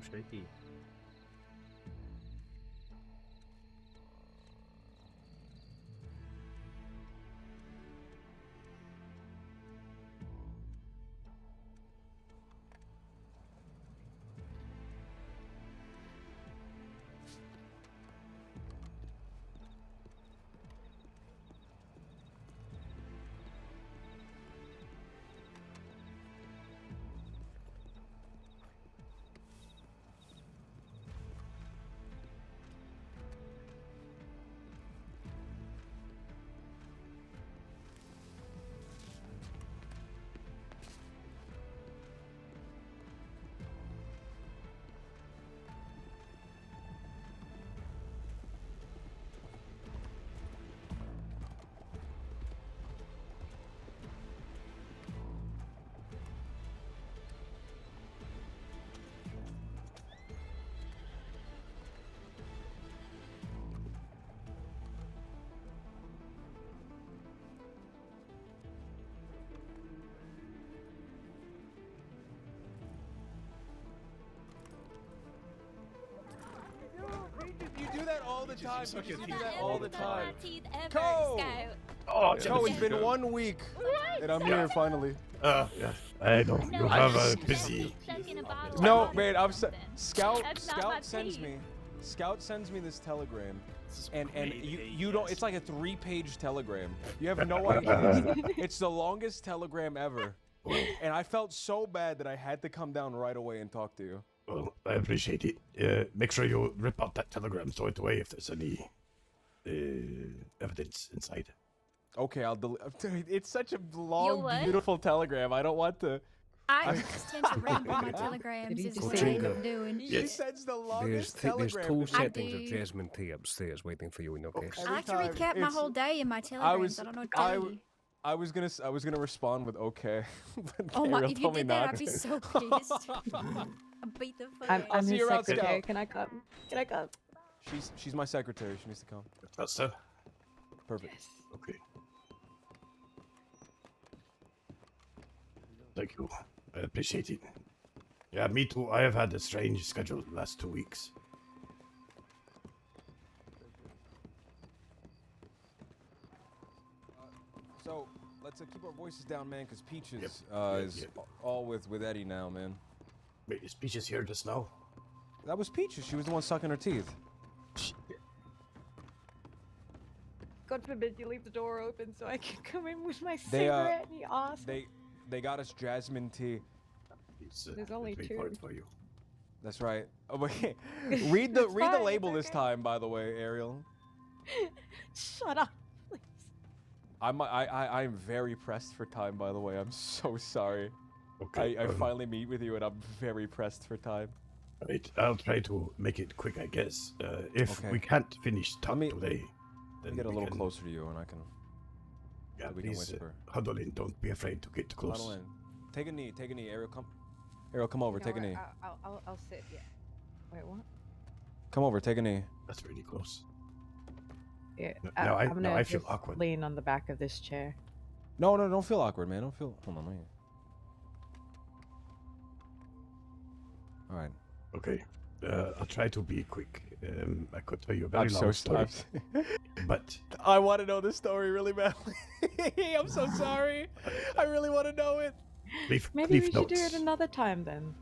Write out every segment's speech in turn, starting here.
shitey. You do that all the time. You do that all the time. Go! Oh, Go, it's been 1 week. And I'm here finally. yeah, I know. You have a busy. No, man, Scout sends me. Scout sends me this telegram. And you don't, it's like a 3-page telegram. You have no idea. It's the longest telegram ever. And I felt so bad that I had to come down right away and talk to you. Well, I appreciate it. Make sure you rip out that telegram, throw it away if there's any evidence inside. Okay, I'll delete. It's such a long, beautiful telegram. I don't want to. I just tend to read my telegrams is what I end up doing. She sends the longest There's telegram. 2 settings of jasmine tea upstairs waiting for you in your case. I actually kept my whole day in my telegrams. I don't know what to tell you. I was gonna respond with okay. But Oh my! Ariel If you told me did that, not I'd be to. so pissed. I'd beat the fuck out I'm of his you around, secretary. Scout. Can I come? Can I come? She's my secretary. She needs to come. That's so. Perfect. Okay. Thank you. I appreciate it. Yeah, me too. I have had a strange schedule the last 2 weeks. So let's keep our voices down, man, because Peaches Yep. is all with Eddie now, man. Wait, is Peaches here just now? That was Peaches. She was the one sucking her teeth. God forbid you leave the door open so I can come in with my They, cigarette and you ask. They got us jasmine tea. There's only wait 2. for it for you. That's right. Oh, wait. read the fine, label it's this okay. time, by the way, Ariel. Shut up, please. I'm very pressed for time, by the way. I'm so sorry. Okay. I finally meet with you, and I'm very pressed for time. Right, I'll try to make it quick, I guess. If Okay. we can't finish talk today, then Get a we little can, closer to you, and I can. Yeah, we can please whisper. huddle in. Don't be afraid to get close. Huddle in. Take a knee. Take a knee. Ariel, come. Ariel, come over. No, Take a knee. I'll sit. Yeah. Wait, what? Come over. Take a knee. That's really close. Yeah. No, I'm gonna I feel just awkward. lean on the back of this chair. No, don't feel awkward, man. Don't feel. Hold on, let me. All right. Okay. I'll try to be quick. I could tell you a very I'm long so story, sorry. but I want to know this story really badly. I'm so sorry. I really want to know it. leave, Maybe leave we should notes. do it another time then.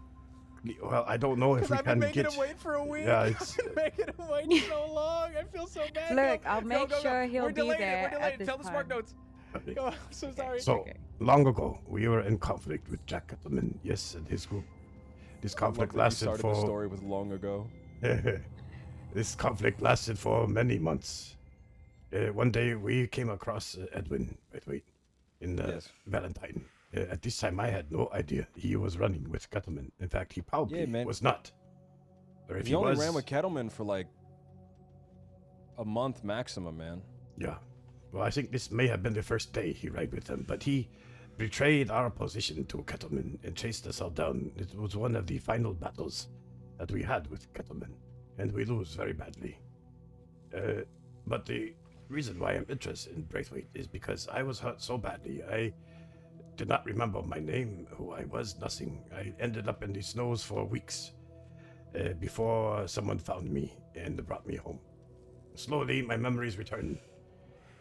Well, I don't know if Because we I've been can making get. him wait for a week. Yeah, it's. I've been making him wait so long. I feel so bad. Look, Go, I'll go, make go, go. sure he'll We're be delaying there It. We're at delaying. this Tell the smart time. notes. Go, I'm so sorry. So Okay. long ago, we were in conflict with Jack Cutterman. Yes, and his group. This conflict lasted started for. The story with long ago. This conflict lasted for many months. One day we came across Edwin. Wait. In Yes. Valentine. At this time, I had no idea he was running with Kettleman. In fact, he probably man. was not. Or if He only was, ran with Kettleman for like a month maximum, man. Yeah. Well, I think this may have been the first day he rode with them, but he betrayed our position to Kettleman and chased us all down. It was one of the final battles that we had with Kettleman, and we lose very badly. But the reason why I'm interested in Braithwaite is because I was hurt so badly. I did not remember my name, who I was, nothing. I ended up in the snows for weeks. before someone found me and brought me home. Slowly, my memories returned.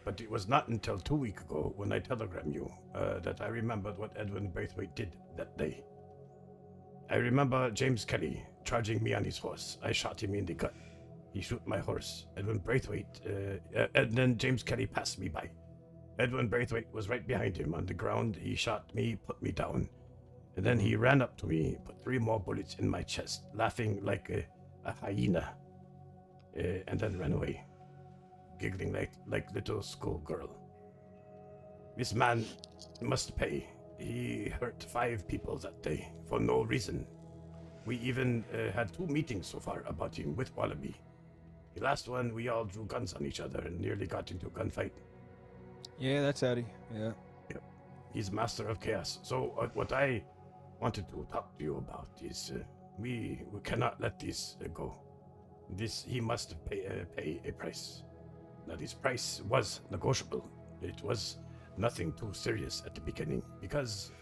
But it was not until 2 weeks ago when I telegrammed you that I remembered what Edwin Braithwaite did that day. I remember James Kelly charging me on his horse. I shot him in the gut. He shot my horse. Edwin Braithwaite, and then James Kelly passed me by. Edwin Braithwaite was right behind him on the ground. He shot me, put me down. And then he ran up to me, put 3 more bullets in my chest, laughing like a hyena, and then ran away, giggling like little schoolgirl. This man must pay. He hurt 5 people that day for no reason. We even had 2 meetings so far about him with Wallaby. The last one, we all drew guns on each other and nearly got into a gunfight. Yeah, that's Eddie. Yeah. Yep. He's master of chaos. So what I wanted to talk to you about is we cannot let this go. He must pay a price. Now, this price was negotiable. It was nothing too serious at the beginning because,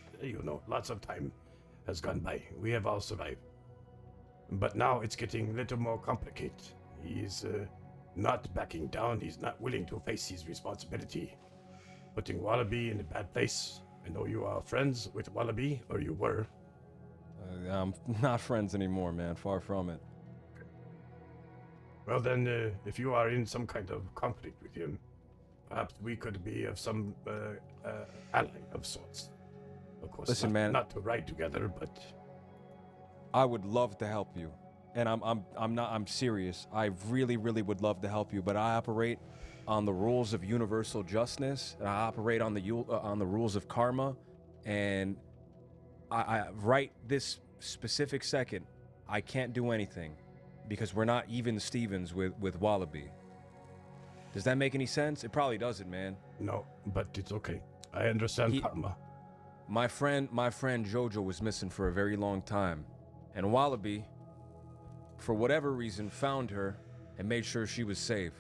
lots of time has gone by. We have all survived. But now it's getting a little more complicated. He's not backing down. He's not willing to face his responsibility. Putting Wallaby in a bad place. I know you are friends with Wallaby, or you were. I'm not friends anymore, man. Far from it. Well then, if you are in some kind of conflict with him, perhaps we could be of some ally of sorts. Of course, listen, man. Not to ride together, but I would love to help you, and I'm serious. I really would love to help you, but I operate on the rules of universal justice, and I operate on the rules of karma, and I right this specific second, I can't do anything because we're not even Stevens with Wallaby. Does that make any sense? It probably doesn't, man. No, but it's okay. I understand karma. My friend Jojo was missing for a very long time, and Wallaby, for whatever reason, found her and made sure she was safe.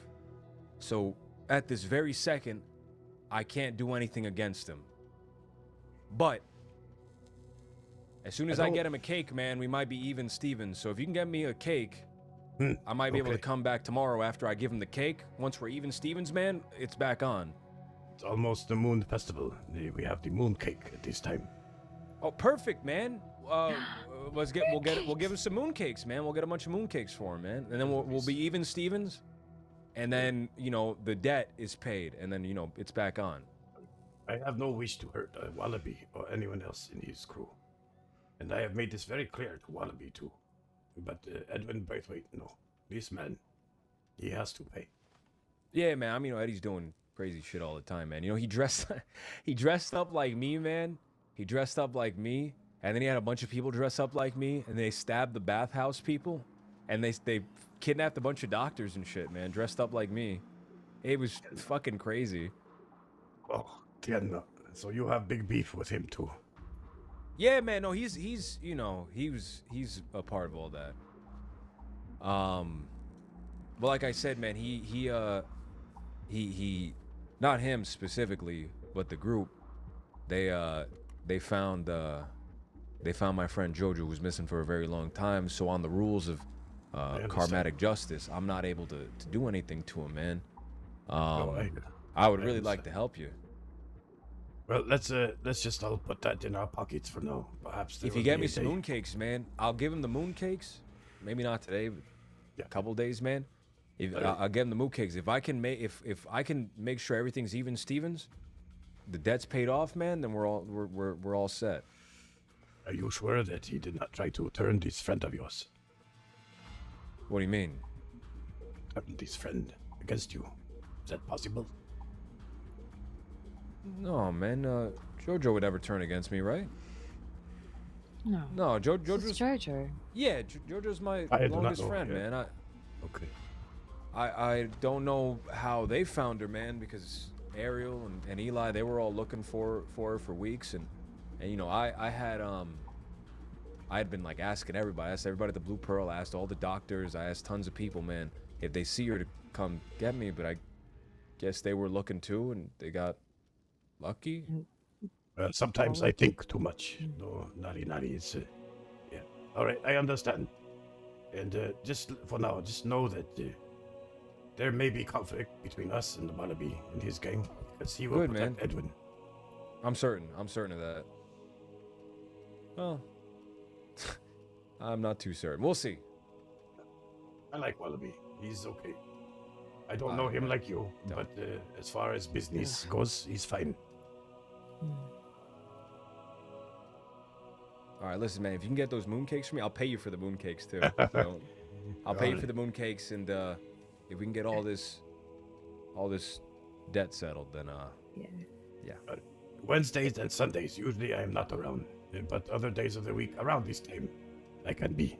So at this very second, I can't do anything against him. But as soon as I get him a cake, man, we might be even Stevens. So if you can get me a cake, I might be able to come back tomorrow after I give him the cake. Once we're even Stevens, man, it's back on. It's almost the moon festival. We have the moon cake at this time. Oh, perfect, man. We'll give him some moon cakes, man. We'll get a bunch of moon cakes for him, man. And then we'll be even Stevens. And then, the debt is paid, and then, it's back on. I have no wish to hurt Wallaby or anyone else in his crew. And I have made this very clear to Wallaby, too. But Edwin Braithwaite, no. This man, he has to pay. Yeah, man. Eddie's doing crazy shit all the time, man. He dressed up like me, man. He dressed up like me, and then he had a bunch of people dress up like me, and they stabbed the bathhouse people, and they kidnapped a bunch of doctors and shit, man, dressed up like me. It was fucking crazy. Oh, Tiana. So you have big beef with him too? Yeah, man. No, he's a part of all that. But like I said, man, he not him specifically, but the group. They found my friend Jojo, who was missing for a very long time. So on the rules of karmatic justice, I'm not able to do anything to him, man. I would really like to help you. Well, let's just all put that in our pockets for now. Perhaps if you get me some mooncakes, man, I'll give him the mooncakes. Maybe not today, but a couple days, man. I'll give him the mooncakes. If I can make sure everything's even, Stevens, the debt's paid off, man, then we're all set. Are you sure that he did not try to turn this friend of yours? What do you mean? Turn this friend against you. Is that possible? No, man. Jojo would never turn against me, right? No. No, Jojo's Jojo. Yeah, Jojo's my longest friend, man. Okay. I don't know how they found her, man, because Ariel and Eli, they were all looking for her for weeks, and I had been like asking everybody. I asked everybody at the Blue Pearl. I asked all the doctors. I asked tons of people, man, if they see her to come get me. But I guess they were looking too, and they got lucky. Sometimes I think too much. No, nari. It's yeah. All right, I understand. And just for now, just know that there may be conflict between us and the Barnaby and his gang, because he will Good, protect man. Edwin. I'm certain of that. Well, I'm not too certain. We'll see. I like Wallaby. He's okay. I don't know him like you, but as far as business goes, he's fine. All right, listen, man. If you can get those mooncakes for me, I'll pay you for the mooncakes too. So, I'll pay you for the mooncakes, and if we can get all this debt settled, then yeah. Wednesdays and Sundays, usually I am not around, but other days of the week around this time, I can be.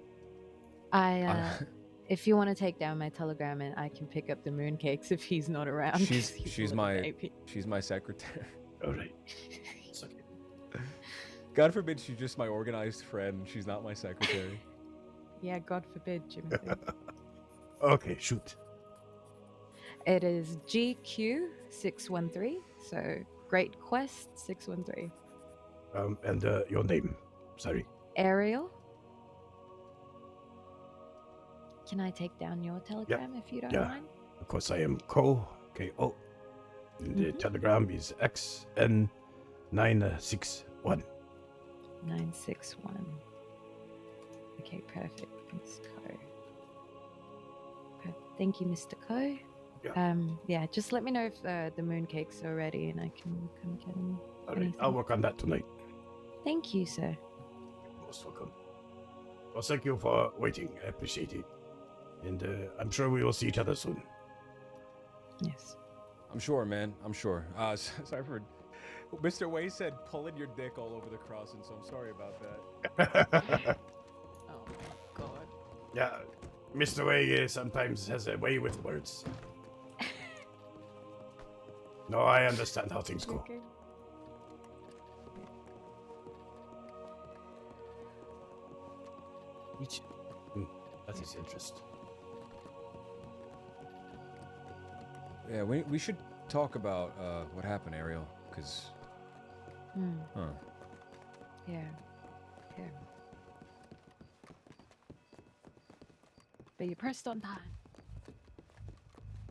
If you want to take down my telegram, and I can pick up the mooncakes if he's not around. 'cause he's She's a little baby. my secretary. All right. Suck it. God forbid she's just my organized friend. She's not my secretary. Yeah, God forbid, Jimothy. Okay, shoot. It is GQ613, so Great Quest 613. And your name? Sorry. Ariel. Can I take down your telegram if you don't mind? Of course, I am Ko. K-O. And the telegram is XN961. 961. Okay, perfect. Thanks, Co. Thank you, Mr. Co. Yeah. Just let me know if the mooncakes are ready and I can come get them. All right, I'll work on that tonight. Thank you, sir. You're most welcome. Well, thank you for waiting. I appreciate it. And I'm sure we will see each other soon. Yes. I'm sure, man. I'm sure. Sorry for... Mr. Way said pulling your dick all over the crossing, so I'm sorry about that. Oh, my God. Yeah, Mr. Way sometimes has a way with words. No, I understand how things go. Okay. That is interest. Yeah, we should talk about what happened, Ariel, because... Yeah. But you pressed on time.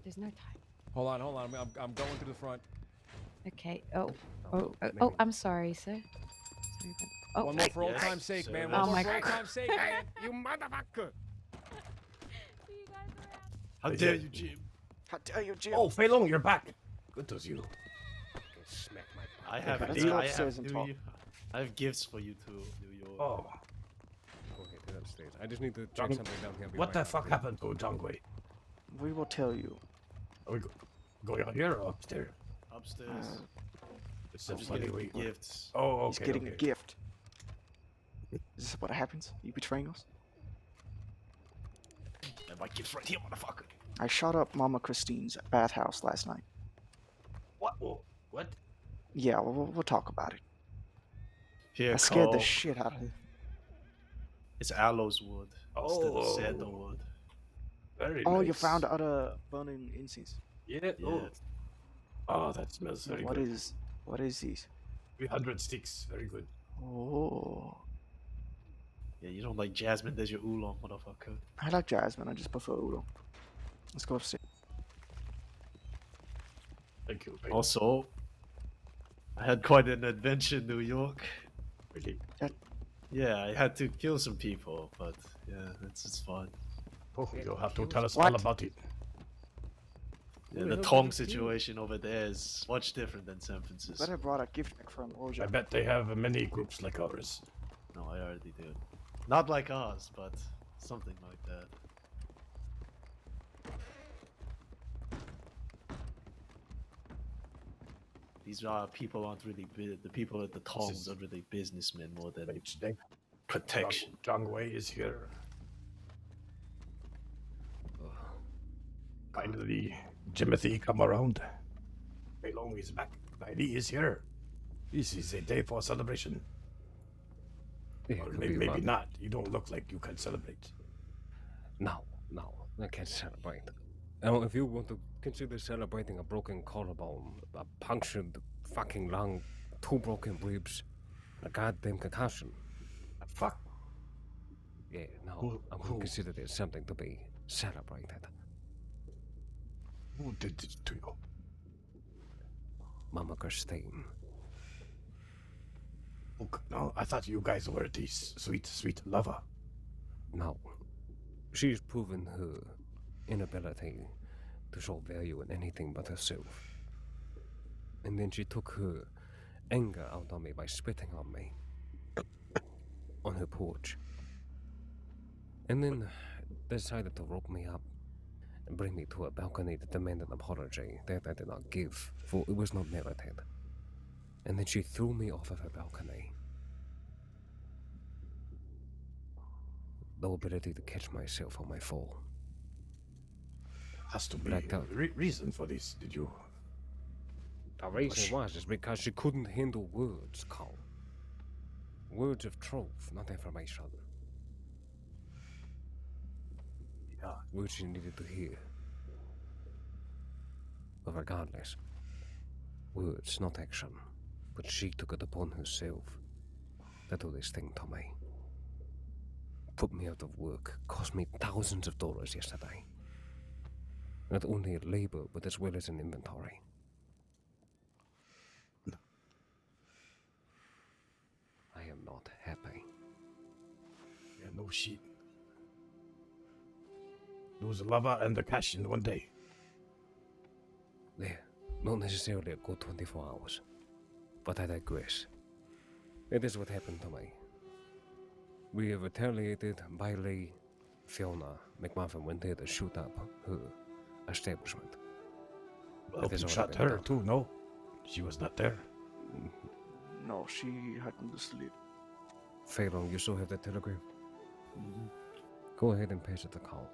There's no time. Hold on. I'm going to the front. Okay. Oh, I'm sorry, sir. Sorry about... One more for old time's sake, man. Oh One more my for old God. time's sake, man. You motherfucker! How dare you, Jim? How dare you, Jim? Oh, Fei Long, you're back. Good to see you. Smack my I have, let's go upstairs and talk. I have gifts for you too, New York. Oh, Okay, get upstairs. I just need to check something down here. what the fuck happened to Zhangwei? We will tell you. Are we going out here or upstairs? Upstairs. It's I'm a just funny getting way. gifts. Oh, okay. He's getting okay. a gift. Is this what happens? You betraying us? And my gift's right here, motherfucker. I shot up Mama Christine's bathhouse last night. What? What? Yeah, we'll talk about it. Here, I scared the Cole. shit out of her. It's aloes wood instead of Oh. sandalwood. Very Oh, nice. you found other burning incense. Yeah. Yeah. Oh, that smells very What good. is these? 300 sticks. Very good. Oh, Yeah, you don't like jasmine, there's your oolong, motherfucker. I like jasmine. I just prefer oolong. Let's go upstairs. Thank you. Also, I had quite an adventure in New York. Really. Yeah, I had to kill some people, but yeah, it's fun. Oh, you'll have to tell us What? all about it. Yeah, the Tong situation over there is much different than San Francisco. Better brought a gift back from I Oja. bet they have many groups like ours. No, I already did. Not like ours, but something like that. These people aren't really the people at the Tongs are really businessmen more than Each day. protection. Zhang Wei is here. Finally, Jimothy come around. Fei Long is back. Heidi is here. This is a day for celebration. Or maybe not. You don't look like you can celebrate. No, I can't celebrate. Now, if you want to consider celebrating a broken collarbone, a punctured fucking lung, 2 broken ribs, a goddamn concussion. Fuck. Yeah, no, Who- I who- would consider this something to be celebrated. Who did this to you? Mama Christine. Oh, no, I thought you guys were the sweet, sweet lover. No. She's proven her inability to show value in anything but herself. And then she took her anger out on me by spitting on me on her porch. And then decided to rope me up and bring me to a balcony to demand an apology that I did not give, for it was not merited. And then she threw me off of her balcony. No ability to catch myself on my fall. Has to be Blacked a out. reason for this. Did you? The reason was is because she couldn't handle words, Carl. Words of truth, not information. Yeah. Words she needed to hear. But regardless, words, not action. But she took it upon herself to do this thing to me. Put me out of work, cost me thousands of dollars yesterday. Not only in labor, but as well as in inventory. I am not happy. Yeah, no shit. Lose a lover and the cash in one day. There, not necessarily a good 24 hours. But I digress. It is what happened to me. We have retaliated by Lee. Fiona McMuffin went there to shoot up her establishment. Well, That is you all shot I've her done. too, no? She was not there. No, she happened to sleep. Phelan, you still have that telegram? Go ahead and pass it to Carl.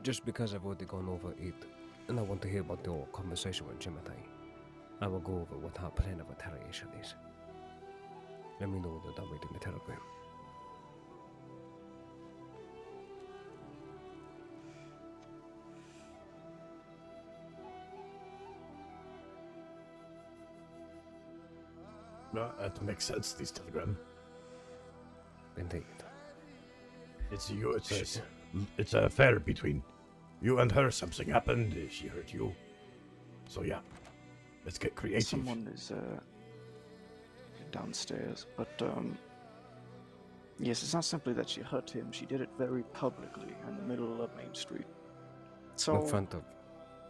Just because I've already gone over it, and I want to hear about your conversation with Timothy, I will go over what our plan of retaliation is. Let me know when you're done reading the telegram. That makes sense, this telegram. Indeed. It's you, it's a affair between you and her. Something happened, she hurt you. So yeah, let's get creative. Someone is downstairs, but yes, it's not simply that she hurt him. She did it very publicly in the middle of Main Street. So In front of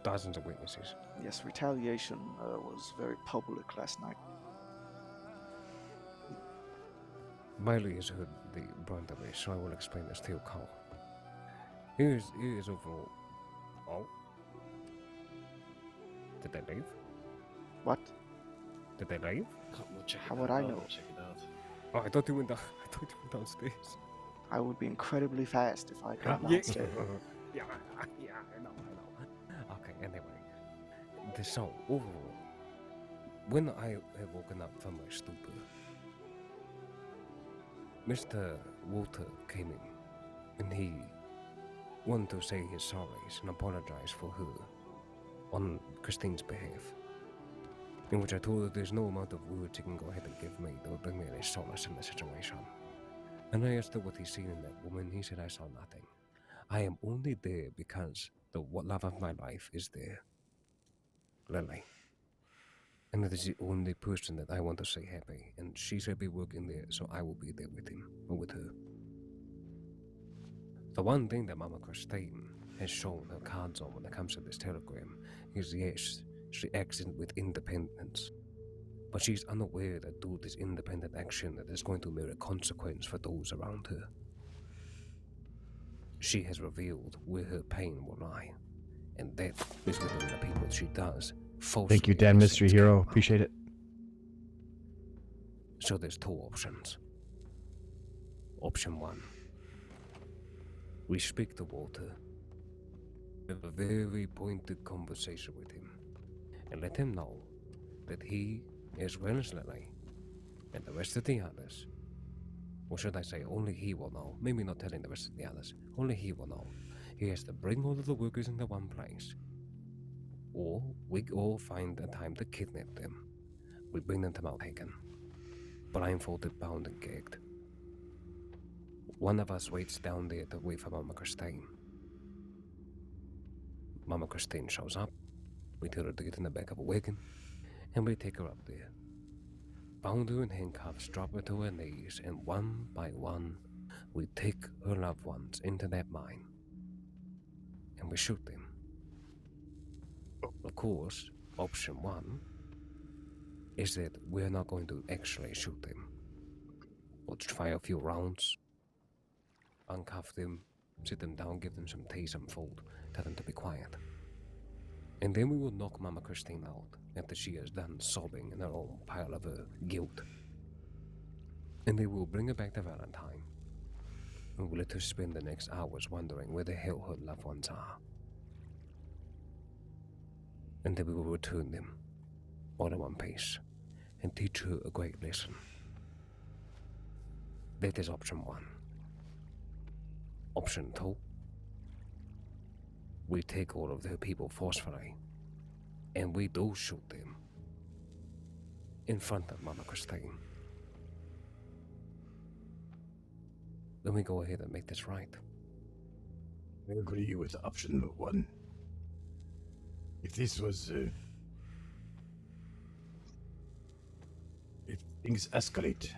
dozens of witnesses. yes, retaliation was very public last night. Miley has heard the brunt of it, so I will explain this to you, Carl. Here is overall. Oh? Did they leave? What? Did they leave? We'll check How it would out. I I'll know? Check it out. Oh, I thought you went down. I thought you went downstairs. I would be incredibly fast if I got Yeah, downstairs. yeah, I know. Okay, anyway. So, overall, when I have woken up from my stupor, Mr. Walter came in, and he wanted to say his sorries and apologize for her on Christine's behalf. In which I told her there's no amount of words he can go ahead and give me that would bring me any solace in the situation. And I asked her what he seen in that woman. He said, I saw nothing. I am only there because the love of my life is there. Lily. And that is the only person that I want to see happy. And she's happy working there, so I will be there with him, or with her. The one thing that Mama Christine has shown her cards on when it comes to this telegram is yes, she acts with independence. But she's unaware that due to this independent action that is going to merit consequence for those around her. She has revealed where her pain will lie. And that is within the people she does. Thank you, Dan Mystery Hero. Appreciate it. So there's two options. Option one. We speak to Walter. Have a very pointed conversation with him. And let him know that he, as well as Lily, and the rest of the others, or should I say only he will know, maybe not telling the rest of the others, only he will know. He has to bring all of the workers into one place. Or we all find a time to kidnap them. We bring them to Mount Hagen. blindfolded, bound, and gagged. One of us waits down there to wait for Mama Christine. Mama Christine shows up. We tell her to get in the back of a wagon, and we take her up there. Bound her in handcuffs, drop her to her knees, and one by one, we take her loved ones into that mine, and we shoot them. Of course, option one is that we're not going to actually shoot them. We'll just fire a few rounds, uncuff them, sit them down, give them some tea, some food, tell them to be quiet. And then we will knock Mama Christine out after she is done sobbing in her own pile of guilt. And they will bring her back to Valentine, and we'll let her spend the next hours wondering where the hell her loved ones are. And then we will return them, all in one piece, and teach her a great lesson. That is option one. Option two, we take all of their people forcefully, and we do shoot them in front of Mama Christine. Then we go ahead and make this right. I agree with option one. If this was, if things escalate,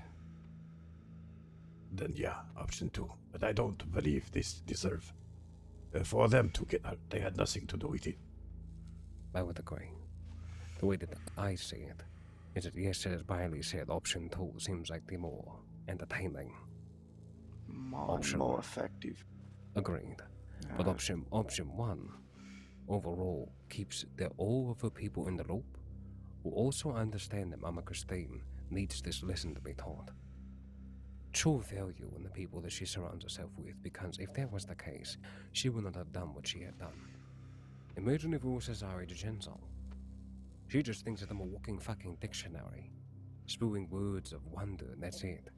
then yeah, option two. But I don't believe this deserve for them to get out. They had nothing to do with it. I would agree. The way that I see it is that, yes, as Bailey said, option two seems like the more entertaining. More effective. Agreed. But option one overall keeps all of the people in the loop who also understand that Mama Christine needs this lesson to be taught. True value in the people that she surrounds herself with, because if that was the case, she would not have done what she had done. Imagine if it was Cesare DiGenzo. She just thinks that I'm a walking fucking dictionary, spewing words of wonder, and that's it.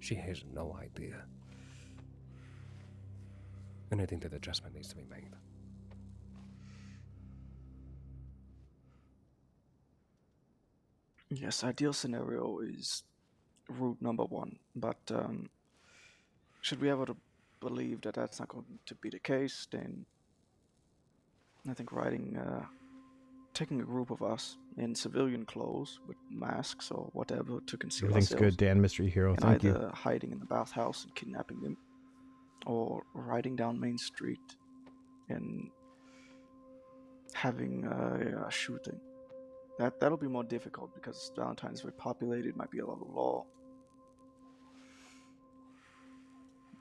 She has no idea. And I think that adjustment needs to be made. Yes, ideal scenario is route number one, but should we ever to believe that that's not going to be the case, then I think taking a group of us in civilian clothes with masks or whatever to conceal Everything's ourselves, good, Dan, Mystery Hero. and Thank either you. hiding in the bathhouse and kidnapping them, or riding down Main Street and having a shooting. That'll be more difficult because Valentine is very populated, might be a lot of law.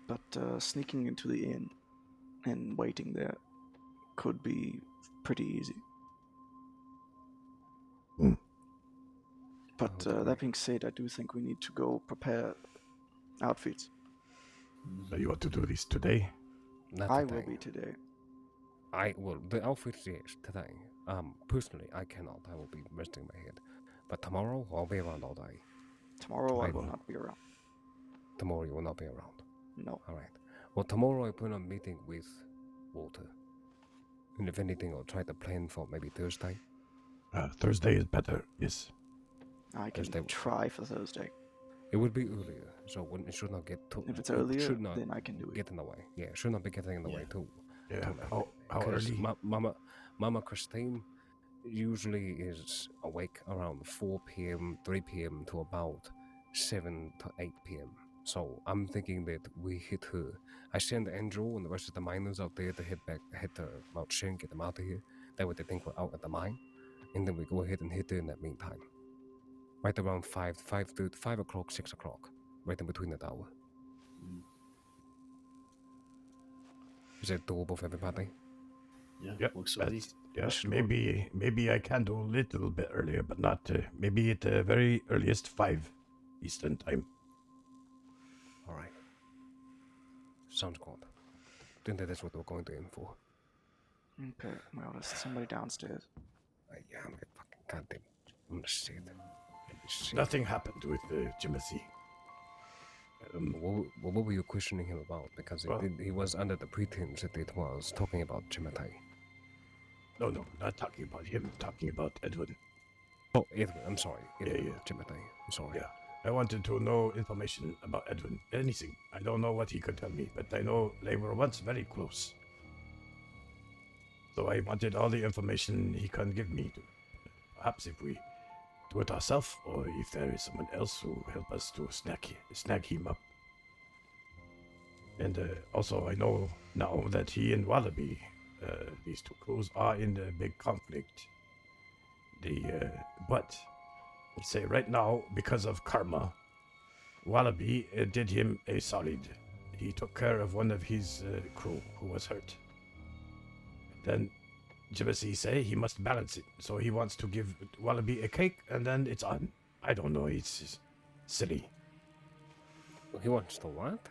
But sneaking into the inn and waiting there could be pretty easy. But that being said, I do think we need to go prepare outfits. So you want to do this today? Not I today. will be today. The outfits, yes, today. Personally, I cannot. I will be resting my head. But tomorrow, I'll be around all day. Tomorrow I will not be around. Tomorrow you will not be around. No. Alright. Well, tomorrow I plan on meeting with Walter. And if anything, I'll try to plan for maybe Thursday. Thursday is better, yes. I can Thursday. try for Thursday. It would be earlier, so it should not get too... If it's it earlier, should not then I can do it. get in the way. Yeah, it should not be getting in the way too. Yeah, how early? Mama Christine usually is awake around 4 p.m., 3 p.m. to about 7 to 8 p.m. So I'm thinking that we hit her. I send Andrew and the rest of the miners out there to head to Mount Shin, get them out of here. That way they think we're out at the mine. And then we go ahead and hit her in that meantime. Right around 5 o'clock, 6 o'clock. Right in between that hour. Is that doable for everybody? Yeah, works for me. Yes, maybe I can do a little bit earlier, but not maybe at the very earliest 5 Eastern time. All right. Sounds good. I think that's what we're going to aim for. Okay, well, there's somebody downstairs. Yeah, I'm gonna fucking goddamn. I'm gonna sit. Nothing happened with Jimothy. What were you questioning him about? Because he was under the pretense that it was talking about Timothy. No, not talking about him. Talking about Edwin. Oh, Edwin. I'm sorry. Edwin, Yeah. Timothy. I'm sorry. Yeah. I wanted to know information about Edwin. Anything. I don't know what he could tell me, but I know they were once very close. So I wanted all the information he can give me. Perhaps if we do it ourselves, or if there is someone else who help us to snag him up. And also, I know now that he and Wallaby, these two crews, are in a big conflict. But say right now, because of karma, Wallaby did him a solid. He took care of one of his crew who was hurt. Then Jibbacy say he must balance it, so he wants to give Wallaby a cake, and then it's on. I don't know, it's silly. He wants to what?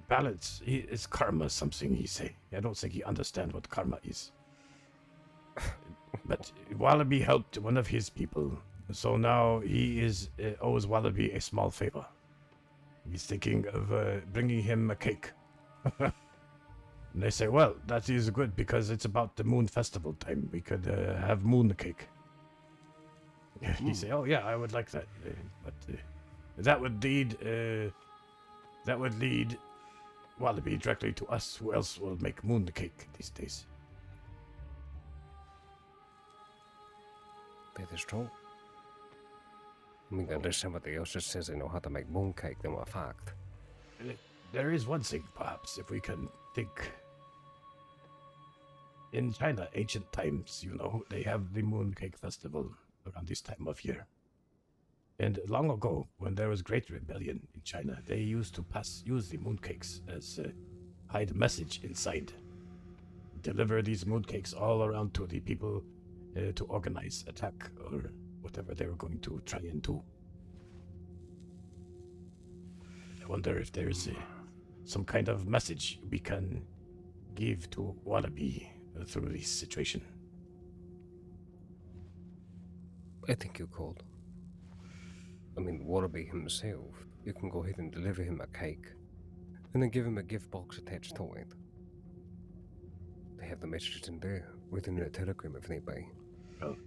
Balance. It's karma something, he say. I don't think he understand what karma is. But Wallaby helped one of his people, so now he owes Wallaby a small favor. He's thinking of bringing him a cake. And they say, well, that is good because it's about the moon festival time. We could have moon cake. He say, oh yeah, I would like that. But that would lead Wallaby directly to us. Who else will make moon cake these days? That is true. I mean, there's somebody else that says they know how to make mooncake, then we're fucked. There is one thing, perhaps, if we can think. In China, ancient times, they have the mooncake festival around this time of year. And long ago, when there was great rebellion in China, they used to use the mooncakes as hide a message inside. Deliver these mooncakes all around to the people to organize attack or whatever they were going to try and do. I wonder if there's some kind of message we can give to Wallaby through this situation. I think you could. I mean, Wallaby himself, you can go ahead and deliver him a cake, and then give him a gift box attached to it. They have the messages in there, within the telegram if need be. Well,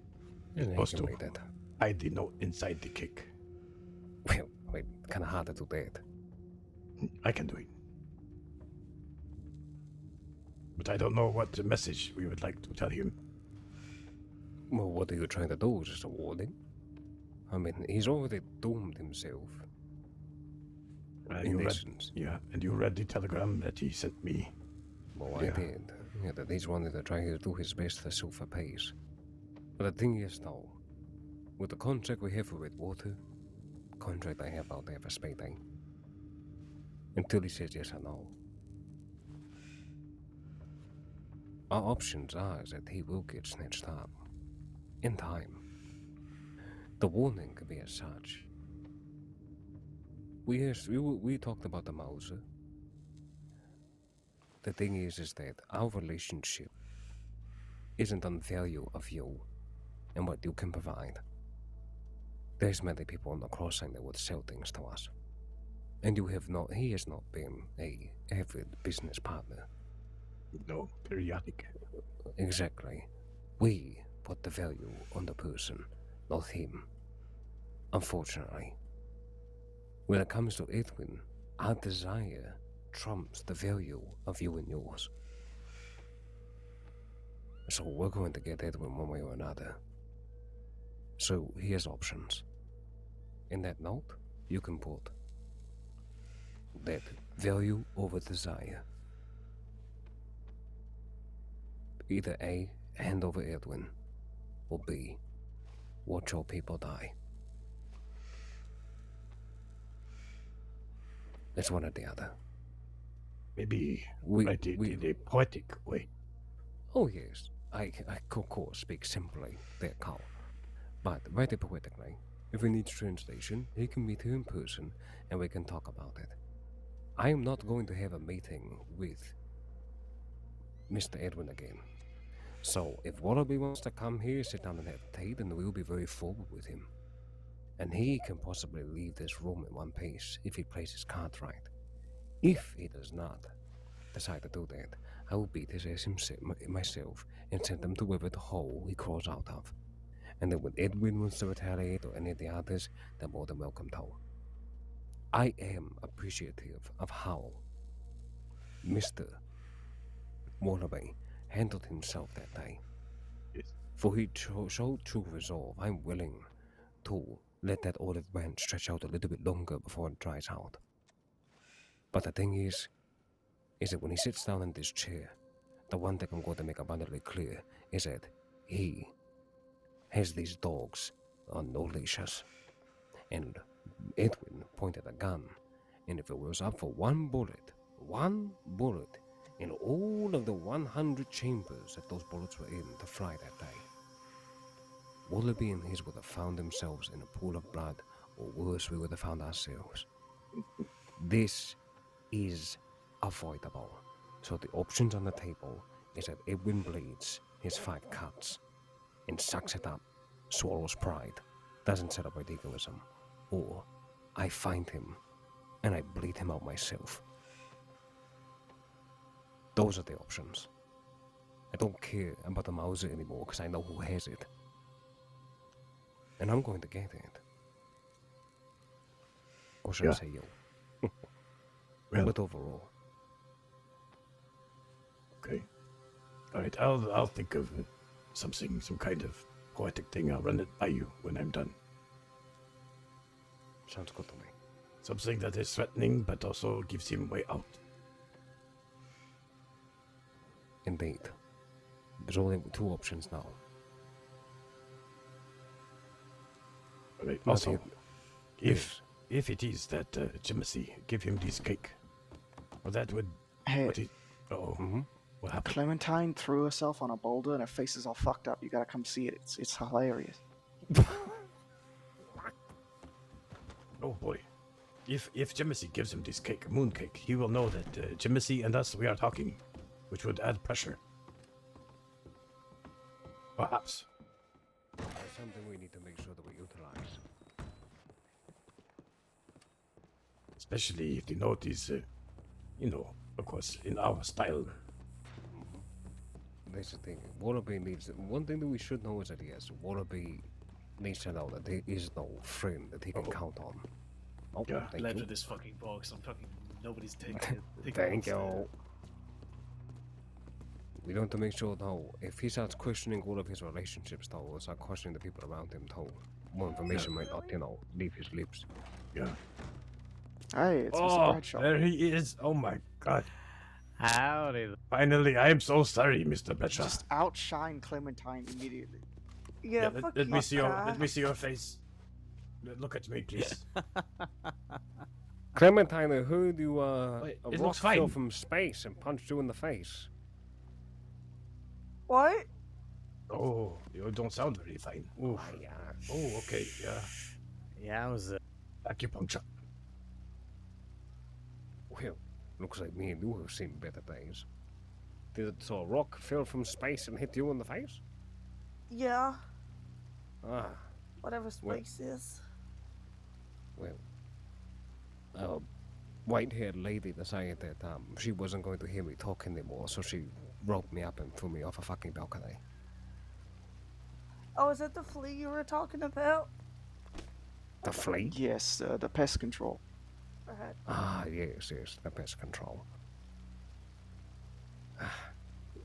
and you're supposed to read that. hide the note inside the cake. Well, wait, kind of hard to do that. I can do it. But I don't know what message we would like to tell him. Well, what are you trying to do? Just a warning? I mean, he's already doomed himself. In essence. And you read the telegram that he sent me. Well, I did. Yeah, that he's wanted to try to do his best to suffer pace. But the thing is, though, with the contract we have for Redwater, contract I have out there for Spading, until he says yes or no, our options are that he will get snatched up. In time. The warning could be as such. We talked about the Mauser. The thing is that our relationship isn't on value of you and what you can provide. There's many people on the crossing that would sell things to us. And he has not been a avid business partner. No, periodic. Exactly. We put the value on the person, not him. Unfortunately. When it comes to Edwin, our desire trumps the value of you and yours. So we're going to get Edwin one way or another. So here's options. In that note, you can put that value over desire. Either A, hand over Edwin, or B, watch your people die. It's one or the other. Maybe write it in a poetic way. Oh yes, I of course speak simply, there, Carl. But write it poetically. If he needs translation, he can meet you in person and we can talk about it. I am not going to have a meeting with Mr. Edwin again. So if Wallaby wants to come here, sit down and have tea, then we'll be very forward with him. And he can possibly leave this room in one piece if he plays his cards right. If he does not decide to do that, I will beat his ass myself and send him to wherever the hole he crawls out of. And then when Edwin wants to retaliate or any of the others, they're more than welcome to. I am appreciative of how Mr. WildRP handled himself that day. Yes. For he showed true resolve. I'm willing to let that olive branch stretch out a little bit longer before it dries out. But the thing is that when he sits down in this chair, the one thing I'm going to make abundantly clear is that he has these dogs on no leashes. And Edwin pointed a gun, and if it was up for one bullet in all of the 100 chambers that those bullets were in to fly that day, WildRP and his would have found themselves in a pool of blood, or worse, we would have found ourselves. This is avoidable. So the options on the table is that Edwin bleeds his 5 cuts and sucks it up, swallows pride, doesn't celebrate egoism, or I find him and I bleed him out myself. Those are the options. I don't care about the Mauser anymore because I know who has it. And I'm going to get it. Or should I say yo? Well, But overall. okay. All right, I'll think of something, some kind of poetic thing. I'll run it by you when I'm done. Sounds good to me. Something that is threatening, but also gives him way out. Indeed. There's only 2 options now. All right. Not Also, yet. if it is that Jimothy, give him this cake. Or that would. Hey, What happened? Clementine threw herself on a boulder and her face is all fucked up. You gotta come see it. It's hilarious. Oh boy. If Jimothy gives him this cake, a moon cake, he will know that Jimothy and us, we are talking, which would add pressure. Perhaps. That's something we need to make sure that we utilize. Especially if the note is, of course, in our style. That's the thing. WildRP needs. One thing that we should know is that yes, WildRP needs to know that there is no friend that he can count on. Oh, Yeah. thank Left you. with this fucking box. I'm fucking. Nobody's taking it. Thank you. We want to make sure, though, if he starts questioning all of his relationships, though, or start questioning the people around him, though, more information might not, leave his lips. Yeah. Hey, it's Mr. Bradshaw. There he is. Oh my god. Howdy. Finally, I am so sorry, Mr. Bradshaw. Just outshine Clementine immediately. Yeah, let, fuck let you, me see your guy. let me see your face. Look at me, please. Clementine, I heard you, Wait, a it rock looks fell fine. from space and punched you in the face. What? Oh, you don't sound very fine. Oof. Yeah. Oh, okay, yeah. Yeah, I was. Acupuncture. Well, looks like me and you have seen better days. So a rock fell from space and hit you in the face? Yeah, Ah, whatever Well- space is. well. A white-haired lady decided that she wasn't going to hear me talk anymore, so she roped me up and threw me off a fucking balcony. Oh, is that the flea you were talking about? The flea? Yes, the pest control. Right. Ah, yes, the pest control.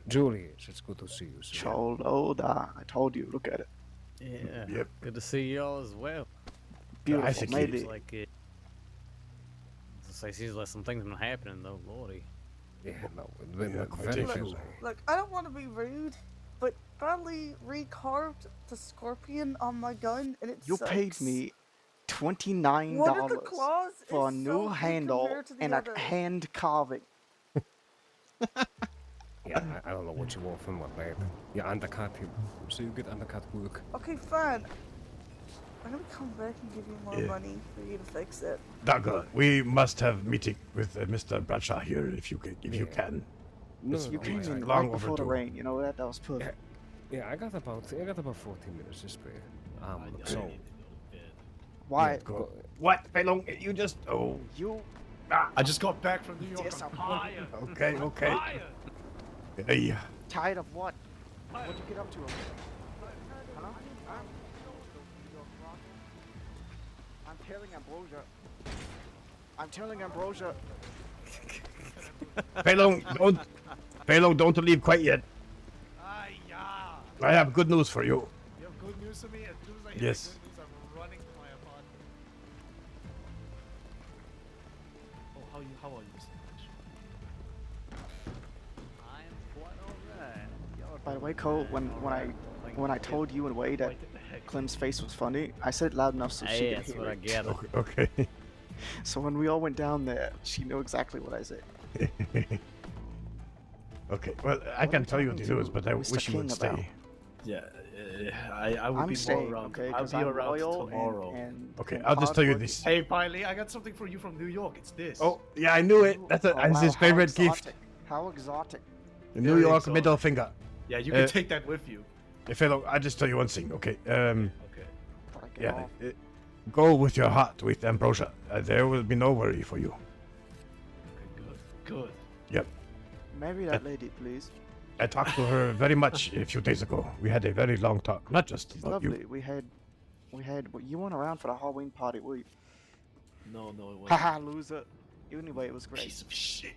Julius, it's good to see you, sir. Choloda. I told you. Look at it. Yeah. Yep. Good to see y'all as well. Beautiful. think he Maybe. Seems like it. Seems like some things been happening though, lordy. Yeah, no, it's been Yeah, quite very a few. busy. Look, I don't want to be rude, but Bradley recarved the scorpion on my gun, and it You paid sucks. me $29 One of the claws for a is new so big handle compared to the and other. a hand carving. Yeah, I don't know what you want from what, man. You undercut him, so you get undercut work. Okay, fine. I'm gonna come back and give you more Yeah. money for you to fix it. Dagger, we must have meeting with Mr. Bradshaw here if you can. If you Yeah. can. No, You no, came it's in I- long right before the overdue. rain. You know that? That was perfect. Yeah, I got about 14 minutes to spare. I So need to go to bed. Why? Yeah, go. What? Belong? You just. Oh. You I just got back from New York. I'm disappointed. tired. Okay. Okay. Tired. Hey. Tired of what? What'd you get up to? Huh? I'm tearing ambrosia. I'm telling Ambrosia. Phelong, don't leave quite yet. Yeah. I have good news for you. You have good news for me? As soon as I hear Yes. the good news, I'm running to my apartment. Oh, how are you, Mr. Mitch? I'm quite alright. By the way, Cole, when I told you and Wade that Clem's face was funny, I said it loud enough so she Hey, could that's hear what I it. gathered. Okay. So when we all went down there, she knew exactly what I said. Okay. Well, I can tell you the news, but I Mr. wish you would King about? stay. Yeah, I will I'm be staying, more around. okay? I'll 'Cause be I'm around loyal tomorrow. and Okay, and I'll just tell you hardworking. this. Hey, Biley, I got something for you from New York. It's this. Oh, yeah, I knew it. That's Oh, wow, his how favorite gift. exotic. How exotic. The New Very York exotic. middle finger. Yeah, you can Uh, take that with you. Fellow, I'll just tell you one thing, okay? Okay. But I get Yeah. off. Go with your heart with Ambrosia. There will be no worry for you. Okay, good. Yep. Marry that lady, please. I talked to her very much a few days ago. We had a very long talk, not just She's about lovely. you. We had. Well, you weren't around for the Halloween party, were you? No, it wasn't. Haha, loser. Anyway, it was great. Piece of shit.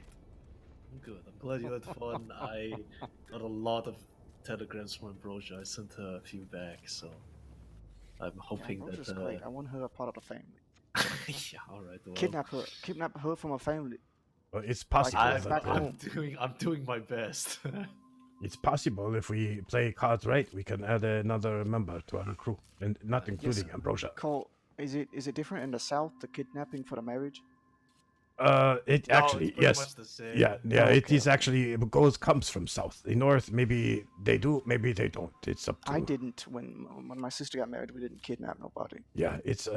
I'm good. I'm glad you had fun. I got a lot of telegrams from Ambrosia. I sent her a few back, so I'm Yeah, hoping Ambrosia's that. great. I want her a part of the family. Yeah, all right. Well, Kidnap her from her family. Well, it's possible. Like, that, back home. I'm doing my best. it's possible if we play cards right, we can add another member to our crew, and not including Ambrosia. Cole, is it different in the South, the kidnapping for the marriage? It No, it's actually, pretty yes. much the same. Yeah, Oh, it okay. is actually, comes from south. The north, maybe they do, maybe they don't. It's up to. I didn't when my sister got married. We didn't kidnap nobody. Yeah, it's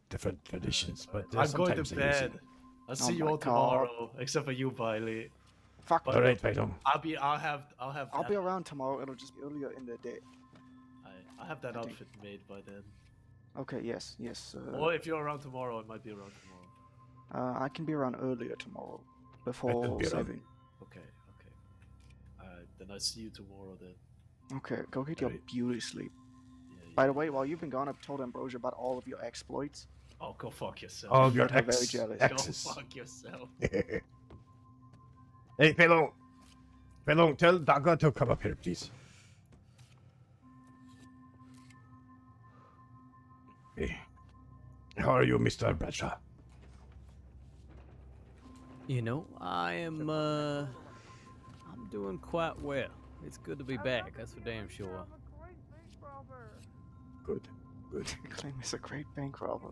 different traditions, but I'm going to sometimes they use it. bed. I'll see you my all God. tomorrow, except for you, Biley. Fuck. But All right, Peyton. I'll I'll be around tomorrow. It'll just be earlier in the day. I have that I think- outfit made by then. Okay. Yes. Or if you're around tomorrow, I might be around tomorrow. I can be around earlier tomorrow, I before can be around. 7. Okay. Then I'll see you tomorrow then. Okay. Go get your Alright. beauty sleep. Yeah, By the way, while you've been gone, I've told Ambrosia about all of your exploits. Oh, go fuck yourself. All of your Made her very jealous. Go exes. Go fuck yourself. Hey, Pelon. Pelon, tell Daga to come up here, please. Hey. How are you, Mr. Bradshaw? You know, I'm doing quite well. It's good to be back, that's for damn sure. Good. Claim is a great bank robber.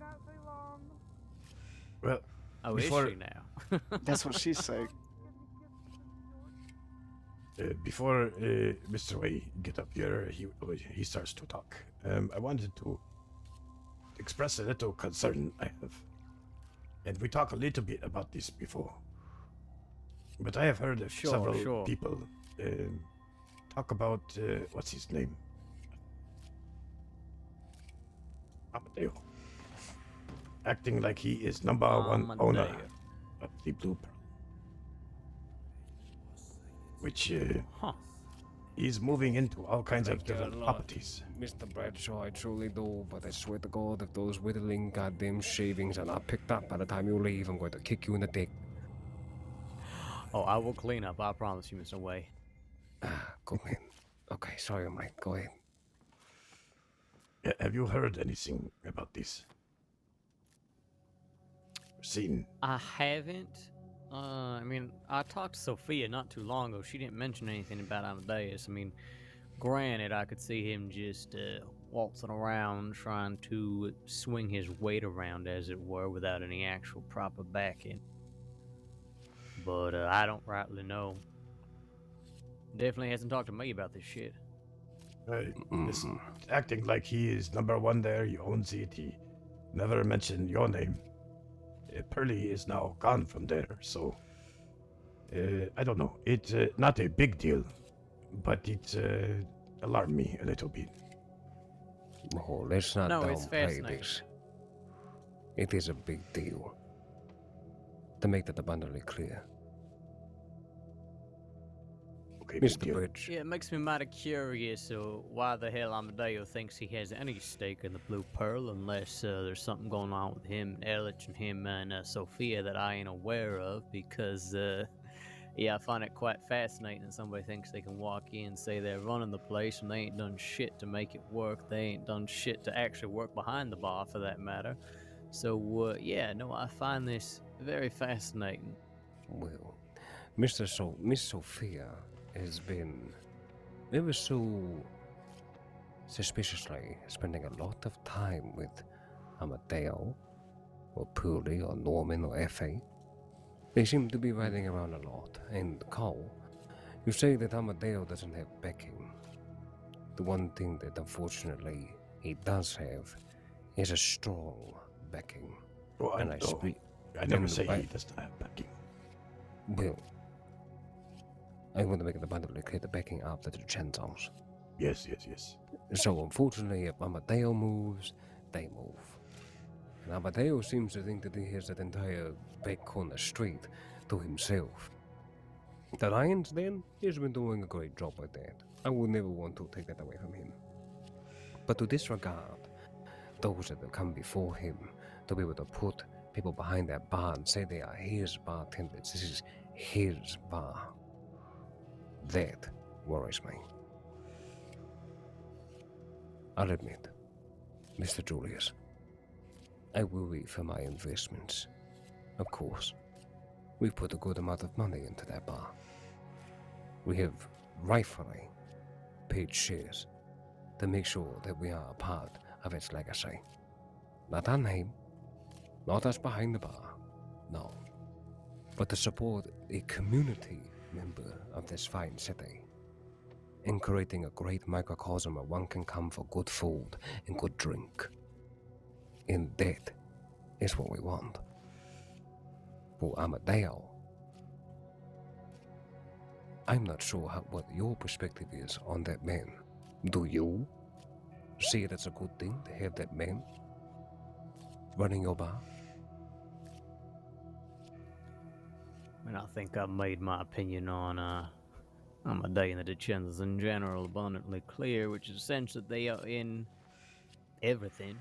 Well, Oh, Before- is she now? That's what she's saying. before Mr. Way get up here, he starts to talk. I wanted to express a little concern I have. And we talked a little bit about this before. But I have heard of Sure, several sure. people talk about, what's his name? Amadeo. Acting like he is number one owner Amadeo. of the Blue Pearl. Which Huh. is moving into all kinds of Thank you a different lot. properties. Mr. Bradshaw, I truly do, but I swear to God, if those whittling goddamn shavings are not picked up by the time you leave, I'm going to kick you in the dick. Oh, I will clean up, I promise you, Mr. Way. Good man. Okay, sorry, Mike. Go ahead. Have you heard anything about this? Seen? I haven't. I mean, I talked to Sophia not too long ago. She didn't mention anything about Amadeus. I mean, granted, I could see him just waltzing around trying to swing his weight around, as it were, without any actual proper backing. But I don't rightly know. Definitely hasn't talked to me about this shit. Just acting like he is number one there, he owns it, he never mentioned your name. Pearly is now gone from there, so I don't know. It's not a big deal, but it's alarmed me a little bit. Oh, let's not No, it's downplay fascinating. this. It is a big deal. To make that abundantly clear. Okay, good Mr. deal. Bridge. Yeah, it makes me mighty curious why the hell Amadeo thinks he has any stake in the Blue Pearl, unless there's something going on with him and Ehrlich and him and Sophia that I ain't aware of, because, yeah, I find it quite fascinating that somebody thinks they can walk in and say they're running the place and they ain't done shit to make it work. They ain't done shit to actually work behind the bar, for that matter. So, yeah, no, I find this very fascinating. Well, Miss Sophia has been ever so suspiciously spending a lot of time with Amadeo, or Pooley, or Norman, or Effie. They seem to be riding around a lot. And Cole, you say that Amadeo doesn't have backing. The one thing that unfortunately he does have is a strong backing. Oh, And I speak. I never say he doesn't have backing. Well, I want to make it abundantly clear the backing of the Chenzos. Yes. So unfortunately, if Amadeo moves, they move. And Amadeo seems to think that he has that entire back corner street to himself. The Lions, then, he's been doing a great job with that. I would never want to take that away from him. But to disregard those that have come before him, to be able to put people behind that bar and say they are his bartenders, this is his bar, that worries me. I'll admit, Mr. Julius, I worry for my investments. Of course, we've put a good amount of money into that bar. We have rightfully paid shares to make sure that we are a part of its legacy. Not our name, not us behind the bar, no, but to support a community member of this fine city in creating a great microcosm where one can come for good food and good drink. And that is what we want. For Amadeo, I'm not sure what your perspective is on that man. Do you see it as a good thing to have that man running your bar? And I think I've made my opinion on Amadeo and the DeCenzos in general abundantly clear, which is essentially that they are in everything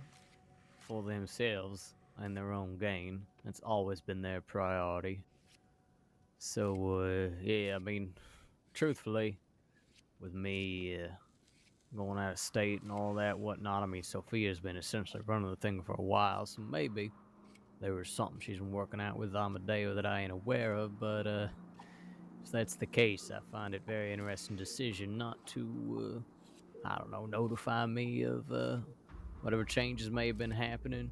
for themselves and their own gain. It's always been their priority. So, yeah, I mean, truthfully, with me going out of state and all that whatnot, I mean, Sophia's been essentially running the thing for a while, so maybe there was something she's been working out with Amadeo that I ain't aware of, but if that's the case, I find it very interesting decision not to, I don't know, notify me of whatever changes may have been happening.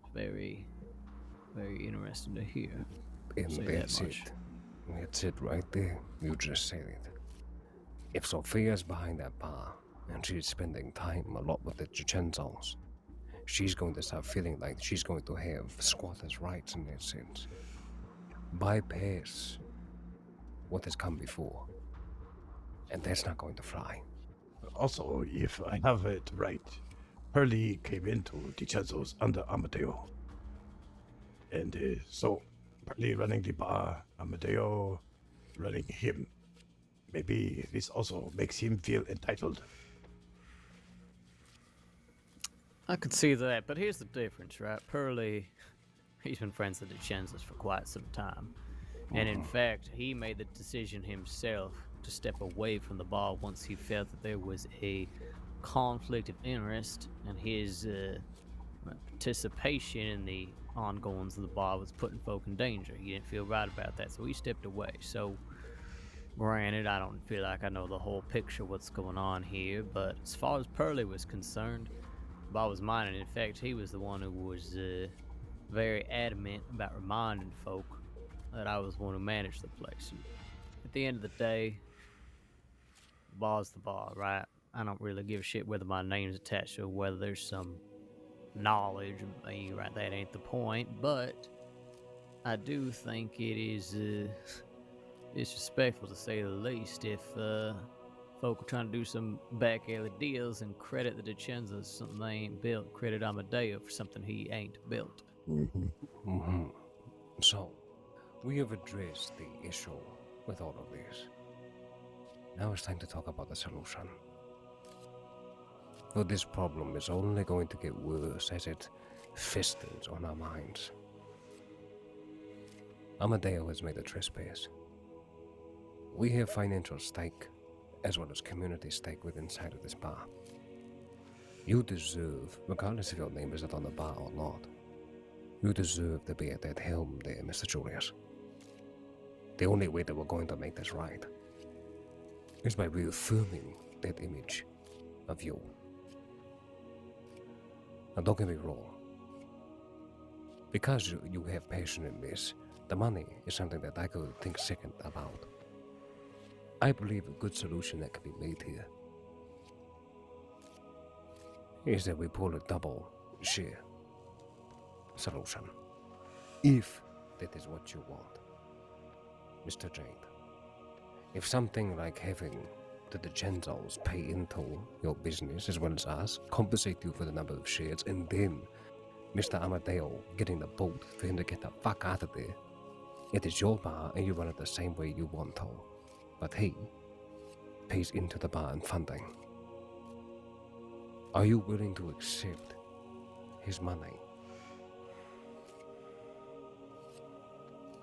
It's very, very interesting to hear. And Say that's that much. it. That's it right there. You just said it. If Sophia's behind that bar and she's spending time a lot with the Chechenzos, she's going to start feeling like she's going to have squatters' rights in that sense. Bypass what has come before. And that's not going to fly. Also, if I have it right, Hurley came into DeCenzos under Amadeo. And so, Hurley running the bar, Amadeo running him. Maybe this also makes him feel entitled. I could see that, but here's the difference, right? Pearly, he's been friends with the DeCenzos for quite some time. And in fact, he made the decision himself to step away from the bar once he felt that there was a conflict of interest and his participation in the ongoings of the bar was putting folk in danger. He didn't feel right about that, so he stepped away. So, granted, I don't feel like I know the whole picture of what's going on here, but as far as Pearly was concerned, the bar was mine, and in fact, he was the one who was very adamant about reminding folk that I was the one who managed the place. And at the end of the day, the bar's the bar, right? I don't really give a shit whether my name's attached to it, whether there's some knowledge of me, right? That ain't the point, but I do think it is disrespectful, to say the least, if folk are trying to do some back alley deals and credit the DeCenzos for something they ain't built, credit Amadeo for something he ain't built. So, we have addressed the issue with all of this. Now it's time to talk about the solution. For this problem is only going to get worse as it festers on our minds. Amadeo has made a trespass. We have financial stake, as well as community stake within inside of this bar. You deserve, regardless if your name is on the bar or not, you deserve to be at that helm there, Mr. Julius. The only way that we're going to make this right is by reaffirming that image of you. Now don't get me wrong. Because you have passion in this, the money is something that I could think second about. I believe a good solution that can be made here is that we pull a double share solution. If that is what you want, Mr. Jade. If something like having the Gentiles pay into your business as well as us, compensate you for the number of shares, and then Mr. Amadeo getting the boat for him to get the fuck out of there. It is your bar and you run it the same way you want to. But he pays into the bar and funding. Are you willing to accept his money?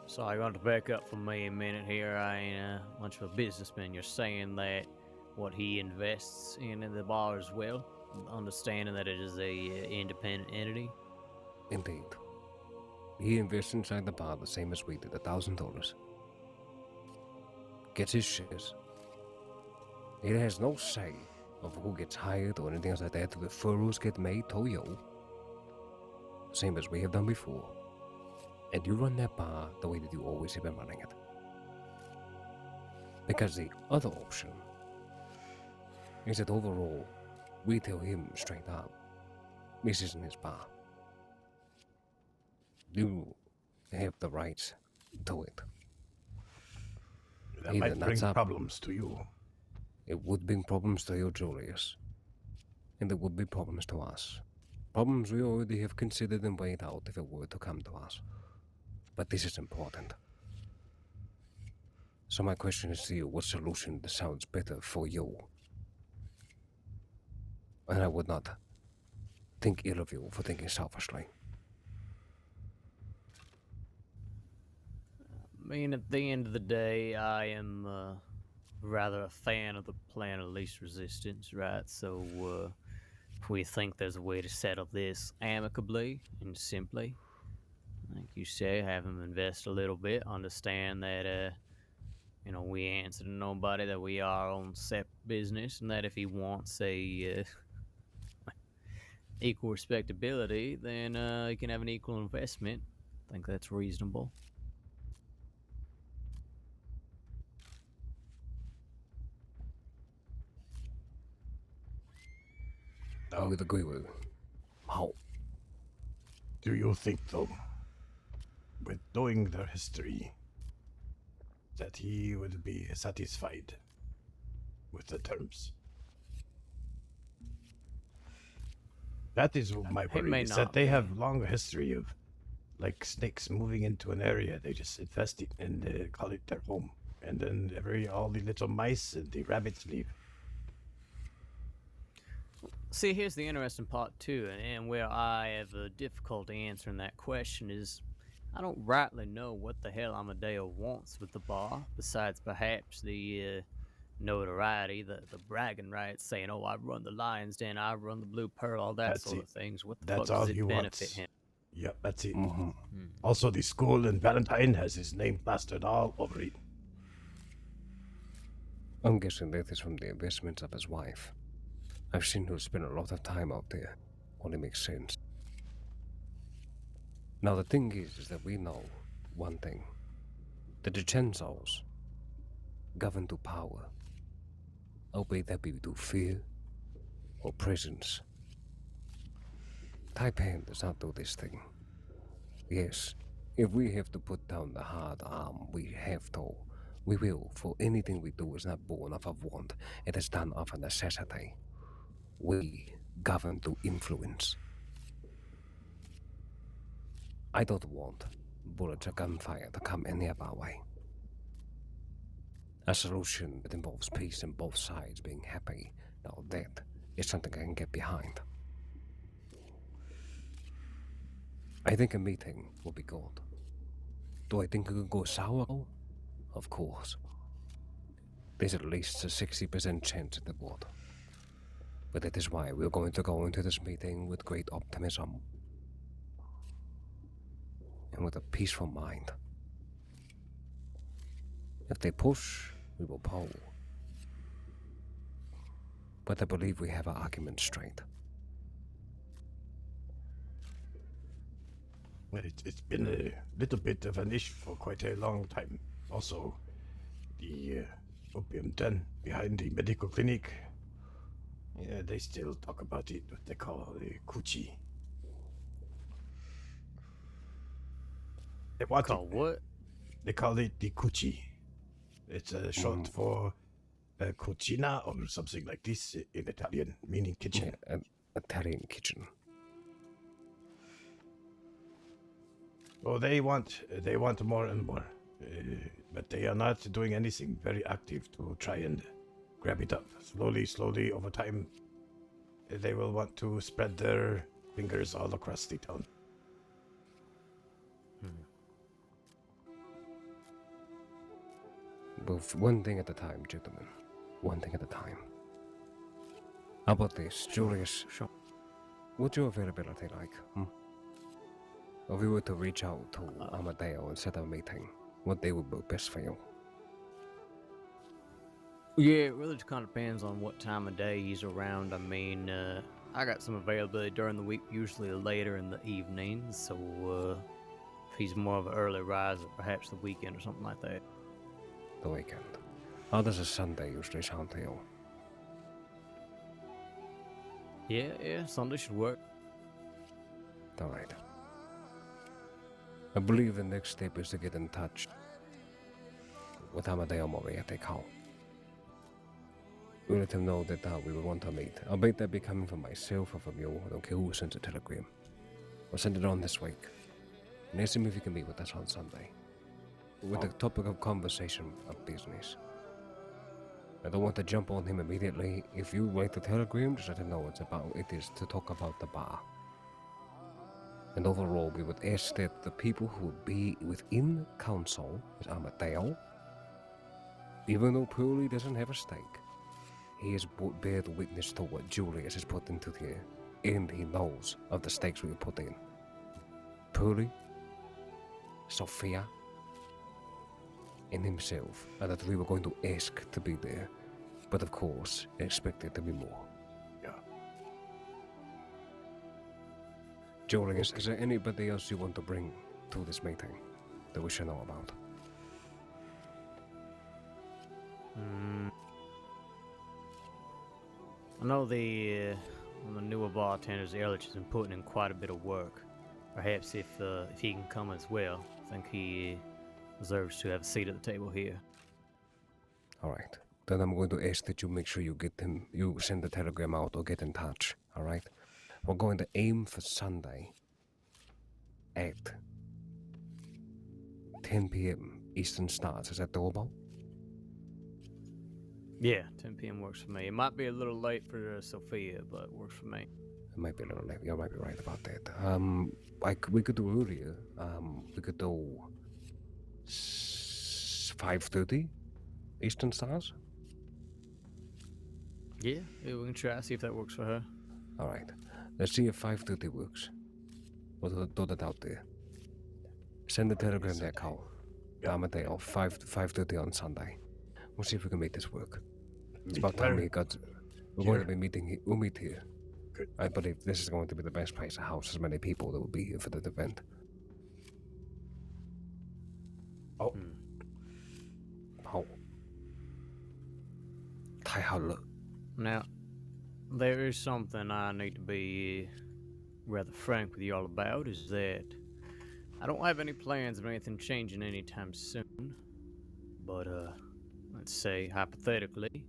So I got to back up for me a minute here. I ain't much of a businessman. You're saying that what he invests in the bar as well, understanding that it is a independent entity? Indeed. He invests inside the bar the same as we did, $1,000. Gets his shares. He has no say of who gets hired or anything else like that. The referrals get made to you. Same as we have done before. And you run that bar the way that you always have been running it. Because the other option is that overall, we tell him straight up, this isn't his bar. You have the rights to it. That might bring problems to you. It would bring problems to you, Julius. And it would be problems to us. Problems we already have considered and weighed out if it were to come to us. But this is important. So my question is to you, what solution sounds better for you? And I would not think ill of you for thinking selfishly. I mean, at the end of the day, I am rather a fan of the plan of least resistance, right? So if we think there's a way to settle this amicably and simply, like you say, have him invest a little bit, understand that, we answer to nobody, that we are on separate business, and that if he wants a equal respectability, then he can have an equal investment. I think that's reasonable. I would agree with you. How? Do you think, though, with knowing their history, that he would be satisfied with the terms? That is my worry, is that they have long history of, like snakes moving into an area, they just infest it and they call it their home. And then all the little mice and the rabbits leave. See, here's the interesting part, too, and where I have a difficulty answering that question is I don't rightly know what the hell Amadeo wants with the bar, besides perhaps the notoriety, the bragging rights, saying, oh, I run the Lion's Den, I run the Blue Pearl, all that sort of things. What the fuck does it benefit him? Yep, that's it. Also, the school in Valentine has his name plastered all over it. I'm guessing that is from the investments of his wife. I've seen her spend a lot of time out there. Only makes sense. Now the thing is that we know one thing. The Decenzos govern to power. Albeit that be through fear or presence. Taipan does not do this thing. Yes, if we have to put down the hard arm, we have to. We will, for anything we do is not born of a want, it is done of a necessity. We govern to influence. I don't want bullets or gunfire to come any of our way. A solution that involves peace and both sides being happy. Now that is something I can get behind. I think a meeting will be good. Do I think it could go sour? Of course. There's at least a 60% chance it would. But that is why we're going to go into this meeting with great optimism and with a peaceful mind. If they push, we will pull. But I believe we have our argument straight. Well, it's been a little bit of an issue for quite a long time. Also, the opium den behind the medical clinic, yeah, they still talk about it, what they call the coochie. They want Call what? They call it the coochie. It's short for cucina or something like this in Italian, meaning kitchen. Yeah, an Italian kitchen. Oh, they want more and more, but they are not doing anything very active to try and grab it up. Slowly, over time, they will want to spread their fingers all across the town. But one thing at a time, gentlemen. One thing at a time. How about this, Julius? Sure. What's your availability like? If we were to reach out to Amadeo and set up a meeting, what day would work best for you? Yeah, it really just kind of depends on what time of day he's around. I mean, I got some availability during the week, usually later in the evening. So if he's more of an early riser, perhaps the weekend or something like that. The weekend. How does a Sunday usually sound to you? Yeah, Sunday should work. Alright. I believe the next step is to get in touch with Amadeo Moriarty Call. We let him know that we will want to meet. I'll bet that be coming from myself or from you. I don't care who sends a telegram. We'll send it on this week. And ask him if he can meet with us on Sunday. With the topic of conversation of business. I don't want to jump on him immediately. If you write the telegram, just let him know it is to talk about the bar. And overall, we would ask that the people who would be within council with Amadeo, even though Pearly doesn't have a stake, he has bear witness to what Julius has put into here, and he knows of the stakes we have put in. Pearly, Sophia, and himself, and that we were going to ask to be there, but of course, expected to be more. Yeah. Julius, is there anybody else you want to bring to this meeting that we should know about? I know one of the newer bartenders, Ehrlich, has been putting in quite a bit of work. Perhaps if he can come as well, I think he deserves to have a seat at the table here. Alright. Then I'm going to ask that you make sure you send the telegram out or get in touch, alright? We're going to aim for Sunday at 10 p.m. Eastern Stars. Is that doable? Yeah, 10 p.m. works for me. It might be a little late for Sophia, but it works for me. It might be a little late. You might be right about that. We could do earlier. We could do 5:30 Eastern Stars. Yeah, we can try, see if that works for her. Alright. Let's see if 5:30 works. We'll throw that out there. Send the telegram there, Call. Amadeo, 5:30 on Sunday. We'll see if we can make this work. It's about time we're going to be meeting. We'll meet here. Good. I believe this is going to be the best place to house as many people that will be here for the event. Oh. Now, there is something I need to be rather frank with you all about, is that I don't have any plans of anything changing anytime soon. But, let's say, hypothetically,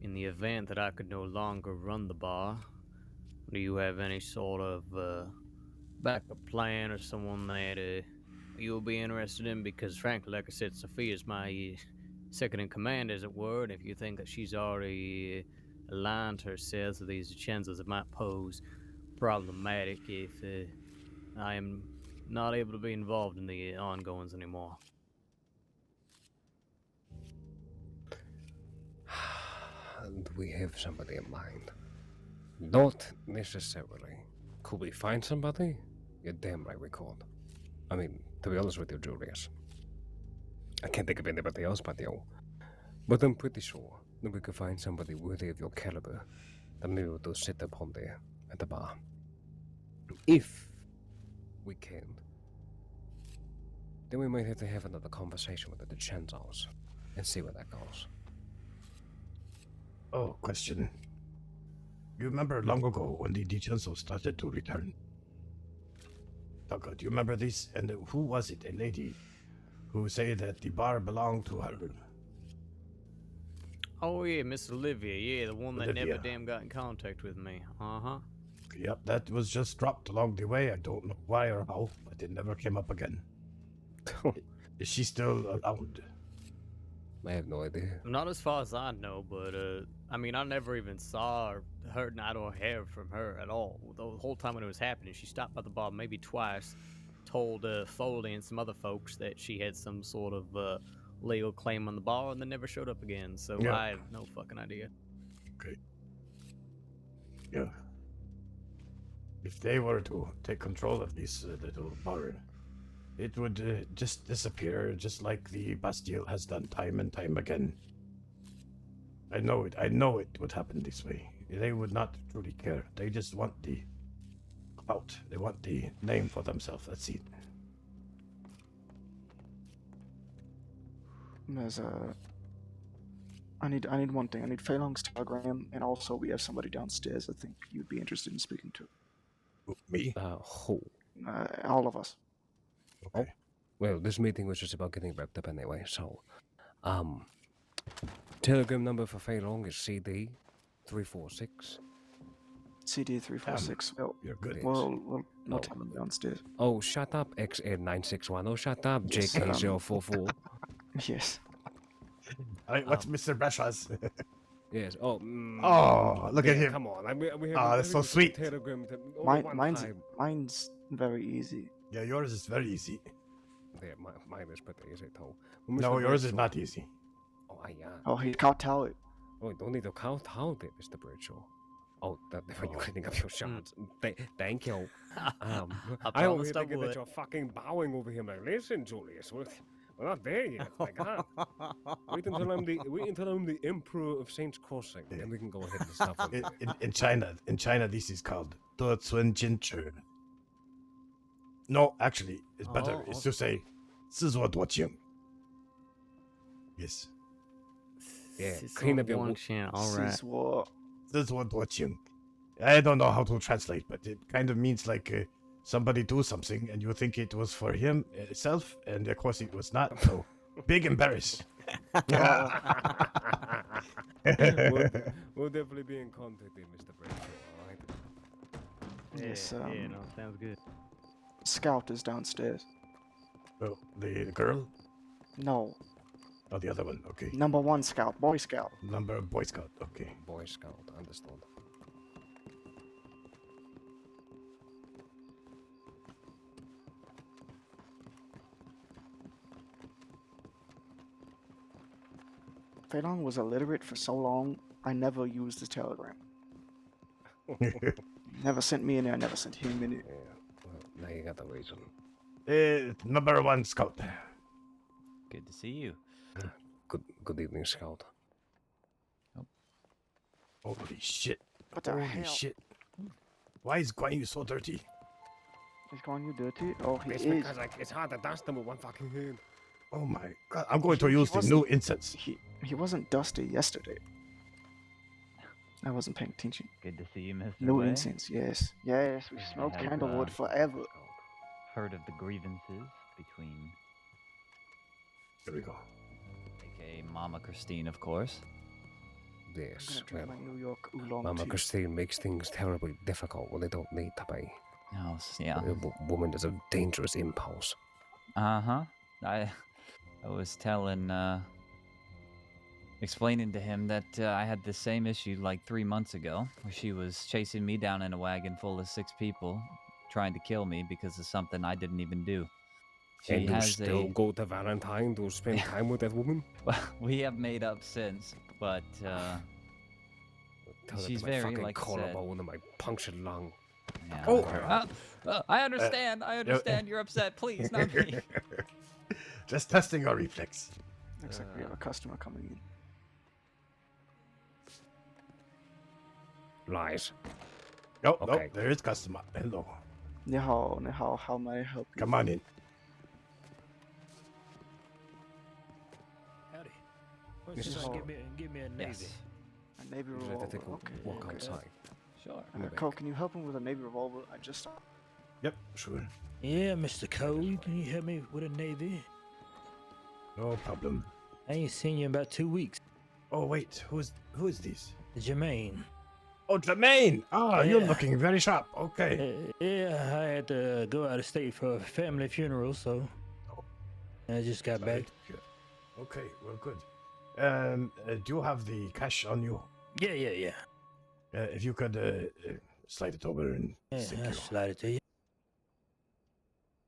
in the event that I could no longer run the bar, do you have any sort of backup plan or someone that you'll be interested in? Because frankly, like I said, Sophia's my second in command, as it were, and if you think that she's already aligned herself to these chances, it might pose problematic if I am not able to be involved in the ongoings anymore. And we have somebody in mind. Not necessarily. Could we find somebody? You're damn right we could. I mean, to be honest with you, Julius, I can't think of anybody else but you. But I'm pretty sure that we could find somebody worthy of your caliber that maybe will sit upon there at the bar. If we can't, then we might have to have another conversation with the Chenzos and see where that goes. Oh, question. You remember long ago when the DiCenzo started to return? Tucker, do you remember this? And who was it? A lady who said that the bar belonged to her. Oh yeah, Miss Olivia, yeah, the one that Olivia. never damn got in contact with me. Uh-huh. Yep, that was just dropped along the way. I don't know why or how, but it never came up again. Is she still around? I have no idea. Not as far as I know, but I mean, I never even saw or heard I don't hear from her at all. The whole time when it was happening, she stopped by the bar maybe twice, told Foley and some other folks that she had some sort of legal claim on the bar, and then never showed up again. So Yeah. I have no fucking idea. Okay. Yeah. If they were to take control of this little bar, it would just disappear, just like the Bastille has done time and time again. I know it. I know it would happen this way. They would not truly care. They just want the clout. They want the name for themselves. That's it. There's I need one thing. I need Fei Long's telegram, and also we have somebody downstairs I think you'd be interested in speaking to. Me? Who? All of us. Okay. Well, this meeting was just about getting wrapped up anyway, so, telegram number for Fei Long is CD 346. CD 346. Well, You're good. we'll tell them downstairs. Oh, shut up, XN961. Oh, shut up, Yes, JK044. Yes. All right, what's Mr. Brashaw's? Yes. Oh. Oh, look at man, him. Come on. We have Oh, that's so sweet. Telegram to, only one time. Mine's very easy. Yeah, yours is very easy. Yeah, mine is pretty easy too. No, yours is not easy. Oh, yeah. Oh, he can't tell it. Oh, you don't need to count it, Mr. Bradshaw. Oh, when you're cleaning up your shots. Thank you. I only promised I thinking that would. you're fucking bowing over him. Like, listen, Julius, we're not there yet. Like, wait until I'm the Emperor of Saints Crossing, then we can go ahead and stop him. In China, this is called 得寸进尺. No, actually, it's better. It's to say 自作多情. Yes. Yeah, clean up your all right. 自作多情. I don't know how to translate, but it kind of means like somebody do something and you think it was for him itself, and of course it was not. So big embarrass. We'll definitely be in contact with Mr. Bradshaw, alright? Yes, yeah, no, sounds good. Scout is downstairs. Oh, the girl? No. Oh, the other one. Okay. Number 1 Scout. Boy Scout. Number Boy Scout. Okay. Boy Scout, understood. Fei Long was illiterate for so long, I never used his telegram. Never sent me in there, I never sent him in it. Yeah, well, now you got the reason. Number 1 Scout. Good to see you. Good evening, Scout. Holy shit. What the Holy hell? shit. Why is Guan Yu so dirty? Is calling you dirty? Oh, he It's is. because it's hard to dust them with one fucking hand. Oh my god. I'm going to use the new incense. He wasn't dusty yesterday. I wasn't paying attention. Good to see you, Mr. No Wei. incense, yes. Yes, we smoked have, candlewood forever. Heard of the grievances between Here we go. aka Mama Christine, of course. Yes, I'm gonna well, drink my New York oolong Mama tea. Christine makes things terribly difficult when they don't need to be. Oh, yeah. A woman is a dangerous impulse. I was telling explaining to him that I had the same issue like 3 months ago, where she was chasing me down in a wagon full of 6 people, trying to kill me because of something I didn't even do. She And you has still go to Valentine to spend time with that woman? Well, we have made up since, but Tell she's that to my very, fucking like I said. collarbone and my punctured lung. Yeah. Oh! I understand. I understand. You're upset. Please, not me. Just testing our reflex. Looks like we have a customer coming in. Lies. Oh, Okay. no, there is customer. Hello. Ni hao, how may I help you? Come on in. Howdy. Why This don't you is just all- give me a Navy? Yes. A Navy Would you like revolver. to take a Okay. walk okay. outside? Sure. Cole, can you help him with a Navy revolver? I just. Yep, sure. Yeah, Mr. Cole, can you help me with a Navy? No problem. I ain't seen you in about 2 weeks. Oh, wait. Who is this? Jermaine. Oh, Jermaine! Ah, you're Yeah. looking very sharp. Okay. Yeah, I had to go out of state for a family funeral, so I just got Sorry. back. Okay, well, good. Do you have the cash on you? Yeah. If you could slide it over and Yeah, thank I'll you. slide it to you.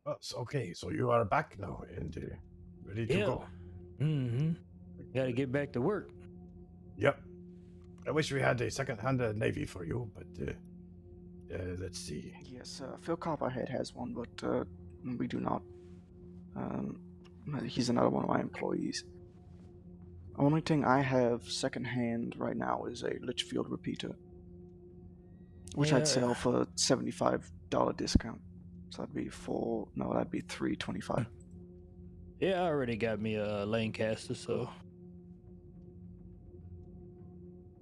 Oh, okay, so you are back now and ready to Yeah. go. Mm-hmm. Gotta get back to work. Yep. I wish we had a second-hand Navy for you, but let's see. Yes, Phil Copperhead has one, but we do not. He's another one of my employees. Only thing I have secondhand right now is a Litchfield repeater, which I'd sell for $75 discount. So that'd be $325. Yeah, I already got me a Lancaster, so.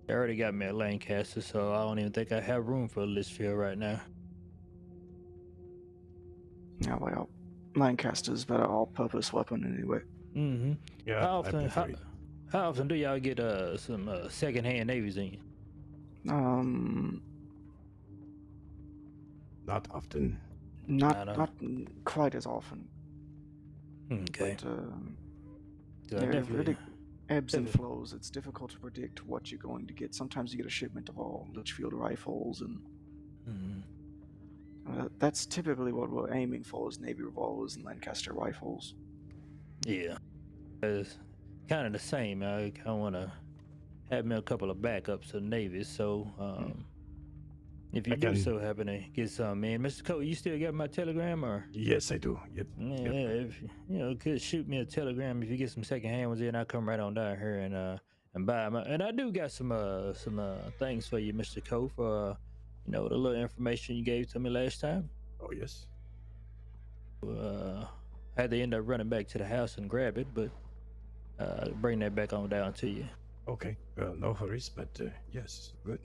I already got me a Lancaster, so I don't even think I have room for a Litchfield right now. Yeah, well, Lancaster's better all-purpose weapon anyway. Mm-hmm. Yeah, How often do y'all get some second-hand Navies in? Not often. Not quite as often. Okay. But, So I yeah, it definitely- really ebbs and flows. It's difficult to predict what you're going to get. Sometimes you get a shipment of all Litchfield rifles, and that's typically what we're aiming for: is Navy revolvers and Lancaster rifles. Yeah. It's kind of the same. I kind of want to have me a couple of backups of Navies, so if you do so happen to get some in. Mr. Cole, you still got my telegram, or? Yes, I do. Yep. Yeah, Yep. if could shoot me a telegram if you get some secondhand ones in. I'll come right on down here and buy them. And I do got some things for you, Mr. Cole, for the little information you gave to me last time. Oh yes. Had to end up running back to the house and grab it, but bring that back on down to you. Okay. Well, no worries, but yes, good.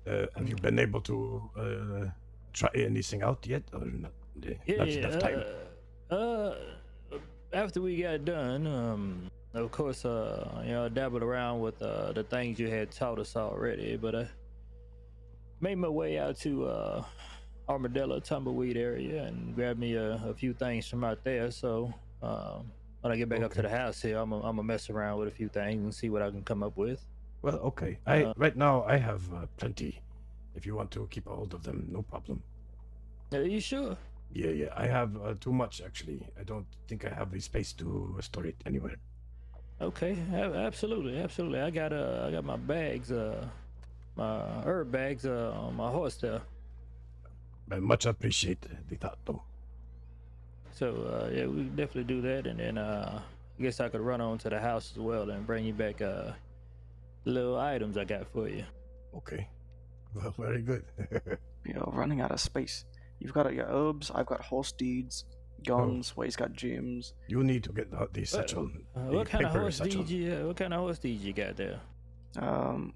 Have you been able to try anything out yet, or not? Not enough time. After we got done, of course, I dabbled around with the things you had taught us already, but I made my way out to Armadillo Tumbleweed area and grabbed me a few things from out there. So when I get back up to the house here, I'm gonna mess around with a few things and see what I can come up with. Well, okay. Right now I have plenty. If you want to keep a hold of them, no problem. Are you sure? Yeah. I have too much actually. I don't think I have the space to store it anywhere. Okay, absolutely. I got my bags, my herb bags on my horse there. I much appreciate the thought, though. So yeah, we can definitely do that, and then I guess I could run on to the house as well and bring you back little items I got for you. Okay. Well, very good. Running out of space. You've got your herbs. I've got horse deeds, guns. Way's got gyms. You need to get the satchel. What kind of horse deeds you got there?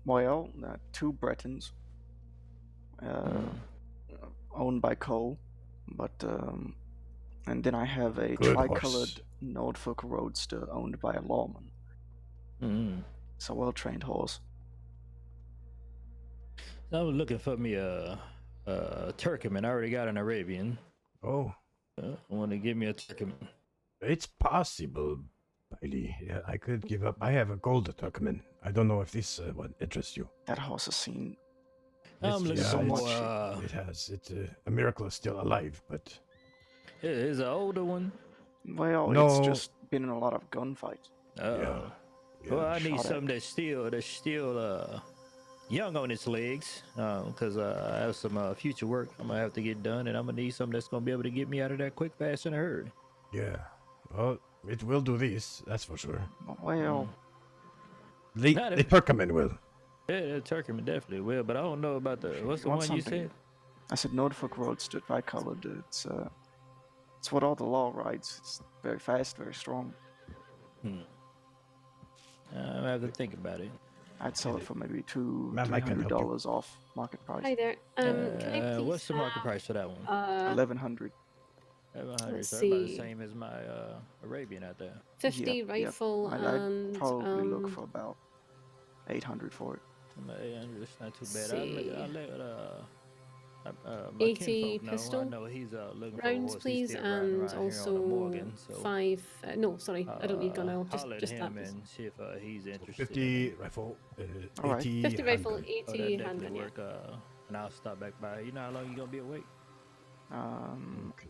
Well, 2 Bretons, owned by Cole, but and then I have a Good tricolored horse. Norfolk Roadster owned by a lawman. It's a well-trained horse. I was looking for me a Turkeyman. I already got an Arabian. Oh. I want to give me a Turkeyman. It's possible, by Bailey, yeah, I could give up. I have a gold Turkmen. I don't know if this one interests you. That horse has seen I'm looking so for much. more. It has. It's a miracle it's still alive, but Is an older one? Well, No. it's just been in a lot of gunfights. Oh. yeah. Well, I need shot something that's still young on its legs, because I have some future work I'm gonna have to get done, and I'm gonna need something that's gonna be able to get me out of that quick, fast, and a hurry. Yeah. Well, it will do this, that's for sure. Well, The Not the if- Turkmen will. Yeah, the Turkeyman definitely will, but I don't know about the what's the want one you something? said? I said Norfolk Roadster, bi-colored. It's what all the law rides. It's very fast, very strong. I'm gonna have to think about it. I'd sell it for maybe Ma'am, I can help you. $200 off market price. Hi there. Can I please What's the market have, price for that one? 1100. 1100. let's So about the see. same as my Arabian out there. 50 Yep, rifle I'd and probably look for about 800 for it. 800. It's not too bad. see. I'll let my 80 kinfolk know. pistol I know he's looking for a rounds, horse. He's please, still riding and around here on a also Morgan, so 5. No, sorry, I don't need gun now. Just holler at that. him please. and see if he's interested. 50 rifle, All right. 80 50 rifle, handgun. 80 that definitely handgun. Yeah. work. And I'll stop back by. You know how long you gonna be awake? Okay.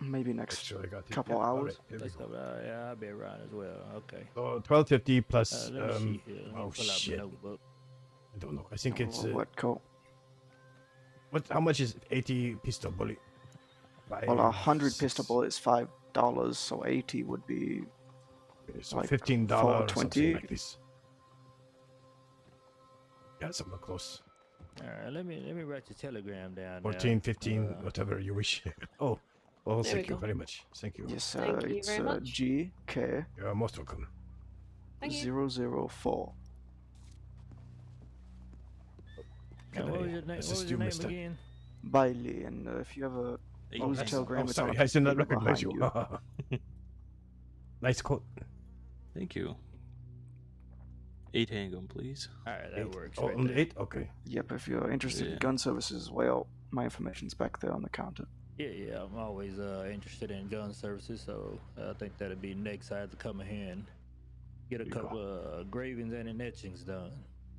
Maybe Make next sure I got it. couple Yeah, all hours. right, here we Let's go. go. Yeah, I'll be around as well. Okay. So 1250 plus. Let me see here. Let me Oh pull out my shit! notebook. I don't know. I think it's what cool? what? How much is 80 pistol bullet? Well, 100 pistol bullet is $5, so 80 would be So like $15 or something $4.20. like this. Yeah, somewhere close. All right, let me write your telegram down. 14, now. 15, whatever you wish. Oh, well, There we thank you go. very much. Thank you. Yes, Thank you it's very much. GK You're most welcome. Thank you. 004. Can What I was your name? What assist was you, your name mister? again? Bailey, and if you ever lose a telegram, Oh, it's sorry, on I did not paper recognize behind you. Nice quote. Thank you. 8 handgun, please. All right, that Eight. works. Oh, right on there. the 8? Okay. Yep, if you're interested in Yeah. gun services as well, my information's back there on the counter. Yeah, I'm always interested in gun services, so I think that'd be next. I have to come here and get a There you couple of engravings and etchings done.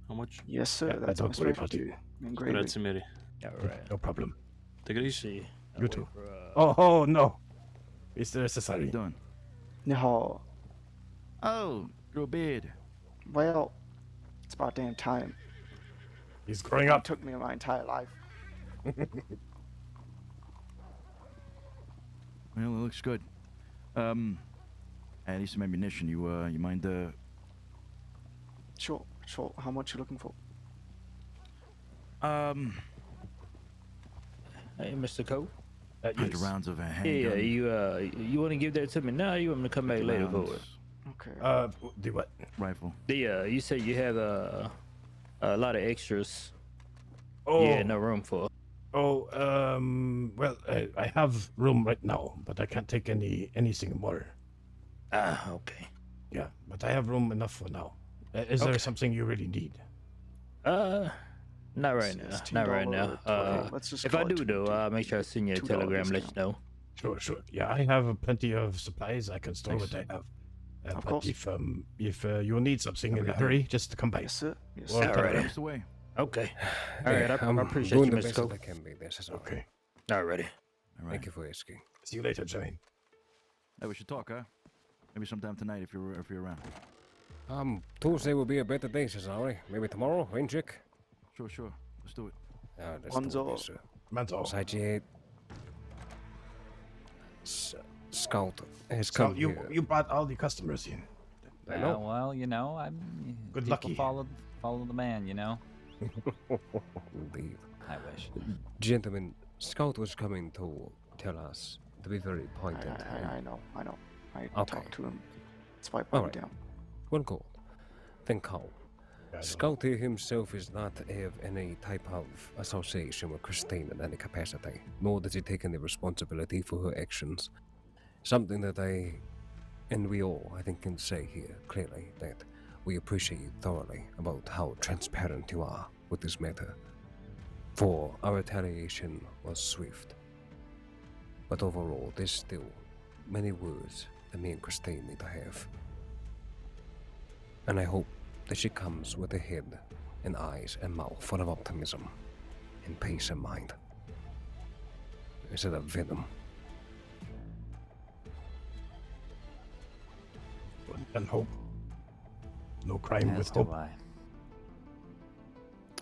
How much? Yes, sir. Yeah, That's don't my worry about specialty. it. Engraving. Grazie, Mary. All right. No problem. Take it Let's easy. see. You wait too. for, Oh no. Is there necessary? Done. No. Oh, grew a beard. Well, it's about damn time. He's growing It up. took me my entire life. Well, it looks good. I need some ammunition. You mind Sure. How much you looking for? Hey, Mr. Cole. 100 rounds of a handgun. Yeah, you want to give that to me now? Or you want me to come back 50 later for rounds, it? Okay. The what? Rifle. You said you have a lot of extras. Oh. Yeah, no room for. Oh, well, I have room right now, but I can't take anything more. Ah, okay. Yeah, but I have room enough for now. Is there something you really need? Not right now. Not right now. Let's just if I call it do though, I'll make sure I send you a $2 telegram. Let you discount. know. Sure. Yeah, I have plenty of supplies. I can store what I have. Of But course. if you need something in a hurry, just come by. Yes, sir. Yes, Or sir. tell All right. me. That's the way. Okay. All right. I I'm appreciate doing you, the Mr. best Cole. that I can be. This is all. Okay. Alrighty. All right. Thank you for asking. See you later, Jermaine. Hey, we should talk, huh? Maybe sometime tonight if you're around. Tuesday will be a better day, Cesare. Maybe tomorrow, rain check. Sure. Let's do it. Let's One's do it, all. sir. Manzo. Sajid. Scout has So come you here. you brought all the customers in. I know. Well, you know, I'm. Good people lucky. Follow the man, you know. Indeed. I wish. Gentlemen, Scout was coming to tell us to be very pointed. I know. I Okay. talked to him. That's why I All put right. it down. One call. Then call. Scout himself is not have any type of association with Christine in any capacity, nor does he take any responsibility for her actions. Something that we all, I think, can say here clearly that we appreciate you thoroughly about how transparent you are with this matter. For our retaliation was swift. But overall, there's still many words that me and Christine need to have. And I hope that she comes with a head and eyes and mouth full of optimism and peace of mind instead of venom. And hope. No crime As with do hope. I.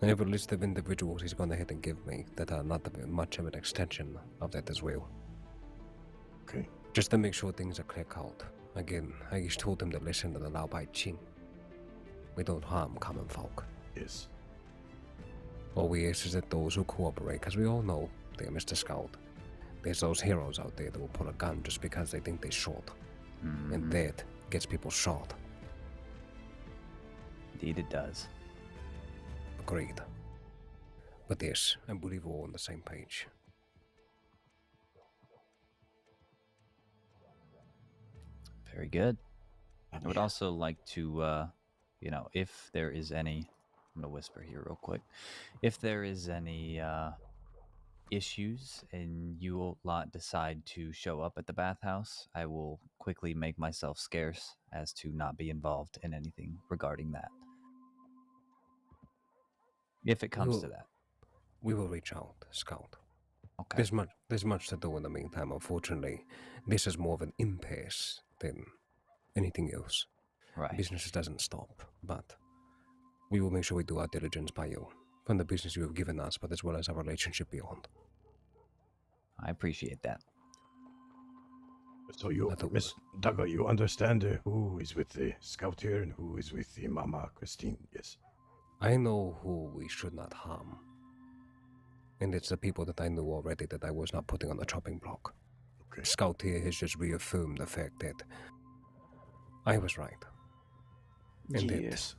I have a list of individuals he's gone ahead and give me that are not much of an extension of that as well. Okay. Just to make sure things are clear out. Again, I just told him to listen to the Lao Bai Ching. We don't harm common folk. Yes. All we ask is that those who cooperate, because we all know, dear Mr. Scout, there's those heroes out there that will pull a gun just because they think they're short. And that gets people shot. Indeed it does. Agreed. But yes, I believe we're all on the same page. Very good. I would also like to, if there is any, I'm going to whisper here real quick. If there is any issues and you lot decide to show up at the bathhouse, I will quickly make myself scarce as to not be involved in anything regarding that. If it comes to that. We will reach out, Scout. Okay. There's much to do in the meantime. Unfortunately, this is more of an impasse than anything else. Right. Business doesn't stop, but we will make sure we do our diligence by you, from the business you have given us, but as well as our relationship beyond. I appreciate that. So you, Miss Duggar, you understand who is with the Scout here and who is with the Mama Christine, yes? I know who we should not harm. And it's the people that I knew already that I was not putting on the chopping block. Okay. Scout here has just reaffirmed the fact that I was right. And Yes.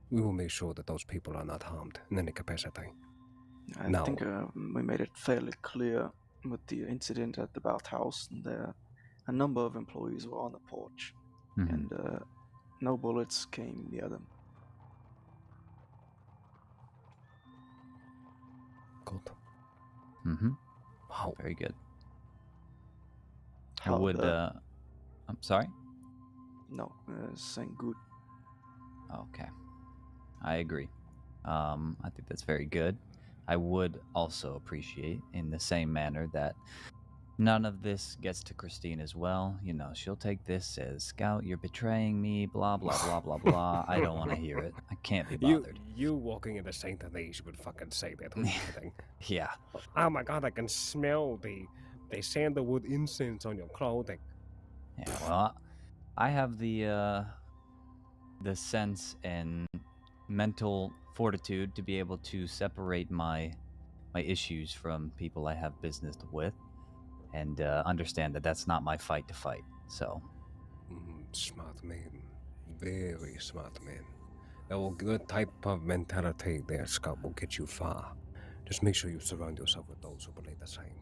that we will make sure that those people are not harmed in any capacity. I think we made it fairly clear with the incident at the bathhouse. A number of employees were on the porch, and no bullets came near them. Good. Wow. Very good. How I would, the- I'm sorry? No, saying good. Okay. I agree. I think that's very good. I would also appreciate, in the same manner, that none of this gets to Christine as well. You know, she'll take this as, Scout, you're betraying me, blah, blah, blah, blah, blah. I don't want to hear it. I can't be bothered. You walking in the Saint Anise would fucking say that. Who's kidding? Yeah. Oh my god, I can smell the sandalwood incense on your clothing. Yeah, well, I have the sense and mental fortitude to be able to separate my issues from people I have business with, and understand that that's not my fight to fight. So, Smart man, very smart man. That type of mentality there, Scott, will get you far. Just make sure you surround yourself with those who believe the same,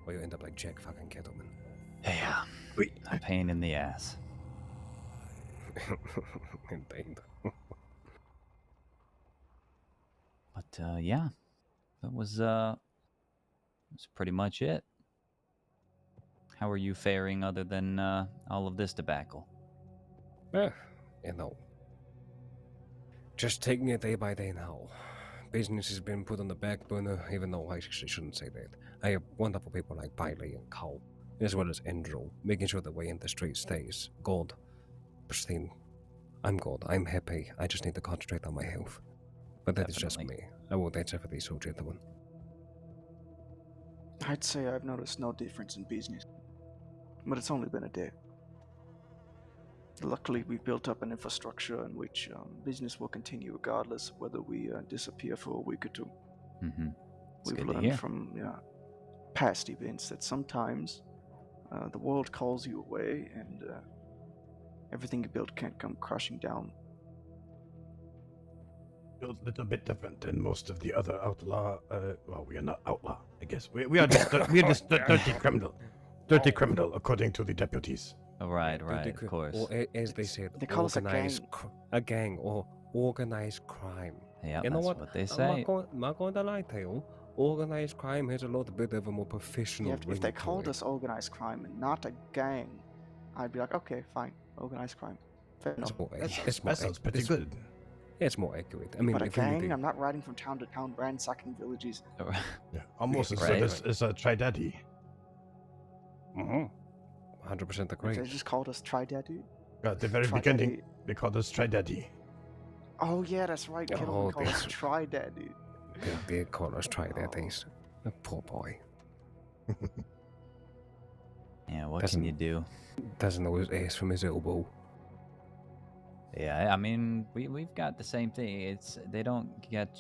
or you end up like Jack fucking Kettleman. Yeah, a pain in the ass. Indeed. But yeah, that was pretty much it. How are you faring other than all of this debacle? You know, just taking it day by day now. Business has been put on the back burner, even though I actually shouldn't say that. I have wonderful people like Bailey and Cole, as well as Andrew, making sure the way in the street stays good, pristine. I'm good. I'm happy. I just need to concentrate on my health. But that is just me. I won't answer for these old gentlemen. I'd say I've noticed no difference in business, but it's only been a day. Luckily, we've built up an infrastructure in which business will continue regardless of whether we disappear for a week or two. We've learned from past events that sometimes the world calls you away and everything you built can't come crashing down. A little bit different than most of the other outlaw. Well, we are not outlaw, I guess. We are just dirty criminal. Dirty criminal, according to the deputies. Oh, right, of course. Or as they said, They call us a gang. A gang or organized crime. Yeah, you know that's what they say. I'm not going to lie to you. Organized crime has a little bit of a more professional Yeah, ring if they to called it. us organized crime and not a gang, I'd be like, okay, fine, organized crime. Fair enough. That sounds pretty good. It's more accurate. I mean, But a if gang, anything, I'm not riding from town to town ransacking villages. Yeah, almost as Right. good as a Tridaddy. 100% agree. They just called us Tridaddy. At the very beginning, they called us Tridaddy. Oh yeah, that's right. Kettleman Oh, called us this- Tridaddy. They call us Tridaddies. Poor boy. Yeah, what can you do? Doesn't know his ass from his elbow. Yeah, I mean, we've got the same thing. It's they don't get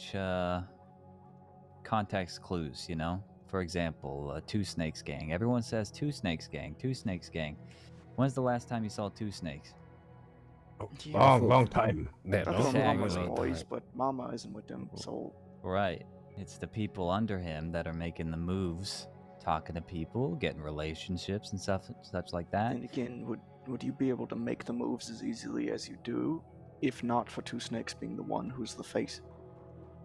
context clues, you know. For example, Two Snakes Gang. Everyone says Two Snakes Gang, Two Snakes Gang. When's the last time you saw Two Snakes? Long time. That's Exactly. Mama's boys, but Mama isn't with them, so Right. It's the people under him that are making the moves, talking to people, getting relationships and stuff, such like that. then again, would you be able to make the moves as easily as you do, if not for Two Snakes being the one who's the face?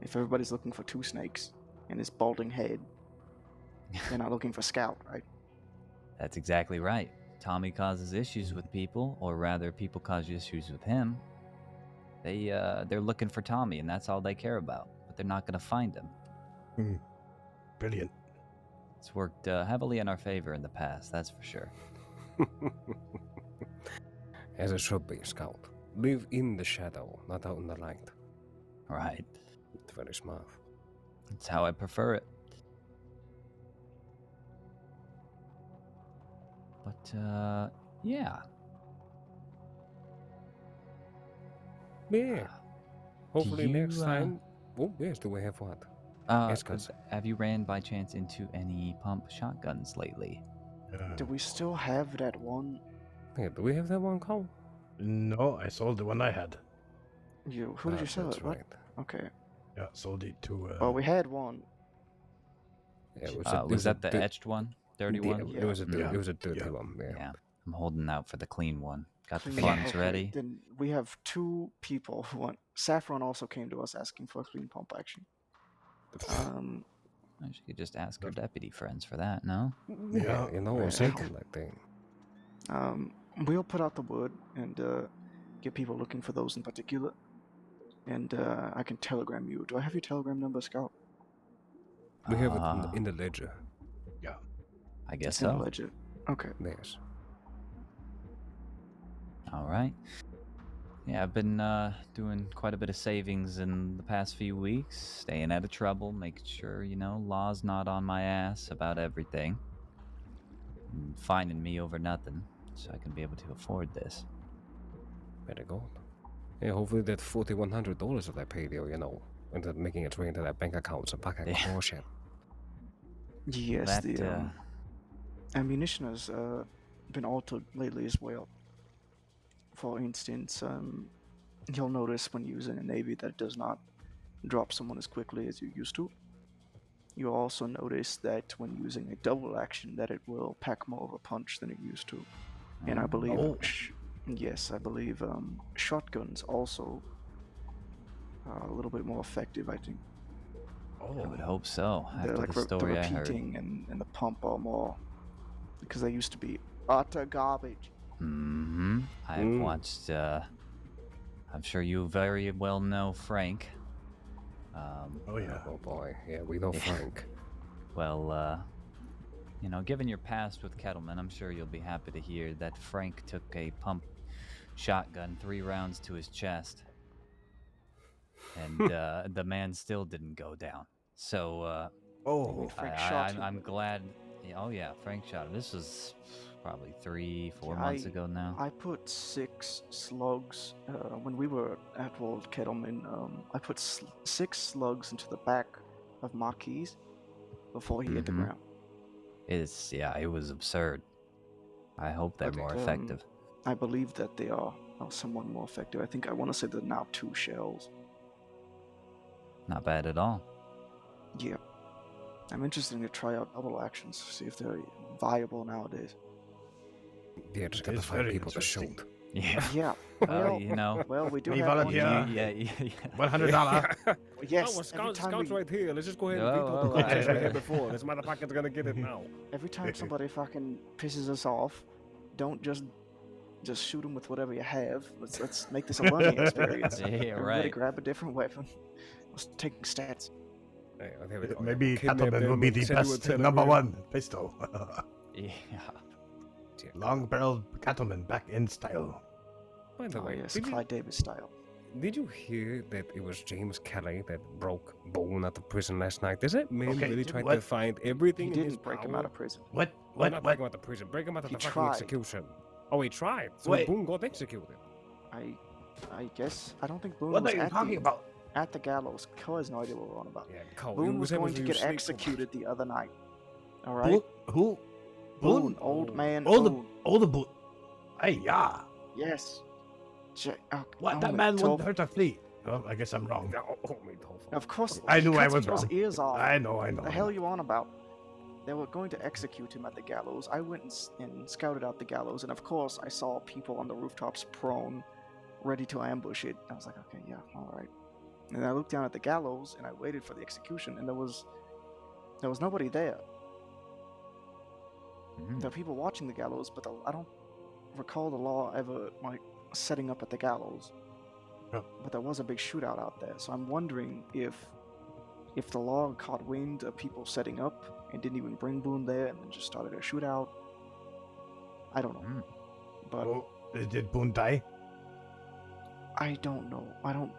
If everybody's looking for Two Snakes and his balding head, they're not looking for Scout, right? That's exactly right. Tommy causes issues with people, or rather, people cause issues with him. They're looking for Tommy, and that's all they care about. But they're not going to find him. Brilliant. It's worked heavily in our favor in the past, that's for sure. As it should be, Scout. Live in the shadow, not out in the light. Right. It's very smart. That's how I prefer it. But, yeah. Yeah. Hopefully you, next time. Oh, yes, do we have what? Yes, cuz. Have you ran by chance into any pump shotguns lately? Do we still have that one? Yeah, do we have that one, Cole? No, I sold the one I had. Who did you sell that's it? What? right. Okay. Yeah, sold it to. Well, we had one. Yeah, it Was a that the di- etched one? Dirty Yeah, one? it was a dirty, it was a dirty one. Yeah. Yeah. I'm holding out for the clean one. Got the Clean- funds okay, ready. Then we have two people who want. Saffron also came to us asking for a clean pump action. She could just ask her deputy friends for that, no? Yeah, you know, yeah. something like that. We'll put out the word and get people looking for those in particular. And I can telegram you. Do I have your telegram number, Scout? We have it in the ledger. Yeah. I guess It's in the so. ledger. Okay. Yes. All right. Yeah, I've been doing quite a bit of savings in the past few weeks, staying out of trouble, making sure, you know, law's not on my ass about everything. And finding me over nothing, so I can be able to afford this. Very good. Yeah, hopefully that $4,100 that I paid you, you know, ended up making its way into that bank account so back at caution. Yes, That, the ammunition has been altered lately as well. For instance, you'll notice when using a navy that it does not drop someone as quickly as you used to. You'll also notice that when using a double action that it will pack more of a punch than it used to. And I believe, yes, I believe shotguns also are a little bit more effective, I think. I would hope so, They're after like the story the I heard. repeating and the pump are more, because they used to be utter garbage. Mm-hmm. I've watched, I'm sure you very well know Frank. Oh, yeah. Oh, boy. Yeah, we know Frank. Well, you know, given your past with Kettleman, I'm sure you'll be happy to hear that Frank took a pump shotgun 3 rounds to his chest. And the man still didn't go down. So, Frank shot him. I'm glad. Oh, yeah, Frank shot him. This was probably 3-4 months ago now. I put 6 slugs when we were at World Kettleman. I put 6 slugs into the back of Marquis before he hit the ground. It was absurd. I hope they're more effective. I believe that they are somewhat more effective. I want to say they're now 2 shells. Not bad at all. Yeah. I'm interested to try out double actions, see if they're viable nowadays. Yeah, just gotta find people to shoot. Yeah. Yeah. Well, you know. Well, we do Me have volunteer. one. Yeah. $100. Yes. Oh, every time Scout's we- right here. Let's just go ahead and Oh, repo the oh, contract we oh. had before. This motherfucker's gonna get it now. Every time somebody fucking pisses us off, don't just just shoot him with whatever you have. Let's make this a learning experience. Yeah, Everybody right. grab a different weapon. Let's take stats. Hey, there we go. Maybe Kidnap Cattleman will them, be the send you a best telegram. number one pistol. Yeah. Long barreled Cattleman back in style. By the way, yes, did you, Clyde Davis style. did you hear that it was James Kelly that broke Boone out of prison last night? Does that man Okay, really try to what? find everything He in his didn't break him power? out of prison. What? Well, not break him out of prison. Break him out of He the fucking tried. execution. Oh, he tried. So Wait. Boone got executed. I guess I don't think Boone What was are you at talking the about? at the gallows. Cole has no idea what we're on about. Yeah, Cole, Boone you was able going to get sneak- executed the other night. All right. Who? Boone, old man. Boone. Boone. Boone. Hey, yeah. Yes. What? That man wouldn't hurt a flea. Well, I guess I'm wrong. Of course. I he knew I cuts was people's wrong. ears off. I know. The hell you on about? They were going to execute him at the gallows. I went and scouted out the gallows, and of course I saw people on the rooftops prone, ready to ambush it. I was like, okay, yeah, all right. And I looked down at the gallows, and I waited for the execution, and there was nobody there. There were people watching the gallows, but I don't recall the law ever setting up at the gallows. Yeah. But there was a big shootout out there, so I'm wondering if the law caught wind of people setting up and didn't even bring Boone there and then just started a shootout. I don't know. But Oh, did Boone die? I don't know. I don't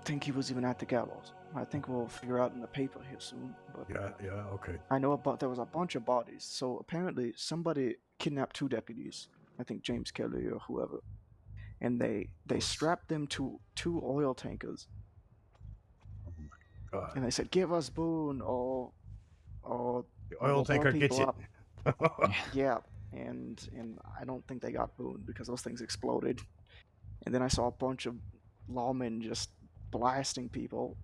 think he was even at the gallows. I think we'll figure out in the paper here soon. But Yeah, okay. I know there was a bunch of bodies. So apparently somebody kidnapped 2 deputies. I think James Kelly or whoever. And they strapped them to 2 oil tankers. God. And they said, "Give us Boone, or The oil tanker gets it. Yeah, and I don't think they got Boone because those things exploded. And then I saw a bunch of lawmen just blasting people.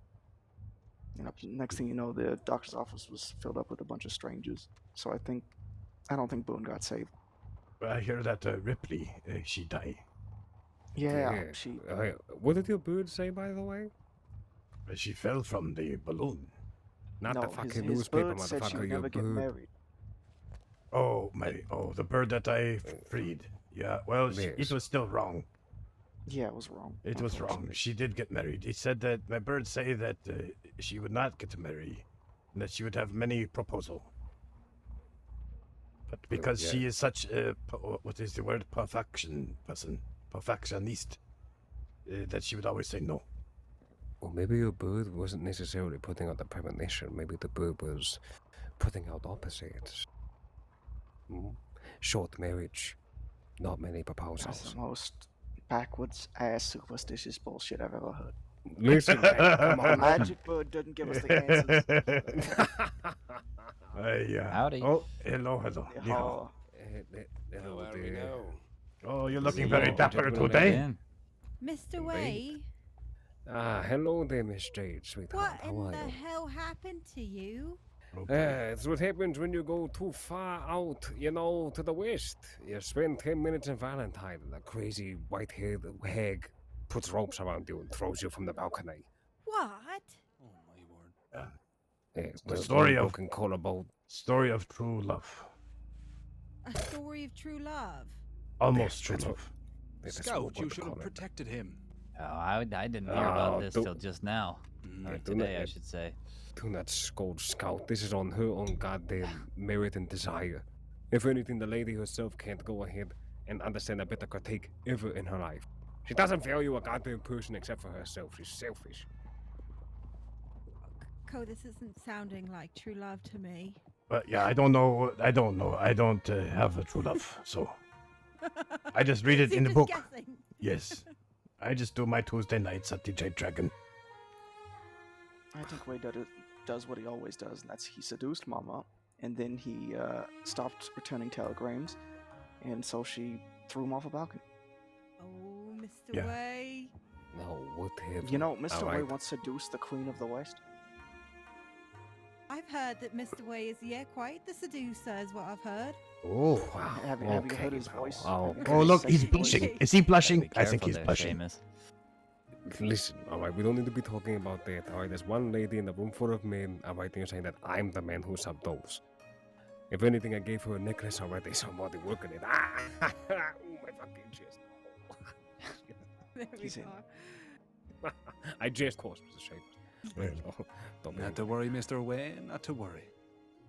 And next thing you know, the doctor's office was filled up with a bunch of strangers. So I don't think Boone got saved. I hear that Ripley, she died. Yeah, what did your bird say, by the way? She fell from the balloon. Not no, the fucking his newspaper, bird said she motherfucker. would Your never get bird. married. Oh, the bird that I freed. Yeah, well, it Yes. was still wrong. Yeah, it was wrong. It was wrong. She did get married. He said that my bird say that she would not get married, and that she would have many proposal. But because yeah. she is such a what is the word, perfectionist, that she would always say no. Or maybe your bird wasn't necessarily putting out the premonition. Maybe the bird was putting out opposites. Short marriage, not many That's proposals. the most backwards ass superstitious bullshit I've ever heard. Listen, man, come The on. magic bird didn't give us the answers. Yeah. Howdy. Oh, hello. Oh, Hello there. Oh, you're looking Hello, very dapper gentlemen, today. again. Mr. Way, Hello there, Miss Jade, sweetheart. what How in are the you? hell happened to you? It's what happens when you go too far out, to the west. You spend 10 minutes in Valentine, and a crazy white-haired hag puts ropes around you and throws you from the balcony. What? The story of broken collarbone. Story of true love. A story of true love? Almost true That's what- love. that's what Scout, we you should have call it. protected him. Oh, I didn't hear about Oh, this do- till just now. Or do today, I not- should say. Do not scold Scout. This is on her own goddamn merit and desire. If anything, the lady herself can't go ahead and understand a better critique ever in her life. She doesn't value a goddamn person except for herself. She's selfish. Co, this isn't sounding like true love to me. But yeah, I don't know. I don't have a true love, so I just read it So in the you're book. just guessing. Yes, I just do my Tuesday nights at the Jade Dragon. I think Wade does what he always does, and that's he seduced Mama, and then he stopped returning telegrams, and so she threw him off a balcony. Oh, Mr. Yeah. Way. No, whatever. You know, Mr. Way Alright. once seduced the Queen of the West. I've heard that Mr. Way is, quite the seducer, is what I've heard. Oh, Wow. Have you heard his voice? Oh, Have you heard oh his look, he's sexy voice? blushing. Is he blushing? Be I think careful he's there, blushing. Seamus. Listen, alright, we don't need to be talking about that. Alright, there's one lady in the room full of men. Alright, you're saying that I'm the man who subbed those. If anything, I gave her a necklace already. Somebody working it. Oh, my fucking just. There we He's in. go. I just caused Mr. Shapers. Don't Not to worry, Mr. Wayne, not to worry.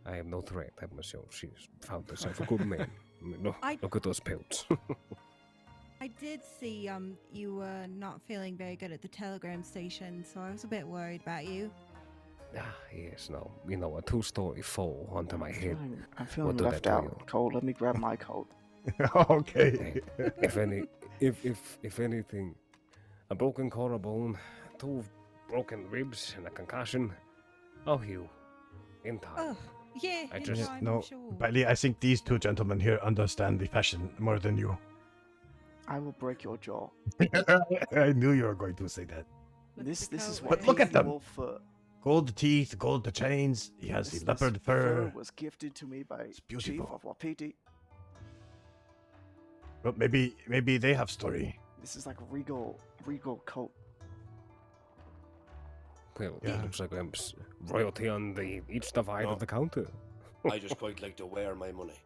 I am no threat, I myself. She's found herself a good man. I mean, look at those pelts. I did see you were not feeling very good at the telegram station, so I was a bit worried about you. Yes, no. You know, a two-story fall onto my head. I'm feeling What did left I tell out. you? Cole, let me grab my coat. Okay. If anything, a broken collarbone, 2 broken ribs, and a concussion, I'll heal in time. Oh, yeah, I in just time, I'm No, sure. Bailey, I think these two gentlemen here understand the fashion more than you. I will break your jaw. I knew you were going to say that. This is But what look at Paisley them. Wolf fur. Gold teeth, gold chains. He has the leopard fur. was gifted to me by Chief beautiful. of Wapiti. Well, maybe they have story. This is like a regal coat. Well, Yeah. it looks like I'm royalty on the each divide of the counter. I just quite like to wear my money.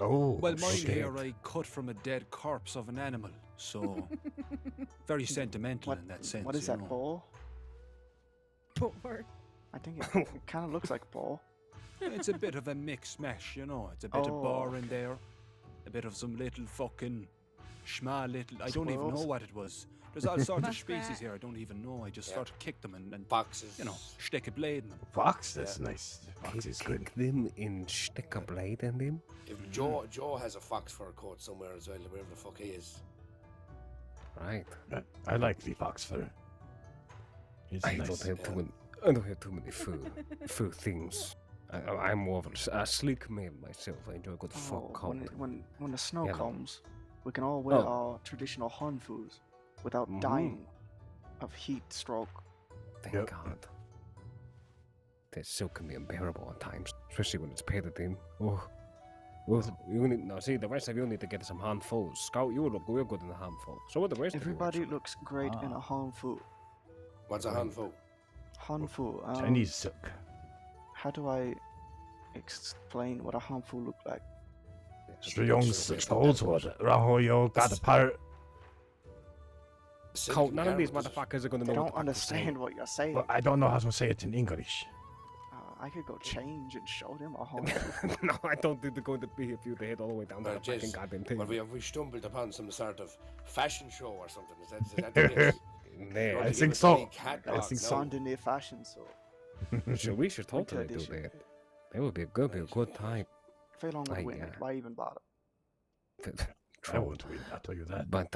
Oh, Well, mine okay. here I cut from a dead corpse of an animal, so very sentimental in that sense. What is you that, know. boar? Boar. I think it kind of looks like boar. It's a bit of a mix mash, you know. It's a bit of bar in there, a bit of some little fucking schma little. I don't even know Squirrels? what it was. There's all sorts of Muskrat. species here. I don't even know. I just sort of kicked them and Foxes. you know, stick a blade in them. Fox, that's nice. Fox is good. Kick them in, stick a blade in them. If Joe has a fox fur coat somewhere as well, wherever the fuck he is. Right. I like the fox fur. It's I nice. don't have too many fur things. I'm more of a sleek man myself. I enjoy a good fur coat. When the snow Yeah, no. comes, we can all wear Oh. our traditional hanfus without dying of heat stroke. Thank God. That silk can be unbearable at times, especially when it's painted in. Oh. Well, you need, no, see, the rest of you need to get some handfuls. Scout, you look real good in the handful. So what the rest Everybody of you? looks great in a hanfu. What's a handful? Hanfu. Chinese silk. How do I explain what a hanfu look like? Stolswood, Rahoyo, got a part. Colt, none of these motherfuckers are gonna know. They what don't the fuck you're saying. understand what you're saying. Well, I don't know how to say it in English. I could go change and show them a hanfu. No, I don't think they're going to be here for you to head all the way down to Well, the fucking jeez, goddamn thing. well, have we stumbled upon some sort of fashion show or something? Is that the case? Yeah, I think so. I think Saint-Denis fashion show. So we should Winter totally do edition. that. That would be a good time. If I long would I, win it, why even bother? I won't win, I'll tell you that. But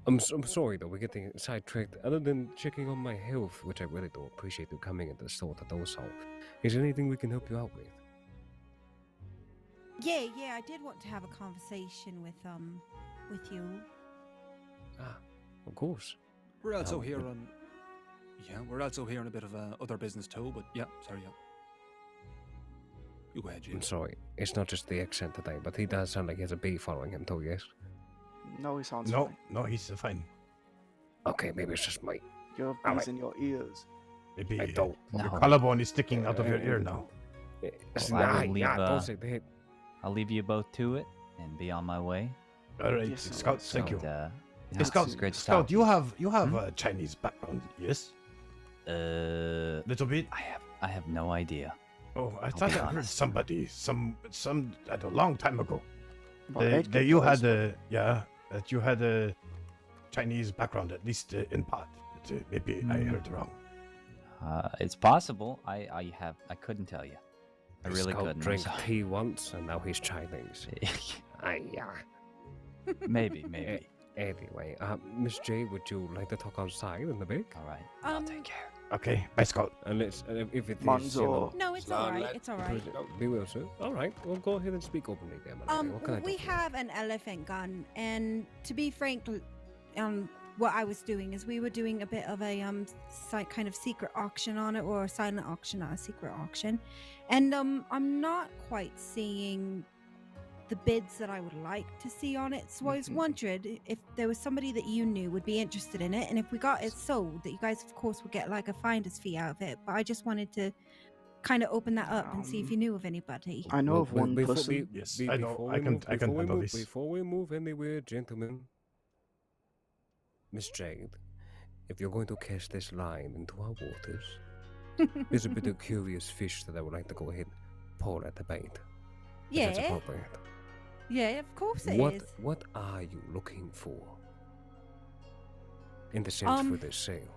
I'm sorry though, we're getting sidetracked. Other than checking on my health, which I really do appreciate you coming into the store to do so, is there anything we can help you out with? Yeah, I did want to have a conversation with you. Of course. We're also Um, here on. Yeah, we're also here on a bit of other business too. But yeah, sorry, yeah. You go ahead, Jim. I'm sorry, it's not just the accent today, but he does sound like he has a bee following him too, yes? No, he sounds No, fine. no, he's fine. Okay, maybe it's just my... You have bees Alright. in your ears. Maybe I don't. your collarbone is sticking out of your ear now. Well, I will leave, don't say that. I'll leave you both to it and be on my way. All right, Yes, Scout, thank you. Yeah, Hey, Scout, it's great to Scout, talk you to have a Chinese background, yes? Little bit. I have no idea. Oh, I I'll thought be I heard honest. somebody, a long time ago. Well, That Edgar you does. had that you had a Chinese background, at least in part. But, maybe I heard wrong. It's possible. I couldn't tell you. I really Scout couldn't. I'm drank sorry. tea once, and now he's Chinese. Maybe. Anyway, Miss J, would you like to talk outside in the back? All right. I'll take care. Okay, bye, Scout. And let's, if it is, Monzo. No, it's alright. It's alright. We will, sir. All right, well, go ahead and speak openly there, my lady. What can I do We for you? have an elephant gun, and to be frank, what I was doing is we were doing a bit of a kind of secret auction on it, or a silent auction, not a secret auction, and I'm not quite seeing the bids that I would like to see on it. So I was wondering if there was somebody that you knew would be interested in it, and if we got it sold, that you guys, of course, would get like a finder's fee out of it. But I just wanted to kind of open that up and see if you knew of anybody. I know of one before, person. Yes, I know. before I we can. move- I can before we handle move- this. Before we move anywhere, gentlemen, Miss Jade, if you're going to cast this line into our waters, there's a bit of curious fish that I would like to go ahead and pull at the bait. If that's Yeah. appropriate. Yeah, of course it is. What are you looking for? In the sense for this sale.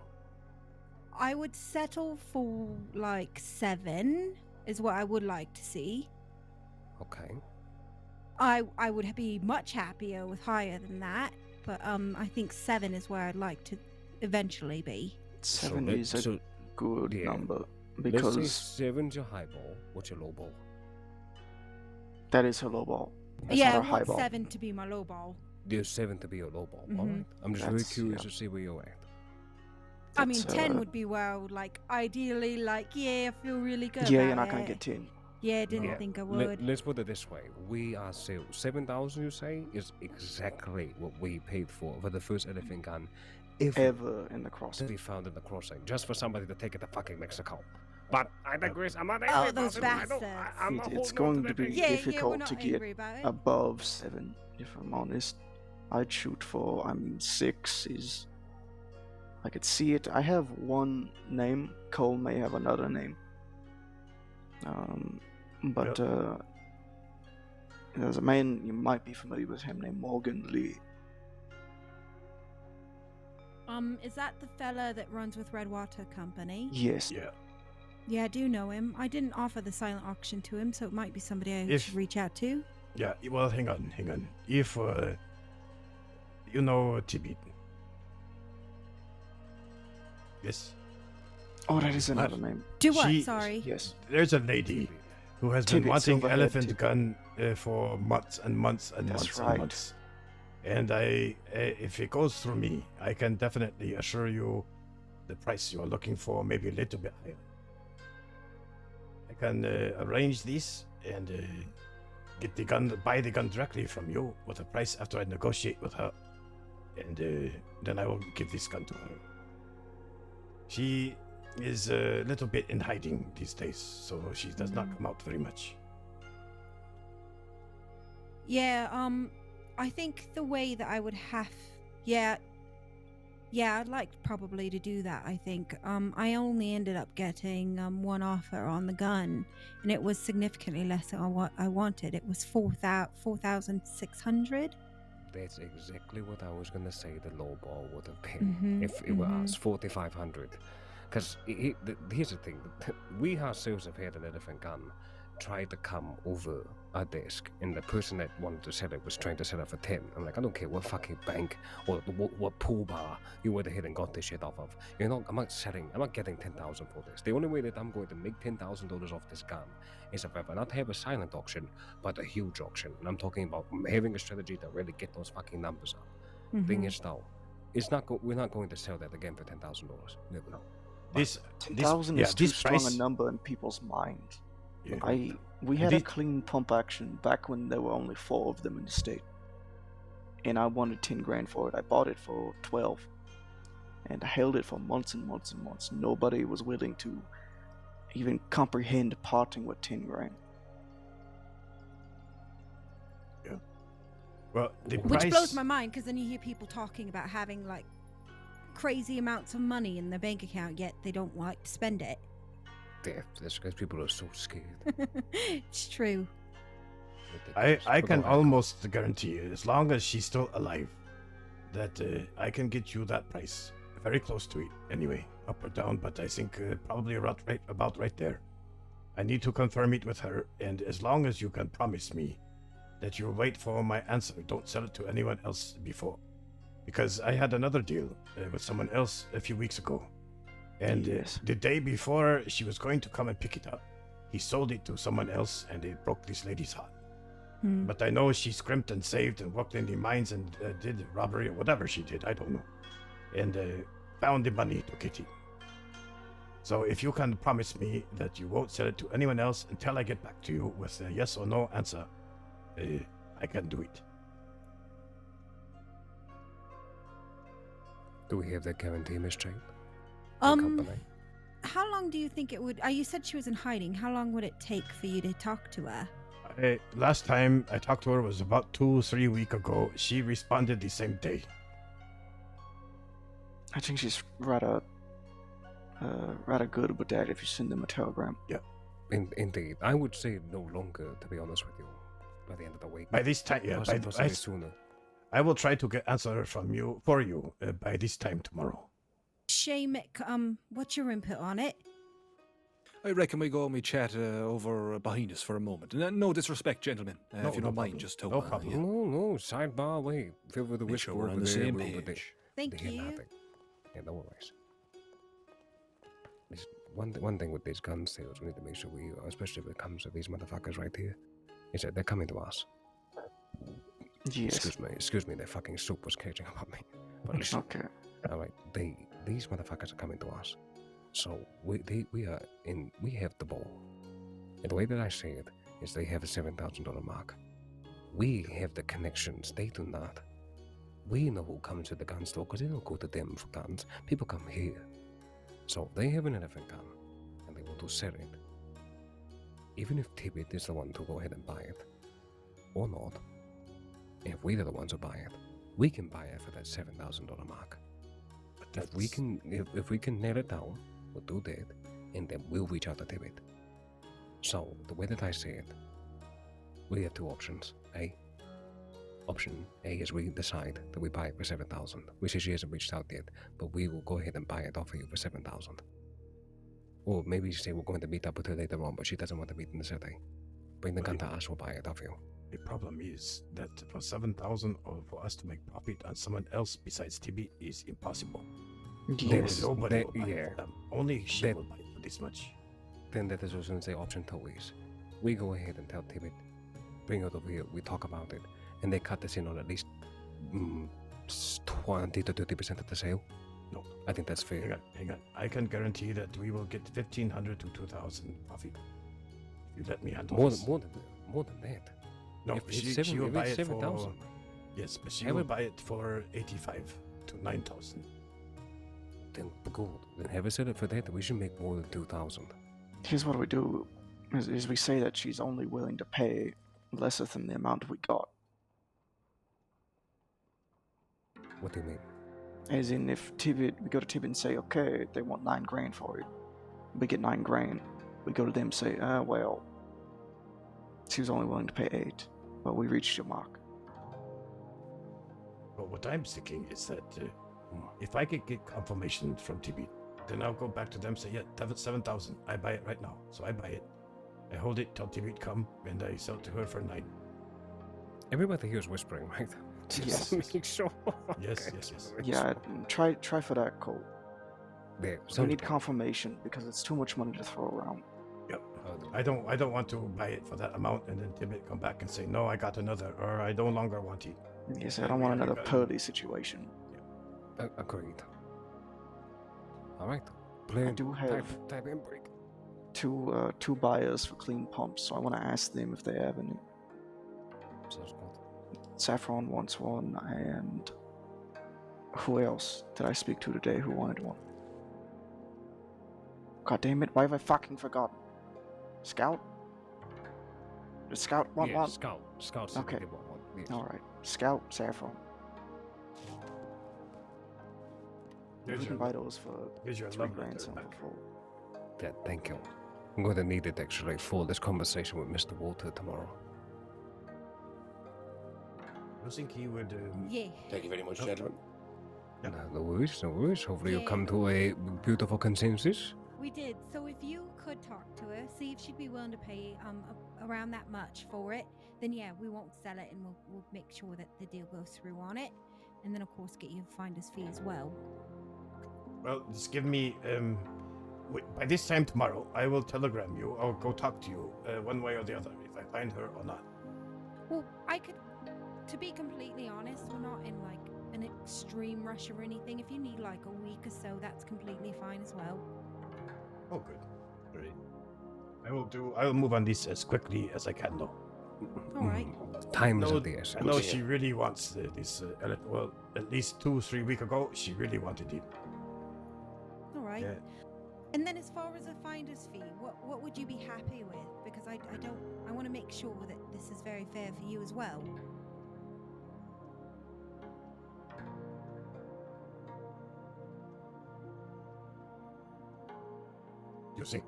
I would settle for like 7 is what I would like to see. Okay. I would be much happier with higher than that, but I think 7 is where I'd like to eventually be. 7 let- is a so- good yeah. number Let's say because 7's your high ball. What's your low ball? that is her low ball. That's Yeah, not I her high want ball. 7 to be my low ball. There's 7 to be your low ball. Mhm. Alright. I'm just very That's- curious yeah. to see where you're at. I mean, That's, 10 would be where I would like, ideally, like, yeah, I feel really good Yeah, about you're not gonna it. get 10. Yeah, I didn't Yeah. think I would. Let's put it this way. We are sale 7,000, you say, is exactly what we paid for the first elephant gun Ever in the to crossing. be found in the crossing, just for somebody to take it to fucking Mexico. But I digress. I'm not Oh, angry those about it. I don't- bastards. I'm not It's holding on going to to that be thing. Yeah, we're difficult not to get angry about it. above 7, if I'm honest. I'd shoot for, 6 is. I could see it. I have one name. Cole may have another name. But there's a man, you might be familiar with him, named Morgan Lee. Is that the fella that runs with Redwater Company? Yes. Yeah. Yeah, I do know him. I didn't offer the silent auction to him, so it might be somebody I If- should reach out to. Yeah. Well, hang on. If you know Tibet. Yes. Oh, that is another name. Do what? She- Sorry. Yes. There's a lady who has been Tibet, wanting Silverhead elephant Tibet. gun for months and months and That's months right. and months. And if it goes through me, I can definitely assure you the price you are looking for, maybe a little bit higher. I can arrange this and get the gun, buy the gun directly from you with a price after I negotiate with her, and then I will give this gun to her. She is a little bit in hiding these days, so she does not come out very much. Yeah, I think the way that I would have, yeah, I'd like probably to do that. I think I only ended up getting one offer on the gun, and it was significantly less than what I wanted. It was 4,600. That's exactly what I was gonna say. The low ball would have been Mhm, if it was 4,500. Because here's the thing: we ourselves have had an elephant gun try to come over our desk, and the person that wanted to sell it was trying to sell it for 10. I'm like, I don't care what fucking bank or what pool bar you went ahead and got this shit off of. You know, I'm not getting 10,000 for this. The only way that I'm going to make $10,000 off this gun is if I not have a silent auction, but a huge auction. And I'm talking about having a strategy to really get those fucking numbers up. Thing Mhm. is, though, we're not going to sell that again for $10,000. Never. This 10,000 yeah, is too this strong price. a number in people's minds. Yeah. We had a This- clean pump action back when there were only 4 of them in the state, and I wanted 10 grand for it. I bought it for 12, and I held it for months and months and months. Nobody was willing to even comprehend parting with 10 grand. Yeah. Well, the Which price. blows my mind, because then you hear people talking about having like crazy amounts of money in their bank account, yet they don't like to spend it. Yeah, that's because people are so scared. It's true. I can almost guarantee you, as long as she's still alive, that I can get you that price. Very close to it, anyway, up or down, but I think probably about right there. I need to confirm it with her, and as long as you can promise me that you'll wait for my answer, don't sell it to anyone else before. Because I had another deal with someone else a few weeks ago, and the day before she was going to come and pick it up, he sold it to someone else, and it broke this lady's heart. But I know she scrimped and saved and worked in the mines and did robbery or whatever she did, I don't know. And found the money to get it. So if you can promise me that you won't sell it to anyone else until I get back to you with a yes or no answer, I can do it. Do we have that guarantee, Miss Jade? Um, how long do you think it would? You said she was in hiding. How long would it take for you to talk to her? Last time I talked to her was about 2-3 weeks ago. She responded the same day. I think she's rather good with that if you send them a telegram. Yeah. Indeed. I would say no longer, to be honest with you, by the end of the week. By this time, yeah. Possibly sooner. I will try to get answer from you by this time tomorrow. Shaymick, what's your input on it? I reckon we go and we chat over behind us for a moment. No disrespect, gentlemen, if you don't mind, just to... No problem. No, sidebar away. Feel with the Make whisper sure we're on over the there, same we'll do page. Thank the you. nothing. Yeah, no worries. There's one thing with these gun sales, we need to make sure we, especially when it comes to these motherfuckers right here, is that they're coming to us. Yes. Excuse me, their fucking soup was catching up on me. But listen, Okay. alright, these motherfuckers are coming to us. So we have the ball. And the way that I say it is they have a $7,000 mark. We have the connections, they do not. We know who comes to the gun store because they don't go to them for guns. People come here. So they have an elephant gun and they want to sell it. Even if Tibbet is the one to go ahead and buy it, or not, if we are the ones who buy it, we can buy it for that $7,000 mark. If we can nail it down, we'll do that, and then we'll reach out to Tibbet. So the way that I say it, we have two options. Option A is we decide that we buy it for 7,000. We say she hasn't reached out yet, but we will go ahead and buy it off of you for 7,000. Or maybe she say we're going to meet up with her later on, but she doesn't want to meet in the city. Bring the gun to us, we'll buy it off you. The problem is that for 7,000 or for us to make profit on someone else besides TB is impossible. Yes, Nobody will buy it for them. Only she will buy it for this much. Then that is also say option 2 is we go ahead and tell Tibbet, bring it over here, we talk about it, and they cut this in on at least 20 to 30% of the sale. No. I think that's fair. Hang on. I can guarantee that we will get 1,500 to 2,000 profit. You let me handle this. More than that. No, if she will buy it 7,000. Yes, but she will buy it for 85 to 9,000. Then good. Then have her set it for that. We should make more than 2,000. Here's what we do: is we say that she's only willing to pay lesser than the amount we got. What do you mean? As in, if we go to Tibbet and say, okay, they want $9,000 for it, we get $9,000. We go to them and say, well, she was only willing to pay 8, but we reached your mark. But what I'm thinking is that if I could get confirmation from TB, then I'll go back to them and say, yeah, 7,000. I buy it right now. So I buy it. I hold it till TB come, and I sell it to her for 9. Everybody here is whispering, right? Yes. Make sure. Yes. Yeah, try for that, Cole. Yeah, we need confirmation because it's too much money to throw around. Yep. I don't want to buy it for that amount and then Tibbet come back and say, no, I got another, or I no longer want it. Yes, I don't want another Purdy situation. Agreed. All right. I do have type in break. two buyers for clean pumps, so I want to ask them if they have any. Sounds good. Saffron wants one, and who else did I speak to today who wanted one? God damn it, why have I fucking forgotten? Scout? Did Scout want one? Scout. Scout said Okay. they want one. Yes. Alright. Scout, Saffron. We can buy those for $3,000 some for 4. Yeah, thank you. I'm going to need it actually for this conversation with Mr. Walter tomorrow. You think he would... Yeah. Thank you very much, gentlemen. No worries. Hopefully you'll come to a beautiful consensus. We did. So if you could talk to her, see if she'd be willing to pay around that much for it, then yeah, we won't sell it and we'll make sure that the deal goes through on it. And then of course get you a finder's fee as well. Well, just give me... by this time tomorrow, I will telegram you. I'll go talk to you one way or the other, if I find her or not. Well, I could... To be completely honest, we're not in like an extreme rush or anything. If you need like a week or so, that's completely fine as well. Oh, good. Great. I will move on this as quickly as I can, though. All right. Time is of the essence. I know she really wants this. Well, at least 2-3 weeks ago, she really wanted it. All right. Yeah. And then as far as a finder's fee, what would you be happy with? Because I want to make sure that this is very fair for you as well. You think?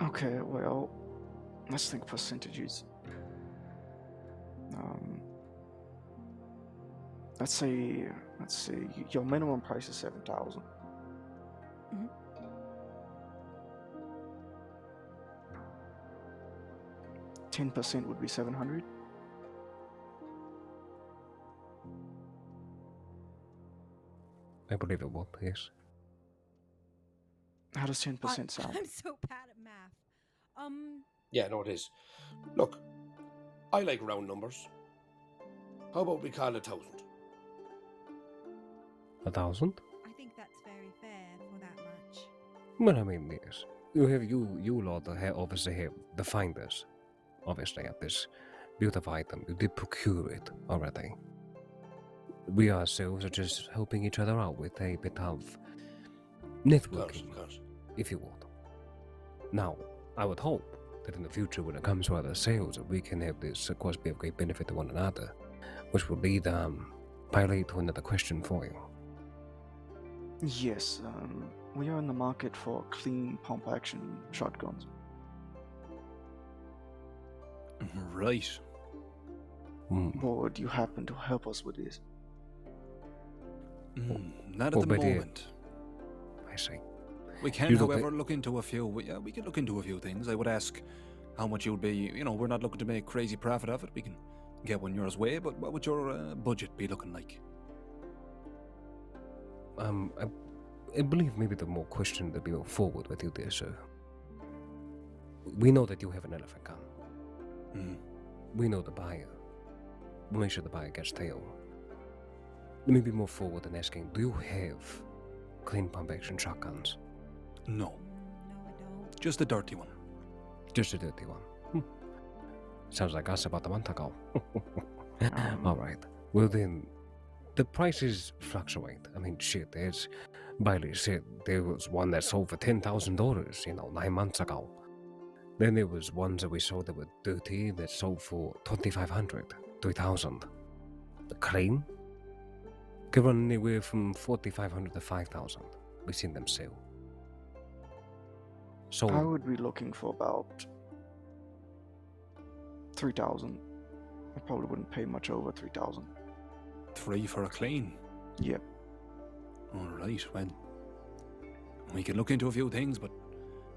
Okay, well, let's think percentages. Let's say your minimum price is 7,000. Mhm. 10% would be 700. I believe it will, yes. How does 10% sound? I'm so bad at math. Yeah, no, it is. Look, I like round numbers. How about we call it 1,000? 1,000? I think that's very fair for that much. Well, I mean, yes. You lot obviously have the finders, obviously, at this beautiful item. You did procure it already. We ourselves are just helping each other out with a bit of networking, Of course. if you would. Now, I would hope that in the future, when it comes to other sales, we can have this, of course, be of great benefit to one another, which will lead, Pilate, to another question for you. Yes, we are in the market for clean pump action shotguns. Right. Would you happen to help us with this? Not at the moment. I see. We can, however, look into a few. We can look into a few things. I would ask how much you'll be. We're not looking to make crazy profit of it. We can get one yours way, but what would your budget be looking like? I believe maybe the more question to be more forward with you there, sir. We know that you have an elephant gun. We know the buyer. We'll make sure the buyer gets tail. Let me be more forward in asking, do you have clean pump action shotguns? No. No, I don't. Just a dirty one. Just a dirty one. Sounds like us about a month ago. All right. Well then, the prices fluctuate. I mean, shit, as Bailey said, there was one that sold for $10,000, 9 months ago. Then there was ones that we sold that were dirty that sold for $2,500, $3,000. The clean could run anywhere from $4,500 to $5,000. We've seen them sell. So I would be looking for about 3,000. I probably wouldn't pay much over 3,000. 3 for a clean? Yep. Alright, well, we can look into a few things, but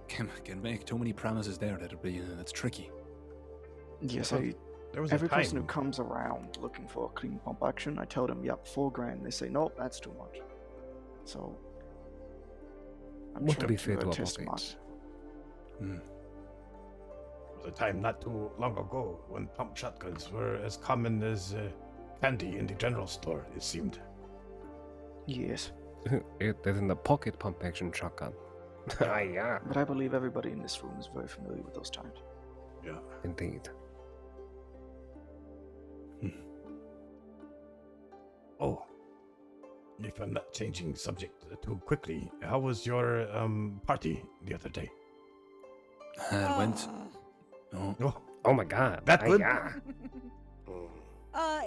can make too many promises there that'd be, that's tricky. Yes, every person who comes around looking for a clean pump action, I tell them, yep, $4,000. They say, nope, that's too much. So, I'm want to be trying fair to our test the pockets. There was a time not too long ago when pump shotguns were as common as candy in the general store, it seemed. Yes. It is in the pocket pump action shotgun. Yeah. But I believe everybody in this room is very familiar with those times. Yeah. Indeed. Oh, if I'm not changing subject too quickly, how was your party the other day? It went. Oh my God. That good? Yeah.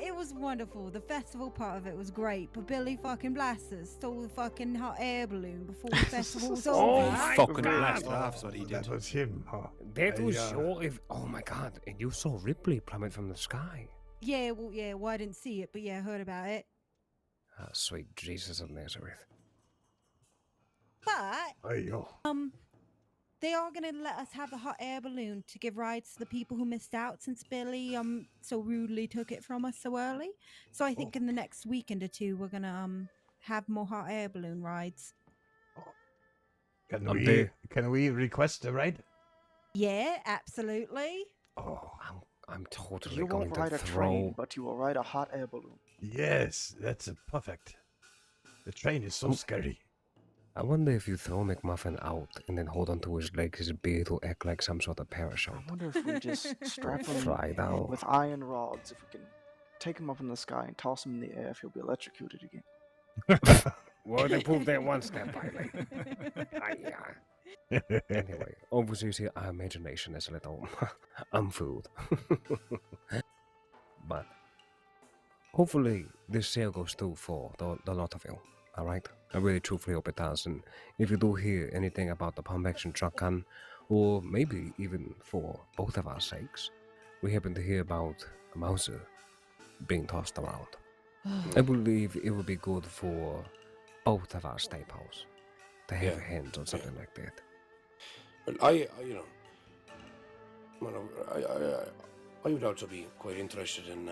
It was wonderful. The festival part of it was great, but Billy fucking Blasters stole the fucking hot air balloon before the festival was over. Fucking blasted off is what he did. That was him, huh? That was your. Oh my God. And you saw Ripley plummet from the sky. Yeah, well, I didn't see it, but yeah, I heard about it. Oh, sweet Jesus of Nazareth. But, Ayo. they are going to let us have the hot air balloon to give rides to the people who missed out since Billy so rudely took it from us so early. So I think in the next weekend or two we're going to have more hot air balloon rides. Can we request a ride? Yeah, absolutely. Oh, I'm totally You going won't to ride a throw. train, but you will ride a hot air balloon. yes, that's perfect. The train is so scary. I wonder if you throw McMuffin out and then hold onto his leg, his beard will act like some sort of parachute. I wonder if we just strap him Try it out. with iron rods, if we can take him up in the sky and toss him in the air, if he'll be electrocuted again. Well, they proved that one step finally. Anyway, obviously our imagination is a little unfilled. But hopefully this sale goes through for the lot of you. All right? I really truthfully hope it does. And if you do hear anything about the pump action shotgun, or maybe even for both of our sakes, we happen to hear about a Mauser being tossed around. I believe it would be good for both of our staples to have a hand on something like that. Well, I would also be quite interested in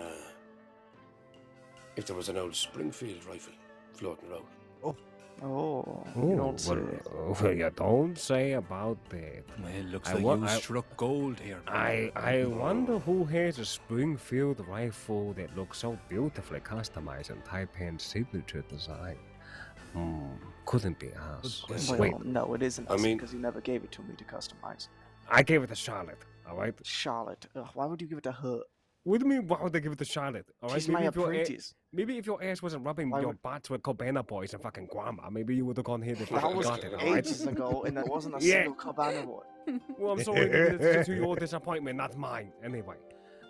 if there was an old Springfield rifle floating around. Oh, you don't say. Well, you don't say about that. Well, looks like you struck gold here. I wonder who has a Springfield rifle that looks so beautifully customized in Taipan's signature design. Couldn't be us. Well, Wait, no, it isn't us because you never gave it to me to customize. I gave it to Charlotte, all right? Charlotte? Ugh, why would you give it to her? What do you mean, why would they give it to Charlotte? All right? She's my apprentice. Maybe if your ass wasn't rubbing your butts with Cabana boys and fucking Guama, maybe you would have gone here and That was got it, all right? ages ago, and there wasn't a single Cabana boy. Well, I'm sorry, it's to your disappointment, not mine. Anyway,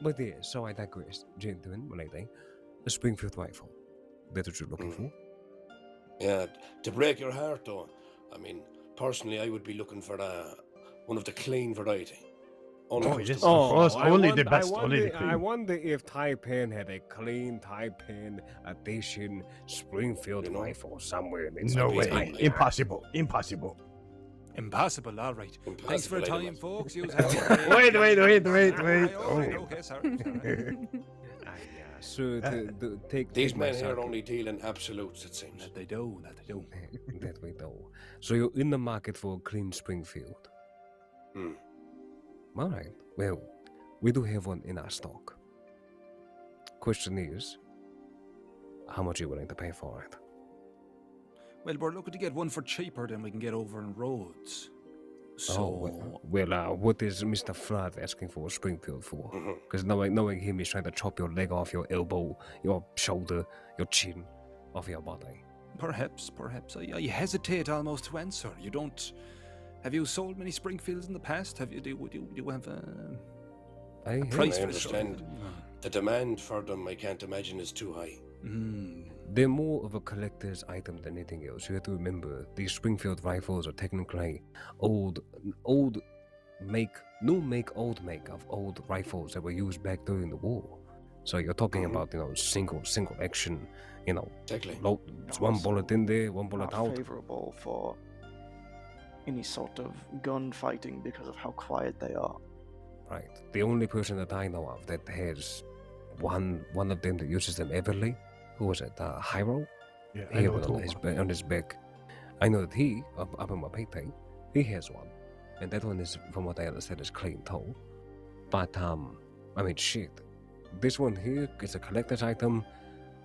but yeah, so I digress. Gentlemen, my lady, the Springfield rifle. That's what you're looking for? Yeah, to break your heart though. I mean, personally, I would be looking for one of the clean variety. Only the best. I wonder if Taipan had a clean Taipan edition Springfield rifle somewhere in the No way. Impossible. Impossible, all right. Thanks for your time, folks. Wait. Okay, sorry. So take these my men here side. only deal in absolutes, it seems. That they do. That we do. So you're in the market for a clean Springfield. All right. Well, we do have one in our stock. Question is, how much are you willing to pay for it? Well, we're looking to get one for cheaper than we can get over in Rhodes. So, what is Mr. Flood asking for Springfield for? Because knowing him is trying to chop your leg off your elbow, your shoulder, your chin, off your body. Perhaps. I hesitate almost to answer. You don't. Have you sold many Springfields in the past? Do you have a price I for understand. The demand for them, I can't imagine, is too high. They're more of a collector's item than anything else. You have to remember, these Springfield rifles are technically new make, old make of old rifles that were used back during the war. So you're talking about, single action, Exactly. One bullet in there, one bullet Not out. favorable for any sort of gunfighting because of how quiet they are. Right. The only person that I know of that has one of them that uses them everly, who was it? Hyro? Yeah, he had one on his back. I know that he, up in Wapete, he has one. And that one is, from what I understand, is clean toe. But, shit. This one here is a collector's item.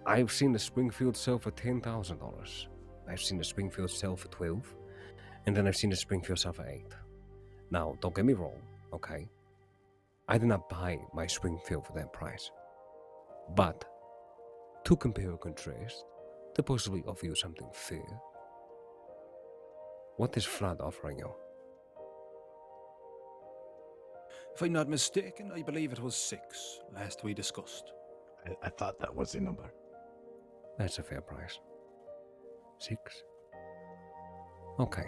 I've seen the Springfield sell for $10,000. I've seen the Springfield sell for 12. And then I've seen the Springfield sell for 8. Now, don't get me wrong, okay? I did not buy my Springfield for that price. But, to compare and contrast, to possibly offer you something fair, what is Flood offering you? If I'm not mistaken, I believe it was 6 last we discussed. I thought that was the number. That's a fair price. 6? Okay.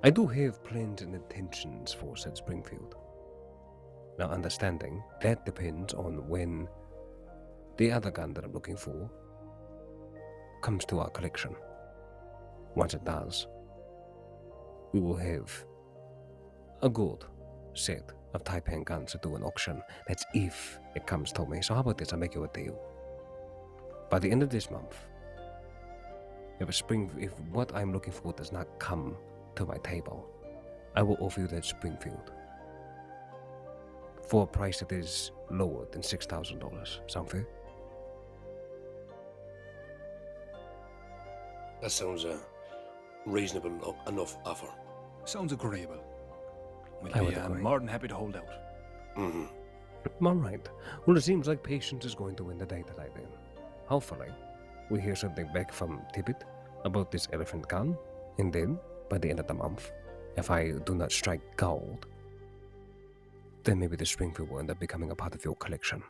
I do have plans and intentions for said Springfield. Now, understanding, that depends on when the other gun that I'm looking for comes to our collection. Once it does, we will have a good set of Taipan guns to do an auction. That's if it comes to me. So how about this? I'll make you a deal. By the end of this month, if what I'm looking for does not come to my table, I will offer you that Springfield for a price that is lower than $6,000. Sound fair? That sounds a reasonable enough offer. Sounds agreeable. I We'll would be agree. more than happy to hold out. All right. Well, it seems like patience is going to win the day tonight then. Hopefully, we hear something back from Tibbet about this elephant gun, and then, by the end of the month, if I do not strike gold, then maybe the Springfield will end up becoming a part of your collection.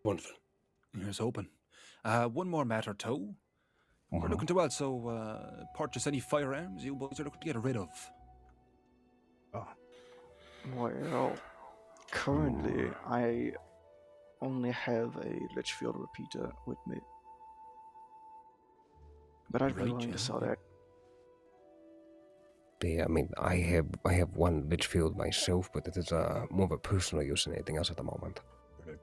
Wonderful. Here's hoping. One more matter, too. We're looking to also purchase any firearms you boys are looking to get rid of. Oh. Well, currently I only have a Litchfield repeater with me. But I'd be willing to sell that. Yeah, I mean, I have one Litchfield myself, but it is more of a personal use than anything else at the moment.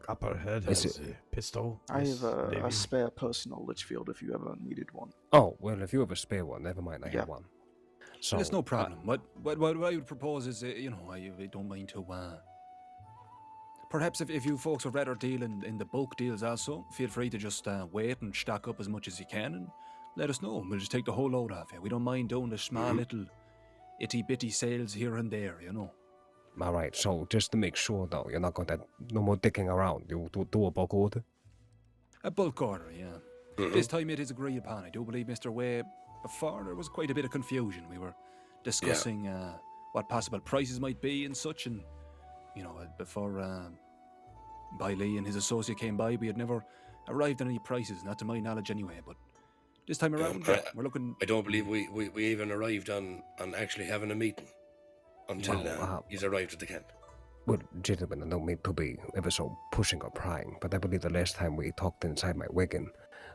Copperhead has a pistol. I have a spare personal Litchfield if you ever needed one. Oh, well, if you have a spare one, never mind, I have one. So, There's no problem. What I would propose is, I don't mind to, perhaps if you folks would rather deal in the bulk deals also, feel free to just wait and stock up as much as you can and let us know. We'll just take the whole load off you. We don't mind doing the small little itty-bitty sales here and there, All right, so just to make sure, though, you're not going to, no more dicking around. You do a bulk order? A bulk order, yeah. This time it is agreed upon. I do believe, Mr. Way, before there was quite a bit of confusion. We were discussing what possible prices might be and such, and, before Bailey and his associate came by, we had never arrived at any prices, not to my knowledge anyway, but this time around, we're looking... I don't believe we even arrived on actually having a meeting until he's arrived at the camp. Well, gentlemen, I don't mean to be ever so pushing or prying, but I believe the last time we talked inside my wagon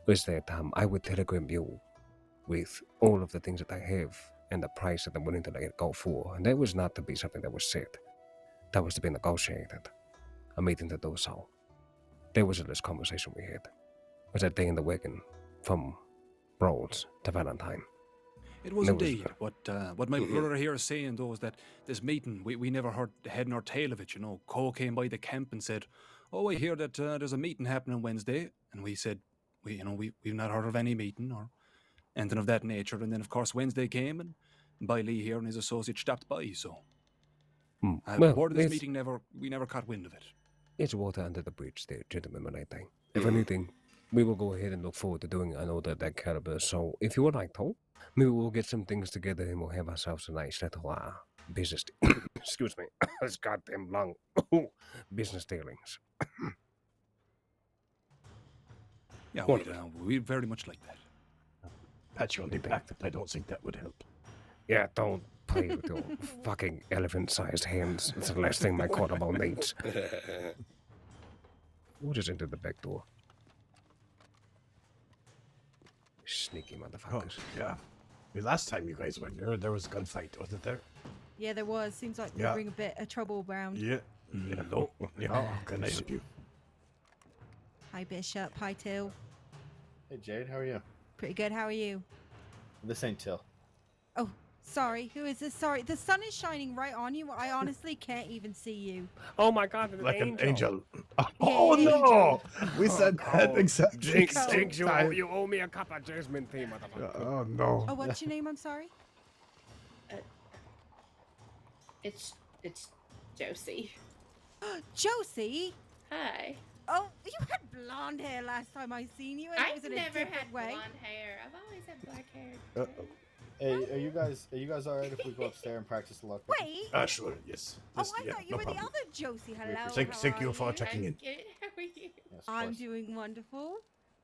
was that I would telegram you with all of the things that I have and the price that I'm willing to let it go for, and that was not to be something that was said. That was to be negotiated. A meeting to do so. There was a last conversation we had. It was that day in the wagon from Rhodes to Valentine. It was indeed. What my brother here is saying, though, is that this meeting, we never heard the head nor tail of it, Cole came by the camp and said, I hear that there's a meeting happening Wednesday. And we said, we've not heard of any meeting or anything of that nature. And then, of course, Wednesday came and Bailey here and his associate stopped by, so... word of this meeting, we never caught wind of it. It's water under the bridge there, gentlemen, when I think. If anything, we will go ahead and look forward to doing an order of that caliber. So, if you would like to, maybe we'll get some things together and we'll have ourselves a nice little business... Excuse me. It's goddamn long. Business dealings. Yeah, we'd very much like that. Pat you on the back, that I don't think that would help. Yeah, don't play with your fucking elephant-sized hands. It's the last thing my quarterball needs. We'll just enter the back door. Sneaky motherfuckers. Oh, yeah. The last time you guys went there was a gunfight, wasn't there? Yeah, there was. Seems like they bring a bit of trouble around. Yeah. Hello. Yeah, how can I help you? Hi, Bishop. Hi, Till. Hey, Jade, how are you? Pretty good. How are you? This ain't Till. Oh, sorry. Who is this? Sorry. The sun is shining right on you. I honestly can't even see you. Oh my God, it's like an angel. Oh Yeah, no! We said that except Jinx, you owe me a cup of jasmine tea, motherfucker. Oh no. Oh, what's your name? I'm sorry. It's Josie. Josie? Hi. Oh, you had blonde hair last time I seen you, and it was I've in a never different had way. blonde hair. I've always had black hair. Hey, are you guys all right if we go upstairs and practice a luck? Wait. Sure, yes. Oh, I thought you were the other Josie. Hello. Thank you for checking in. How are you? Yes, I'm doing wonderful.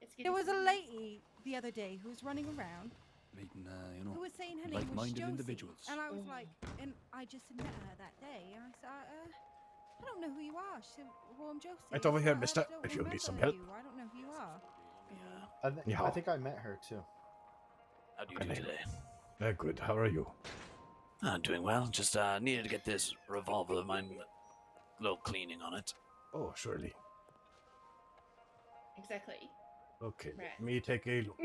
It's good There to was see a you. lady the other day who was running around Meeting, who was saying her name was like-minded Josie, individuals. and I was like, and I just met her that day, and I said, I don't know who you are. She said, well, I'm Josie. Right over here, I mister, don't if you need some remember help. you. I don't know who you are. I think I met her too. How do you do today? Very good. How are you? I'm doing well. Just needed to get this revolver of mine, a little cleaning on it. Oh, surely. Exactly. Okay, Right. let me take a look.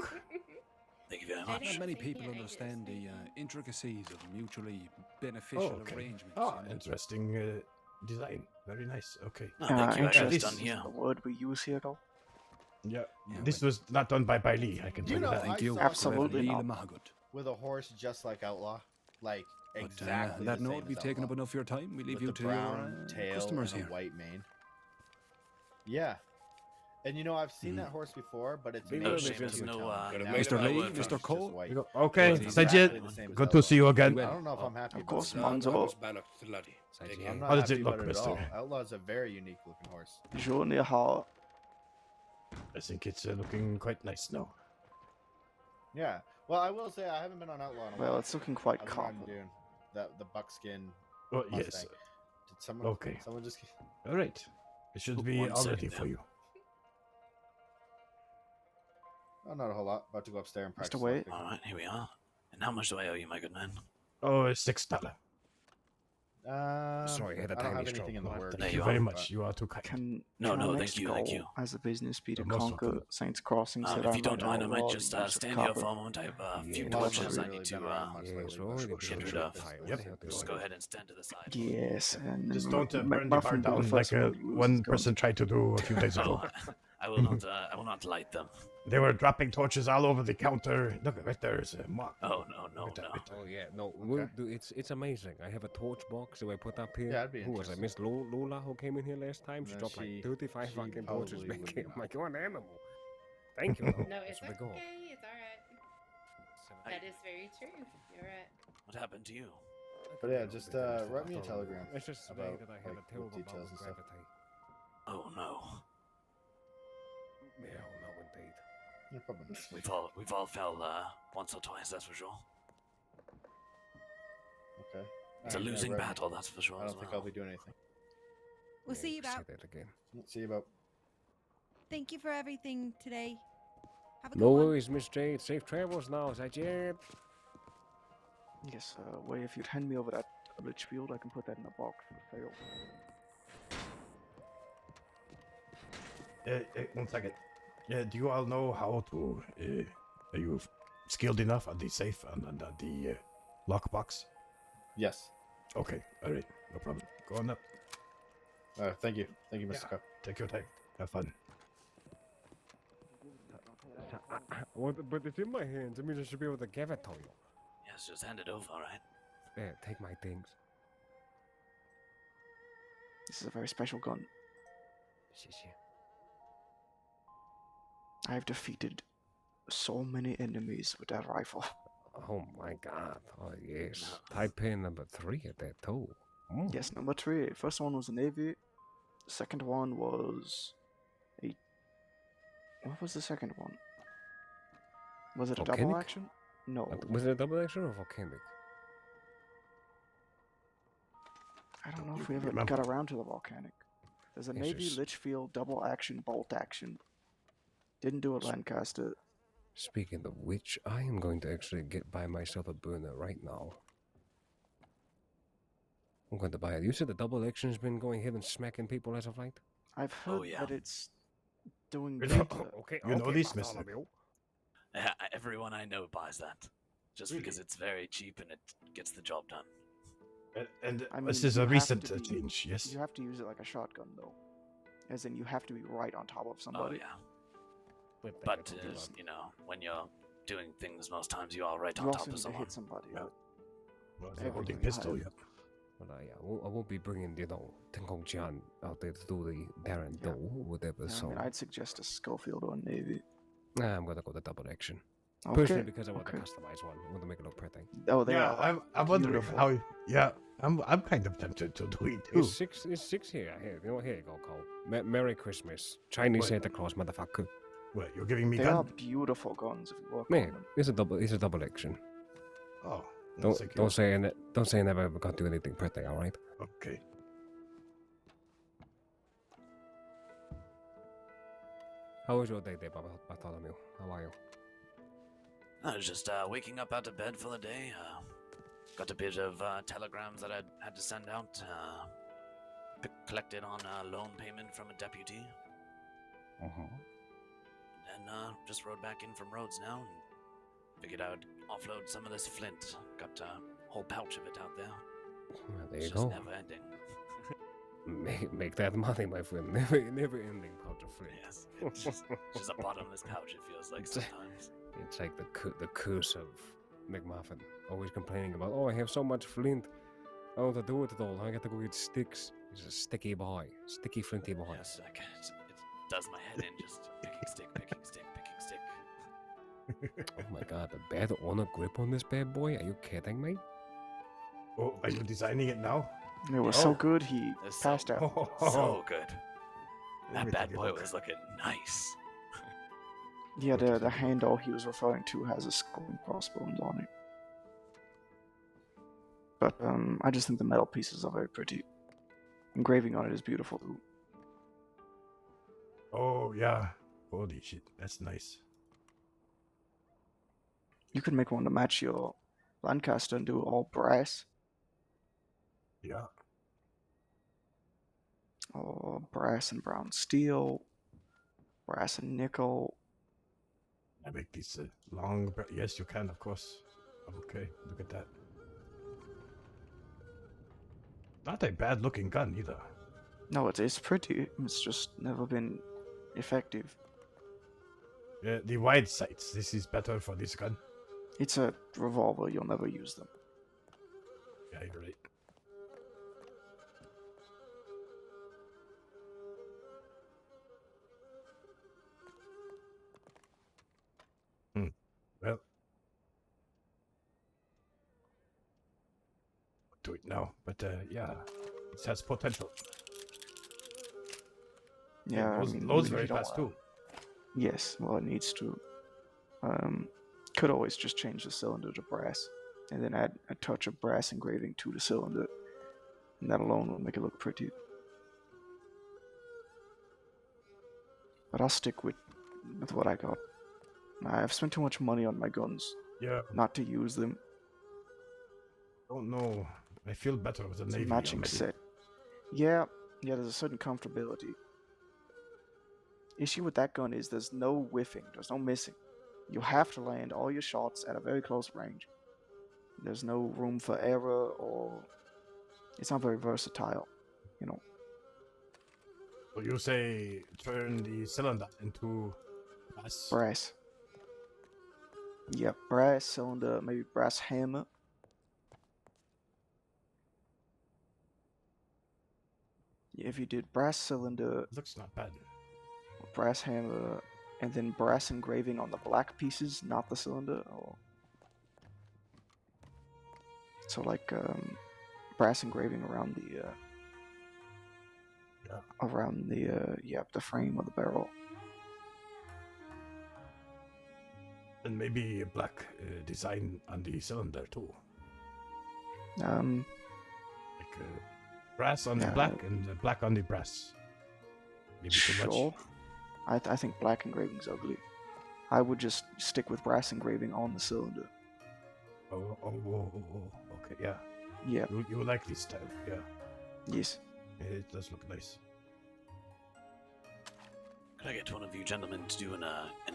Thank you very I much. Not many think people I understand just- the intricacies of mutually beneficial Oh, okay. arrangements. Ah, interesting design. Very nice. Okay. Oh, thank you. Actually, it's Interest done here. the word we use here, though. Yeah. This was not done by Bailey, I can tell You you know, that. I saw Absolutely somebody not. with a horse just like Outlaw, like But, exactly. that the same note be as taken up Outlaw. enough of your time. We leave With you the to brown your tail customers and here. a white mane. Yeah, And you know, I've seen that horse before, but it's Oh, made shame to there's be no, town. Mr. Now it's Lee, just Mr. Cole? white. Okay, It's Sajid, exactly the same as good to see you Outlaw. again. I don't know if I'm happy Of course, about it. Monzo. I'm How not does it happy look, about it at all. mister? Outlaw's a very unique looking horse. Journey how? I think it's looking quite nice now. Yeah. Well, I will say I haven't been on Outlaw in a while. Well, it's looking quite I don't know what I'm confident. doing. The buckskin. Oh, Mustang. yes. Did someone? Okay. Someone just. All right. It should be One all ready second for now. you. Oh, not a whole lot. About to go upstairs and practice. Wait. All right, here we are. And how much do I owe you, my good man? Oh, $6. Sorry, I don't have anything in the works. Thank you very much. You are too kind. Can No, our no, next thank you. goal as a business be to You're most conquer welcome. Saints Crossing? Said If you don't mind, I outlaw, might just use of stand here copper. for a moment. I have a few Yes, torches I really need to been around much lately, but get rid of. Yep. Just go ahead and stand to the side. Yes, and Just don't burn the bar Muffin down Bull like Festival one uses person tried to do a few days ago. Oh, I will not. I will not light them. They were dropping torches all over the counter. Look, right there's a mark. Oh no. Oh yeah, no, we'll do, it's amazing. I have a torch box that I put up here. Yeah, that'd be Who was it? Miss Lola who came in here last time? She No, dropped like she- 35 she fucking torches probably back would here. not. I'm like, you're an animal. Thank you. though. No, it's That's okay. the goal. It's alright. That is very true. You're right. What happened to you? But yeah, just write me a telegram. It's just today about that I have like, a terrible with details bout and of stuff. gravity. Oh no. Yeah, no, indeed. No problem. We've all fell once or twice, that's for sure. Okay. It's a Alright, yeah, losing write me. battle, that's for sure. I as don't think well. I'll be doing anything. We'll see you about. Say that again. See you about. Thank you for everything today. Have a good No one. worries, Miss Jade. Safe travels now, Sajid. Yes, wait, if you'd hand me over that Lich Field, I can put that in a box for sale. 1 second. Do you all know how to? Are you skilled enough at the safe and the lockbox? Yes. Okay. All right. No problem. Go on up. Thank you. Thank you, Mr. Cup. Take your time. Have fun. But it's in my hands. I mean, I should be able to give it to you. Yes, just hand it over, alright? Yeah, take my things. This is a very special gun. Shit. I've defeated so many enemies with that rifle. Oh my god. Oh yes. Type in number 3 at that too. Mm. Yes, number 3. First one was a Navy. The second one was a... What was the second one? Was it a double Volcanic? action? No. Was it a double action or volcanic? I don't know if we ever remember. got around to the volcanic. There's a Yes, Navy yes. Litchfield double action bolt action. Didn't do it Lancaster. Speaking of which, I am going to actually buy myself a burner right now. I'm going to buy it. You said the double action's been going ahead and smacking people as of late? I've heard yeah. that it's doing Really? better. Okay, You know okay, this, mister. Bartholomew. Yeah, everyone I know buys that. Just because it's very cheap and it gets the job done. And I this mean, is you a have recent to be- change, yes? You have to use it like a shotgun, though. As in, you have to be right on top of somebody. Oh yeah. But you know, when you're doing things, most times you are right You on also top need of to someone. hit somebody. Well, Everything they're holding you pistol have. yet. Well, I won't be bringing, Ten Kong Jian out there to do the Darren Doe or whatever, Yeah, so... I mean, I'd suggest a Schofield or a Navy. Nah, I'm gonna go the double action. Okay, Personally, because I want okay. to customize one. I want to make it look pretty. Oh, they Yeah, are. I wonder if beautiful. how. Yeah, I'm kind of tempted to do it too. It's six here. Here, here you go, Cole. Merry Christmas. Chinese Wait. Santa Claus, motherfucker. What, you're giving me They gun? are beautiful guns if you work Man, on them. it's a double action. Oh, Don't thank you. don't say I never ever got to do anything pretty, all right? Okay. How was your day, Bartholomew? How are you? I was just waking up out of bed for the day. Got a bit of telegrams that I had to send out. Collected on a loan payment from a deputy. And just rode back in from Rhodes now. And figured I'd offload some of this flint. Got a whole pouch of it out there. Well, there It's you just go. never ending. Make that money, my friend. Never ending pouch of flint. Yes. It's just a bottomless pouch, it feels like sometimes. It's like the curse of McMuffin. Always complaining about, oh, I have so much flint. I don't have to do it at all. I got to go get sticks. He's a sticky boy. Sticky, flinty boy. Yes, does my head in, just picking stick, picking stick, picking stick. Oh my god, the bad honor grip on this bad boy? Are you kidding me? Oh, are you designing it now? It was so good he It's passed out. So good. Let me That bad take a boy look. was looking nice. Yeah, the handle he was referring to has a skull and crossbones on it. But I just think the metal pieces are very pretty. Engraving on it is beautiful too. Oh yeah. Holy shit, that's nice. You could make one to match your Lancaster and do it all brass. Yeah. Or brass and brown steel. Brass and nickel. I make these long. Yes, you can, of course. Okay, look at that. Not a bad looking gun either. No, it's pretty. It's just never been effective. The wide sights. This is better for this gun. It's a revolver. You'll never use them. Yeah, you're right. Well, do it now. But yeah, it has potential. Yeah, Loads, I mean, loads even if very you don't fast wanna- too. Yes, well, it needs to. Could always just change the cylinder to brass, and then add a touch of brass engraving to the cylinder, and that alone will make it look pretty. But I'll stick with what I got. I've spent too much money on my guns. Yeah. Not to use them. Don't know. I feel better with a It's a navy matching already. set. Yeah, there's a certain comfortability. Issue with that gun is there's no whiffing, there's no missing. You have to land all your shots at a very close range. There's no room for error, or it's not very versatile, you know. So you say turn the cylinder into brass? Brass. Yeah, brass cylinder, maybe brass hammer. Yeah, if you did brass cylinder, looks not bad. Brass hammer, and then brass engraving on the black pieces, not the cylinder. Or... So like brass engraving around the the frame of the barrel. And maybe a black design on the cylinder too. Like brass on the black and black on the brass. Maybe too much. Sure. I think black engraving's ugly. I would just stick with brass engraving on the cylinder. Oh, okay, yeah. Yeah. You like this style, yeah. Yes. It does look nice. Could I get one of you gentlemen to do an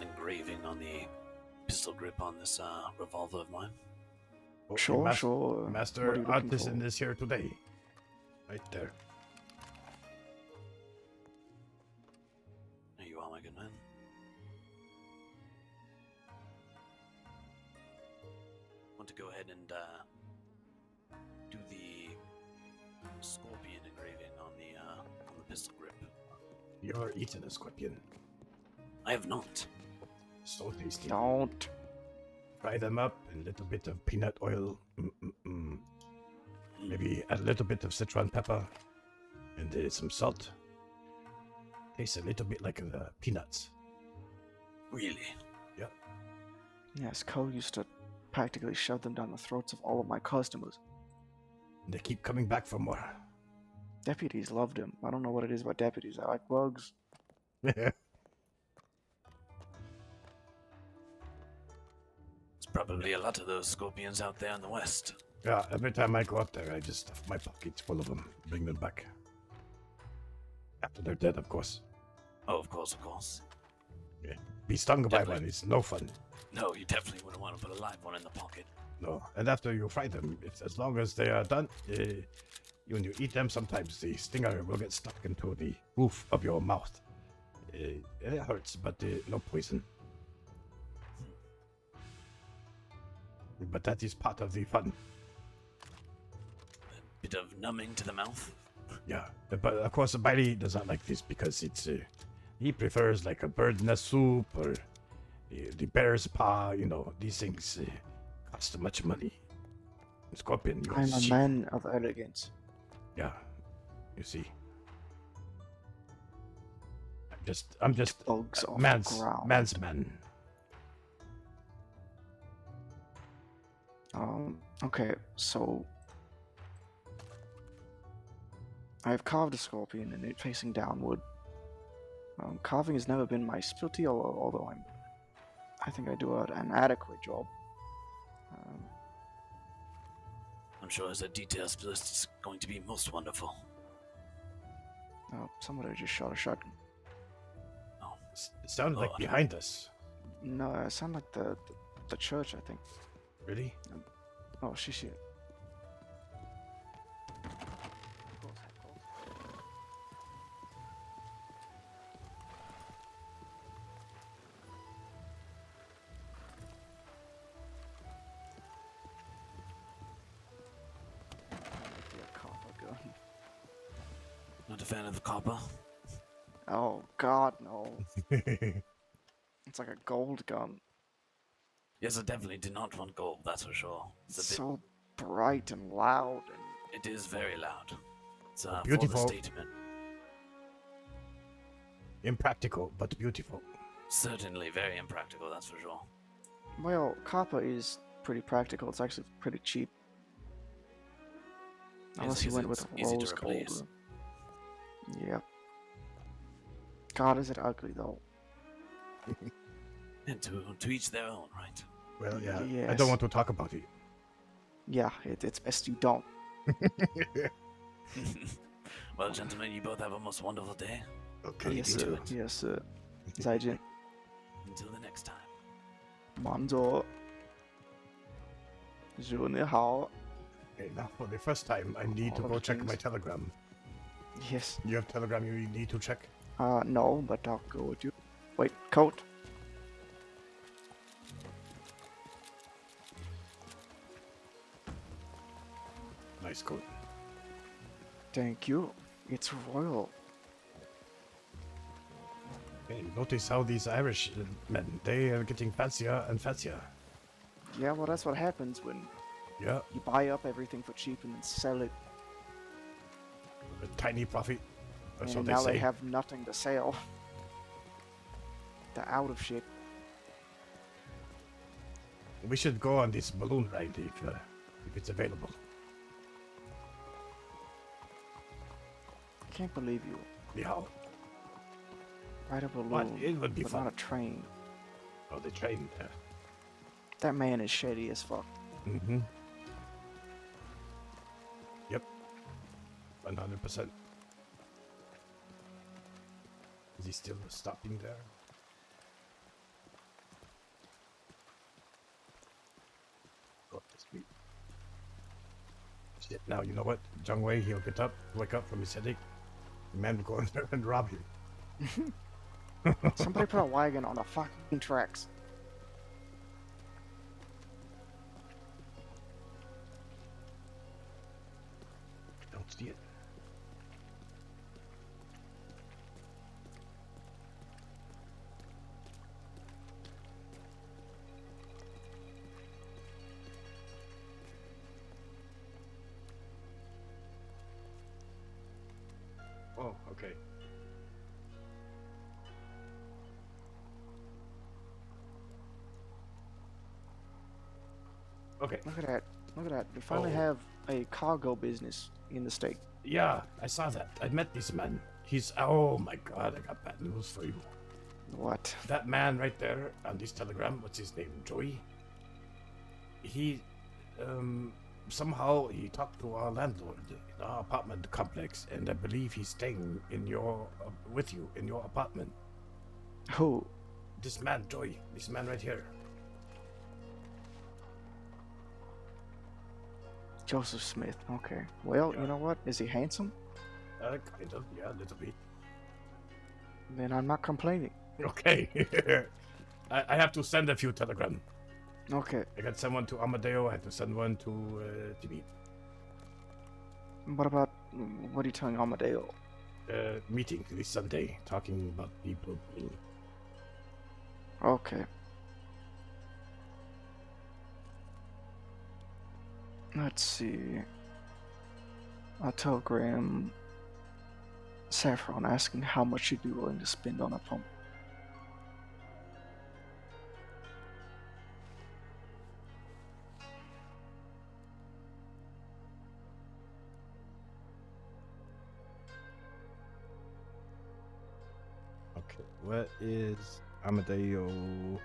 engraving on the pistol grip on this revolver of mine? Oh, Sure, sure. What are Master you looking artist for? in this here today. Right there. There you are, my good man. Want to go ahead and do the scorpion engraving on the pistol grip. You ever eaten a scorpion? I have not. So tasty. Don't. Fry them up in a little bit of peanut oil. Maybe add a little bit of citron pepper and some salt. Tastes a little bit like peanuts. Really? Yep. Yes, Cole used to practically shove them down the throats of all of my customers. They keep coming back for more. Deputies loved him. I don't know what it is about deputies. I like bugs. There's probably a lot of those scorpions out there in the west. Yeah, every time I go up there, I just stuff my pockets full of them, bring them back. After they're dead, of course. Oh, of course, of course. Yeah. Be stung by one is no fun. No, you definitely wouldn't want to put a live one in the pocket. No, and after you fry them, as long as they are done, when you eat them, sometimes the stinger will get stuck into the roof of your mouth. It hurts, but no poison. But that is part of the fun. Bit of numbing to the mouth. Yeah, but of course Bailey does not like this because it's He prefers like a bird nest soup or the bear's paw. You know, these things cost much money. Scorpion, you're I'm a cheap. man of elegance. Yeah, you see. I'm just Bugs off the ground. man's man. Okay, so I've carved a scorpion and it facing downward. Carving has never been my specialty, although I think I do an adequate job. I'm sure as a detail specialist, it's going to be most wonderful. Somebody just shot a shotgun. It sounded like behind us. No, it sounded like the church, I think. Really? Oh, shit. Not a fan of the copper. Oh God, no! It's like a gold gun. Yes, I definitely do not want gold, that's for sure. It's a bit... so bright and loud, and It is very loud. It's beautiful. for the statement. Impractical, but beautiful. Certainly very impractical, that's for sure. well, copper is pretty practical. It's actually pretty cheap. Unless you went with easy rose to gold. replace. Yeah. God, is it ugly though? And to each their own, right? Well, yeah. I Yes. don't want to talk about it. Yeah, it's best you don't. Well, gentlemen, you both have a most wonderful day. Okay, I'll Yes, leave you sir. to it. Yes, sir. 再见。 Until the next time. 忙着。祝你好。 Okay, now for the first time, I need to All go of check things. my telegram. Yes. You have telegram you need to check? No, but I'll go with you. Wait, coat. Nice coat. Thank you. It's royal. Hey, notice how these Irish men, they are getting fancier and fancier. Yeah, well, that's what happens when Yeah, you buy up everything for cheap and then sell it. a tiny profit. That's And what they now say. they have nothing to sell. They're out of shit. We should go on this balloon ride if it's available. I can't believe you. Yeah. Ride a balloon, What? It would be but fun. not a train. Oh, the train. That man is shady as fuck. Mm-hmm. Yep. 100%. Is he still stopping there? Go up the street. Shit, now you know what? Jung Wei, he'll wake up from his headache. The man will go in there and rob him. Somebody put a wagon on the fucking tracks. Don't see it. Oh, okay. Okay. Look at that. Look at that. We finally Oh. have a cargo business in the state. Yeah, I saw that. I met this man. He's oh my god, I got bad news for you. What? That man right there on this telegram, what's his name? Joey? He somehow he talked to our landlord in our apartment complex, and I believe he's staying in your with you in your apartment. Who? This man, Joey. This man right here. Joseph Smith. Okay. Well, you know what? Is he handsome? Kind of, yeah, a little bit. Then I'm not complaining. Okay. I have to send a few telegram. Okay. I got someone to Amadeo. I had to send one to Timmy. What are you telling Amadeo? meeting this Sunday, talking about the Blue Pool. Okay. Let's see. I'll tell Graham Saffron asking how much she'd be willing to spend on a pump. Okay, what is Amadeo?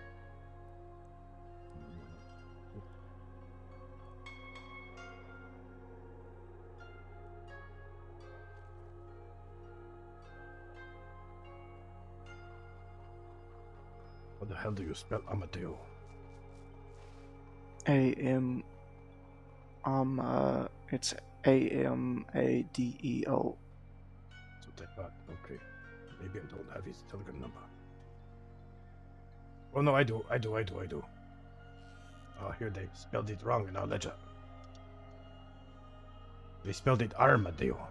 What the hell do you spell Amadeo? It's AMADEO. That's what I thought. Okay. Maybe I don't have his telegram number. Oh no, I do. Oh, here they spelled it wrong in our ledger. They spelled it Armadillo.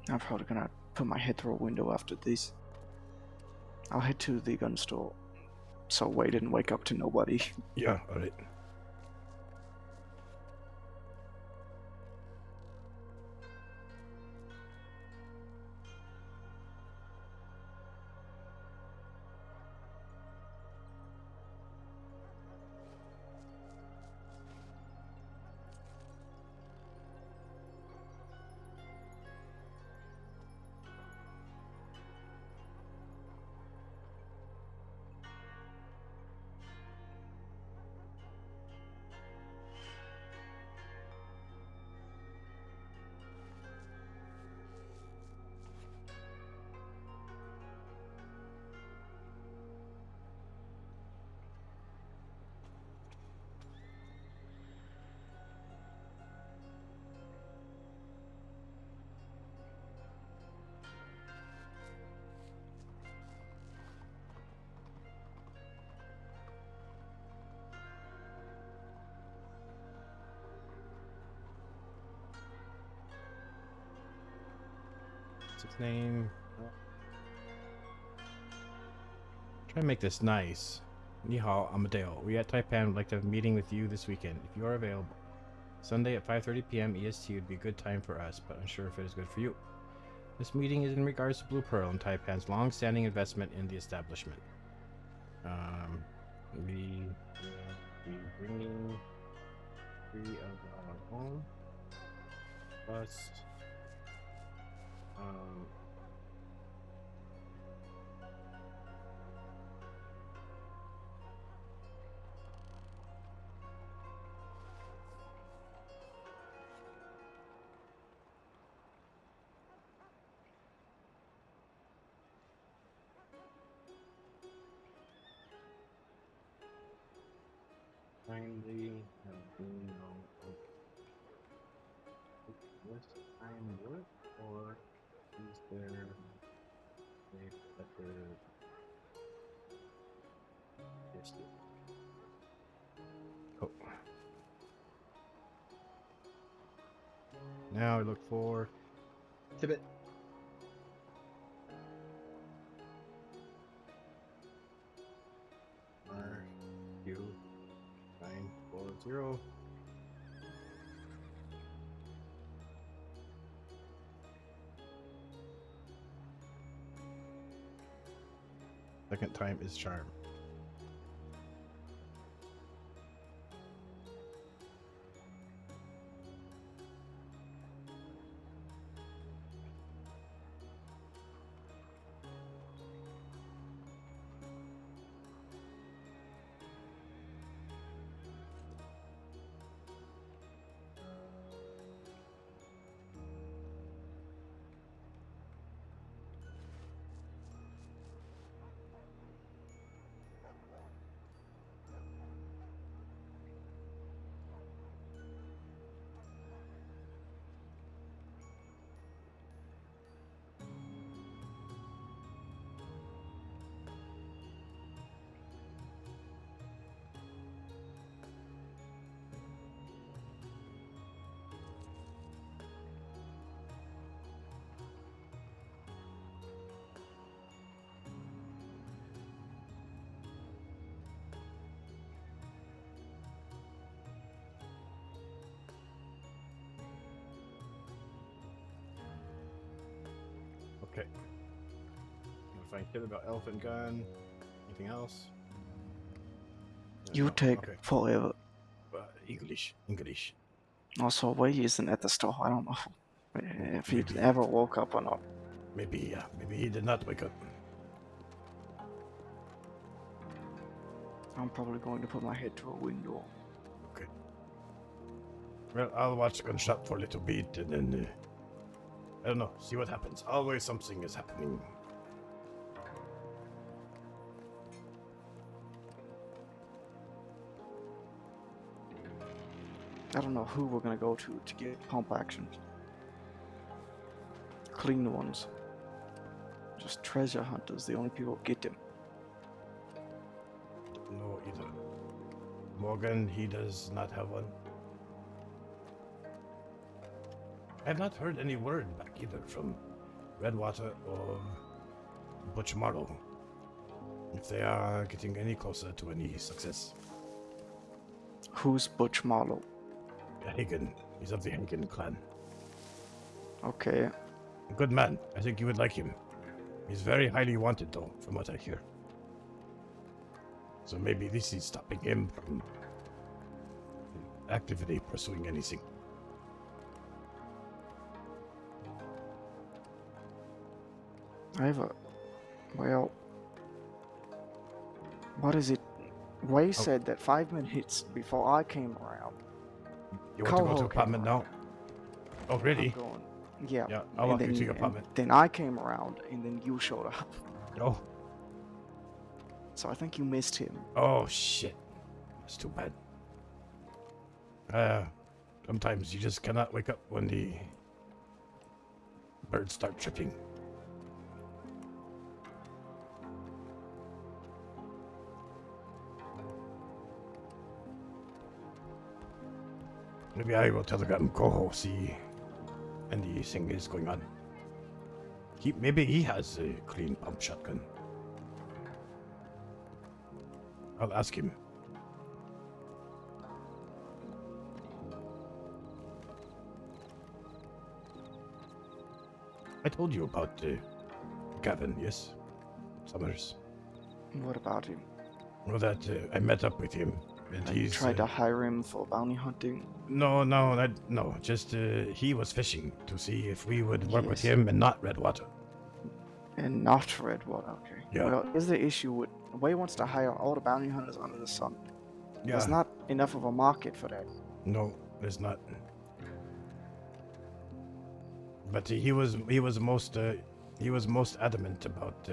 I'm probably gonna put my head through a window after this. I'll head to the gun store so Wei didn't wake up to nobody. Yeah, alright. What's its name? Try to make this nice. Ni hao, Amadeo. We at Taipan would like to have a meeting with you this weekend, if you are available. Sunday at 5:30 p.m. EST would be a good time for us, but unsure if it is good for you. This meeting is in regards to Blue Pearl and Taipan's long-standing investment in the establishment. We will be bringing 3 of our own, plus kindly bring this time work, or is there a better distance? Oh. Now I look for Tibet. RQ940. Second time is charm. Okay. Gonna find shit about elephant gun. Anything else? You No, take okay. forever. English. Also, why he isn't at the store? I don't know if he Maybe. ever woke up or not. Maybe he did not wake up. I'm probably going to put my head through a window. Okay. Well, I'll watch the gunshot for a little bit and then I don't know, see what happens. Always something is happening. I don't know who we're gonna go to get pump actions. Clean ones. Just treasure hunters, the only people who get them. No, either. Morgan, he does not have one. I have not heard any word back either from Redwater or Butch Marlow. If they are getting any closer to any success. Who's Butch Marlow? Hagen. He's of the Hagen clan. Okay. A good man. I think you would like him. He's very highly wanted though, from what I hear. So maybe this is stopping him from actively pursuing anything. Well, what is it? Way said that 5 minutes before I came around. You want to go to apartment now? Oh, really? I'm going. Yeah. Yeah, I'll walk you to your apartment. Then I came around, and then you showed up. Oh. So I think you missed him. Oh, shit. That's too bad. Sometimes you just cannot wake up when the birds start chirping. Maybe I will telegram Koho, see anything is going on. Maybe he has a clean pump shotgun. I'll ask him. I told you about Gavin, yes? Summers. What about him? Well, that I met up with him. And You he's tried to hire him for bounty hunting. No. Just he was fishing to see if we would work with Yes. him and not Redwater. And not Redwater, okay. Yeah. Well, here's the issue with Way wants to hire all the bounty hunters under the sun. There's Yeah. not enough of a market for that. No, there's not. But he was most adamant about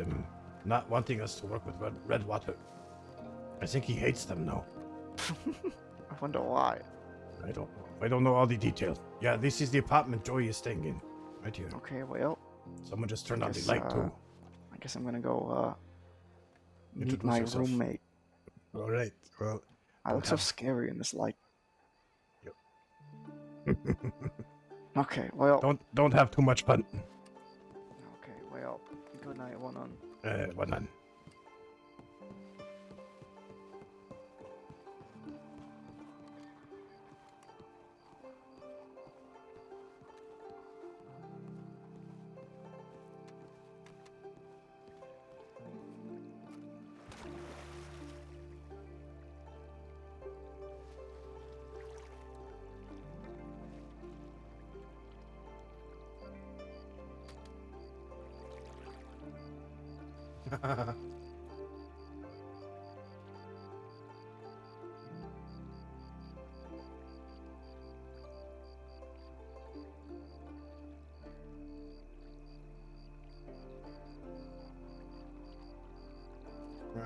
not wanting us to work with Redwater. I think he hates them now. I wonder why. I don't know. I don't know all the details. Yeah, this is the apartment Joey is staying in. Right here. Okay, well. Someone just turned on the guess, light too. I guess I'm gonna go meet Introduce my yourself. roommate. All right. Well, I look so scary in this light. Okay, well. Don't have too much fun. Okay, well. Good night, one on. One on.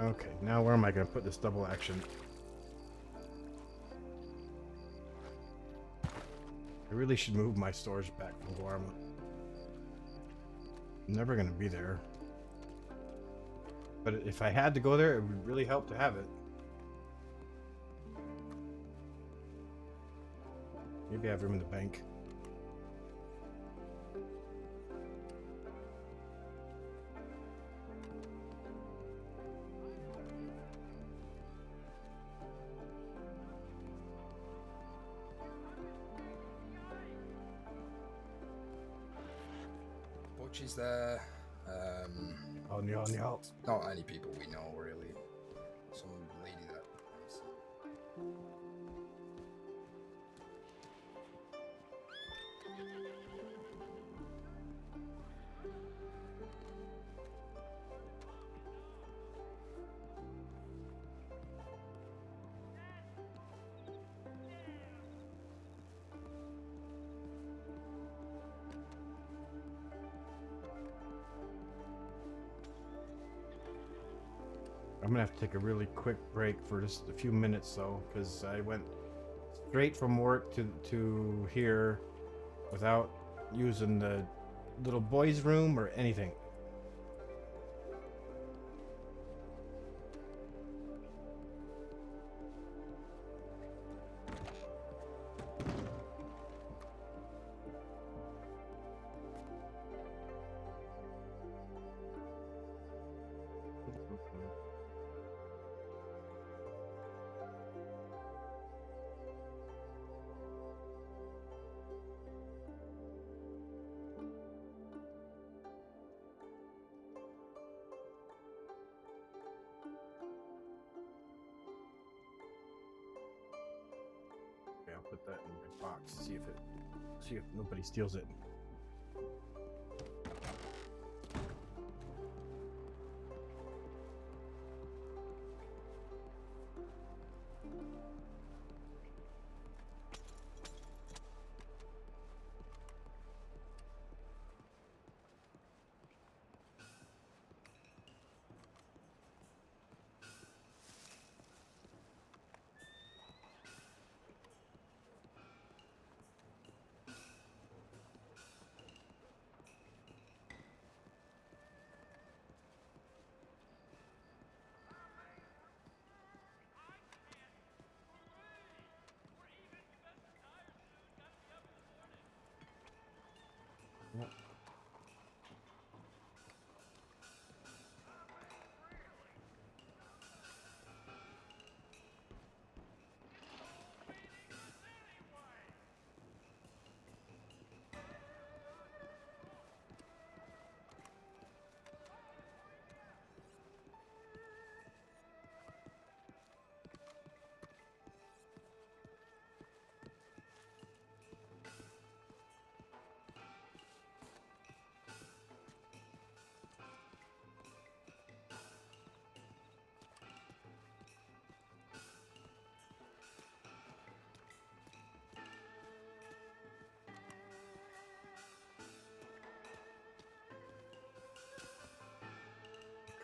Okay, now where am I going to put this double action? I really should move my storage back from Guarma. I'm never going to be there. But if I had to go there, it would really help to have it. Maybe I have room in the bank. Butch is there. Oh, no. Not any people we know, really. Some lady that. I'm gonna have to take a really quick break for just a few minutes though, because I went straight from work to here without using the little boys' room or anything. Okay, I'll put that in my box. See if nobody steals it. Yep.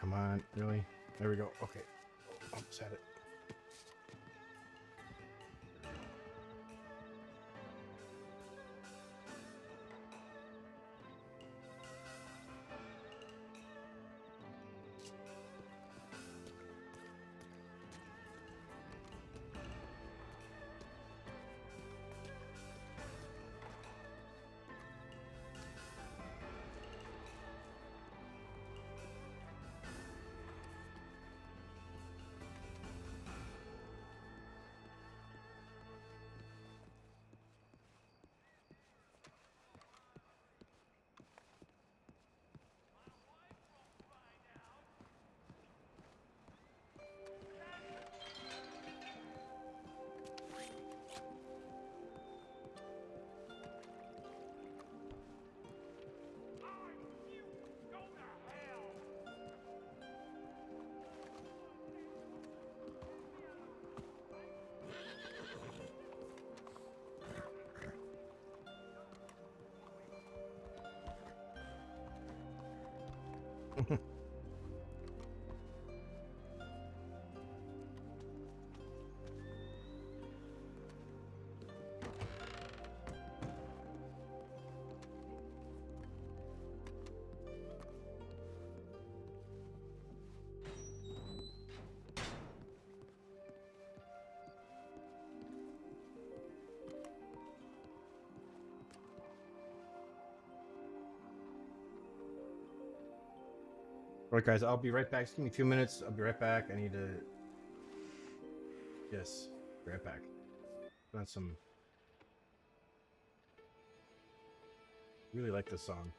Come on, really? There we go. Okay. Almost had it. Alright guys, I'll be right back. Just give me 2 minutes. I'll be right back. I need to... Yes, be right back. Got some... Really like this song.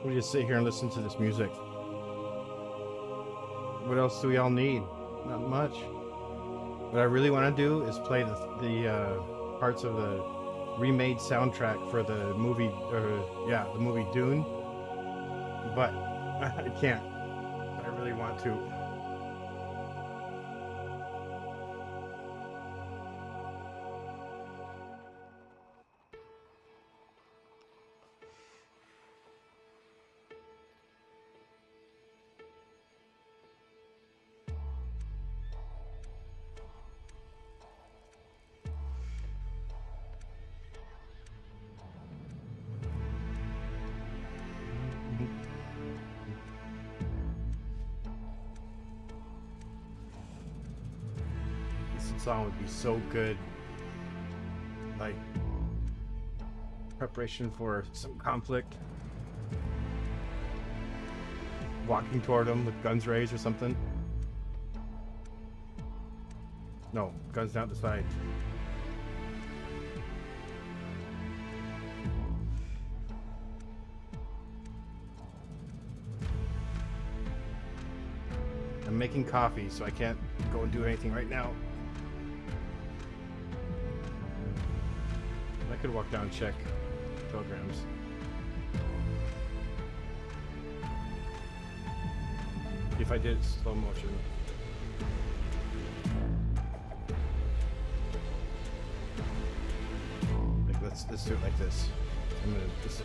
We'll just sit here and listen to this music. What else do we all need? Not much. What I really want to do is play the parts of the remade soundtrack for the movie, the movie Dune. But I can't. I really want to. This song would be so good. Like, preparation for some conflict. Walking toward them with guns raised or something. No, guns down the side. I'm making coffee, so I can't go and do anything right now. I could walk down and check telegrams. If I did slow motion. Like let's do it like this.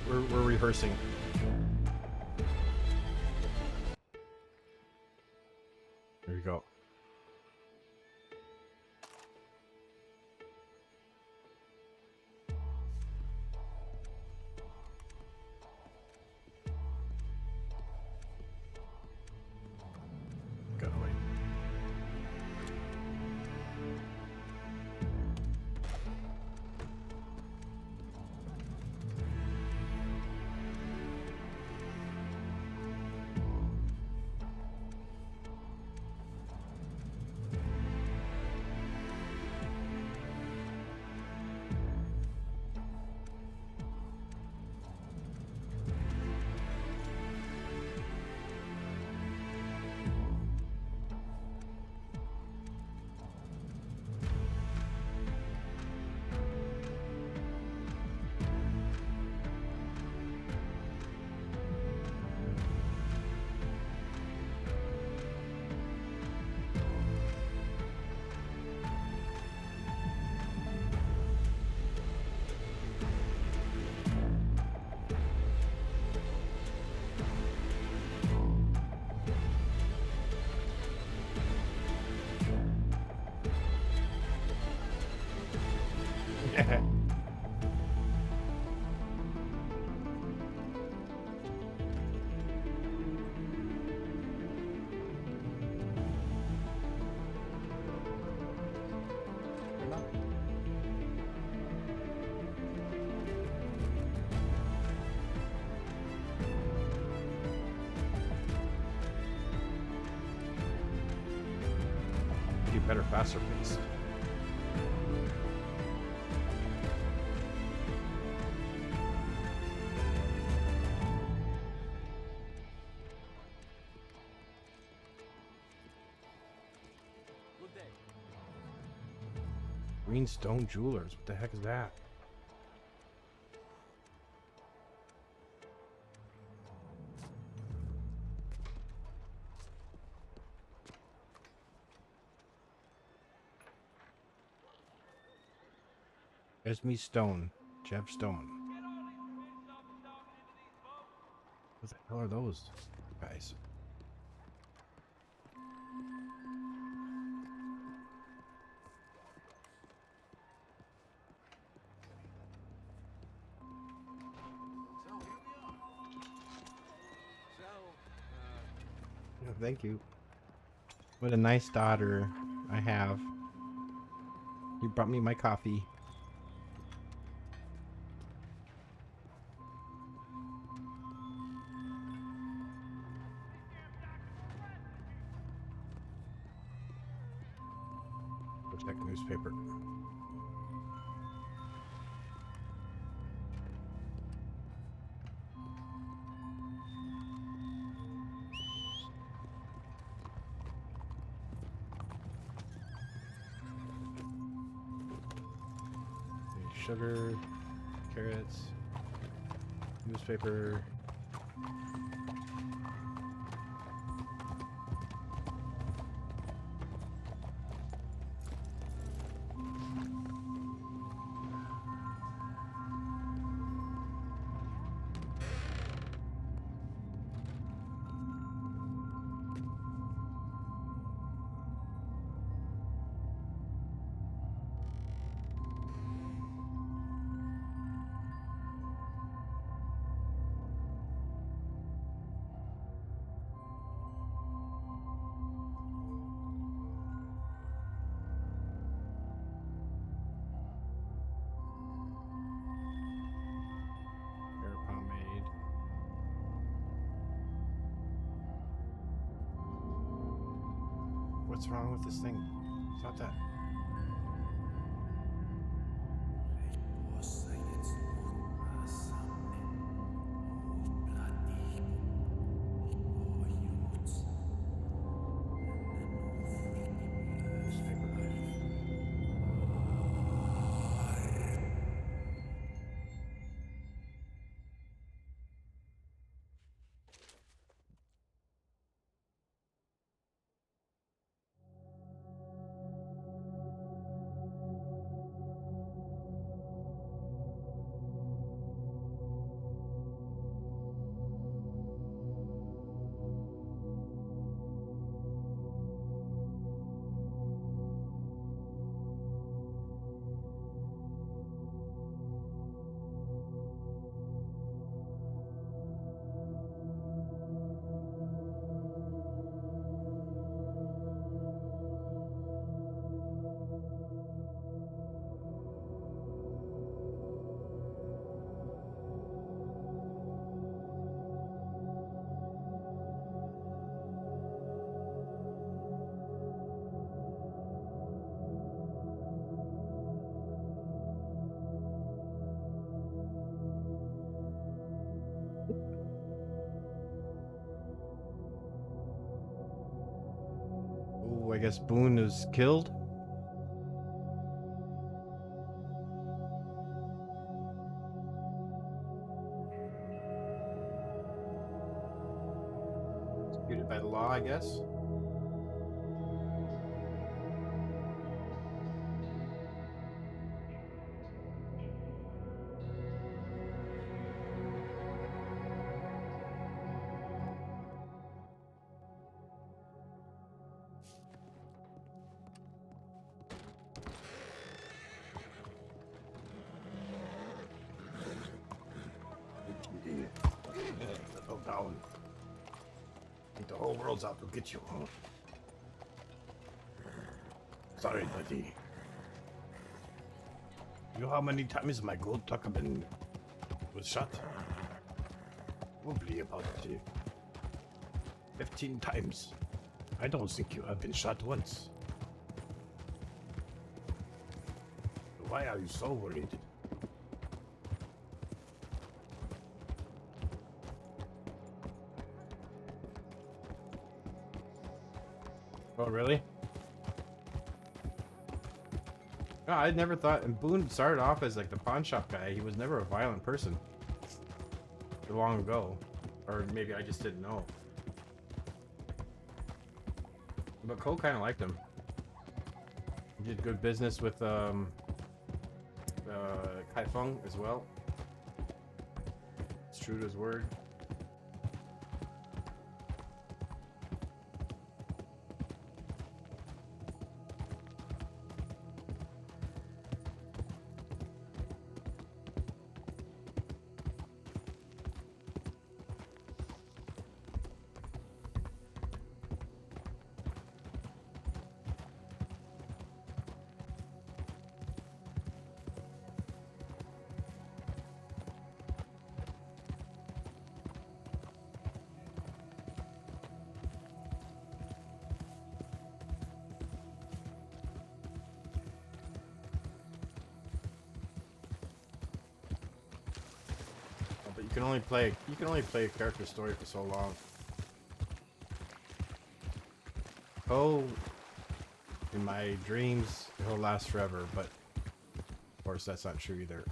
We're rehearsing. There we go. Got away. Be better, faster paced. Greenstone Jewelers. What the heck is that? Esme Stone. Jeff Stone. What the hell are those guys? Thank you. What a nice daughter I have. You brought me my coffee. Check newspaper. sugar, carrots, newspaper. Hair pomade. What's wrong with this thing? It's not that. Oh, I guess Boone is killed. Executed by the law, I guess. Settle down. I think the whole world's out to get you, huh? Sorry, buddy. You know how many times my gold tuckman was shot? Probably about 15 times. I don't think you have been shot once. Why are you so worried? Oh, really? No, I never thought. And Boone started off as like the pawn shop guy. He was never a violent person. Long ago, or maybe I just didn't know. But Cole kind of liked him. He did good business with Kai Feng as well. It's true to his word. But you can only play a character story for so long. Poe, in my dreams, he'll last forever, but or course, that's not true either.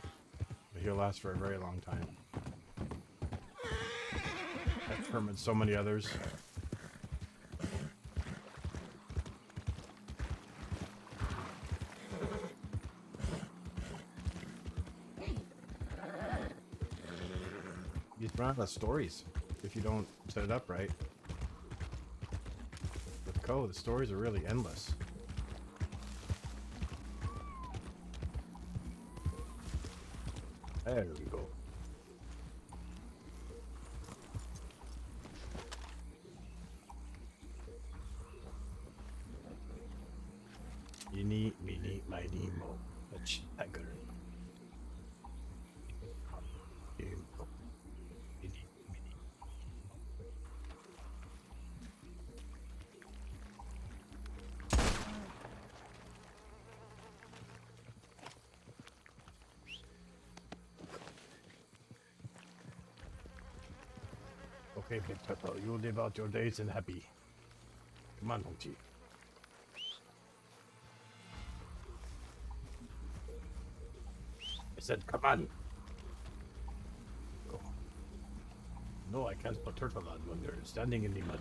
But he'll last for a very long time. I've fermented so many others. You run out of stories if you don't set it up right. With Co, the stories are really endless. There we go. Eeny, meeny, miny, mo. A tiger. Okay, Big Turtle, you live out your days and happy. Come on, Humpty. I said, come on. Go. No, I can't put Turtle on when they're standing in the mud.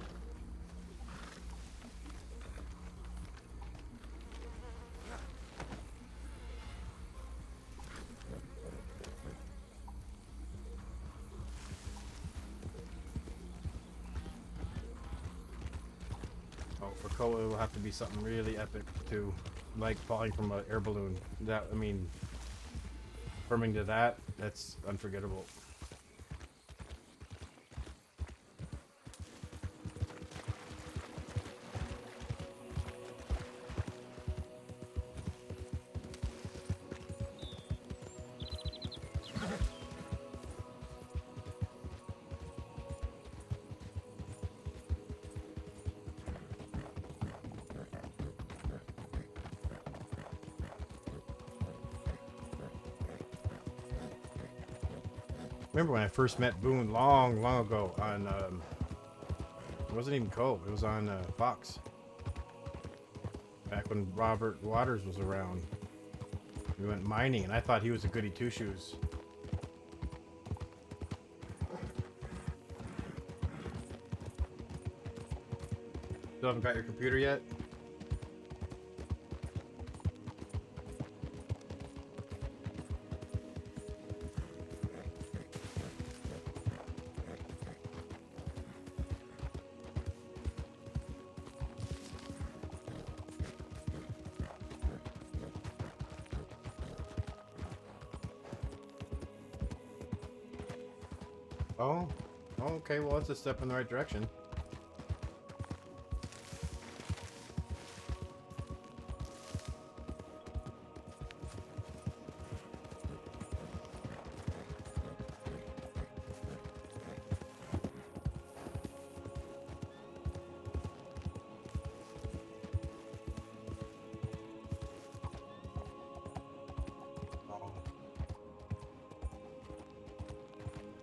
Oh, for Koa, it will have to be something really epic too, like falling from an air balloon. That, I mean, firming to that, that's unforgettable. Remember when I first met Boone long ago on, it wasn't even Cove, it was on Fox. Back when Robert Waters was around. We went mining and I thought he was a goody two-shoes. Still haven't got your computer yet? Oh, okay, well, it's a step in the right direction.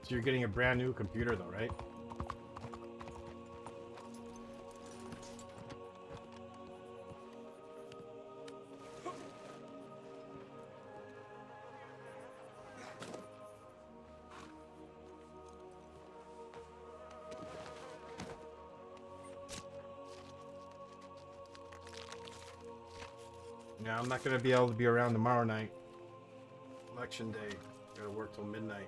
So you're getting a brand new computer though, right? Yeah, I'm not gonna be able to be around tomorrow night. Election day. Gotta work till midnight.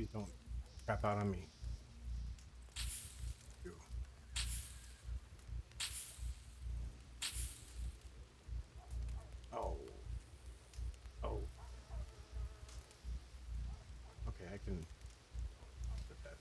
Please don't crap out on me. Oh. Oh. Okay, I can put that.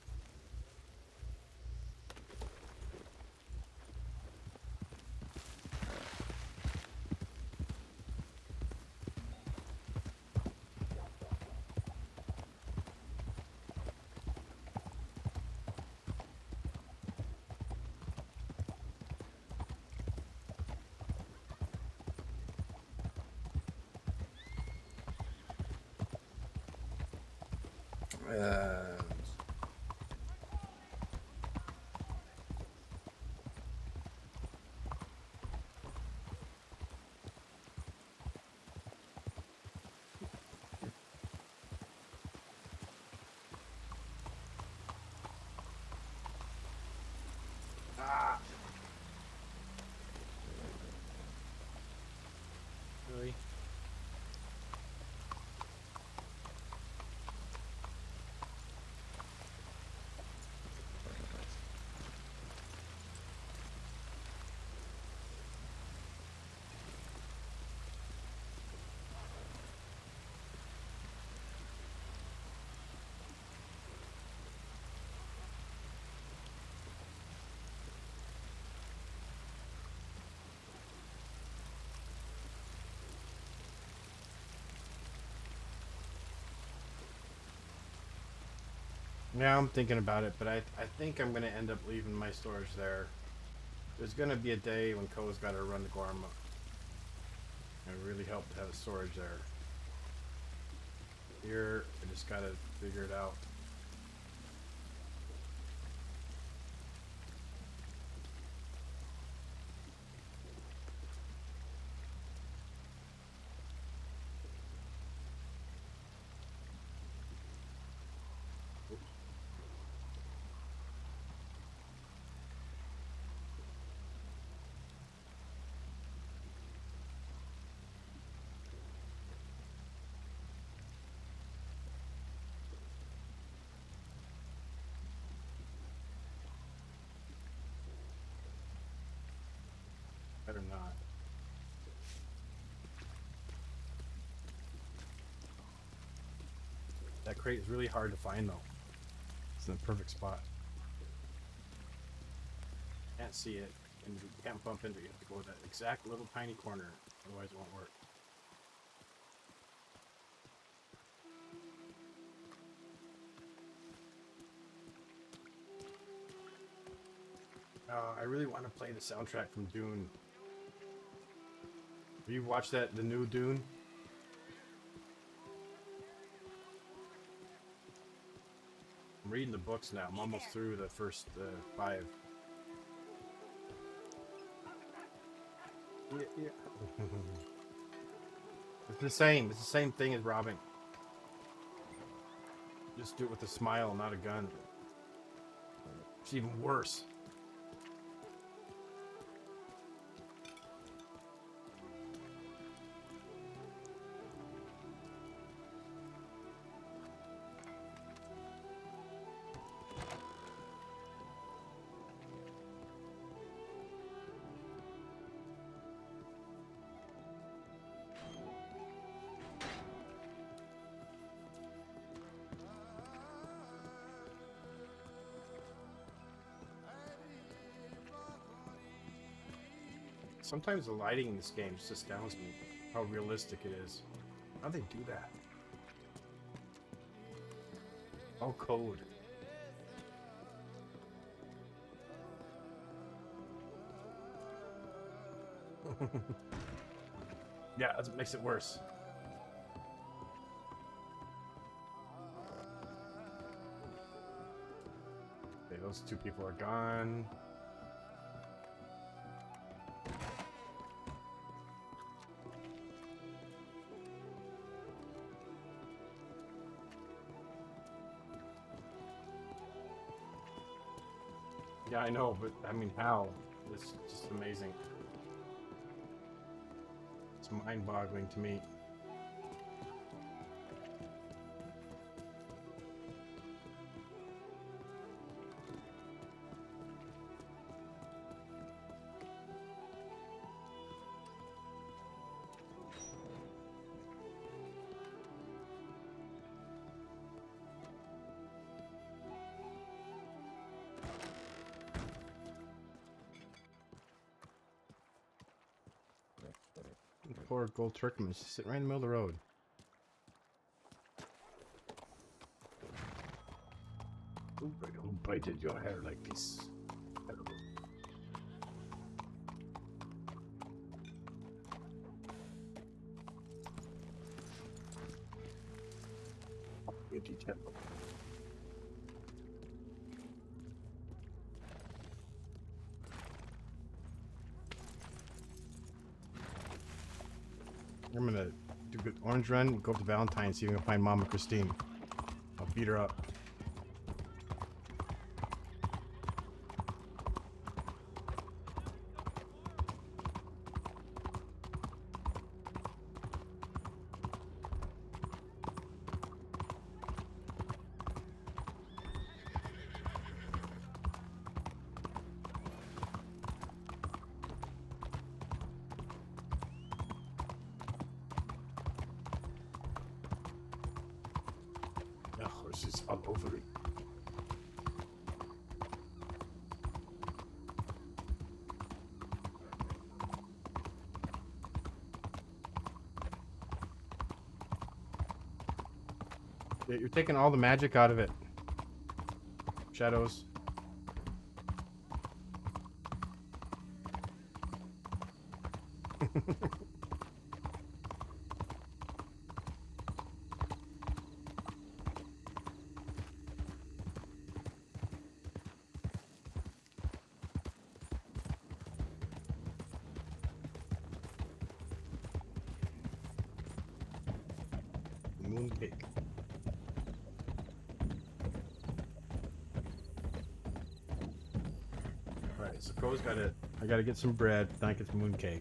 Ah. Really? Yeah, I'm thinking about it, but I think I'm gonna end up leaving my storage there. There's gonna be a day when Ko's gotta run the Gorma. It really helped to have a storage there. Here, I just gotta figure it out. Better not. That crate is really hard to find though. It's in the perfect spot. Can't see it, and you can't bump into it. You have to go to that exact little tiny corner, otherwise it won't work. I really want to play the soundtrack from Dune. Have you watched that, the new Dune? I'm reading the books now. I'm almost through the first 5. Yeah. It's the same. It's the same thing as robbing. Just do it with a smile, not a gun. It's even worse. Sometimes the lighting in this game just astounds me, how realistic it is. How'd they do that? All code. Yeah, that makes it worse. Okay, those 2 people are gone. Yeah, I know, but I mean, how? It's just amazing. It's mind-boggling to me. poor gold turkey. It's sitting right in the middle of the road. Who braided your hair like this? Terrible. Really terrible. I'm gonna do a good orange run, go up to Valentine, see if we can find Mama Christine. I'll beat her up. The horse is all over it. Yeah, you're taking all the magic out of it. Shadows. Mooncake. Alright, so Co's I gotta get some bread, then I get some mooncake.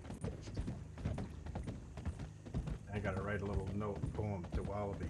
I gotta write a little note poem to Wallaby.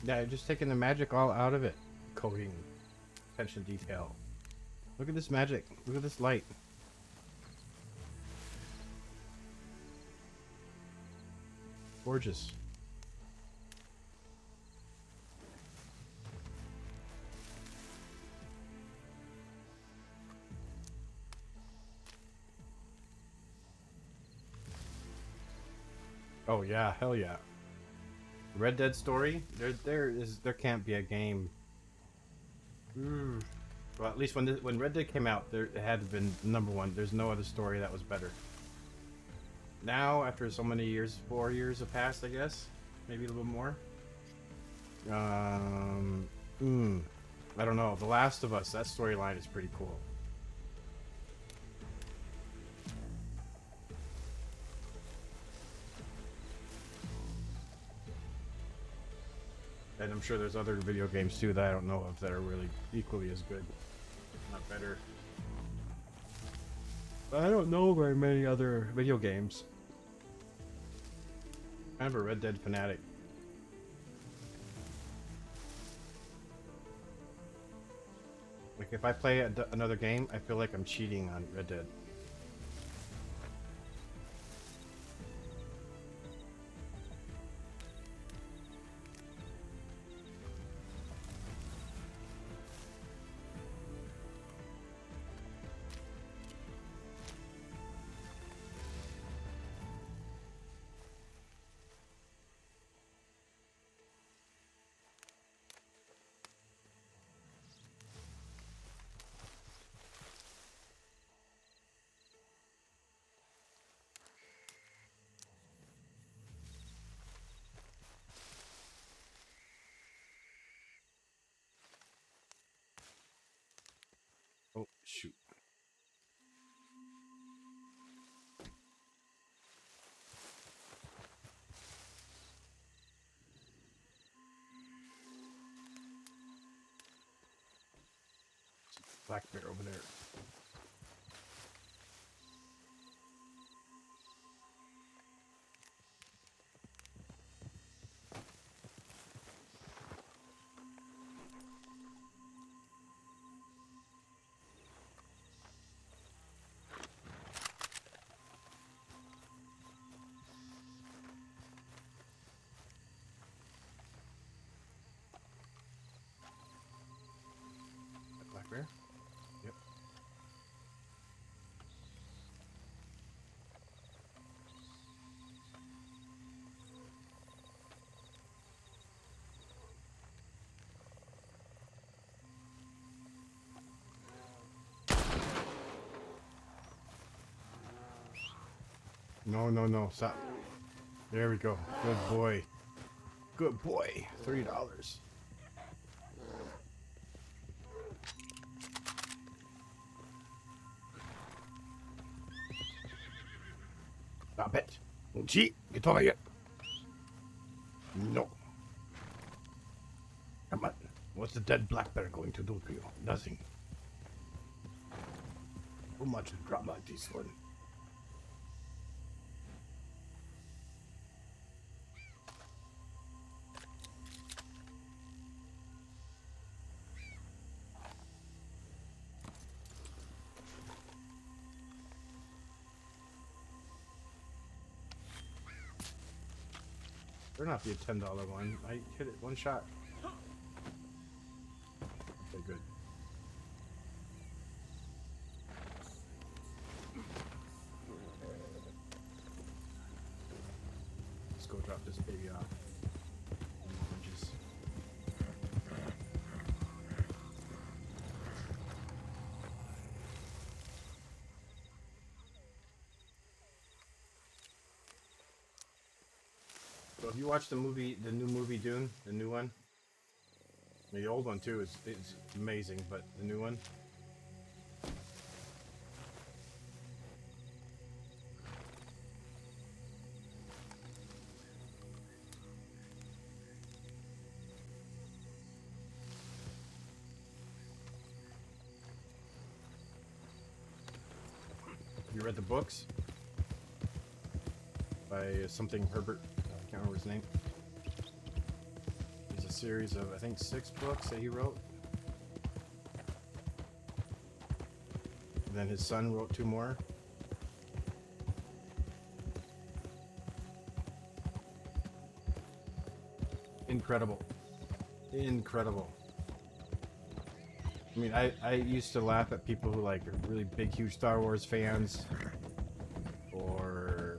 Yeah, you're just taking the magic all out of it. Coding. Attention to detail. Look at this magic. Look at this light. Gorgeous. Oh yeah, hell yeah. Red Dead story? There can't be a game. Well, at least when Red Dead came out, it had been #1. There's no other story that was better. Now, after so many years, 4 years have passed, I guess, maybe a little bit more. I don't know. The Last of Us, that storyline is pretty cool. And I'm sure there's other video games too that I don't know of that are really equally as good, not better. I don't know very many other video games. Kind of a Red Dead fanatic. Like if I play another game, I feel like I'm cheating on Red Dead. Oh, shoot. Black bear over there. Black bear? Yep. No, no, no. Stop. There we go. Good boy. Good boy. $30. Stop it. Gee, get over here. No. Come on. What's the dead black bear going to do to you? Nothing. Too much drama, this one. Better not be a $10 one. I hit it one shot. Okay, good. Let's go drop this baby off. Oranges. So have you watched the movie, the new movie Dune, the new one? The old one too is amazing, but the new one. You read the books by something Herbert? I can't remember his name. There's a series of, I think, 6 books that he wrote. And then his son wrote 2 more. Incredible. Incredible. I mean, I used to laugh at people who like are really big, huge Star Wars fans, or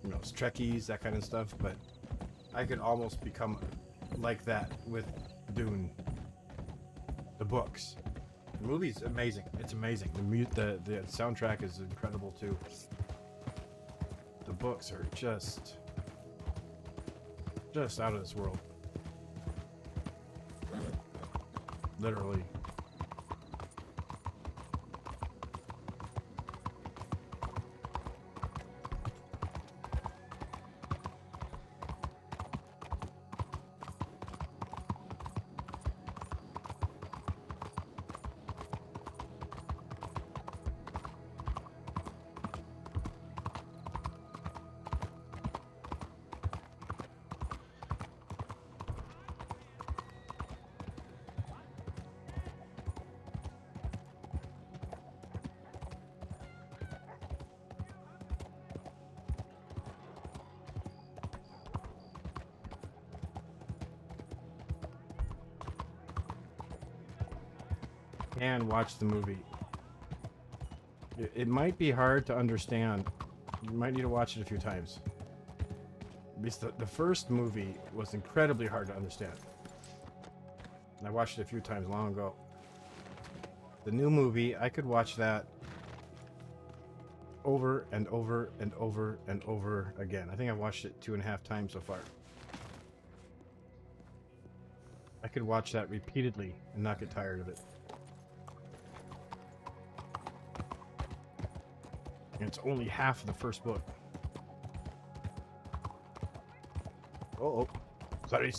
you know, Trekkies, that kind of stuff. But I could almost become like that with Dune. The books, the movie's amazing. It's amazing. The soundtrack is incredible too. The books are just out of this world. Literally. And watch the movie. It might be hard to understand. You might need to watch it a few times. Because the first movie was incredibly hard to understand. And I watched it a few times long ago. The new movie, I could watch that over and over and over and over again. I think I've watched it 2.5 times so far. I could watch that repeatedly and not get tired of it. And it's only half of the first book. Oh, sorry.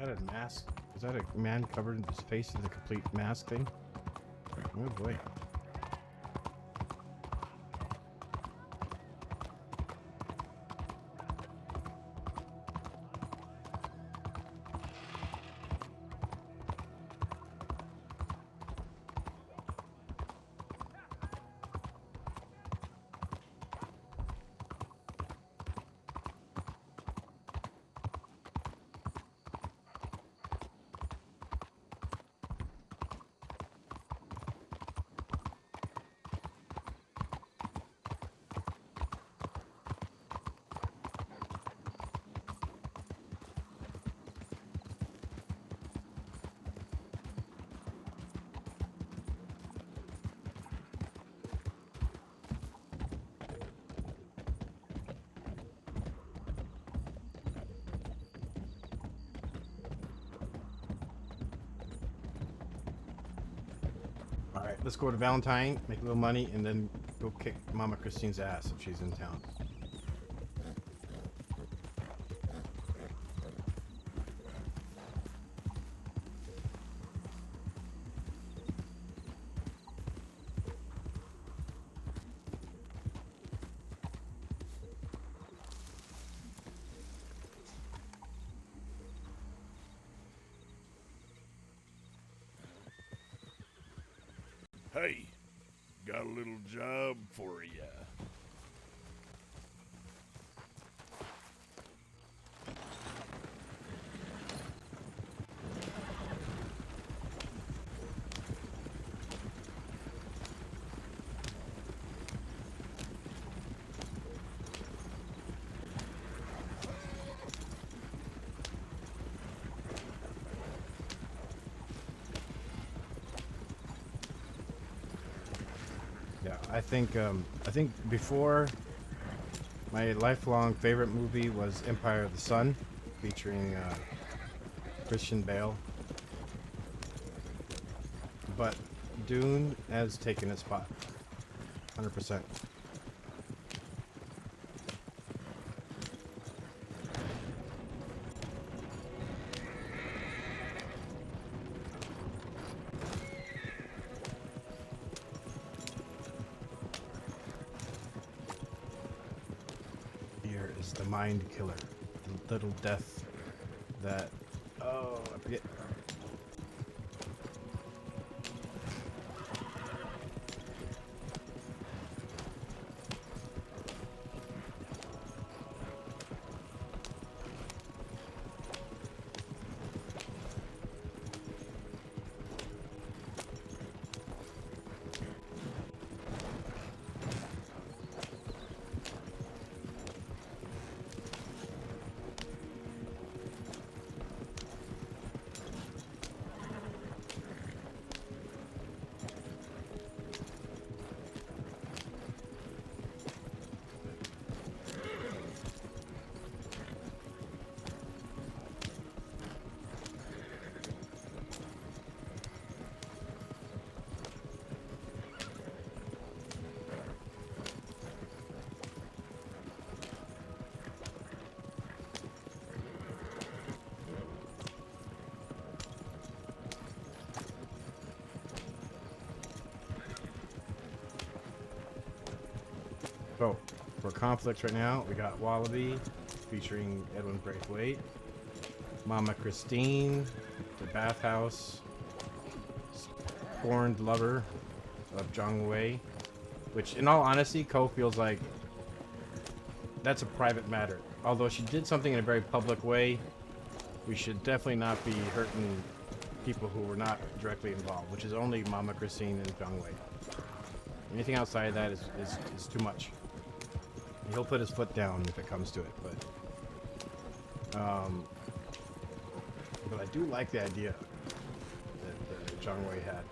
that a mask? Is that a man covered his face in a complete mask thing? Oh boy. Alright, let's go to Valentine, make a little money, and then go kick Mama Christine's ass if she's in town. Hey, got a little job for ya. Yeah, I think before my lifelong favorite movie was Empire of the Sun, featuring Christian Bale. But Dune has taken its spot, 100%. Here is the mind killer, the little death that, oh, I forget. So, for conflicts right now, we got Wallaby featuring Edwin Braithwaite, Mama Christine, the bathhouse, scorned lover of Zhang Wei, which in all honesty, Ko feels like that's a private matter. Although she did something in a very public way, we should definitely not be hurting people who were not directly involved, which is only Mama Christine and Zhang Wei. Anything outside of that is too much. He'll put his foot down if it comes to it, but I do like the idea that Zhang Wei had.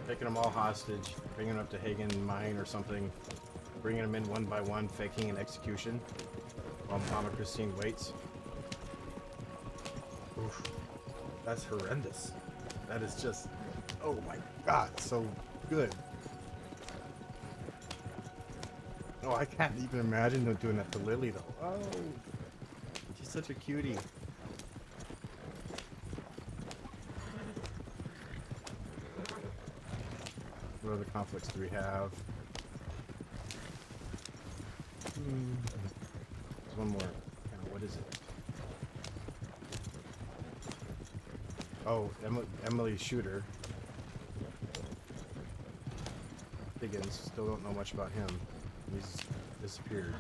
Taking them all hostage, bringing them up to Hagen Mine or something, bringing them in one by one, faking an execution while Mama Christine waits. Oof. That's horrendous. That is just, oh my god, so good. Oh, I can't even imagine them doing that to Lily, though. Oh, such a cutie. What other conflicts do we have? There's one more. What is it? Oh, Emily Shooter. Higgins. Still don't know much about him. He's disappeared.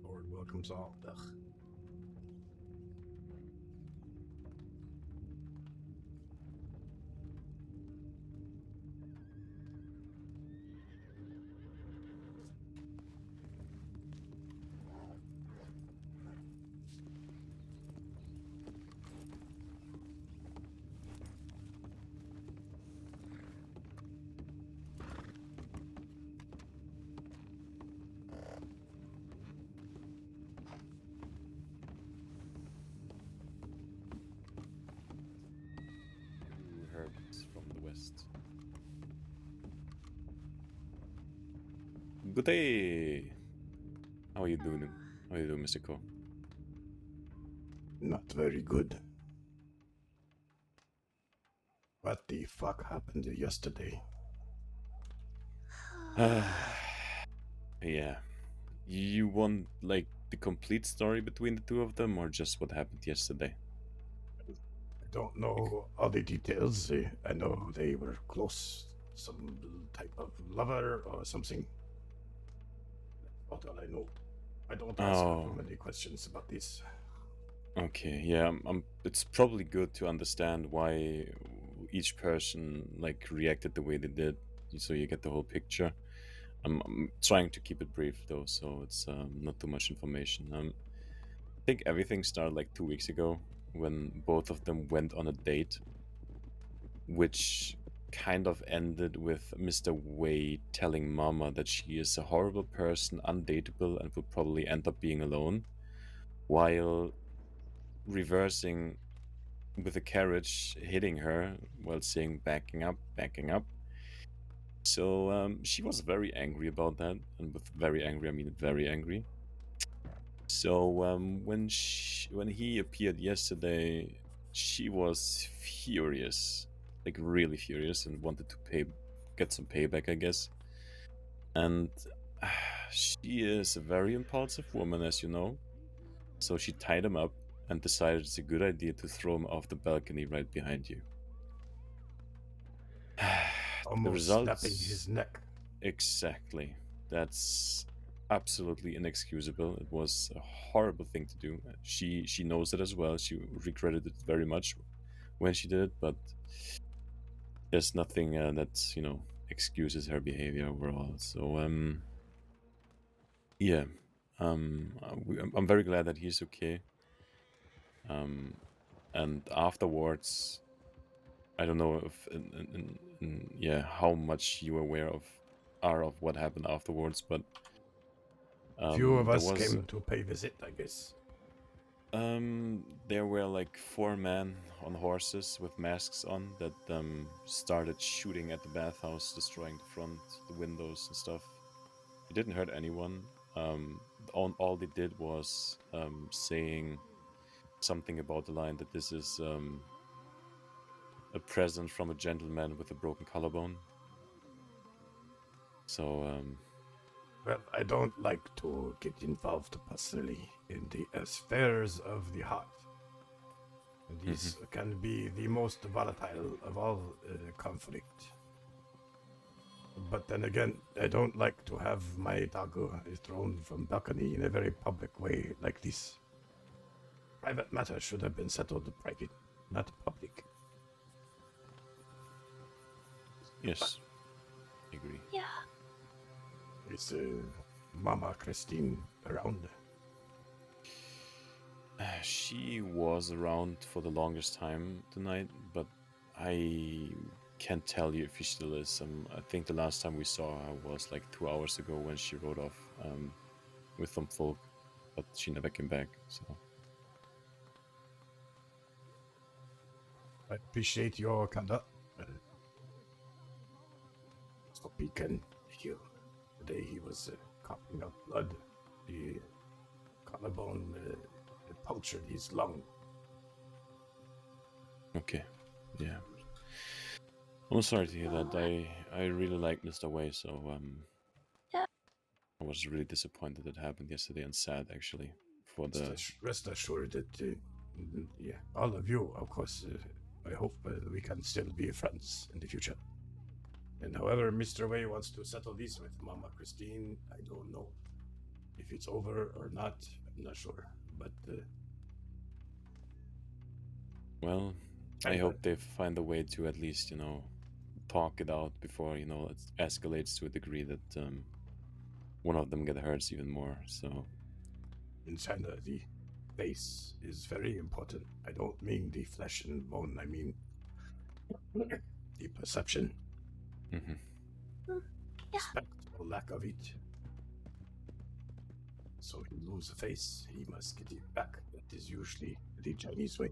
Lord welcomes all. Ugh. Herbs from the west. Good day. How are you doing? How are you doing, Mr. Ko? Not very good. What the fuck happened yesterday? Yeah. You want like the complete story between the two of them, or just what happened yesterday? I don't know all the details. I know they were close, some type of lover or something. That's all I know. I don't ask too many questions about this. Okay, yeah, it's probably good to understand why each person like reacted the way they did, so you get the whole picture. I'm trying to keep it brief though, so it's not too much information. I think everything started like 2 weeks ago when both of them went on a date, which kind of ended with Mr. Wei telling Mama that she is a horrible person, undateable, and will probably end up being alone, while reversing with a carriage hitting her while saying backing up, backing up. So she was very angry about that, and with very angry I mean very angry. So when he appeared yesterday, she was furious, like really furious, and wanted to get some payback, I guess. And she is a very impulsive woman, as you know. So she tied him up and decided it's a good idea to throw him off the balcony right behind you. The Almost snapping his results neck. exactly. That's absolutely inexcusable. It was a horrible thing to do. She knows it as well. She regretted it very much when she did it, but there's nothing that excuses her behavior overall. So yeah, I'm very glad that he's okay. And afterwards, I don't know if yeah, how much you are of what happened afterwards, but Few of there us was came to pay visit, I guess. there were like 4 men on horses with masks on that started shooting at the bathhouse, destroying the front, the windows and stuff. It didn't hurt anyone. All they did was saying something about the line that this is a present from a gentleman with a broken collarbone. So Well, I don't like to get involved personally in the affairs of the heart. These can be the most volatile of all conflict. But then again, I don't like to have my dagger thrown from balcony in a very public way like this. Private matter should have been settled private, not public. yes, I agree. Yeah. Is Mama Christine around? She was around for the longest time tonight, but I can't tell you if she still is. I think the last time we saw her was like 2 hours ago when she rode off with some folk, but she never came back. So I appreciate your conduct. So he can heal. The day he was coughing up blood, the collarbone punctured his lung. okay, yeah. I'm sorry to hear that. I really like Mr. Wei, so Yeah. I was really disappointed it happened yesterday and sad actually for the. Rest assured that, yeah, all of you, of course, I hope we can still be friends in the future. And however Mr. Wei wants to settle this with Mama Christine, I don't know. If it's over or not, I'm not sure. But Well, I hope they find a way to at least, talk it out before, it escalates to a degree that one of them get hurt even more. So in China, the face is very important. I don't mean the flesh and bone, I mean the perception. Respect or lack of it. So he lose a face, he must get it back. That is usually the Chinese way.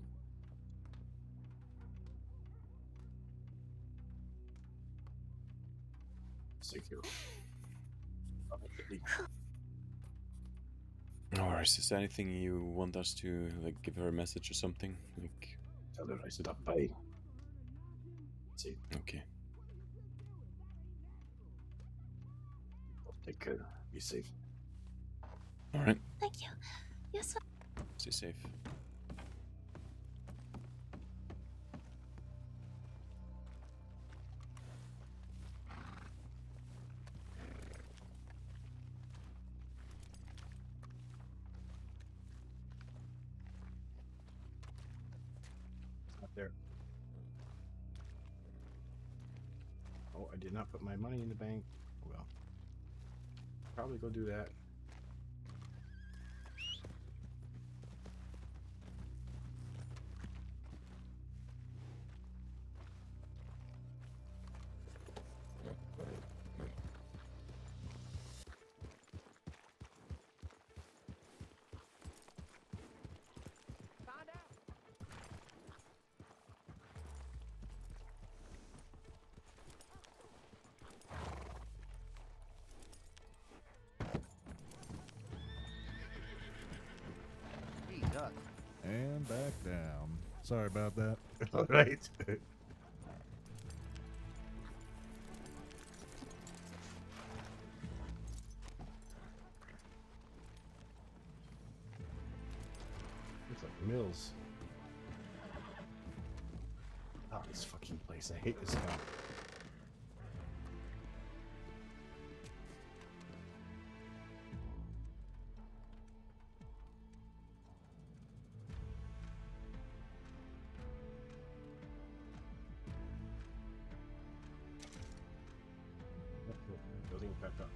Thank you. Or is there anything you want us to give her a message or something? Tell her I stopped by. See. Okay. Take care. Be safe. All right. Thank you. Yes, sir. Stay safe. There. Oh, I did not put my money in the bank. Well, probably go do that. And back down. Sorry about that. All right. Looks like Mills. Oh, this fucking place. I hate this town. Building back up.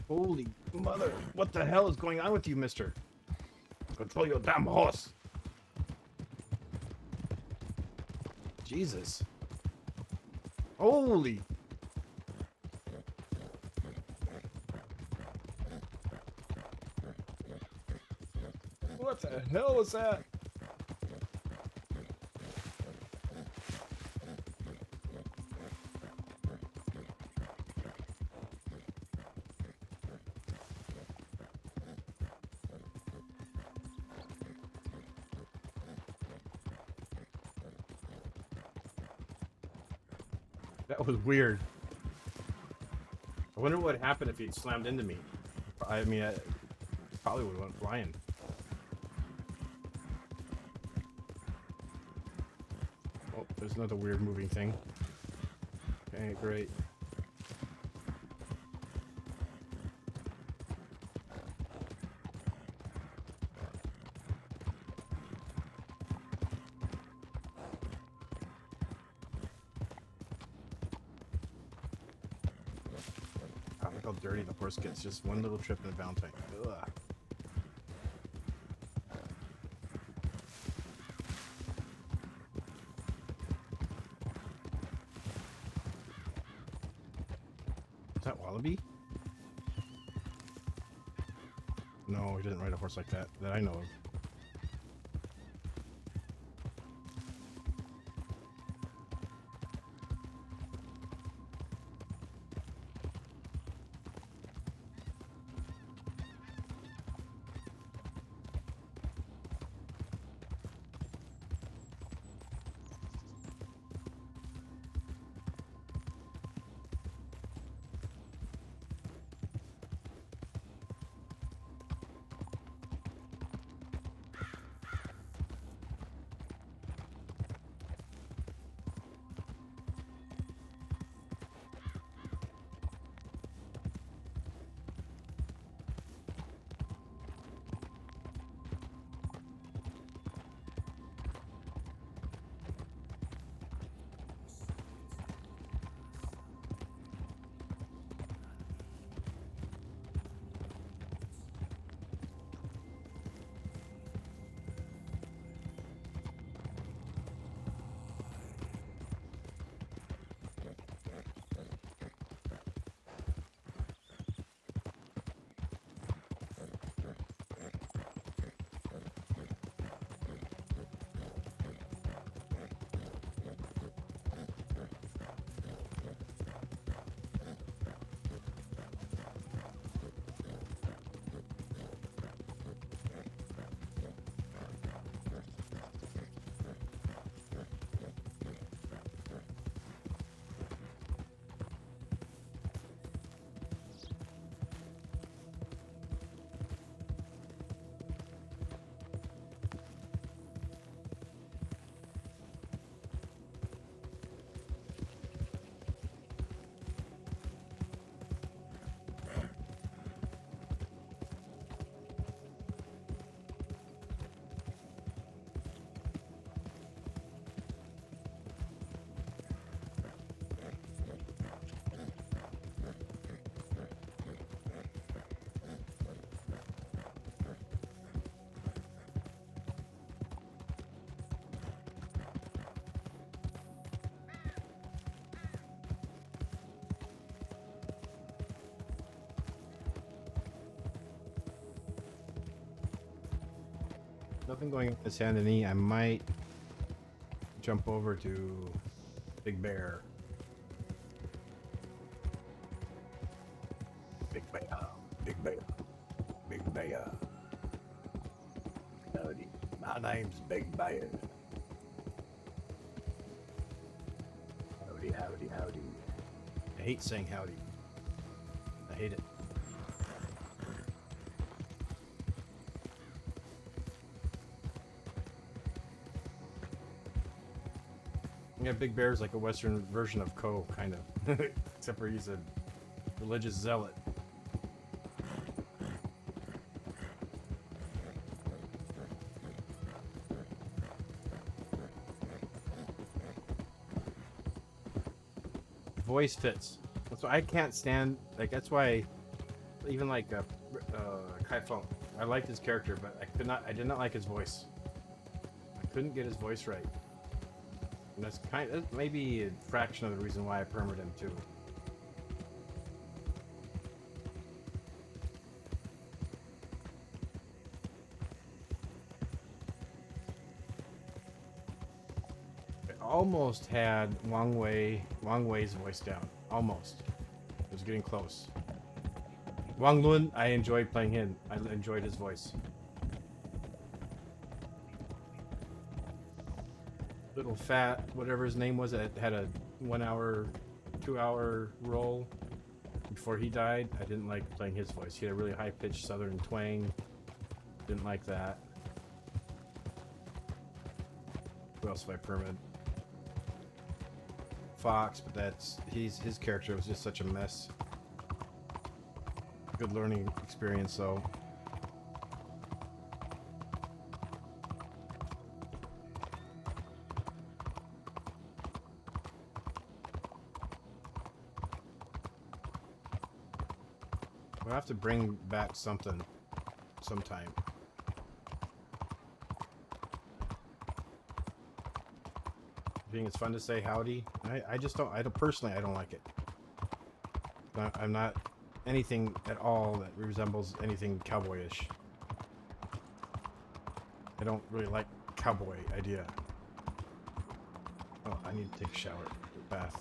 Holy mother, what the hell is going on with you, mister? Control your damn horse. Jesus. Holy. What the hell was that? That was weird. I wonder what would happen if he'd slammed into me. I mean, I probably would have went flying. Oh, there's another weird moving thing. Okay, great. Look how dirty the horse gets. Just one little trip in the bound tank. Ugh. Is that Wallaby? No, he didn't ride a horse like that I know of. Nothing going on in Saint Denis. I might jump over to Big Bear. Big Bear. Big Bear. Big Bear. Howdy. My name's Big Bear. Howdy, howdy, howdy. I hate saying howdy. I hate it. Yeah, Big Bear's like a Western version of Ko, kind of. Except for he's a religious zealot. Voice fits. That's why I can't stand. Like that's why, even like Kai Feng, I liked his character, but I could not. I did not like his voice. I couldn't get his voice right. And that's that's maybe a fraction of the reason why I permed him too. I almost had Wang Wei's voice down. Almost. It was getting close. Wang Lun, I enjoyed playing him. I enjoyed his voice. Little fat, whatever his name was, that had a 1 hour, 2 hour role before he died. I didn't like playing his voice. He had a really high pitched southern twang. Didn't like that. Who else have I permitted? Fox, but that's his character was just such a mess. Good learning experience though. We'll have to bring back something sometime. I think it's fun to say howdy. I just don't. Personally, I don't like it. I'm not anything at all that resembles anything cowboyish. I don't really like cowboy idea. Oh, I need to take a shower, bath.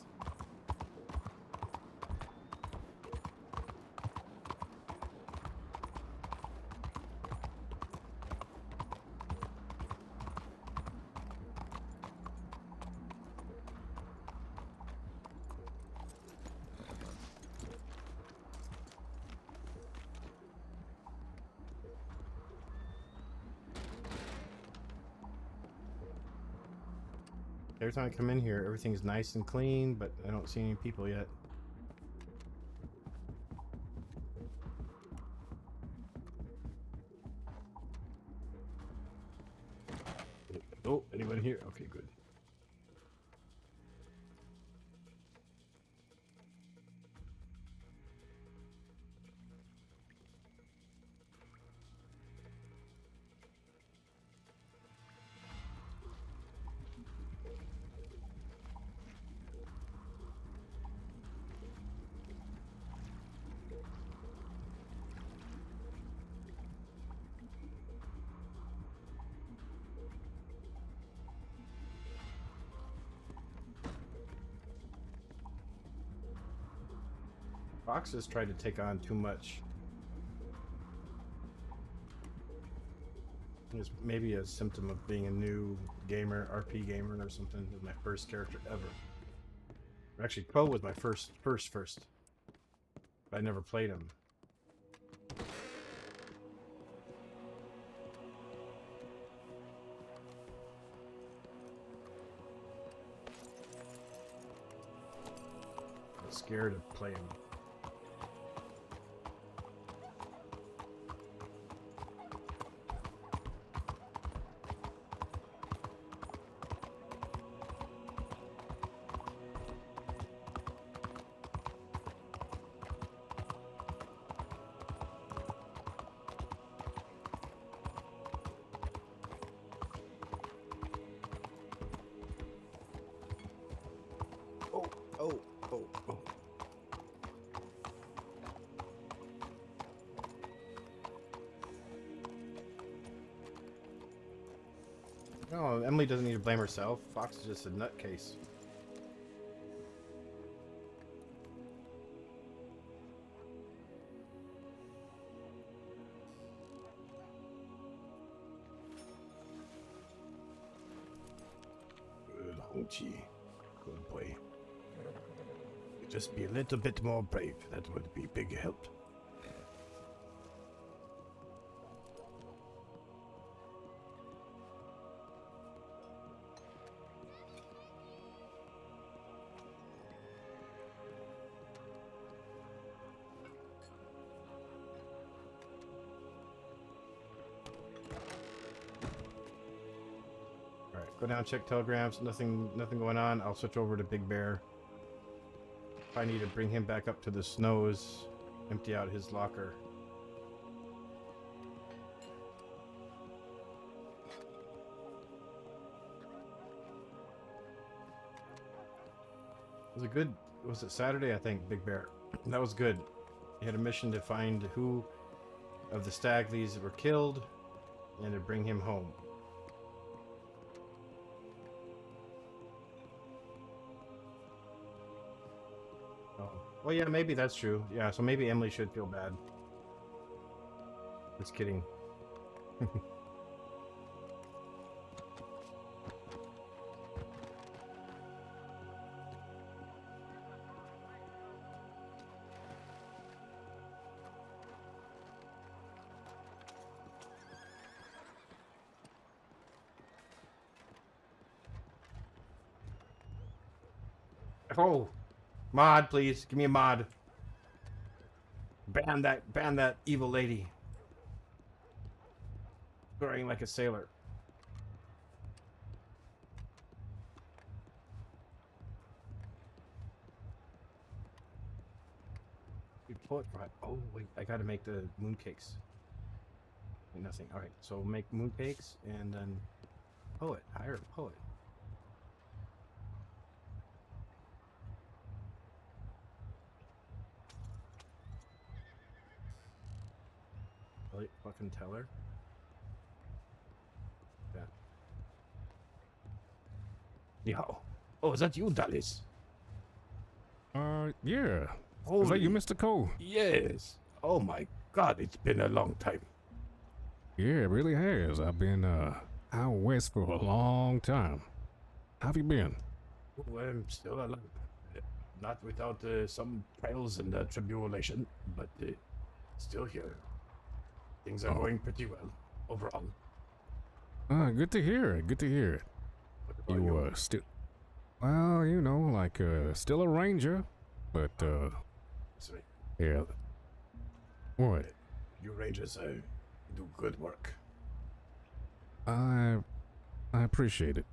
Every time I come in here, everything's nice and clean, but I don't see any people yet. Oh, anyone here? Okay, good. Foxes tried to take on too much. It's maybe a symptom of being a new gamer, RP gamer or something. It was my first character ever. Actually, Poe was my first. But I never played him. I was scared to play him. Oh. No, Emily doesn't need to blame herself. Fox is just a nutcase. Good, Hongchi. Good boy. Just be a little bit more brave. That would be big help. All right, go down, check telegrams. Nothing going on. I'll switch over to Big Bear. If I need to bring him back up to the snows, empty out his locker. Was it Saturday? I think, Big Bear. That was good. He had a mission to find who of the Stagleys were killed and to bring him home. Oh. Well, yeah, maybe that's true. Yeah, so maybe Emily should feel bad. Just kidding. Oh, mod, please. Give me a mod. Ban that evil lady. Swearing like a sailor. You poet right. Oh wait, I gotta make the mooncakes. Nothing. Alright, so make mooncakes and then poet. Hire a poet. Really? Fucking tell her. Yeah. Yo. Oh, is that you, Dallas? Yeah. Holy, Is that you, Mr. Cole? Yes. Oh my God, it's been a long time. Yeah, it really has. I've been out west for a long time. How have you been? Oh, I'm still alive. Not without some trials and tribulation, but still here. Things are going pretty well overall. Good to hear it. Good to hear it. You still, well, you know, like still a ranger, but That's right. yeah. What? You Rangers do good work. I appreciate it.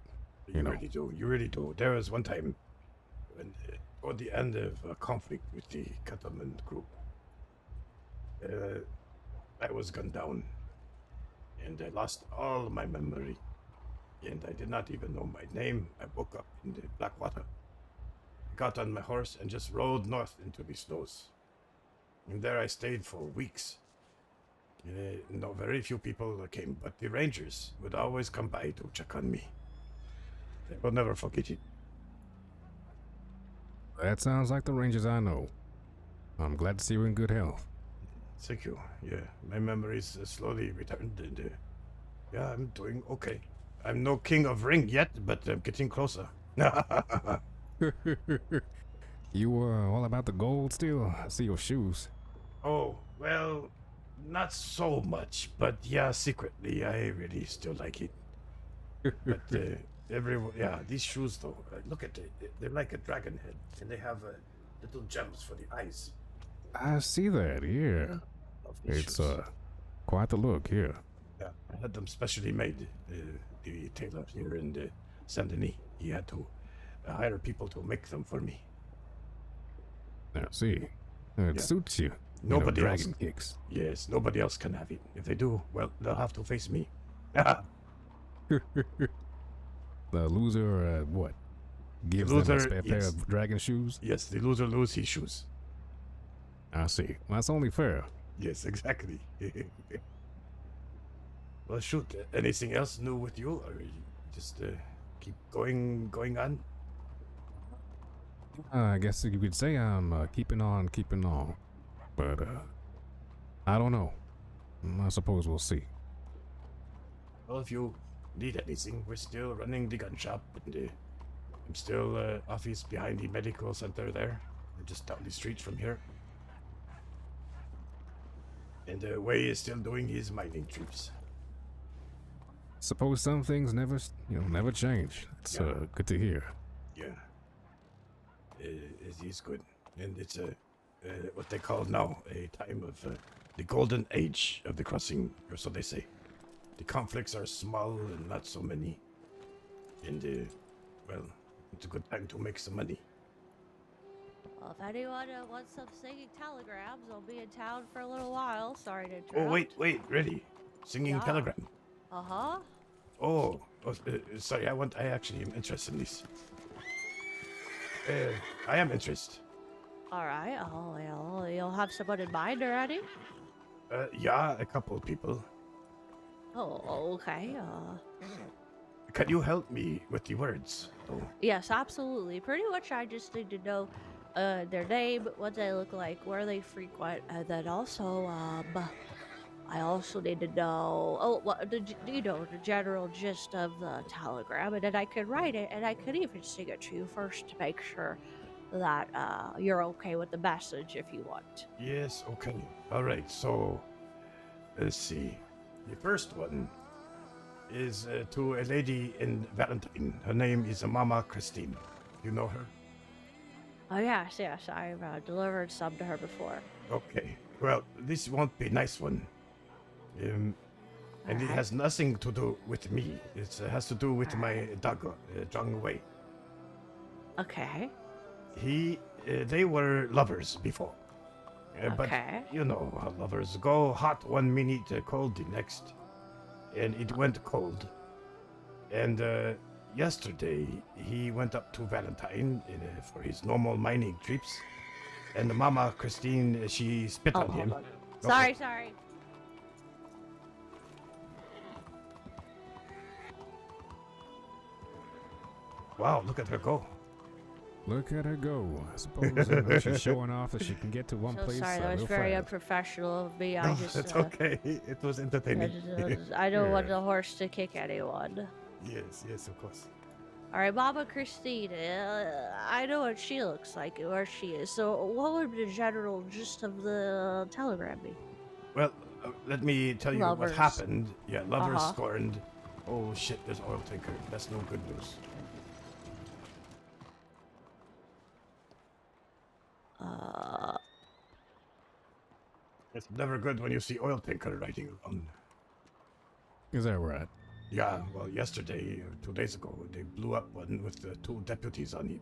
You really do. You really do. There was one time when, toward the end of a conflict with the Cattleman group, I was gunned down, and I lost all my memory, and I did not even know my name. I woke up in the Blackwater, got on my horse, and just rode north into the snows. And there I stayed for weeks. No, very few people came, but the Rangers would always come by to check on me. I will never forget it. That sounds like the rangers I know. I'm glad to see you in good health. Thank you. Yeah, my memories slowly returned, and yeah, I'm doing okay. I'm no king of ring yet, but I'm getting closer. You all about the gold still? I see your shoes. Oh, well, not so much, but yeah, secretly, I really still like it. But these shoes though, look at it. They're like a dragon head, and they have little gems for the eyes. I see that, yeah. It's quite the look here. Yeah, I had them specially made. The tailor here in Saint Denis, he had to hire people to make them for me. I see. It suits you. Nobody else. Dragon kicks. Yes, nobody else can have it. If they do, well, they'll have to face me. The loser, what? Gives them a spare pair of dragon shoes? Yes, the loser loses his shoes. I see. Well, that's only fair. Yes, exactly. Well, shoot. Anything else new with you? Or just keep going on. I guess you could say I'm keeping on, but I don't know. I suppose we'll see. Well, if you need anything, we're still running the gun shop, and I'm still office behind the medical center there, just down the street from here. And Wei is still doing his mining trips. Suppose some things never change. It's good to hear. Yeah, it is good, and it's what they call now a time of the golden age of the crossing, or so they say. The conflicts are small and not so many, and well, it's a good time to make some money. Well, if anyone wants some singing telegrams, I'll be in town for a little while. Sorry to interrupt. Oh wait, ready? Singing Yeah. telegram. Uh-huh. Oh, sorry. I actually am interested in this. I am interested. All right. Oh, well, you'll have someone in mind already? Yeah, a couple of people. Oh, okay. Can you help me with the words? Oh, Yes, absolutely. Pretty much I just need to know their name, what they look like, where they frequent, and then also, I also need to know, the general gist of the telegram, and then I could write it, and I could even sing it to you first to make sure that you're okay with the message if you want. yes. Okay. All right. So, let's see. The first one is to a lady in Valentine. Her name is Mama Christine. You know her? Oh, yes, I've delivered some to her before. Okay. Well, this won't be a nice one. And it Alright. has nothing to do with me. It has to do with my dog, Zhang Wei. Okay. They were lovers before. But Okay. you know how lovers go, hot one minute, cold the next. And it went cold. And yesterday, he went up to Valentine for his normal mining trips. And Mama Christine, she spit on him. Sorry, sorry. Wow, look at her go. Look at her go. I suppose she's showing off that she can get to one So place. sorry, that was real very fast. unprofessional of me. No, I just. it's okay. It was entertaining. I don't want the horse to kick anyone. Yes, of course. All right, Mama Christine. I know what she looks like and where she is. So, what would the general gist of the telegram be? Well, let me tell you Lovers. what happened. Yeah, lovers Uh-huh. scorned. Oh shit, there's oil tanker. That's no good news. It's never good when you see oil tanker riding around. Is that right? Yeah, well, yesterday or 2 days ago, they blew up one with the 2 deputies on it.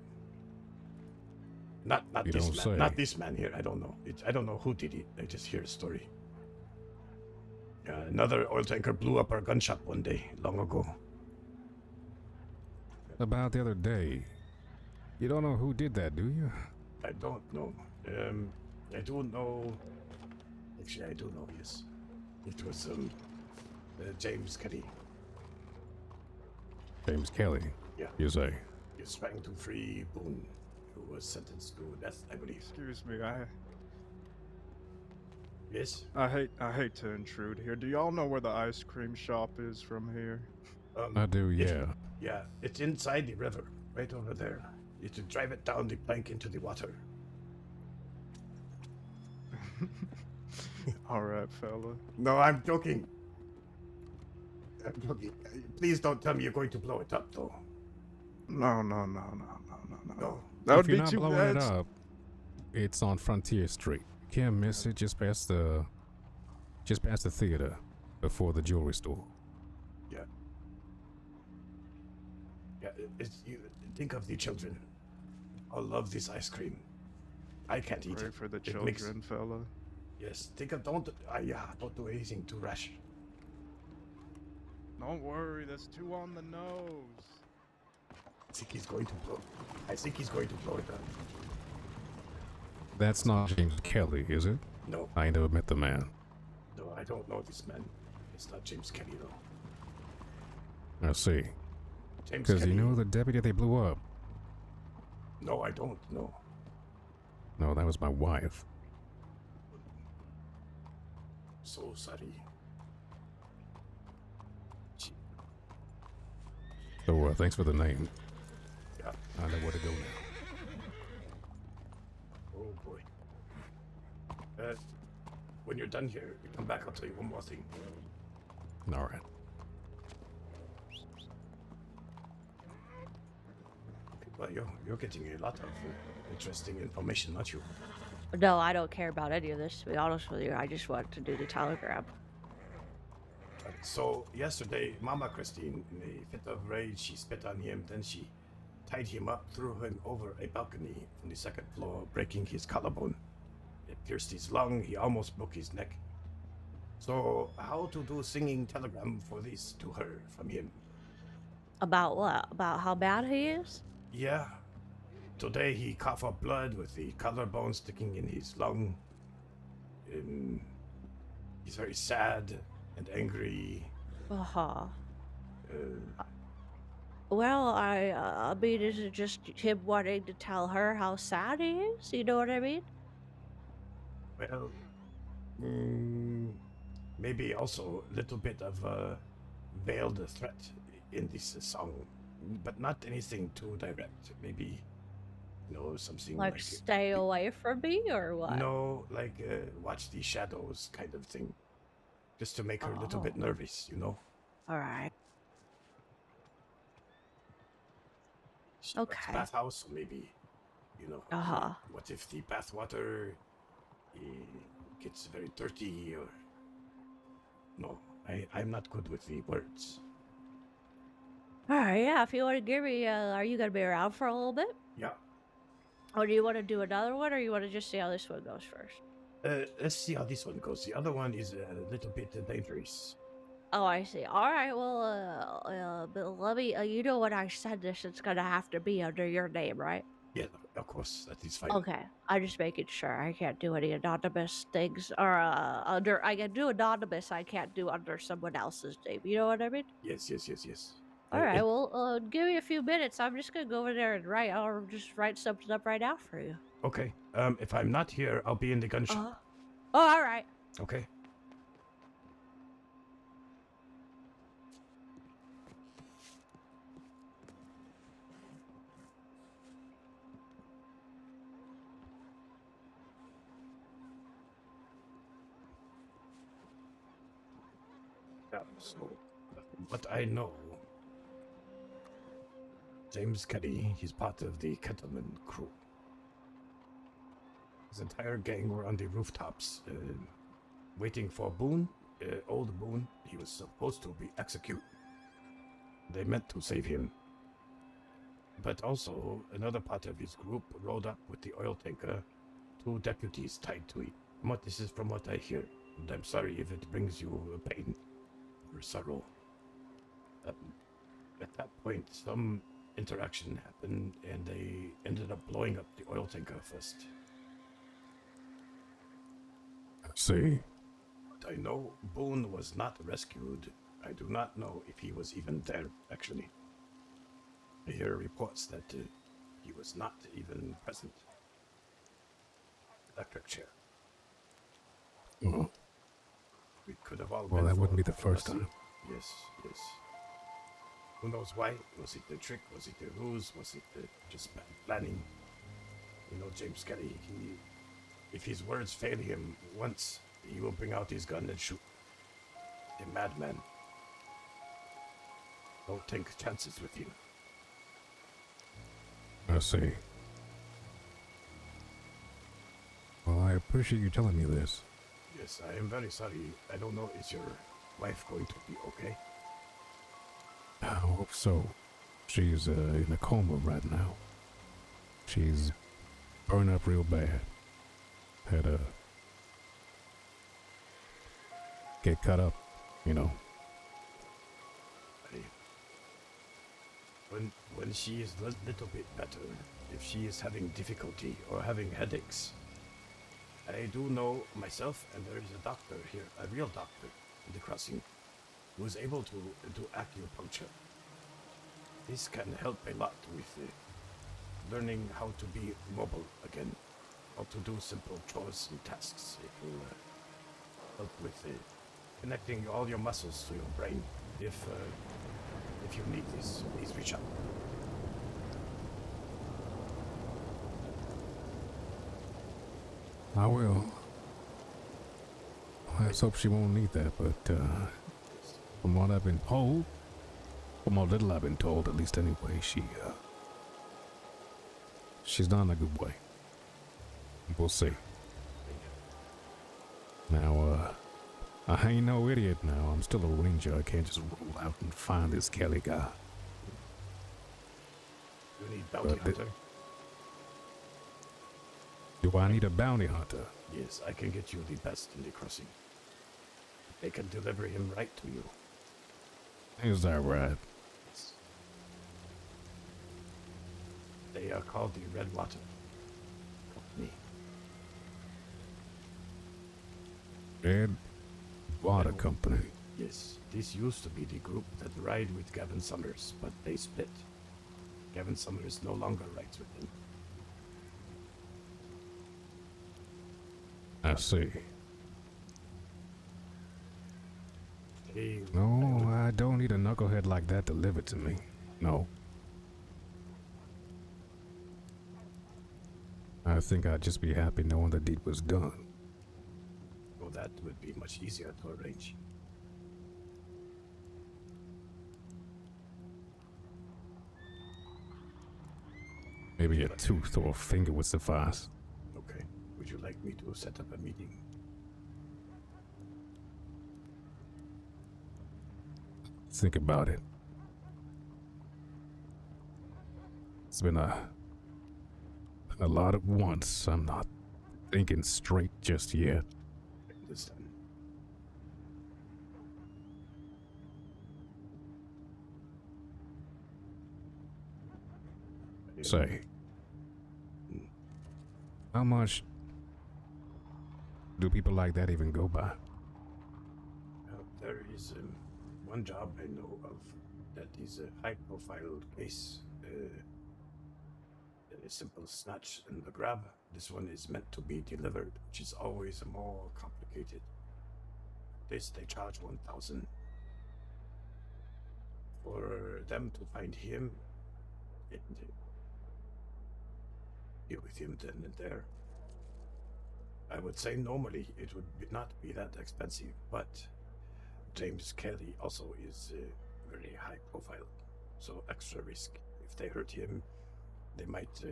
Not You this don't man. say. Not this man here. I don't know. I don't know who did it. I just hear a story. Another oil tanker blew up our gun shop one day, long ago. About the other day. You don't know who did that, do you? I don't know. I do know. Actually, I do know. Yes, it was James Kelly. James Kelly. Yeah. You say? He was trying to free Boone, who was sentenced to death, I believe. Excuse me, Yes. I hate to intrude here. Do y'all know where the ice cream shop is from here? I do, yeah. Yeah, it's inside the river, right over there. You should drive it down the plank into the water. All right, fella. No, I'm joking. I'm joking. Please don't tell me you're going to blow it up, though. No. No. That would if you're be not too blowing bad. it up, it's on Frontier Street. You can't miss it. Just past the theater, before the jewelry store. Yeah. Yeah. You think of the children. I love this ice cream. I can't eat Pray it. for the It makes- children, fella. Yes. Think of don't do anything too rash. Don't worry, that's 2 on the nose. I think he's going to blow it up. That's not James Kelly, is it? No. I never met the man. No, I don't know this man. It's not James Kelly though. I see. James Because you Kelly. know the deputy they blew up? No, I don't know. No, that was my wife. So sorry. So, thanks for the name. Yeah. I know where to go now. Oh boy. When you're done here, you come back, I'll tell you one more thing. All right. Well, you're getting a lot of interesting information, aren't you? No, I don't care about any of this, to be honest with you. I just want to do the telegram. So, yesterday, Mama Christine, in a fit of rage, she spit on him, then she tied him up, threw him over a balcony from the second floor, breaking his collarbone. It pierced his lung, he almost broke his neck. So, how to do singing telegram for this to her from him? About what? About how bad he is? Yeah. Today he coughed up blood with the collarbone sticking in his lung. He's very sad and angry. Uh-huh. Well, I mean, is it just him wanting to tell her how sad he is? You know what I mean? Well, maybe also a little bit of a veiled threat in this song, but not anything too direct. Maybe, something Like stay away from me, or what? No, like watch the shadows kind of thing, just to make her a little bit nervous, All right. Okay. Bathhouse, maybe, what if the bathwater gets very dirty, or... No, I'm not good with the words. All right, yeah, if you want to give me, are you going to be around for a little bit? Yeah. Or do you want to do another one, or you want to just see how this one goes first? Let's see how this one goes. The other one is a little bit dangerous. Oh, I see. All right, well, but let me, you know when I said this, it's going to have to be under your name, right? Yeah, of course, that is fine. Okay, I'm just making sure. I can't do any anonymous things, or I can do anonymous, I can't do under someone else's name. You know what I mean? Yes. All right, well, give me a few minutes. I'm just gonna go over there and write. I'll just write something up right now for you. Okay. If I'm not here, I'll be in the gun shop. Oh, all right. Okay. Yeah, so, what I know, James Kelly, he's part of the Kettleman crew. His entire gang were on the rooftops, waiting for Boone, old Boone. He was supposed to be executed. They meant to save him. But also, another part of his group rode up with the oil tanker, 2 deputies tied to it. This is from what I hear, and I'm sorry if it brings you pain or sorrow. At that point, some interaction happened, and they ended up blowing up the oil tanker first. I see. But I know Boone was not rescued. I do not know if he was even there, actually. I hear reports that he was not even present. Electric chair. Oh. We could have all Well, been that wouldn't be for the first nothing. time. Yes. Who knows why? Was it the trick? Was it the ruse? Was it just bad planning? James Kelly, if his words fail him once, he will bring out his gun and shoot. A madman. Don't take chances with him. I see. Well, I appreciate you telling me this. Yes, I am very sorry. I don't know, is your wife going to be okay? I hope so. She's in a coma right now. She's burned up real bad. Had to get cut up, When she is a little bit better, if she is having difficulty or having headaches, I do know myself, and there is a doctor here, a real doctor in the crossing, who is able to do acupuncture. This can help a lot with learning how to be mobile again, how to do simple chores and tasks. It will help with connecting all your muscles to your brain. If you need this, please reach out. I will. Let's hope she won't need that, but from what I've been told, from what little I've been told, at least anyway, she's not in a good way. We'll see. Now, I ain't no idiot now. I'm still a ranger. I can't just roll out and find this Kelly guy. You need bounty hunter. Do I need a bounty hunter? Yes, I can get you the best in the crossing. They can deliver him right to you. Is that right? They are called the Red Water Company. Red Water Company. Yes, this used to be the group that ride with Gavin Summers, but they split. Gavin Summers no longer rides with them. I see. Hey, No, I don't need a knucklehead like that delivered to me. No. I think I'd just be happy knowing the deed was done. well, that would be much easier to arrange. Maybe a tooth or a finger would suffice. Okay. Would you like me to set up a meeting? Think about it. It's been a lot at once. I'm not thinking straight just yet. I understand. Say, how much do people like that even go by? There is one job I know of that is a high-profile case. A simple snatch and a grab. This one is meant to be delivered, which is always more complicated. This they charge 1,000 for them to find him and deal with him then and there. I would say normally it would not be that expensive, but James Kelly also is very high profile, so extra risk. If they hurt him, they might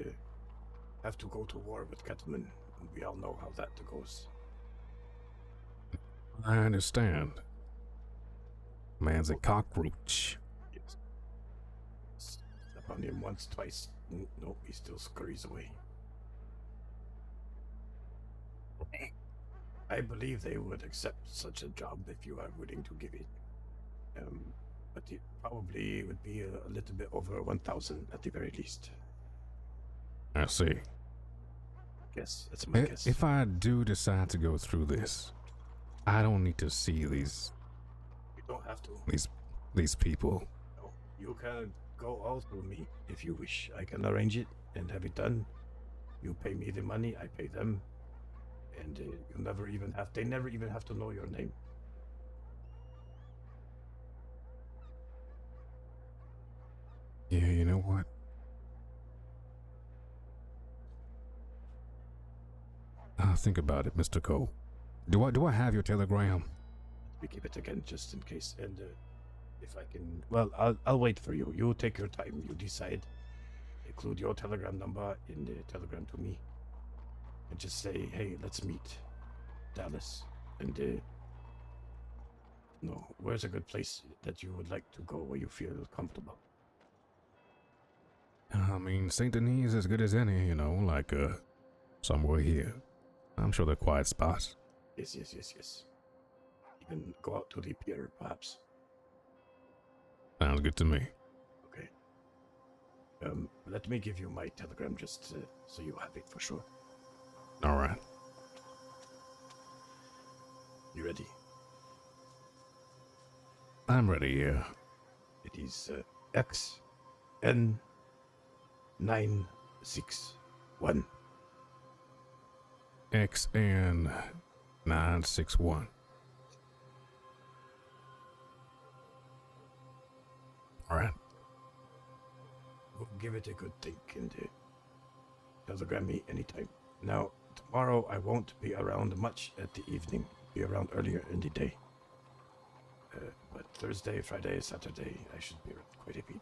have to go to war with Kettleman, and we all know how that goes. I understand. Man's a cockroach. Yes. Step on him once, twice. No, he still scurries away. I believe they would accept such a job if you are willing to give it. But it probably would be a little bit over 1,000 at the very least. I see. Guess, that's my guess. If I do decide to go through this, I don't need to see these. You don't have to. These people. No, you can go all through me if you wish. I can arrange it and have it done. You pay me the money, I pay them. And they never even have to know your name. Yeah, you know what? I'll think about it, Mr. Cole. Do I have your telegram? We keep it again just in case. And if I can, well, I'll wait for you. You take your time. You decide. Include your telegram number in the telegram to me. And just say, hey, let's meet Dallas. And no, where's a good place that you would like to go where you feel comfortable? I mean, St. Denis is as good as any, like somewhere here. I'm sure they're quiet spots. Yes. Even go out to the pier, perhaps. Sounds good to me. Okay. Let me give you my telegram just so you have it for sure. All right. You ready? I'm ready, yeah. It is X XN961. XN961. All right. We'll give it a good think and telegram me anytime. Now, tomorrow I won't be around much at the evening. Be around earlier in the day. But Thursday, Friday, Saturday, I should be around quite a bit.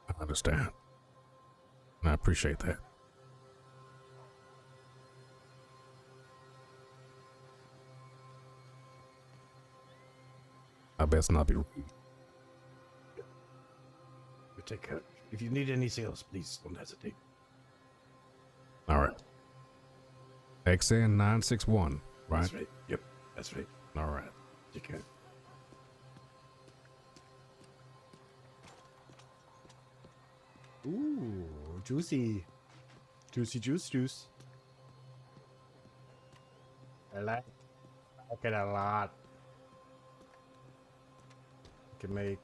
I understand. And I appreciate that. I best not be rude. You take care. If you need anything else, please don't hesitate. All right. XN961, right? That's right. Yep, that's right. All right. Take care. Ooh, juicy. Juicy juice. I like it a lot. Can make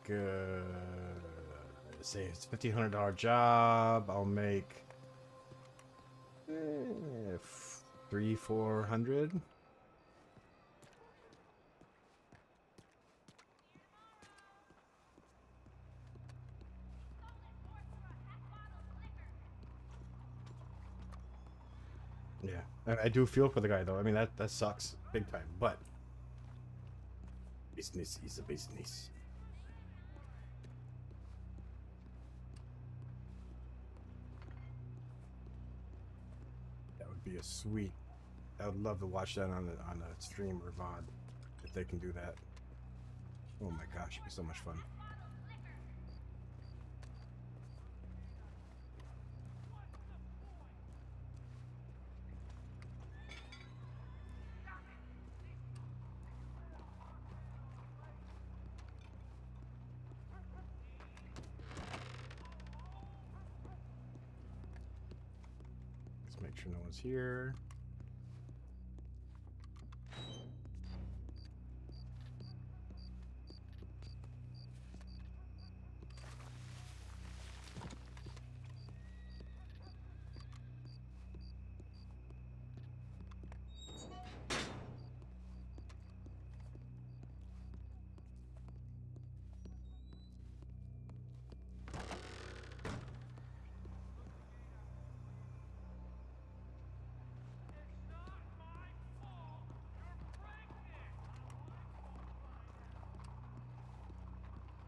say it's $1,500 job. I'll make 300-400. Yeah, I do feel for the guy though. I mean that sucks big time, but business is a business. that would be a sweet. I would love to watch that on a stream or VOD if they can do that. Oh my gosh, it'd be so much fun. Let's make sure no one's here.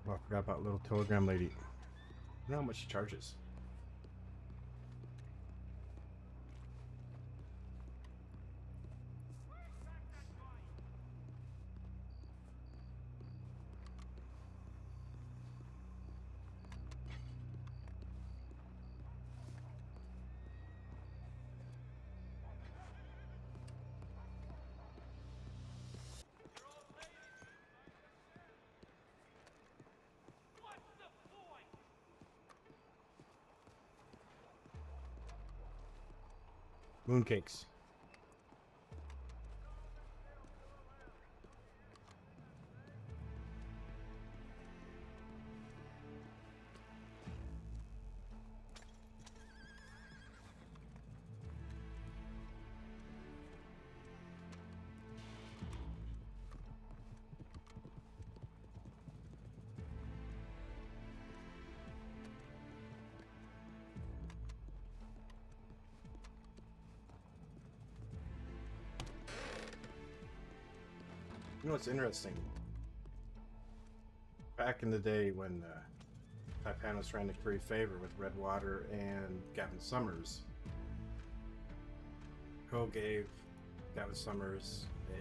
Oh, I forgot about little telegram lady. I don't know how much she charges. Mooncakes. You know what's interesting? Back in the day when Taipan was trying to curry favor with Redwater and Gavin Summers, Ko gave Gavin Summers a...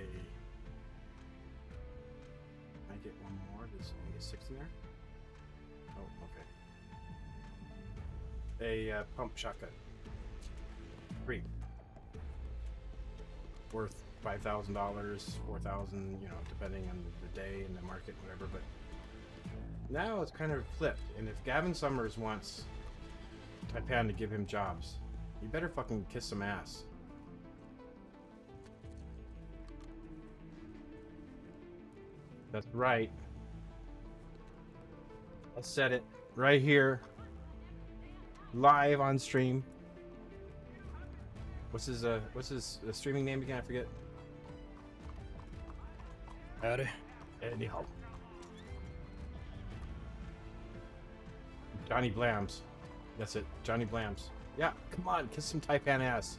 Can I get one more? There's only 6 in there? Oh, okay. A pump shotgun. Free. Worth $5,000, $4,000, you know, depending on the day and the market, whatever. But now it's kind of flipped. And if Gavin Summers wants Taipan to give him jobs, you better fucking kiss some ass. That's right. I said it. right here, live on stream. What's his streaming name again? I forget. Howdy. Anyhow. Johnny Blams. That's it. Johnny Blams. Yeah, come on, kiss some Taipan ass.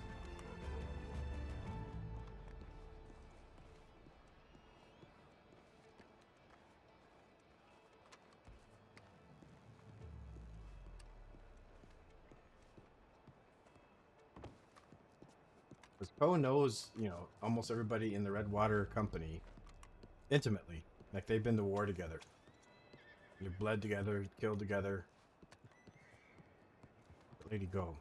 Because Poe knows, almost everybody in the Redwater Company intimately. Like, they've been to war together. They bled together, killed together. Lady go.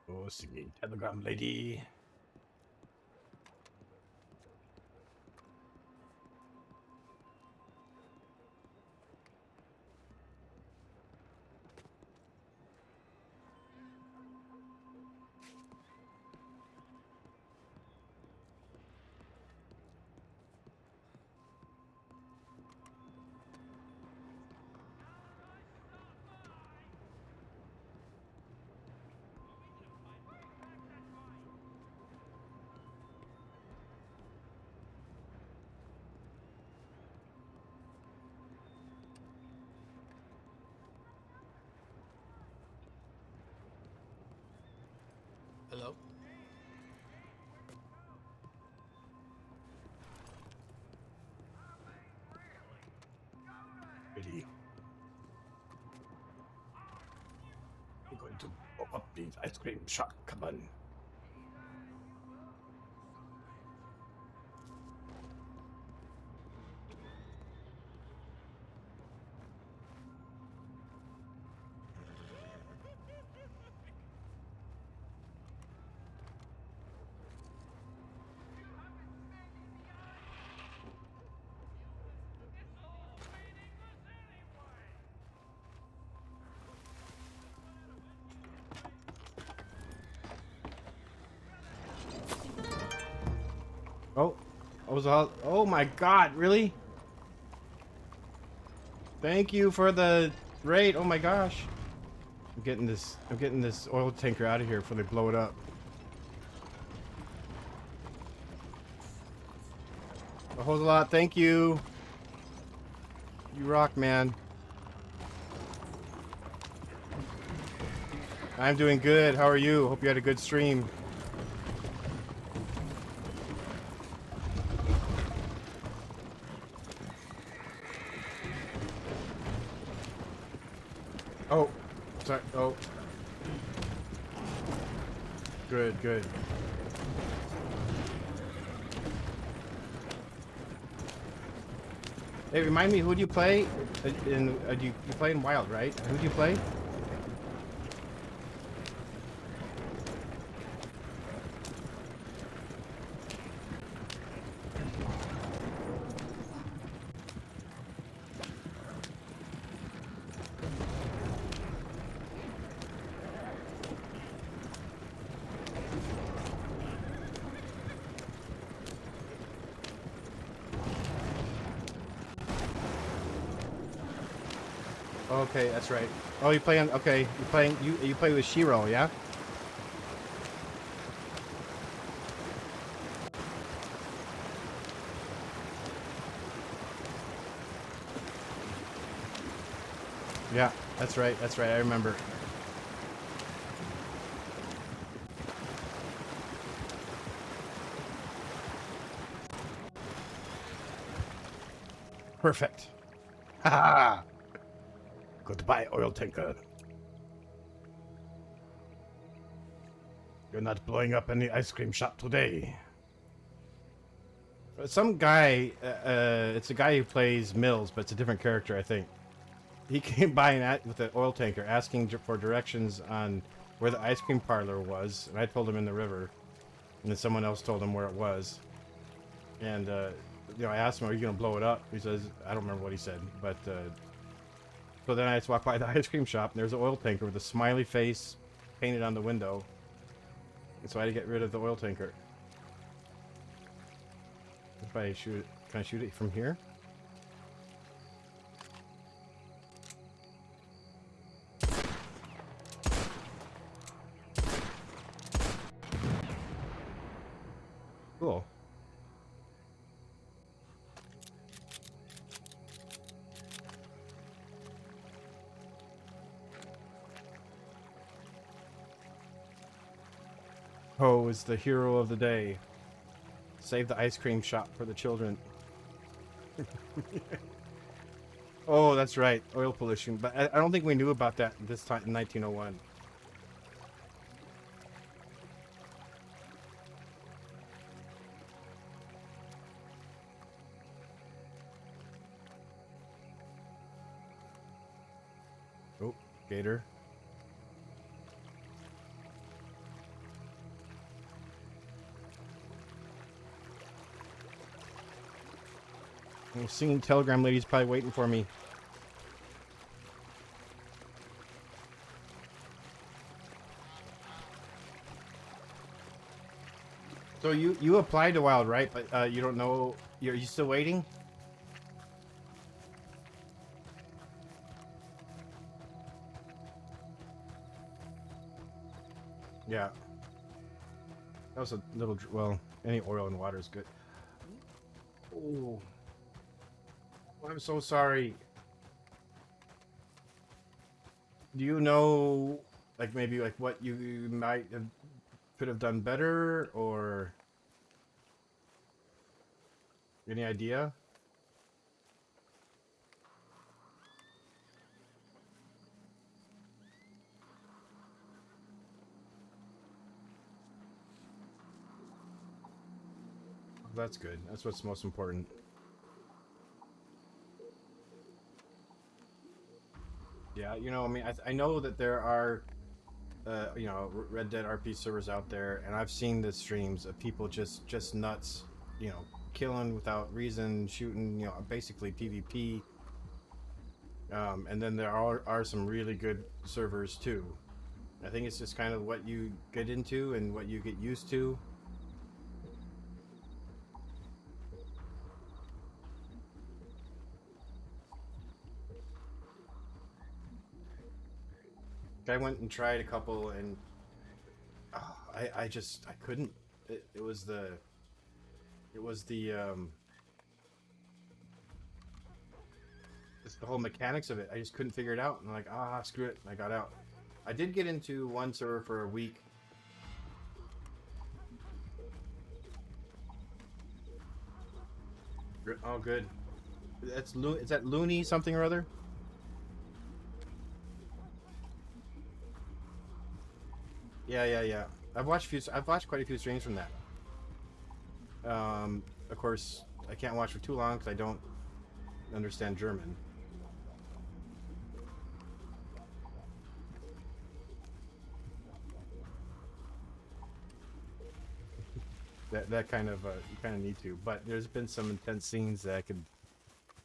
Oh, singing telegram lady. Hello? Really? We're going to blow up the ice cream shop. Come on. Oh, oh my God, really? Thank you for the raid. Oh my gosh. I'm getting this oil tanker out of here before they blow it up. A whole lot. Thank you. You rock, man. I'm doing good. How are you? Hope you had a good stream. Oh, sorry. Oh. Good, good. Hey, remind me, who do you play? You play in Wild, right? Who do you play? Okay, that's right. Oh, you play on. Okay, you play with Shiro, yeah? Yeah, that's right. That's right. I remember. Perfect. Ha ha! Goodbye, oil tanker. You're not blowing up any ice cream shop today. Some guy, it's a guy who plays Mills, but it's a different character, I think. He came by with an oil tanker asking for directions on where the ice cream parlor was, and I told him in the river, and then someone else told him where it was. And, I asked him, are you going to blow it up? He says, I don't remember what he said, but, so then I just walked by the ice cream shop, and there's an oil tanker with a smiley face painted on the window. So I had to get rid of the oil tanker. If I shoot it, can I shoot it from here? Cool. Ho is the hero of the day. Save the ice cream shop for the children. Oh, that's right. Oil pollution. But I don't think we knew about that this time in 1901. Oh, gator. The singing telegram lady's probably waiting for me. So you applied to Wild, right? But you don't know. Are you still waiting? Yeah. That was a little. Well, any oil and water is good. Oh. I'm so sorry. Do you know, like maybe like what you might have could have done better, or any idea? That's good. That's what's most important. Yeah, you know, I mean, I know that there are, you know, Red Dead RP servers out there, and I've seen the streams of people just nuts, you know, killing without reason, shooting, you know, basically PvP. And then there are some really good servers too. I think it's just kind of what you get into and what you get used to. I went and tried a couple, and I couldn't. It was the just the whole mechanics of it. I just couldn't figure it out. And I'm like, screw it. And I got out. I did get into one server for a week. Oh, good. Is that Looney something or other? Yeah. I've watched quite a few streams from that. Of course, I can't watch for too long because I don't understand German. That kind of you kind of need to, but there's been some intense scenes that I could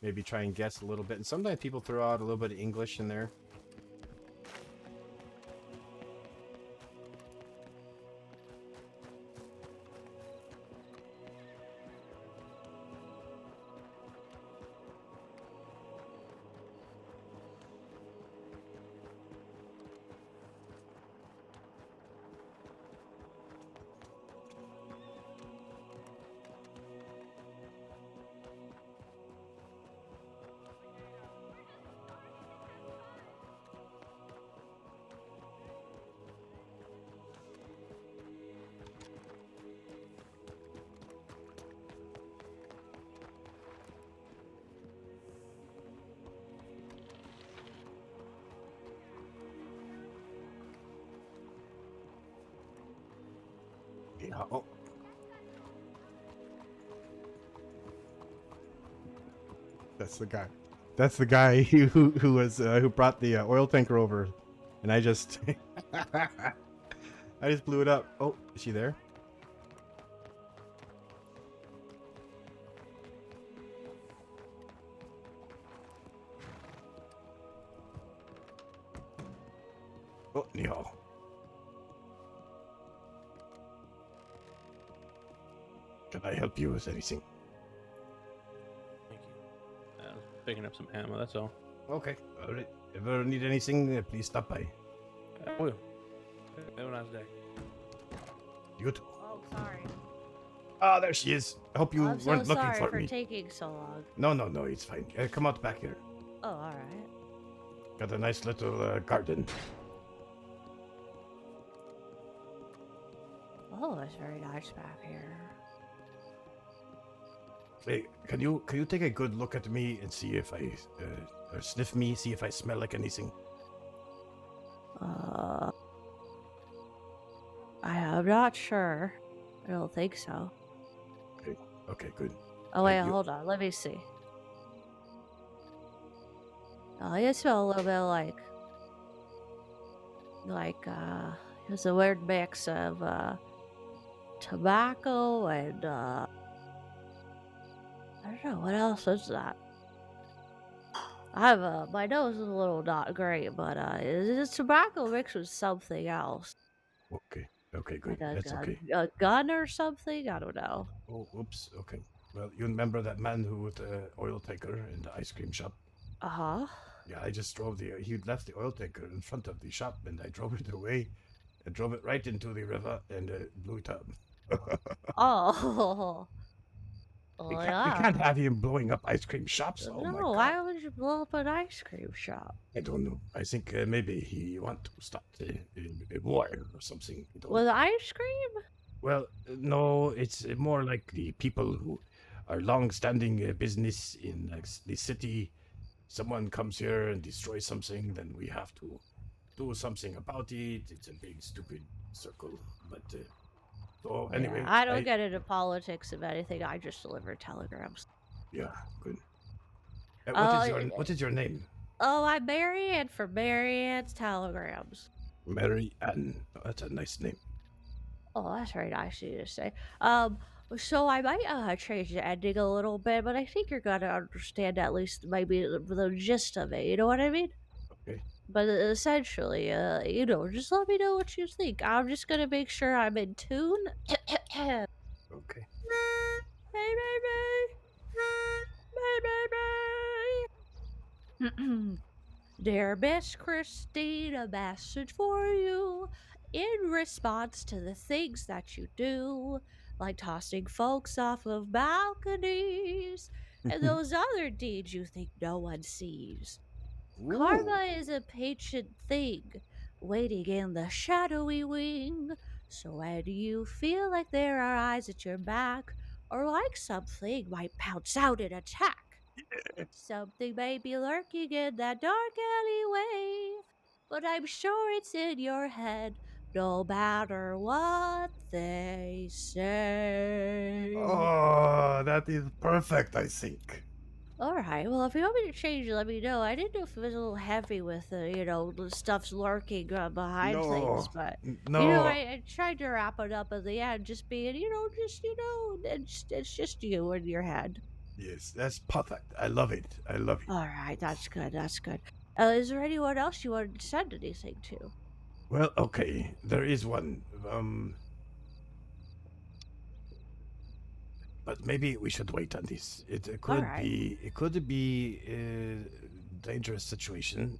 maybe try and guess a little bit, and sometimes people throw out a little bit of English in there. Yeah. Oh. That's the guy. That's the guy who was who brought the oil tanker over, and I just I just blew it up. Oh, is she there? Oh, no. Can I help you with anything? Thank you. I was picking up some ammo, that's all. Okay. All right. Ever need anything, please stop by. I will. Have a nice day. You too. Oh, sorry. Ah, there she is. I hope you I'm so weren't looking sorry for for me. taking so long. No, it's fine. Come out back here. Oh, all right. Got a nice little garden. Oh, it's very nice back here. Hey, can you take a good look at me and see if I or sniff me, see if I smell like anything? I'm not sure. I don't think so. Okay, good. Oh wait, you- hold on. Let me see. Oh, I smell a little bit it's a weird mix of tobacco and I don't know what else is that. I have my nose is a little not great, but it's tobacco mixed with something else. Okay, good. Like That's okay. a gun or something. I don't know. Oh, oops. Okay. Well, you remember that man who with the oil tanker in the ice cream shop? Uh huh. Yeah, I just drove he left the oil tanker in front of the shop, and I drove it away. I drove it right into the river and blew it up. Oh. We Well, can't yeah. have him blowing up ice cream shops. Oh my No, god. why would you blow up an ice cream shop? I don't know. I think maybe he want to start a war or something. I don't With ice cream? Well, no, it's more like the people who are long-standing business in the city. Someone comes here and destroys something, then we have to do something about it. It's a big, stupid circle. But so anyway, Yeah, I don't get into politics of anything. I just deliver telegrams. Yeah, good. Uh, What is your name? Oh, I'm Mary Ann for Mary Ann's telegrams. Mary Ann. Oh, that's a nice name. Oh, that's very nice of you to say. So I might change the ending a little bit, but I think you're gonna understand at least maybe the gist of it. You know what I mean? Okay. But essentially, just let me know what you think. I'm just gonna make sure I'm in tune. Okay. Hey, baby. Dear Miss Christine, a message for you. In response to the things that you do, like tossing folks off of balconies, and those other deeds you think no one sees. Karma is a patient thing, waiting in the shadowy wing. So when you feel like there are eyes at your back, or like something might pounce out and attack, something may be lurking in that dark alleyway, but I'm sure it's in your head, no matter what they say. Oh, that is perfect, I think. All right. Well, if you want me to change it, let me know. I didn't know if it was a little heavy with the stuff's lurking behind things, but no. I tried to wrap it up at the end, just being, it's just you in your head. Yes, that's perfect. I love it. I love it. All right, that's good. That's good. Is there anyone else you wanted to send anything to? Well, okay, there is one. But maybe we should wait on this. It could Alright. be a dangerous situation.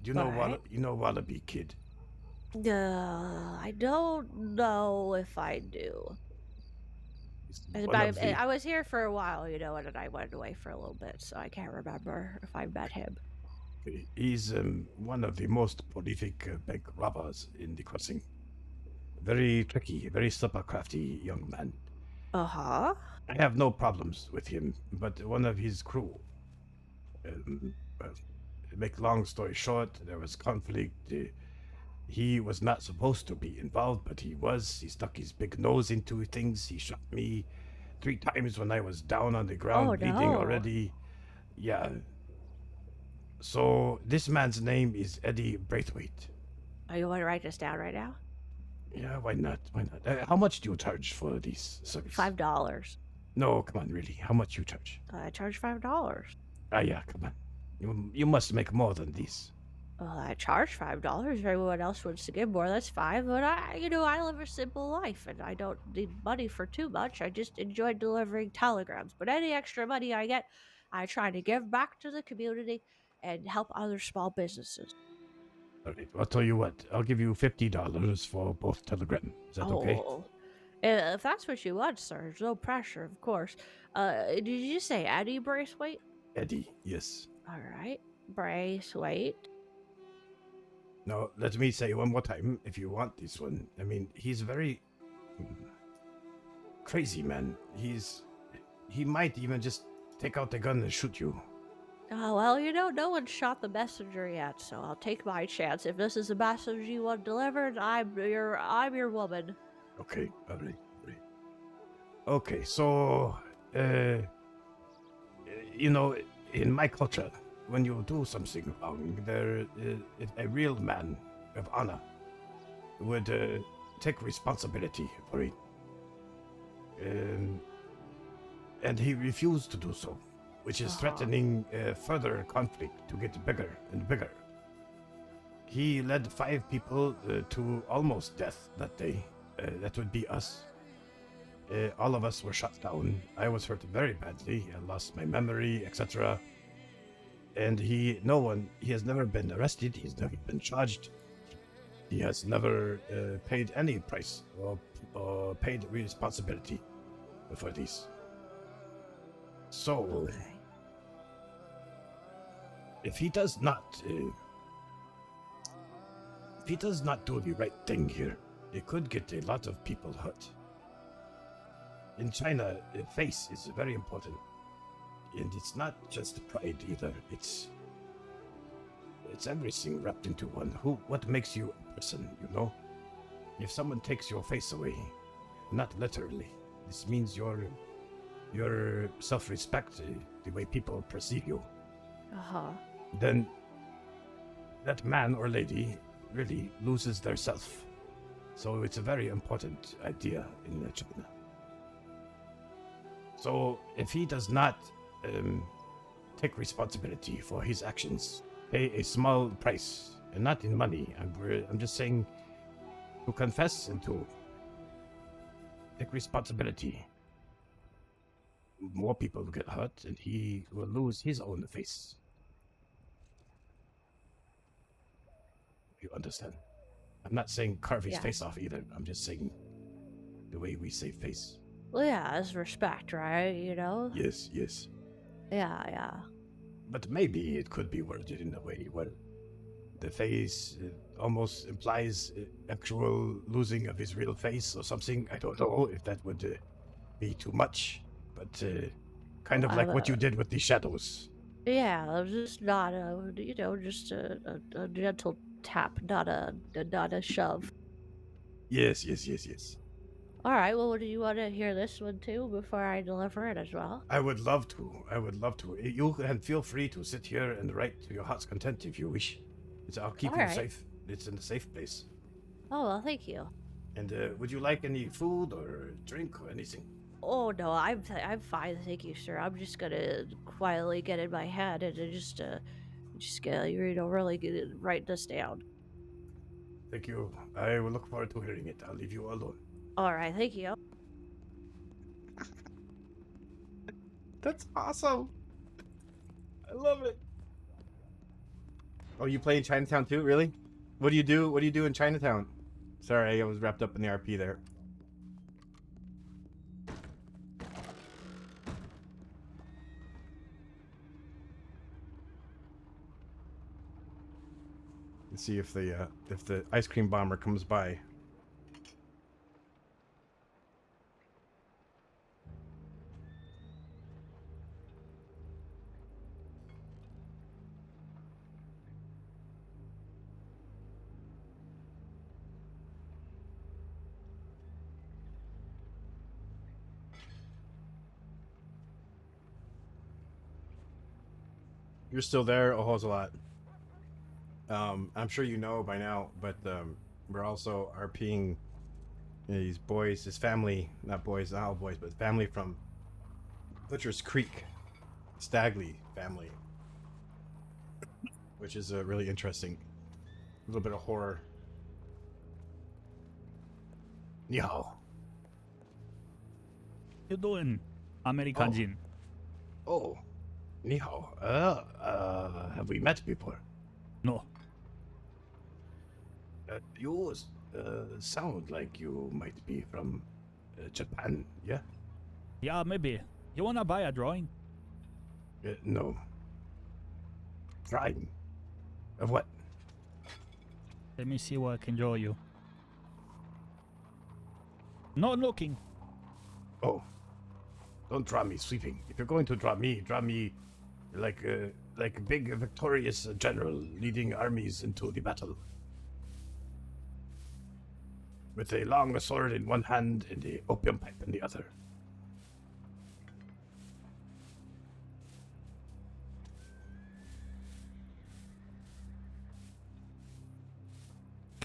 You know Alright. Wallaby Kid. I don't know if I do. one of the- I was here for a while, and then I went away for a little bit, so I can't remember if I met him. He's one of the most prolific bank robbers in the crossing. Very tricky, very super crafty young man. Uh-huh. I have no problems with him, but one of his crew. Well, to make long story short, there was conflict. He was not supposed to be involved, but he was. He stuck his big nose into things. He shot me 3 times when I was down on the ground, bleeding no. already. Yeah. So this man's name is Eddie Braithwaite. Oh, you want to write this down right now? Yeah, why not? Why not? How much do you charge for these services? $5. No, come on, really. How much you charge? I charge $5. Ah, yeah, come on. You must make more than this. Well, I charge $5. If everyone else wants to give more, that's fine. But I live a simple life, and I don't need money for too much. I just enjoy delivering telegrams. But any extra money I get, I try to give back to the community and help other small businesses. All right, I'll tell you what. I'll give you $50 for both telegram. Is that okay? Oh, if that's what you want, sir, there's no pressure, of course. Did you say Eddie Braithwaite? Eddie, yes. All right, Braithwaite. Now, let me say one more time, if you want this one. I mean, he's very crazy, man. He might even just take out the gun and shoot you. Well, no one shot the messenger yet, so I'll take my chance. If this is the message you want delivered, I'm your woman. Okay, all right. Okay, so, in my culture, when you do something wrong, a real man of honor would take responsibility for it. And he refused to do so, which is threatening further conflict to get bigger and bigger. He led 5 people to almost death that day. That would be us. All of us were shot down. I was hurt very badly. I lost my memory, etc. And he has never been arrested. He's never been charged. He has never paid any price or paid responsibility for this. So, if he does not do the right thing here, it could get a lot of people hurt. In China, face is very important. And it's not just pride either. It's everything wrapped into one. What makes you a person, If someone takes your face away, not literally, this means your self-respect, the way people perceive you. Then that man or lady really loses their self. So it's a very important idea in China. So if he does not take responsibility for his actions, pay a small price, and not in money. I'm just saying to confess and to take responsibility. More people will get hurt, and he will lose his own face. You understand? I'm not saying carve his face off either. I'm just saying the way we say face. Well, yeah, it's respect, right? Yes. Yeah. But maybe it could be worded in a way where the face almost implies actual losing of his real face or something. I don't know if that would be too much, but kind of like what you did with the shadows. Yeah, just not just a gentle tap, not a shove. Yes. All right. Well, do you want to hear this one too before I deliver it as well? I would love to. You can feel free to sit here and write to your heart's content if you wish. I'll keep you safe. It's in a safe place. Oh, well, thank you. And would you like any food or drink or anything? Oh no, I'm fine, thank you, sir. I'm just gonna quietly get in my head and just really write this down. Thank you. I will look forward to hearing it. I'll leave you alone. All right, thank you. That's awesome. I love it. Oh, you play in Chinatown too? Really? What do you do? What do you do in Chinatown? Sorry, I was wrapped up in the RP there. Let's see if the ice cream bomber comes by. You're still there? Oh, a lot. I'm sure you know by now, but we're also RPing his boys, his family, not all boys, but family from Butcher's Creek, Stagley family. which is really interesting. A little bit of horror. Ni hao. You doing, American Jin? Oh, ni hao. Have we met before? No. You sound like you might be from Japan, yeah? Yeah, maybe. You wanna buy a drawing? No. Drawing? Of what? Let me see what I can draw you. Not looking. Oh. Don't draw me sweeping. If you're going to draw me like a big victorious general leading armies into the battle. With a long sword in one hand and a opium pipe in the other.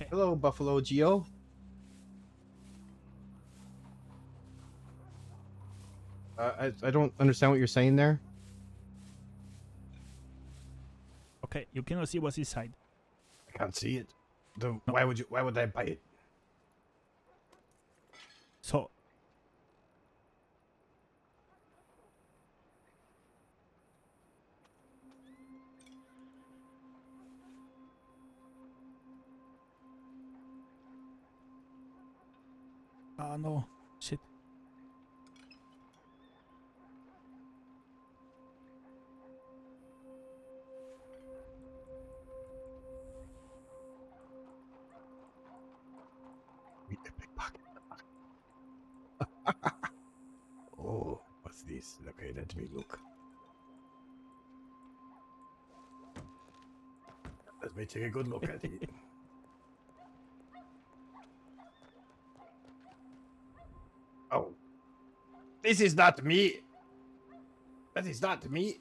Hello, Buffalo Geo. I don't understand what you're saying there. Okay, you cannot see what's inside. I can't see it. Why would I buy it? So no. Shit. Oh, what's this? Okay, let me look. Let me take a good look at it. Oh. This is not me. That is not me.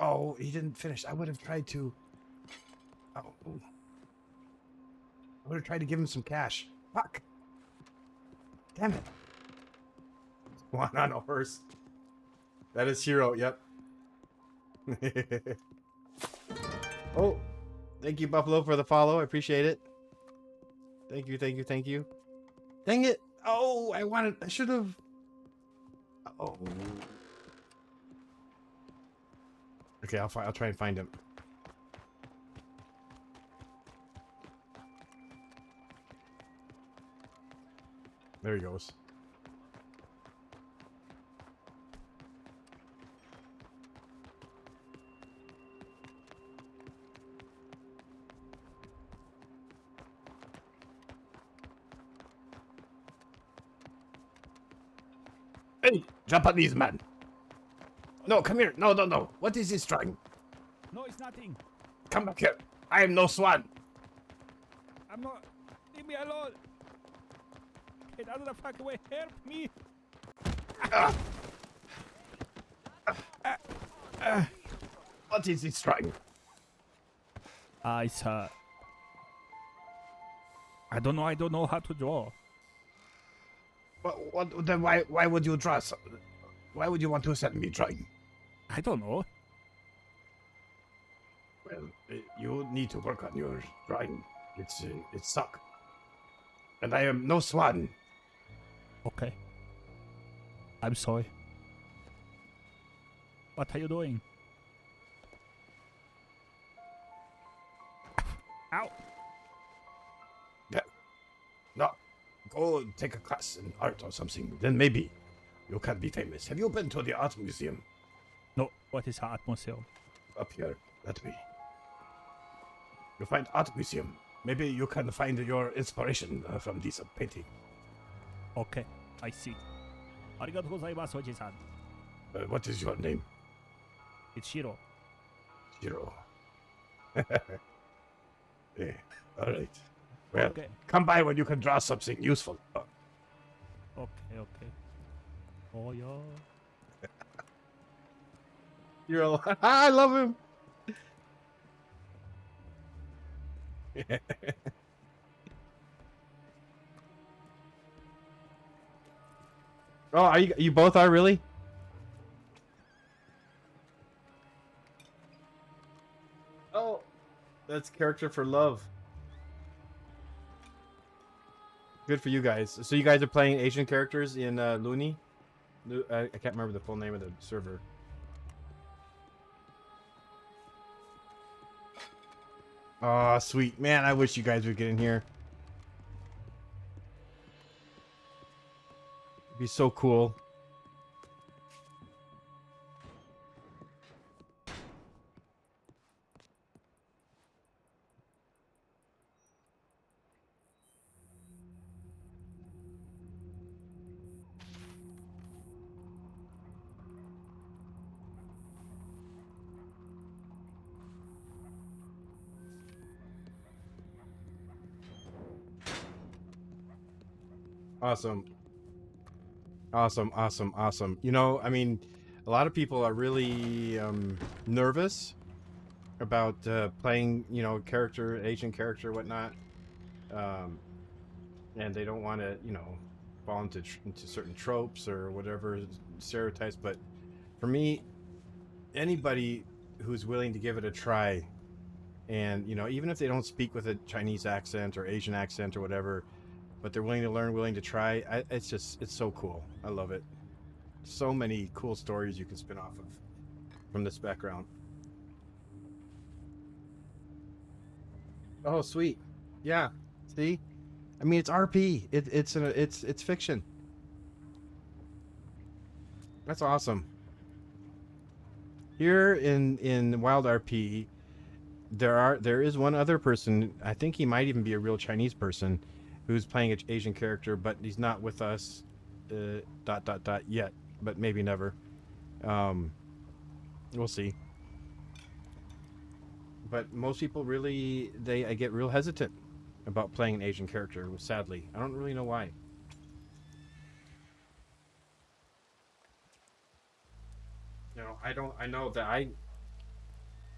Oh, he didn't finish. I would have tried to... Oh. I would have tried to give him some cash. Fuck. Damn it. One on a horse. That is Hero, yep. Oh, thank you, Buffalo, for the follow. I appreciate it. Thank you, thank you, thank you. Dang it. Oh, I should have. Oh. Okay, I'll try and find him. There he goes. Hey, Japanese man. No, come here. No. What is this drawing? No, it's nothing. Come back here. I am no swan. I'm not. Leave me alone. Get out of the fucking way. Help me. What is this drawing? It's I don't know. I don't know how to draw. What? Then why would you draw? Why would you want to send me drawing? I don't know. Well, you need to work on your drawing. It suck. And I am no swan. Okay. I'm sorry. What are you doing? Ow! Yeah. No. Go take a class in art or something. Then maybe you can be famous. Have you been to the art museum? No. What is art museum? Up here, that way. You find art museum. Maybe you can find your inspiration from this painting. Okay, I see. Arigatou gozaimasu, Oji-san. What is your name? It's Shiro. Shiro. Yeah, all right. Well, Okay. come by when you can draw something useful. Okay. Oh, yeah. You're all, I love him. Oh, are you both are really? go. That's character for love. Good for you guys. So you guys are playing Asian characters in Looney? I can't remember the full name of the server. Oh, sweet. Man, I wish you guys would get in here. It'd be so cool. Awesome. Awesome, awesome, awesome. You know, I mean, a lot of people are really nervous about playing, you know, Asian character, whatnot. And they don't want to, you know, fall into certain tropes or whatever stereotypes. But for me, anybody who's willing to give it a try, and you know, even if they don't speak with a Chinese accent or Asian accent or whatever, but they're willing to learn, willing to try, it's so cool. I love it. So many cool stories you can spin off of from this background. Oh, sweet. Yeah. See? I mean, it's RP. It's fiction. That's awesome. Here in WildRP, there is one other person. I think he might even be a real Chinese person who's playing an Asian character, but he's not with us. Yet, but maybe never. We'll see. But most people really I get real hesitant about playing an Asian character. Sadly, I don't really know why. You know, I know that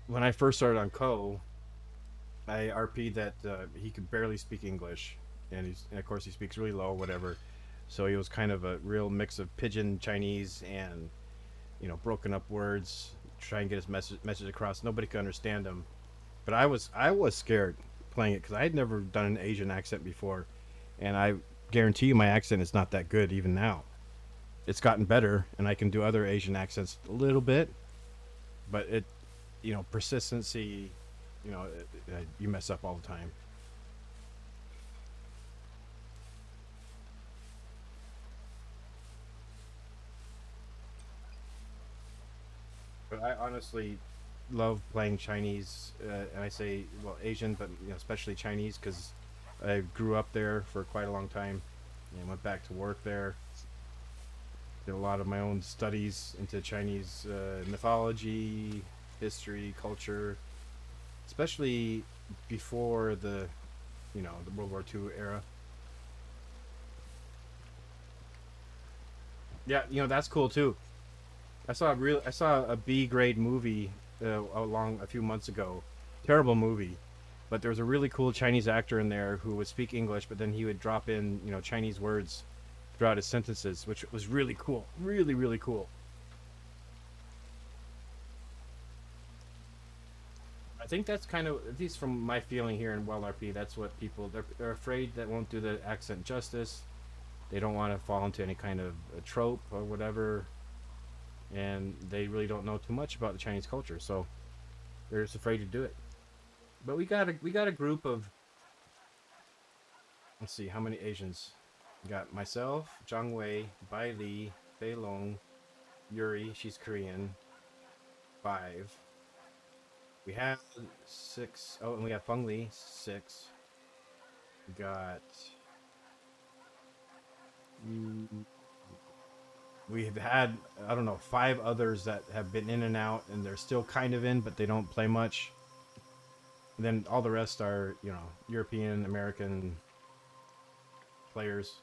when I first started on I RP'd that he could barely speak English, and of course he speaks really low, whatever. So he was kind of a real mix of pidgin Chinese and, you know, broken up words, try and get his message across. Nobody could understand him. But I was scared playing it because I had never done an Asian accent before, and I guarantee you my accent is not that good even now. It's gotten better, and I can do other Asian accents a little bit, but you know, persistency, you know, you mess up all the time. But I honestly love playing Chinese, and I say, well, Asian, but you know, especially Chinese, because I grew up there for quite a long time, and went back to work there. Did a lot of my own studies into Chinese mythology, history, culture, especially before the World War II era. Yeah, you know, that's cool too. I saw a B grade movie along a few months ago. Terrible movie, but there was a really cool Chinese actor in there who would speak English, but then he would drop in, you know, Chinese words throughout his sentences, which was really cool. Really, really cool. I think that's kind of, at least from my feeling here in WildRP, that's what people, they're afraid that won't do the accent justice. They don't want to fall into any kind of a trope or whatever, and they really don't know too much about the Chinese culture, so they're just afraid to do it. But we got a group of, let's see, how many Asians? We got myself, Zhang Wei, Bai Li, Fei Long, Yuri, she's Korean, 5. We have 6. Oh, and we have Feng Li, 6. We got. We've had, I don't know, 5 others that have been in and out, and they're still kind of in, but they don't play much. And then all the rest are, you know, European, American players.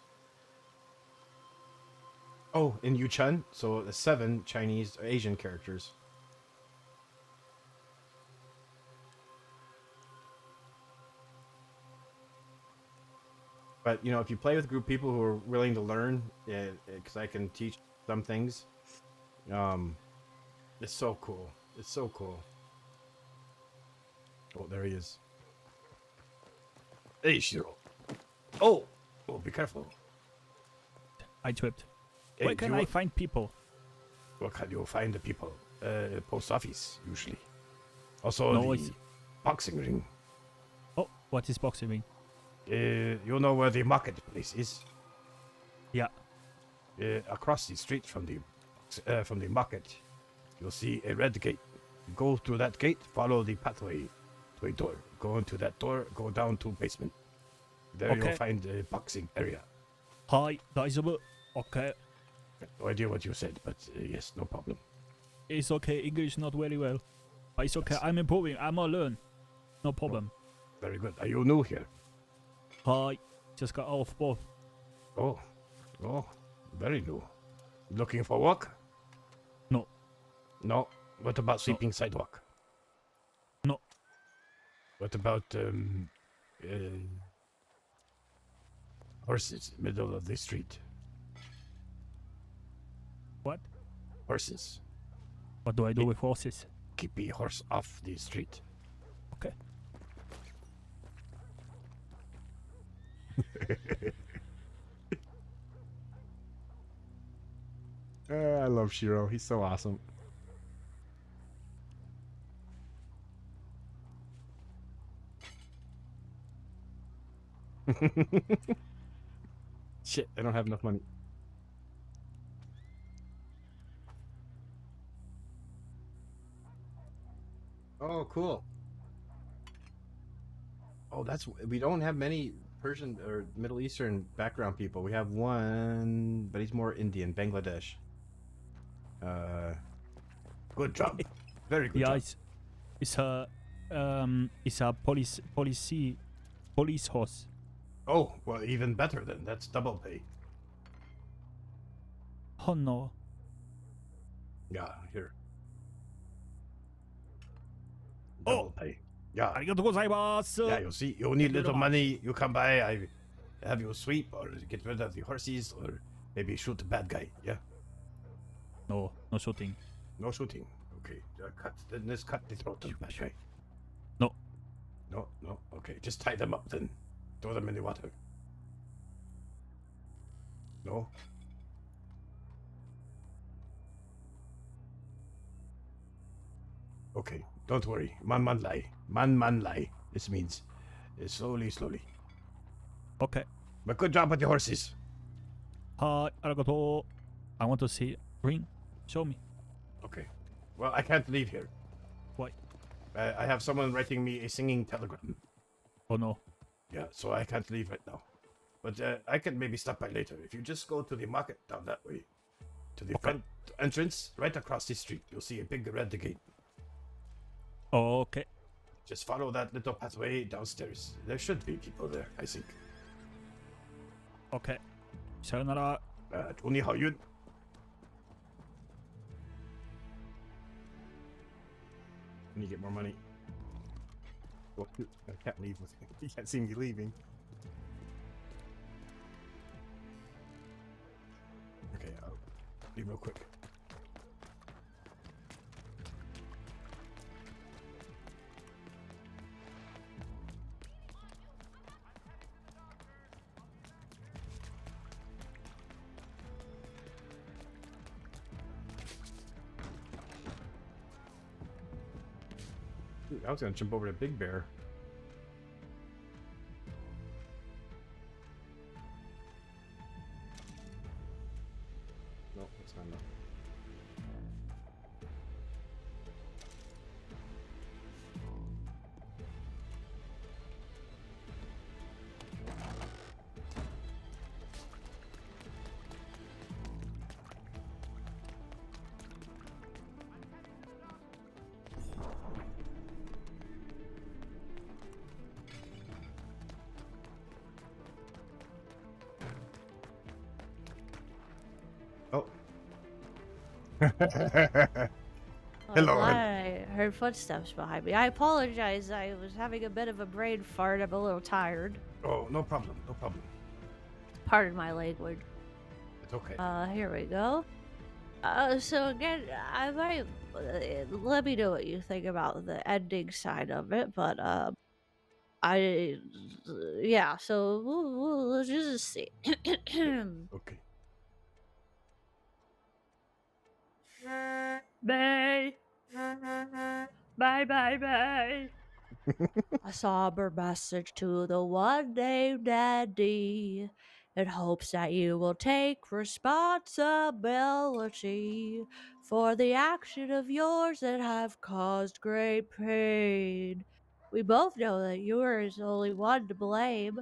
Oh, and Yu Chun, so 7 Chinese or Asian characters. But, you know, if you play with a group of people who are willing to learn, because I can teach some things, it's so cool. It's so cool. Oh, there he is. Hey, Shiro. Oh, be careful. I tripped. Hey, Where can I find people? Where can you find the people? Post office, usually. Also, No, the it's- boxing ring. Oh, what is boxing ring? You know where the marketplace is? Yeah. Across the street from the market, you'll see a red gate. Go through that gate, follow the pathway to a door. Go into that door, go down to basement. There Okay. you'll find a boxing area. Hi, daijoubu. Okay. No idea what you said, but yes, no problem. It's okay. English not very well. But it's okay. I'm improving. I'm gonna learn. No problem. Very good. Are you new here? Hi. Just got off board. Oh, very new. Looking for work? No. No. What about sweeping sidewalk? No. What about horses, middle of the street? What? Horses. What do I do with horses? Keep a horse off the street. Okay. I love Shiro. He's so awesome. Shit, I don't have enough money. Oh, cool. Oh, we don't have many Persian or Middle Eastern background people. We have one, but he's more Indian, Bangladesh. Good job. Very good Yeah, job. it's a police horse. Oh, well, even better then. That's double pay. Oh no. Yeah, here. Double pay. Yeah. Arigatou gozaimasu. Yeah, you see, you need little money. You come by, I have you sweep or get rid of the horses or maybe shoot the bad guy. Yeah. No shooting. No shooting. Okay. Then let's cut the throat of the bad guy. No. No. Okay, just tie them up then. Throw them in the water. No. Okay, don't worry. Man lai. Man lai. This means slowly. Okay. But good job with the horses. Hi, arigatou. I want to see ring. Show me. Okay. Well, I can't leave here. Why? I have someone writing me a singing telegram. Oh no. Yeah, so I can't leave right now. But I can maybe stop by later. If you just go to the market down that way, to the front entrance, right across the street, you'll see a big red gate. Oh, okay. Just follow that little pathway downstairs. There should be people there, I think. Okay. Sayonara. 祝你好运. I need to get more money. Well, I can't leave with him. He can't see me leaving. Okay, I'll leave real quick. I was gonna jump over to Big Bear. No, that's not enough. Oh. Hello. I heard footsteps behind me. I apologize. I was having a bit of a brain fart. I'm a little tired. Oh, no problem. Pardon my language. It's okay. Here we go. So again, I might let me know what you think about the ending side of it, but I yeah. So we'll just see. Okay. Bye. Bye, bye, bye. A somber message to the one named Daddy. It hopes that you will take responsibility for the action of yours that have caused great pain. We both know that you are the only one to blame,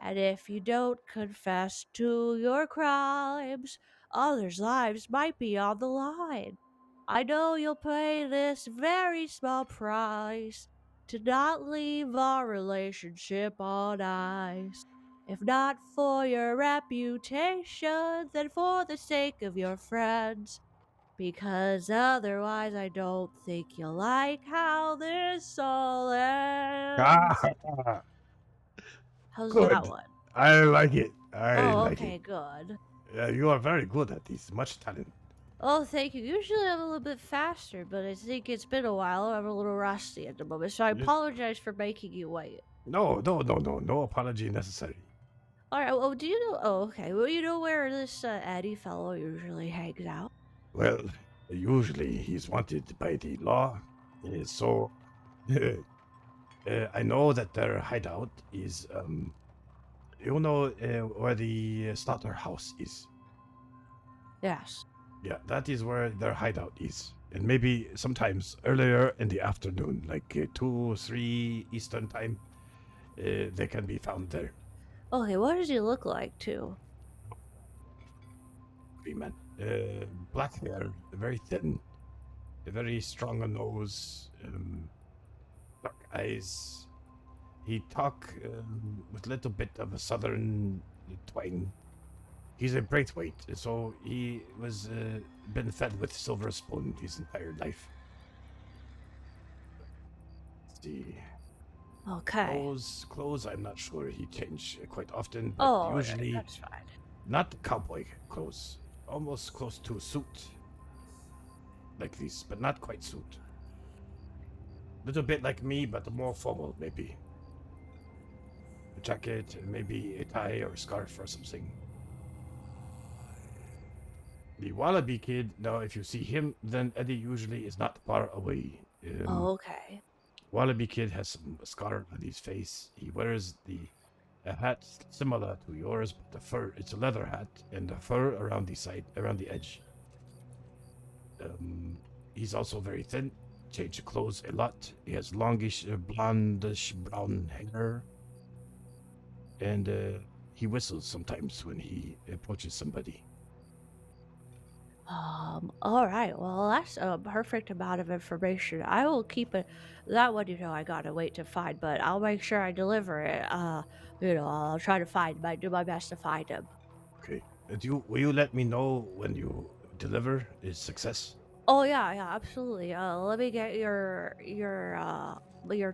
and if you don't confess to your crimes, others' lives might be on the line. I know you'll pay this very small price to not leave our relationship on ice. If not for your reputation, then for the sake of your friends. Because otherwise, I don't think you'll like how this all ends. Ah, How's that good. one? I like it. I Oh, like it. okay, good. You are very good at this. Much talent. Oh, thank you. Usually I'm a little bit faster, but I think it's been a while. I'm a little rusty at the moment, so I Yes. apologize for making you wait. No, no, no, no. No apology necessary. All right. Well, do you know? Oh, okay. Well, you know where this Eddie fellow usually hangs out? Well, usually he's wanted by the law. So I know that their hideout is, you know, where the slaughterhouse is. Yes. Yeah, that is where their hideout is. And maybe sometimes earlier in the afternoon, like 2 or 3 Eastern time, they can be found there. Okay. What does he look like, too? Green man. Black hair, very thin, very strong on nose, dark eyes. He talk with a little bit of a southern twang. He's a Braithwaite, so he was been fed with silver spoon his entire life. Let's see. Okay. Clothes. I'm not sure. He changed quite often, but Oh, alright, usually that's fine. not cowboy clothes. Almost close to a suit, like this, but not quite suit. Little bit like me, but more formal, maybe. A jacket, maybe a tie or a scarf or something. The Wallaby Kid, now if you see him, then Eddie usually is not far away. Oh, okay. Wallaby Kid has some scar on his face. He wears a hat similar to yours, but the fur, it's a leather hat, and the fur around the side, around the edge. He's also very thin, changes clothes a lot. He has longish, blondish brown hair, and he whistles sometimes when he approaches somebody. All right. Well, that's a perfect amount of information. I will keep it. That one, I gotta wait to find, but I'll make sure I deliver it. I'll try to do my best to find him. Okay. Will you let me know when you deliver is success? Oh yeah, yeah, absolutely. Let me get your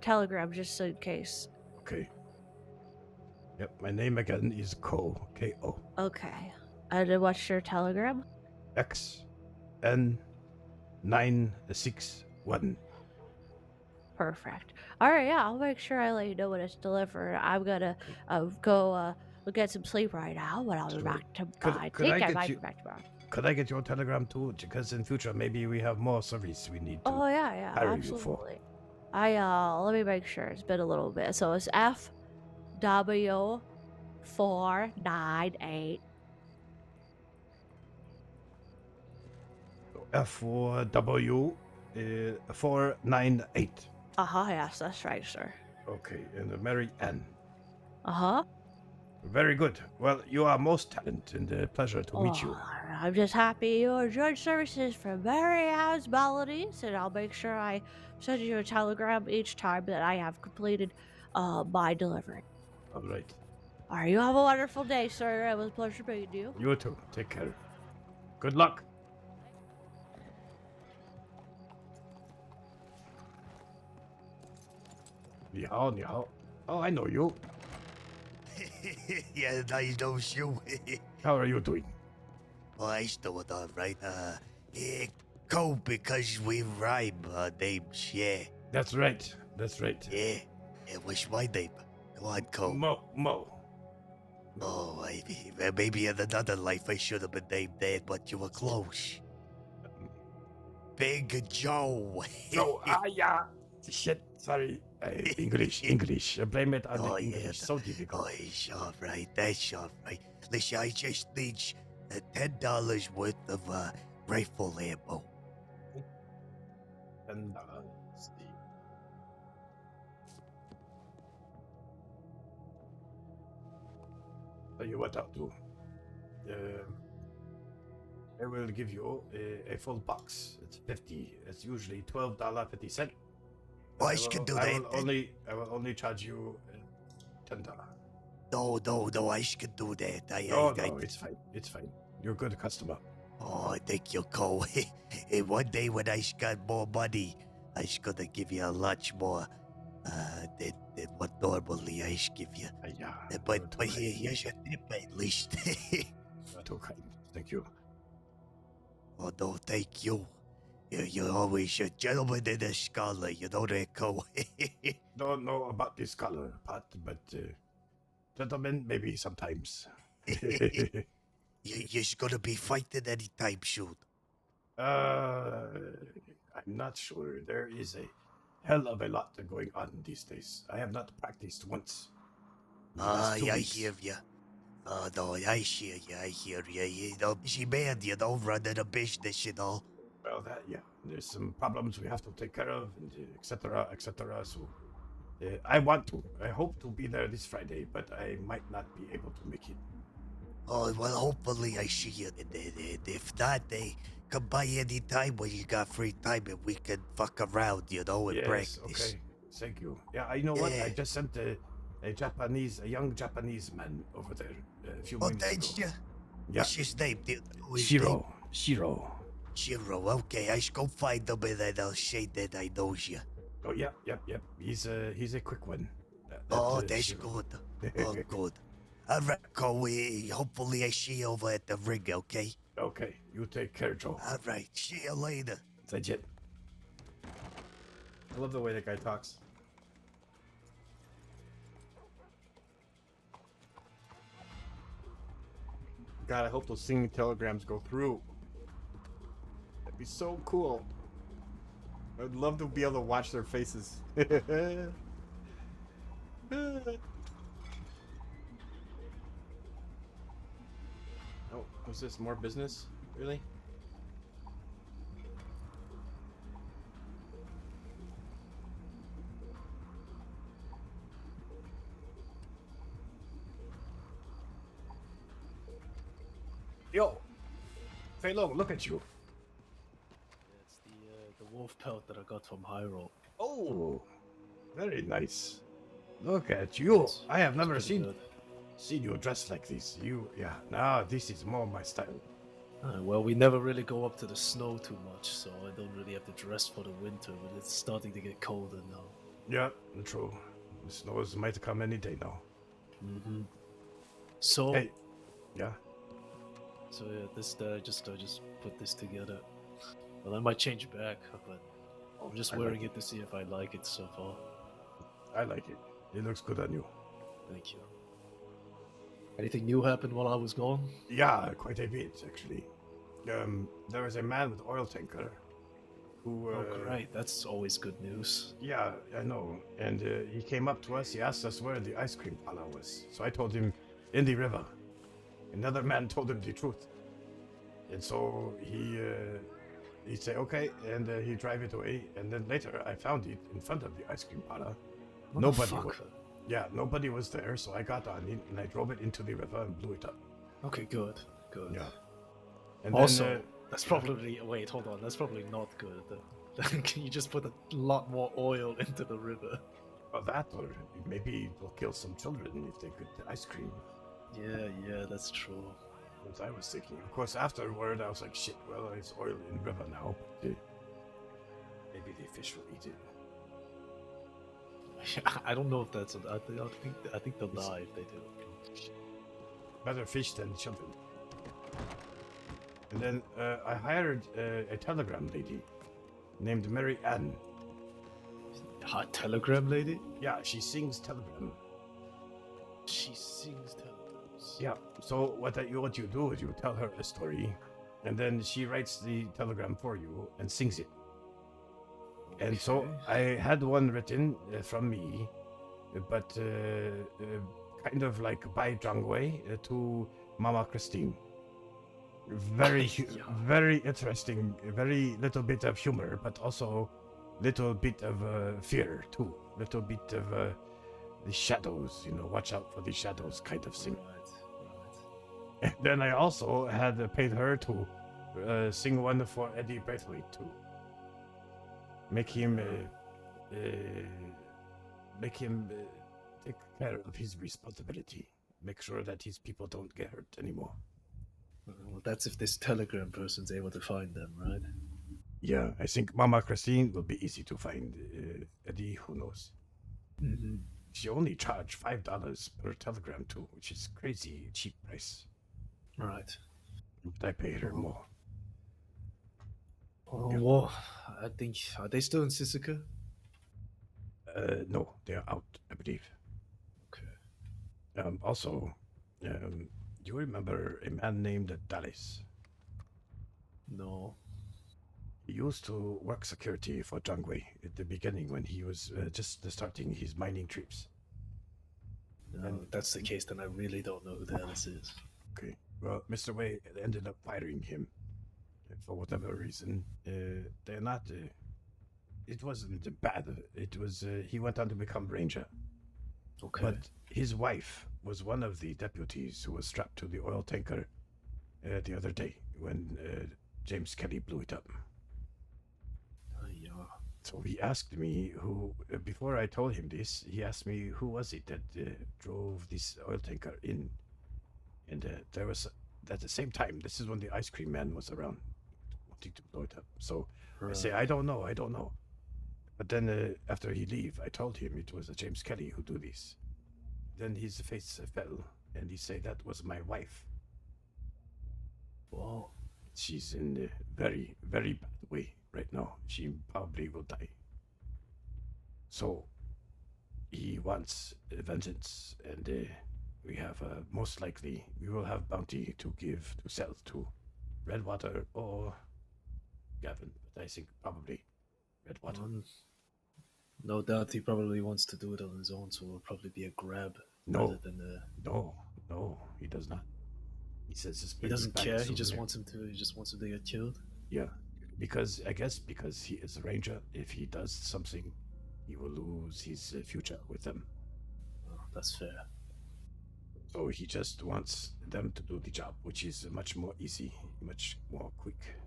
telegram just in case. Okay. Yep. My name again is Ko. Ko. Okay. And then what's your telegram? XN961. Perfect. All right, yeah, I'll make sure I let you know when it's delivered. I'm gonna go get some sleep right now, but I'll be back to. I think I might be back tomorrow. Could I get your telegram too? Because in future maybe we have more service we need to Oh yeah, yeah, hire you for. absolutely. Let me make sure. It's been a little bit. So it's FW498. F4W 498. Yes, that's right, sir. Okay, and Mary Ann. Uh-huh. Very good. Well, you are most talented, and a pleasure to meet you. I'm just happy you enjoyed services from Mary Ann's Melodies, and I'll make sure I send you a telegram each time that I have completed my delivery. All right. All right, you have a wonderful day, sir. It was a pleasure meeting you. You too. Take care. Good luck. Ni hao, ni hao. Oh, I know you. Yeah, nice to shoot. How are you doing? Oh, I still with right? Cold because we rhyme names, yeah. That's right. That's right. Yeah. What's my name? Come on, Cole. Mo. Oh, maybe in another life I should have been named that, but you were close. Big Joe. Joe, yeah. Shit, sorry. English. Blame it on the English. Yeah. So difficult. Oh, it's all right. That's all right. Listen, I just need $10 worth of rifle ammo. $10. Tell you what I'll do. I will give you a full box. It's 50. It's usually $12.50. Oh, I can do that. I will only charge you $10. No, I can do that. No, it's fine. It's fine. You're a good customer. Oh, thank you, Cole. One day when I got more money, I'm gonna give you a lot more than what normally I give you. Yeah. But here's your tip at least. Too kind. Thank you. Oh, no, thank you. You're always a gentleman and a scholar. You know that, Cole. Don't know about this color part, but gentlemen, maybe sometimes. You're gonna be fighting anytime soon. I'm not sure. There is a hell of a lot going on these days. I have not practiced once. I hear you. Oh, no, I hear you. You know, busy man, running a business and all. Well, there's some problems we have to take care of, and etc. So, I hope to be there this Friday, but I might not be able to make it. Oh, well, hopefully I see you. If not, come by any time when you got free time and we can fuck around, and practice. Okay. Thank you. Yeah, you know what? I just sent a young Japanese man over there a few minutes ago. Yeah. What's his name? Shiro. Okay, I should go find him and then I'll say that I know you. Oh, yep. He's a quick one. That's good. Oh, good. All right, Cole. Hopefully I see you over at the rig, okay? Okay, you take care, Joe. All right, see you later. Legit. I love the way that guy talks. God, I hope those singing telegrams go through. That'd be so cool. I'd love to be able to watch their faces. Oh, was this more business? Really? Yo, Fei Long, look at you. It's the wolf pelt that I got from Hyrule. Oh, very nice. Look at you. I have never seen you dressed like this. This is more my style. Well, we never really go up to the snow too much, so I don't really have to dress for the winter, but it's starting to get colder now. Yeah, true. The snows might come any day now. Mm-hmm. So... Hey. Yeah? So yeah, I just put this together. Well, I might change back, but I'm just wearing it to see if I like it so far. I like it. It looks good on you. Thank you. Anything new happened while I was gone? Yeah, quite a bit, actually. There was a man with oil tanker who... oh, great. That's always good news. Yeah, I know. And he came up to us. He asked us where the ice cream parlor was. So I told him, in the river. Another man told him the truth. And so he said, okay, and he drive it away. And then later I found it in front of the ice cream parlor. Nobody was there, so I got on it and I drove it into the river and blew it up. Okay, good. Yeah. And also, then, that's probably... Wait, hold on. That's probably not good. Can you just put a lot more oil into the river? Or that, or maybe it will kill some children if they get the ice cream. Yeah, that's true. What I was thinking. Of course, afterward, I was like, shit, well, it's oil in river now. Maybe the fish will eat it. I don't know if that's... I think they'll die if they do. Better fish than children. And then I hired a telegram lady named Mary Ann. Hot telegram lady? Yeah, she sings telegram. She sings telegrams. Yeah. So what you do is you tell her a story, and then she writes the telegram for you and sings it. Okay. And so I had one written from me, but kind of like by Zhang Wei to Mama Christine. Very, very interesting. Very little bit of humor, but also little bit of fear too. Little bit of the shadows. You know, watch out for the shadows, kind of thing. And then I also had paid her to sing one for Eddie Braithwaite too. Make him take care of his responsibility. Make sure that his people don't get hurt anymore. Well, that's if this telegram person's able to find them, right? Yeah, I think Mama Christine will be easy to find. Eddie, who knows? Mm-hmm. She only charged $5 per telegram too, which is crazy cheap price. Right. But I pay her more. Oh, yeah. Well, I think, are they still in Sisika? No, they are out, I believe. Okay. Also, do you remember a man named Dallas? No. He used to work security for Zhang Wei at the beginning when he was just starting his mining trips. No, if that's the case, then I really don't know who Dallas is. Okay. Well, Mr. Wei ended up firing him for whatever reason. They're not... it wasn't bad. It was... he went on to become Ranger. Okay. But his wife was one of the deputies who was strapped to the oil tanker the other day when James Kelly blew it up. Yeah. So he asked me who, before I told him this, he asked me who was it that drove this oil tanker in. And there was, at the same time, this is when the ice cream man was around wanting to blow it up. So I say, I don't know. But then after he leave, I told him it was James Kelly who do this. Then his face fell, and he said that was my wife. Wow. She's in a very, very bad way right now. She probably will die. So he wants vengeance, and we have most likely we will have bounty to give to sell to Redwater or Gavin, but I think probably Redwater. No doubt he probably wants to do it on his own, so it'll probably be a grab rather than a... No, he does not. He says he doesn't care. He just wants him to get killed. Yeah, because I guess because he is a ranger, if he does something, he will lose his future with them. Oh, that's fair. So he just wants them to do the job, which is much more easy, much more quick,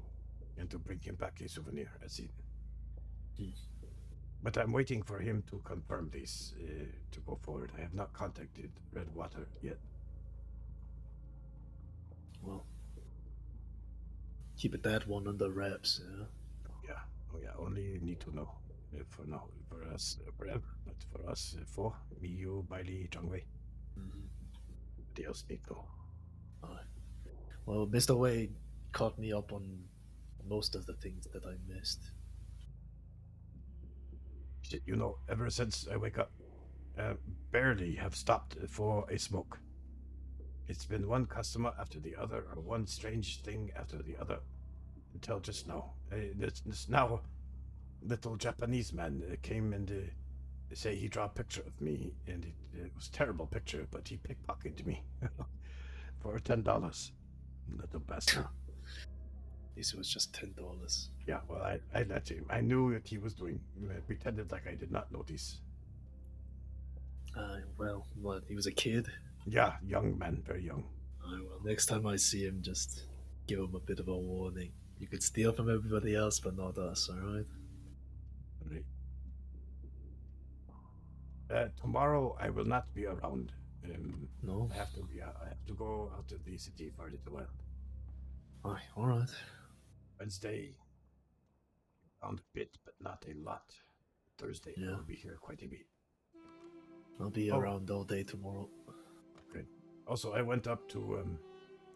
and to bring him back a souvenir as it. But I'm waiting for him to confirm this to go forward. I have not contacted Redwater yet. Well, keep it that one under wraps, yeah? Yeah, only need to know. For now, for us, forever, but for us, for me, you, Bailey, Zhang Wei. Nobody else need to know. Alright. Well, Mr. Wei caught me up on most of the things that I missed. You know, ever since I wake up, barely have stopped for a smoke. It's been one customer after the other, or one strange thing after the other, until just now. This now, little Japanese man came and say he draw a picture of me, and it was a terrible picture, but he pickpocketed me for $10. Little bastard. At least it was just $10. Yeah, well, I let him. I knew what he was doing. I pretended like I did not notice. Well, what, he was a kid? Yeah, young man, very young. Well, next time I see him, just give him a bit of a warning. You could steal from everybody else, but not us, alright? Tomorrow I will not be around. No? I have to go out of the city for a little while. Alright. Wednesday, around a bit, but not a lot. Thursday, I will be here quite a bit. I'll be around all day tomorrow. Okay. Also, I went up to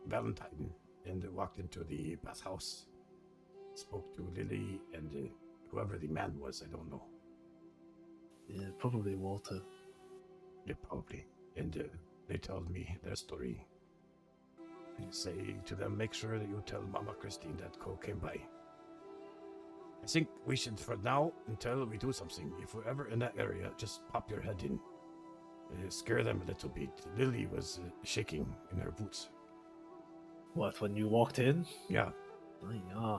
Valentine and walked into the bathhouse. Spoke to Lily and whoever the man was, I don't know. Yeah, probably Walter. Yeah, probably. And they told me their story. And say to them, make sure that you tell Mama Christine that Cole came by. I think we should, for now, until we do something, if we're ever in that area, just pop your head in. Scare them a little bit. Lily was shaking in her boots. What, when you walked in? Yeah. Oh, yeah.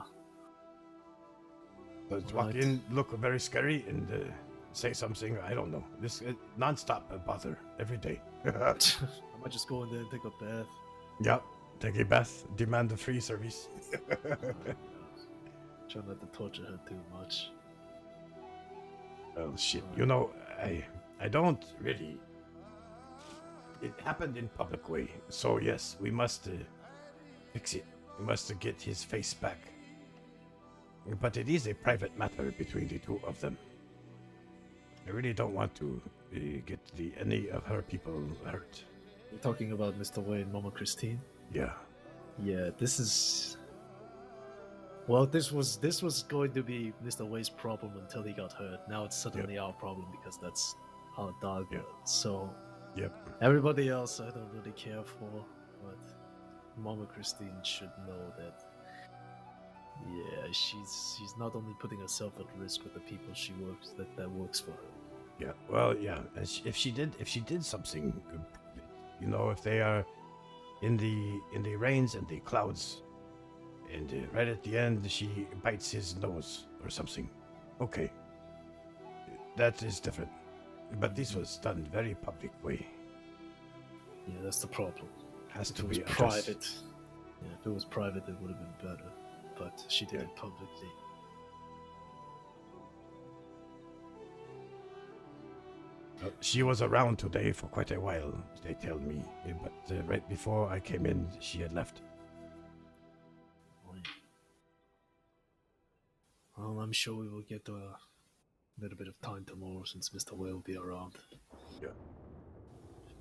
Let's walk in, look very scary, and say something. I don't know. This non-stop bother every day. I might just go in there and take a bath. Yeah, take a bath. Demand a free service. Try not to torture her too much. Oh shit! You know, I don't really. It happened in public way, so yes, we must fix it. We must get his face back. But it is a private matter between the two of them. I really don't want to get any of her people hurt. You're talking about Mr. Wayne, Mama Christine? Yeah. Yeah, this is... Well, this was going to be Mr. Wayne's problem until he got hurt. Now it's suddenly our problem because that's our dog. So, everybody else I don't really care for, but Mama Christine should know that. Yeah, she's not only putting herself at risk with the people she works that works for her. Yeah. Well, yeah. If she did something, you know, if they are in the rains and the clouds, and right at the end she bites his nose or something. Okay, that is different. But this was done very public way. Yeah, that's the problem. Has if to it be was private. Yeah, if it was private, it would have been better. But she did it publicly. She was around today for quite a while, they tell me. But right before I came in, she had left. Well, I'm sure we will get a little bit of time tomorrow since Mr. Whale will be around. Yeah.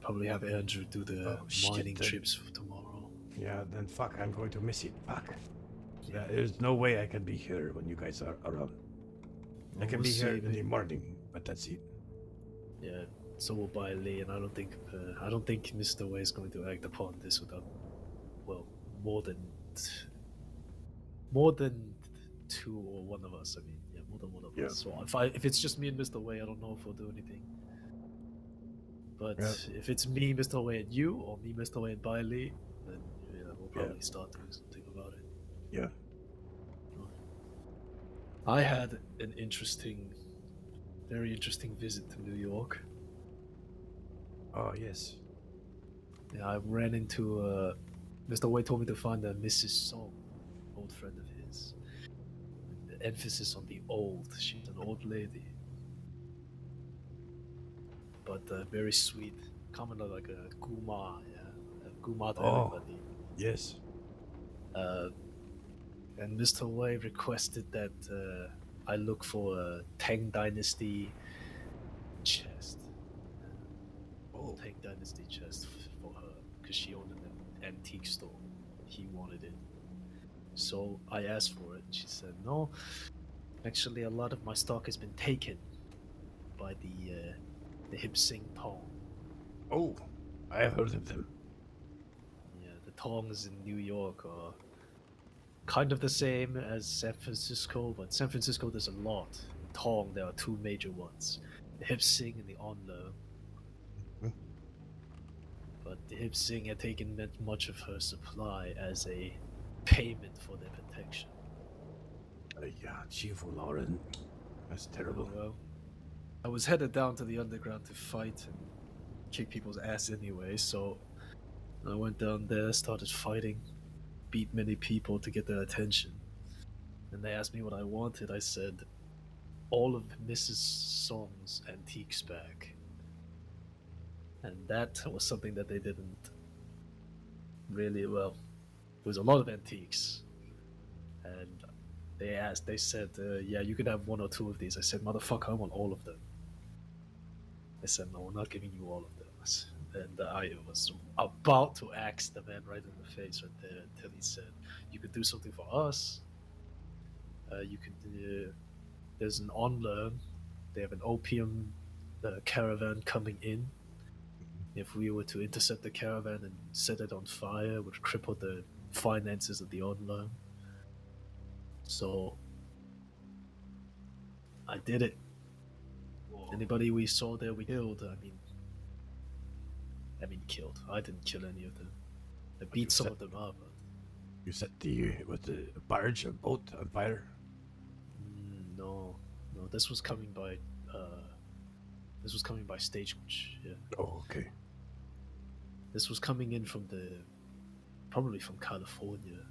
Probably have Andrew do the mining trips for tomorrow. Yeah, then fuck, I'm going to miss it. Fuck. Yeah, there's no way I can be here when you guys are around. I can be here in the morning, but that's it. Yeah, so will Bailey, and I don't think Mr. Way is going to act upon this without, well, more than two or one of us. I mean, yeah, more than one of us. So if it's just me and Mr. Way, I don't know if we'll do anything. But if it's me, Mr. Way, and you, or me, Mr. Way, and Bailey, then we'll probably start doing something about it. Yeah. I had an very interesting visit to New York. Oh, yes. Yeah, I ran into Mr. Way told me to find a Mrs. Song, old friend of his. And the emphasis on the old. She's an old lady. But very sweet. Kind of like a guma, a guma to everybody. Yes. And Mr. Wei requested that I look for a Tang Dynasty chest. Tang Dynasty chest for her, because she owned an antique store. He wanted it. So I asked for it. She said, no, actually a lot of my stock has been taken by the Hip Sing Tong. Oh, I heard of them. Yeah, the Tongs in New York are kind of the same as San Francisco, but San Francisco there's a lot. In Tong there are two major ones, the Hip Sing and the Onlo. But the Hip Sing had taken much of her supply as a payment for their protection. Yeah, Chief Lauren. That's terrible. Well, I was headed down to the underground to fight and kick people's ass anyway, so I went down there, started fighting, beat many people to get their attention. And they asked me what I wanted. I said, all of Mrs. Song's antiques back. And that was something that they didn't really, well, it was a lot of antiques. And they said, yeah, you could have one or two of these. I said, motherfucker, I want all of them. They said, no, we're not giving you all of them. And I was about to axe the man right in the face right there until he said, "You could do something for us. You could. There's an on-learn. They have an opium caravan coming in. If we were to intercept the caravan and set it on fire, it would cripple the finances of the on-learn. So I did it. Anybody we saw there, we killed. I mean, killed. I didn't kill any of them. I beat some of them up. You set the barge, a boat on fire? No. This was coming by. This was coming by stagecoach. Yeah. Oh, okay. This was coming in from probably from California.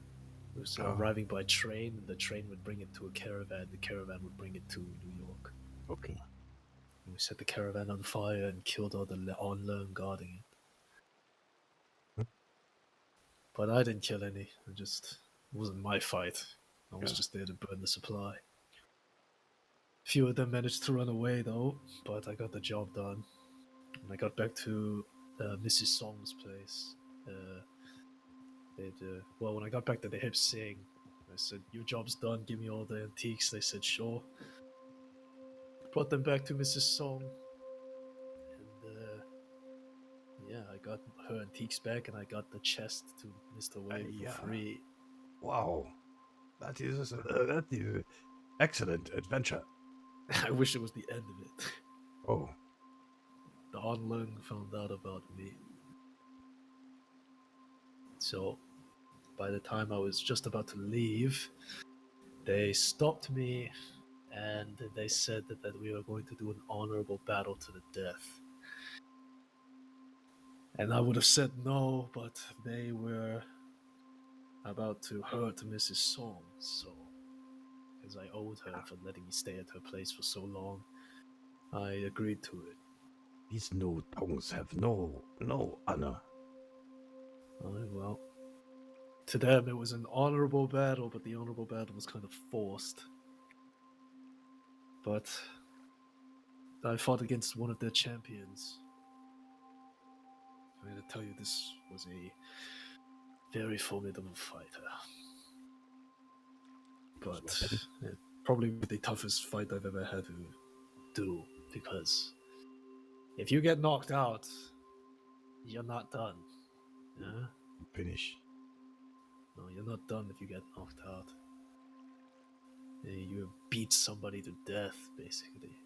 It was arriving by train, and the train would bring it to a caravan. The caravan would bring it to New York. Okay. And we set the caravan on fire and killed all the on-learn guarding it. But I didn't kill any. It wasn't my fight. I was just there to burn the supply. Few of them managed to run away though, but I got the job done. When I got back to Mrs. Song's place, when I got back to the Hip Sing, I said, "Your job's done, give me all the antiques." They said, "Sure." Brought them back to Mrs. Song, and I got her antiques back, and I got the chest to Mr. Wade for free. Wow, that is excellent adventure. I wish it was the end of it. Oh. The on-learn found out about me. So, by the time I was just about to leave, they stopped me and they said that we were going to do an honorable battle to the death. And I would have said no, but they were about to hurt Mrs. Song, so because I owed her for letting me stay at her place for so long, I agreed to it. These new tongues have no honor. Oh, well, to them it was an honorable battle, but the honorable battle was kind of forced. But I fought against one of their champions. I'm going to tell you, this was a very formidable fighter. But probably the toughest fight I've ever had to do, because if you get knocked out, you're not done. Yeah? Finish. No, you're not done if you get knocked out. You beat somebody to death, basically.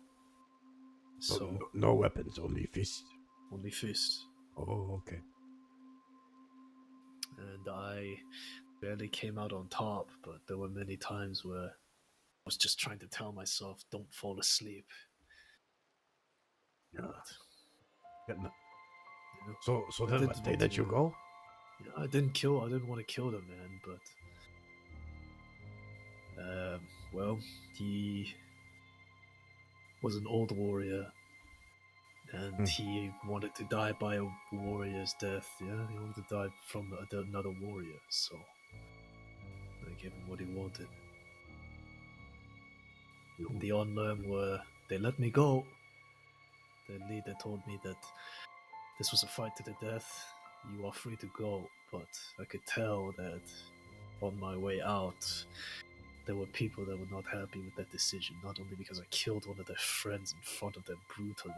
So no weapons, only fists. Only fists. Oh, okay. And I barely came out on top, but there were many times where I was just trying to tell myself, don't fall asleep. Yeah. So then what, they let you go? Yeah, I didn't want to kill the man, but he was an old warrior, and he wanted to die by a warrior's death. Yeah, he wanted to die from another warrior, so I gave him what he wanted. And the on-learn they let me go. The leader told me that this was a fight to the death. You are free to go, but I could tell that on my way out, there were people that were not happy with that decision, not only because I killed one of their friends in front of them brutally,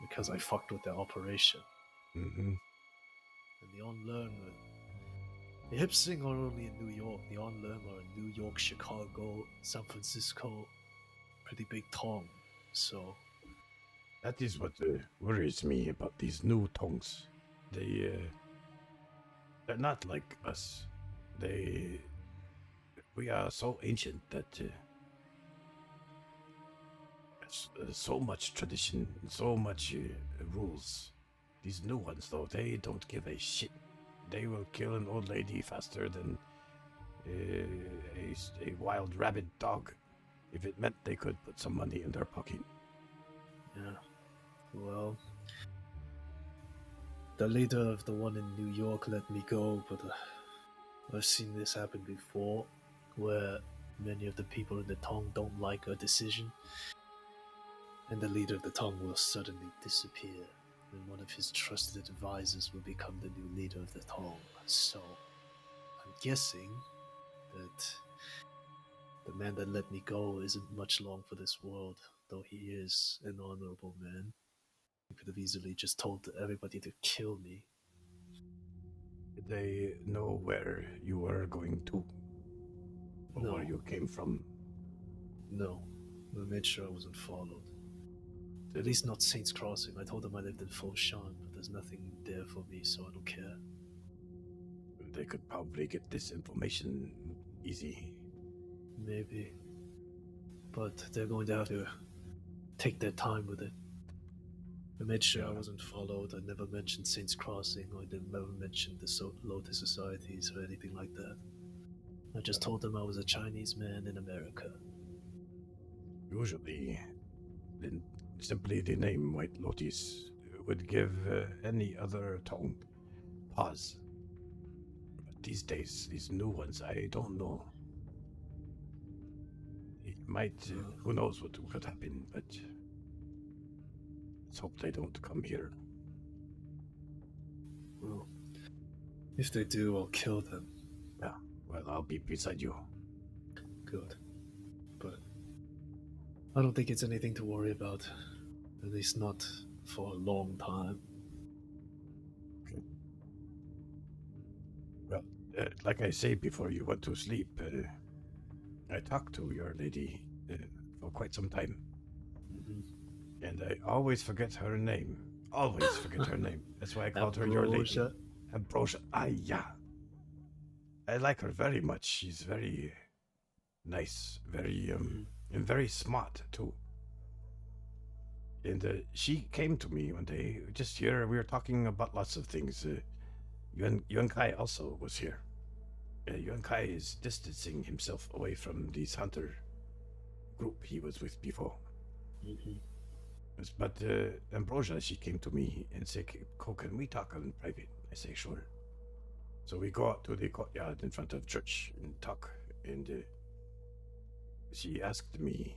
because I fucked with their operation. Mm-hmm. And the on-learn, the Hip Sing are only in New York. The on-learn are in New York, Chicago, San Francisco, pretty big tongue. So that is what worries me about these new tongues. They're not like us. We are so ancient that so much tradition, so much rules. These new ones, though, they don't give a shit. They will kill an old lady faster than a wild rabid dog, if it meant they could put some money in their pocket. Yeah. Well, the leader of the one in New York let me go, but I've seen this happen before, where many of the people in the tongue don't like a decision, and the leader of the tongue will suddenly disappear. and one of his trusted advisors will become the new leader of the Tong. So, I'm guessing that the man that let me go isn't much long for this world, though he is an honorable man. He could have easily just told everybody to kill me. Did they know where you were going to? Or No. where you came from? No. I made sure I wasn't followed. At least not Saints Crossing. I told them I lived in Foshan, but there's nothing there for me, so I don't care. They could probably get this information easy. Maybe. But they're going to have to take their time with it. I made sure I wasn't followed. I never mentioned Saints Crossing, or I never mentioned the Lotus Societies or anything like that. I just told them I was a Chinese man in America. Usually, simply the name White Lotus would give any other tongue pause. But these days, these new ones, I don't know. It might, who knows what could happen, but let's hope they don't come here. Well, if they do, I'll kill them. Yeah, well, I'll be beside you. Good. But I don't think it's anything to worry about. At least not for a long time. Okay. Well, like I say before you went to sleep, I talked to your lady for quite some time. Mm-hmm. And I always forget her name. Always forget her name. That's why I called her your lady. Ambrosia. Ah, yeah. I like her very much. She's very nice, very and very smart too. And she came to me one day, just here. We were talking about lots of things. Yuan Kai also was here. Yuan Kai is distancing himself away from this hunter group he was with before. Mm-hmm. But Ambrosia, she came to me and said, "Ko, can we talk in private?" I say, "Sure." So we go out to the courtyard in front of church and talk. And she asked me,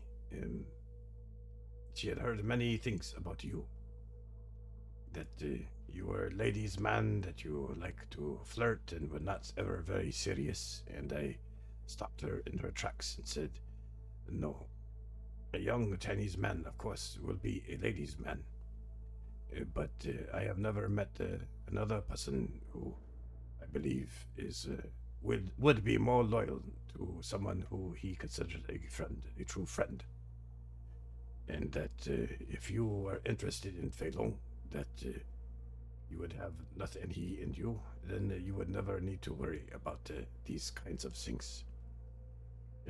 she had heard many things about you. That you were a ladies' man, that you like to flirt and were not ever very serious. And I stopped her in her tracks and said, "No, a young Chinese man, of course, will be a ladies' man. But I have never met another person who I believe is would be more loyal to someone who he considered a friend, a true friend. And that if you were interested in Fei Long, that you would have nothing, and he and you, then you would never need to worry about these kinds of things.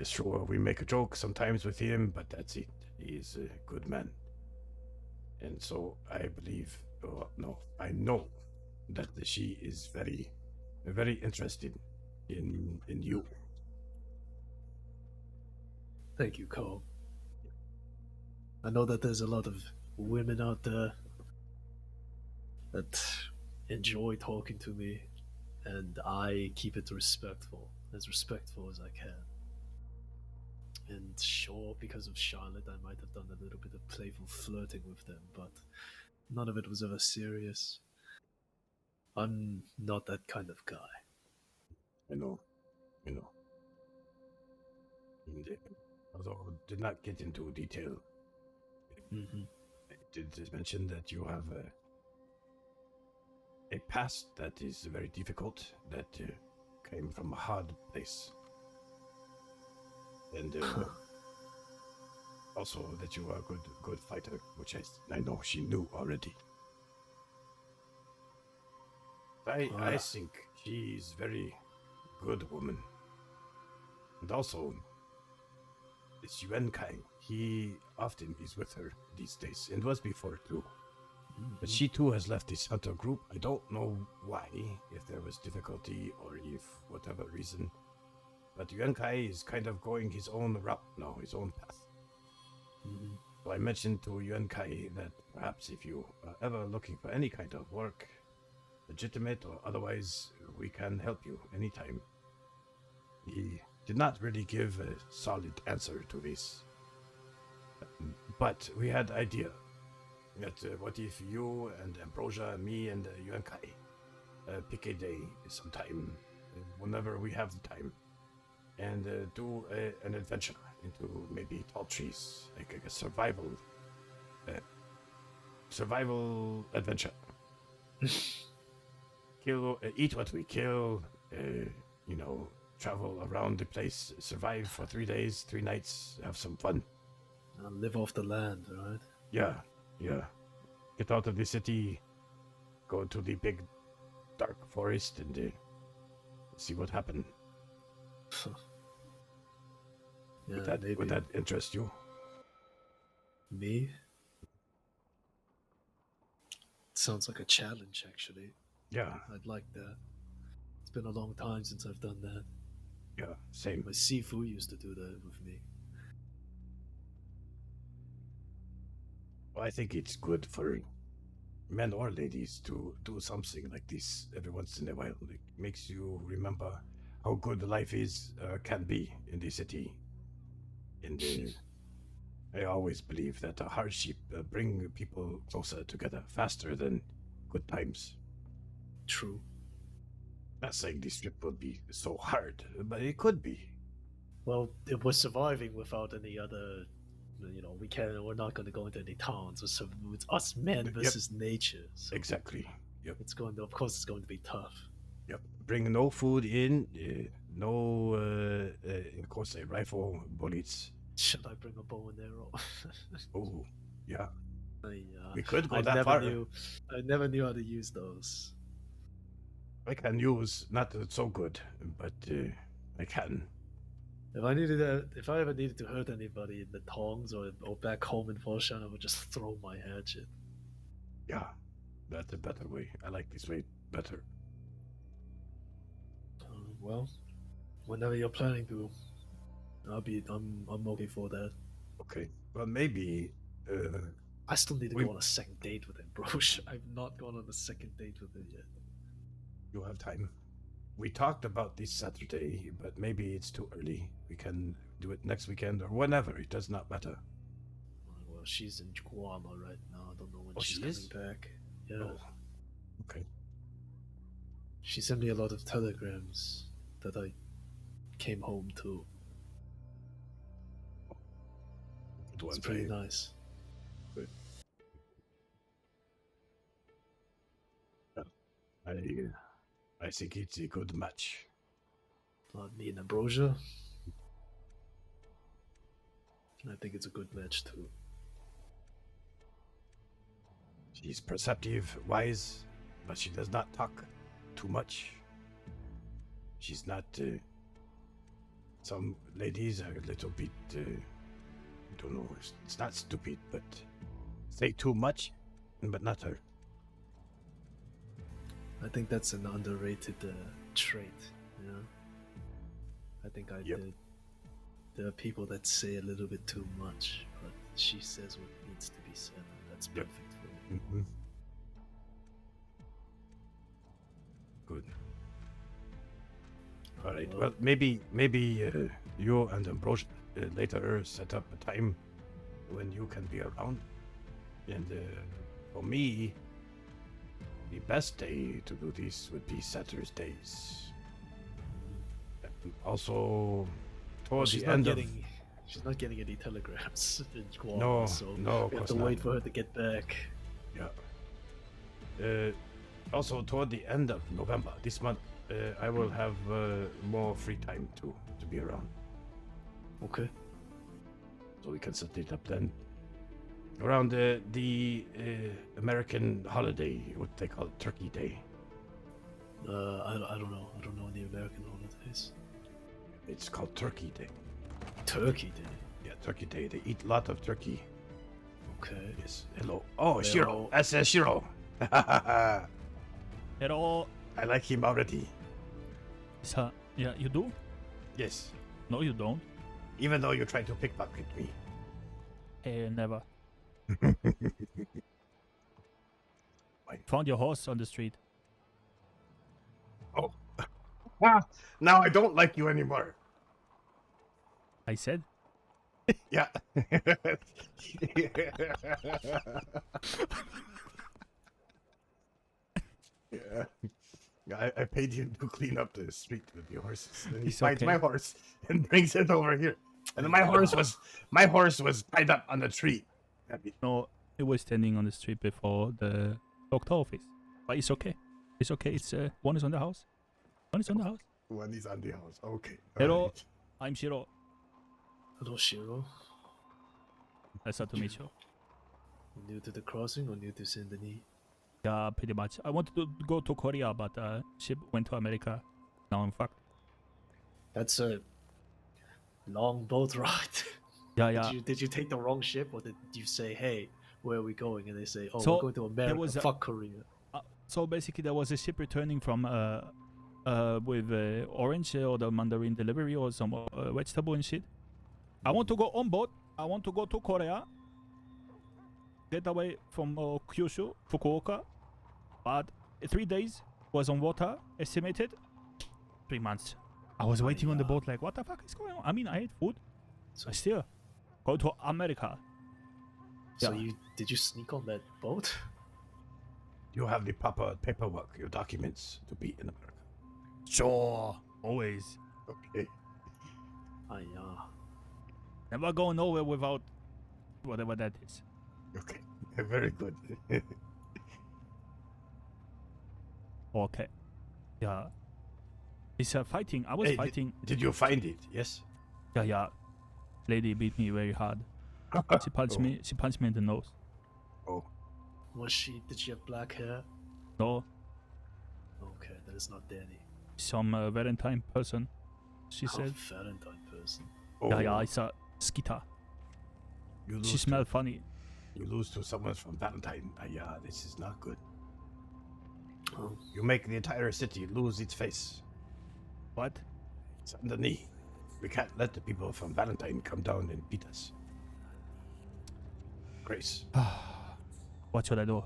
Sure, we make a joke sometimes with him, but that's it. He is a good man. And so I believe, I know that she is very, very interested in you." Thank you, Cole. I know that there's a lot of women out there that enjoy talking to me, and I keep it respectful as I can. And sure, because of Charlotte, I might have done a little bit of playful flirting with them, but none of it was ever serious. I'm not that kind of guy. I know. And, although did not get into detail, I did mention that you have a past that is very difficult, that came from a hard place. And also that you are a good fighter, which I know she knew already. I think she's very good woman. And also, this Yuan Kai, he often is with her these days, and was before too. But she too has left this hunter group. I don't know why, if there was difficulty or if whatever reason. But Yuan Kai is kind of going his own route now, his own path. So I mentioned to Yuan Kai that perhaps if you are ever looking for any kind of work, legitimate or otherwise, we can help you anytime. He did not really give a solid answer to this. But we had idea. That what if you and Ambrosia, me and Yuan-Kai pick a day sometime, whenever we have the time, and do an adventure into maybe tall trees, like a survival adventure. Eat what we kill, travel around the place, survive for 3 days, 3 nights, have some fun. Live off the land, right? Yeah. Get out of the city, go to the big dark forest, and see what happened. Yeah, would that interest you? Me? Sounds like a challenge, actually. Yeah. I'd like that. It's been a long time since I've done that. Yeah, same. My Sifu used to do that with me. Well, I think it's good for men or ladies to do something like this every once in a while. It makes you remember how good life can be in the city. And I always believe that a hardship bring people closer together faster than good times. True. Not saying this trip will be so hard, but it could be. Well, it was surviving without any other. We're not going to go into any towns. It's us men versus nature. So exactly. Yep. Of course, it's going to be tough. Yep. Bring no food in. Of course, a rifle, bullets. Should I bring a bow and arrow? Oh, yeah. We could go that never far. I never knew how to use those. I can use, not so good, but I can. If I ever needed to hurt anybody in the tongs or back home in Foshan, I would just throw my hatchet. Yeah, that's a better way. I like this way better. Well, whenever you're planning to, I'm okay for that. Okay. Well, maybe. I still need to go on a second date with him, bro. I've not gone on a second date with him yet. You have time. We talked about this Saturday, but maybe it's too early. We can do it next weekend or whenever. It does not matter. Well, she's in Guam right now. I don't know when she's she coming is? back. Yeah. Oh. Okay. She sent me a lot of telegrams that I came home to. It's pretty nice. Good. I think it's a good match. Me and Ambrosia. I think it's a good match too. She's perceptive, wise, but she does not talk too much. She's not. Some ladies are a little bit. I don't know. It's not stupid, but say too much, but not her. I think that's an underrated trait. You know, I think did. There are people that say a little bit too much, but she says what needs to be said, and that's perfect for me. Mm-hmm. Good. All right. Well, maybe you and Ambrosia later set up a time when you can be around. And for me, the best day to do this would be Saturdays. And also, towards the end she's not getting any telegrams in Guam, No, so no, we have to wait for her to get back. Yeah. Also, toward the end of November, this month, I will have more free time to be around. Okay. So we can set it up then. Around the American holiday, what they call it, Turkey Day. I don't know. I don't know any American holidays. It's called Turkey Day. Turkey Day? Yeah, Turkey Day. They eat a lot of turkey. Okay. Yes. Hello. Oh, Shiro. That's Shiro. Hello. I like him already. So, yeah, you do? Yes. No, you don't. Even though you try to pickpocket me. Never. Found your horse on the street. Oh. Now I don't like you anymore. I said? Yeah. Yeah. I paid him to clean up the street with the horses. Then he It's finds okay. my horse and brings it over here. And my horse was tied up on a tree. No, it was standing on the street before the doctor office. But it's okay. It's okay. It's one is on the house. One is on the house. One is on the house. Okay. Hello, alright. I'm Shiro. Hello, Shiro. Nice to meet you. New to the crossing or new to Saint Denis? Yeah, pretty much. I wanted to go to Korea, but ship went to America. Now I'm fucked. That's a long boat ride. Yeah, yeah. Did you take the wrong ship, or did you say, "Hey, where are we going?" And they say, "Oh, So, we're going to there America. was a- Fuck Korea." So basically, there was a ship returning from with orange or the mandarin delivery or some vegetable and shit. I want to go on board. I want to go to Korea. Get away from Kyushu, Fukuoka. But 3 days was on water. Estimated 3 months. I was waiting on the boat like, what the fuck is going on? I mean, I ate food. So still go to America. So Yeah. did you sneak on that boat? You have the proper paperwork, your documents to be in America. Sure, always. Okay. Never go nowhere without whatever that is. Okay. Very good. Okay. Yeah. It's fighting. I was Hey, fighting. Did you find it? Yes. Yeah, yeah. Lady beat me very hard. She punched me. She punched me in the nose. Oh. Did she have black hair? No, Okay, that is not Danny. some Valentine person. She said. Valentine person. Yeah, yeah. It's a skitter. You She lose smelled funny. You lose to someone from Valentine. Yeah, this is not good. Oh. You make the entire city lose its face. What? It's on the knee. We can't let the people from Valentine come down and beat us. Grace. What should I do?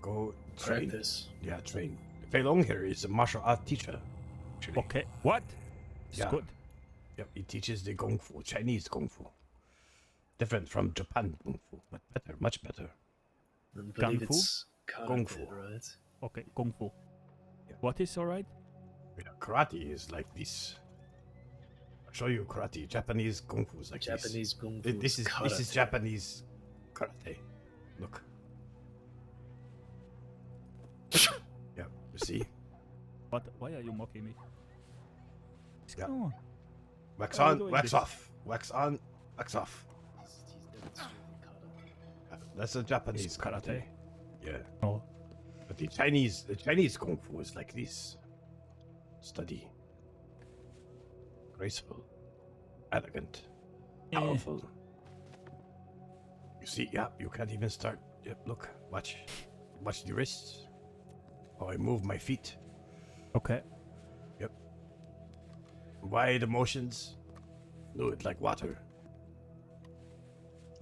Go train. Practice. Yeah, train. Fei Long here is a martial art teacher. Actually. Okay. What? It's Yeah. good. Yep, he teaches the Kung Fu, Chinese Kung Fu. Different from Japan Kung Fu, but better, much better. I believe Kung Fu? it's Kung karate, Fu. right? Okay, Kung Fu. What is alright? Yeah, karate is like this. I'll show you karate. Japanese Kung Fu is like Japanese this. Kung Fu This is is karate. Japanese karate. Look. Yeah, you see? What? Why are you mocking me? What's Yeah. going on? Wax Why are you on, doing wax this? off. Wax on, wax off. He's demonstrating karate. That's a Japanese karate. karate. Yeah. No. But the Chinese Kung Fu is like this. Steady. Graceful. Elegant. Powerful. You see, yeah, you can't even start. Yep, look, watch. Watch the wrists. How I move my feet. Okay. Yep. Wide motions. Fluid like water.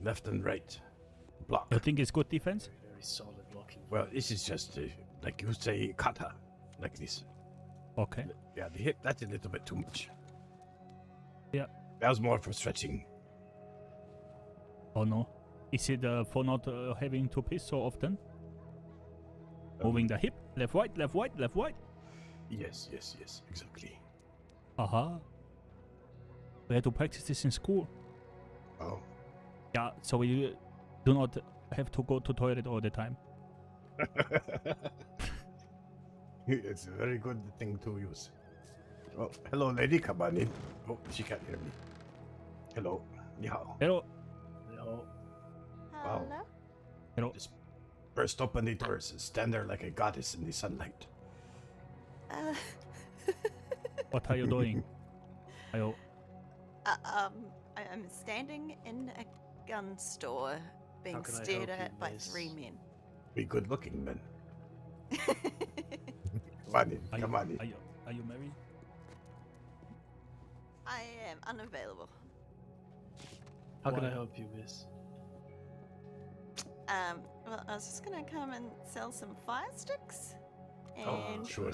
Left and right. Block. You think it's good defense? Very solid blocking. Well, this is just like you say, kata. Like this. Okay. Yeah, the hip, that's a little bit too much. Yeah. That was more for stretching. Oh no. Is it for not having to piss so often? Moving the hip, left, right, left, right, left, right. Yes, exactly. Aha. We had to practice this in school. Oh. Yeah, so we do not have to go to toilet all the time. It's a very good thing to use. Oh, hello, lady. Come on in. Oh, she can't hear me. Hello. Ni hao. Hello. No. Wow. Hello. Just burst open the doors and stand there like a goddess in the sunlight. What are you doing? Ayo. I'm standing in a gun store being can I stared help you, at by miss? 3 men. Be good looking, men. Come on in. Come on in. Are you married? I am unavailable. How can I Why? help you, miss? Well, I was just gonna come and sell some fire sticks, and Oh, sure.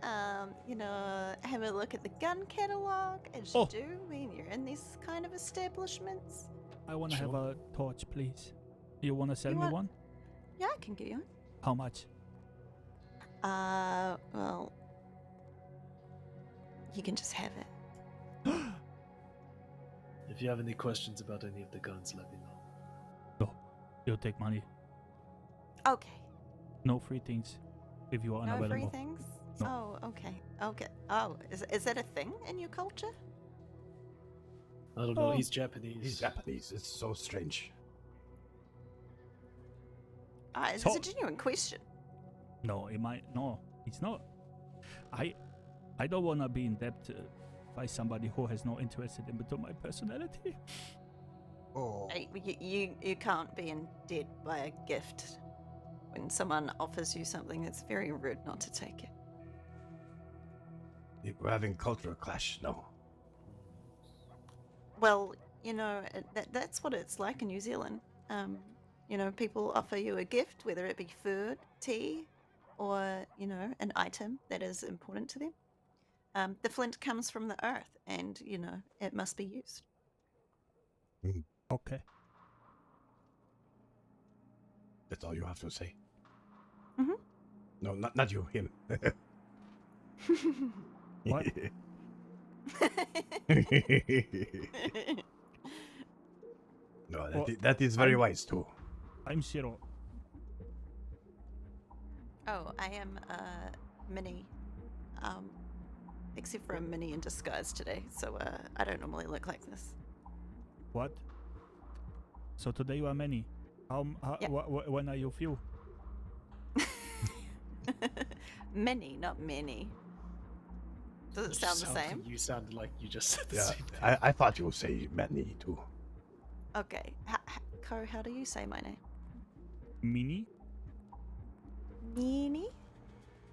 have a look at the gun catalog as you do when you're in these kind of establishments? I want to have a torch, please. You want to sell You me want- one? Yeah, I can give you one. How much? Well, you can just have it. If you have any questions about any of the guns, let me know. No, you'll take money. Okay. No free things if you are No unavailable. free things? No. Oh, okay. Okay. Oh, is that a thing in your culture? I don't know. He's Japanese. He's Japanese. It's so strange. It's a genuine question. No, it might. No, it's not. I don't want to be in debt by somebody who has no interest in my personality. Oh. You can't be in debt by a gift. When someone offers you something, it's very rude not to take it. We're having cultural clash. No. Well, that's what it's like in New Zealand. People offer you a gift, whether it be food, tea, or, an item that is important to them. The flint comes from the earth and, it must be used. Okay. That's all you have to say. Mm-hmm. No, not you. Him. What? No, that is very wise too. I'm Shiro. Oh, I am Minnie. Except for a Minnie in disguise today, so I don't normally look like this. What? So today you are many. Yeah. When are you few? Many, not many. Does it sound the same? You sounded like you just said the Yeah, same thing. I thought you would say many too. Okay. Ko, how do you say my name? Mini? Minnie?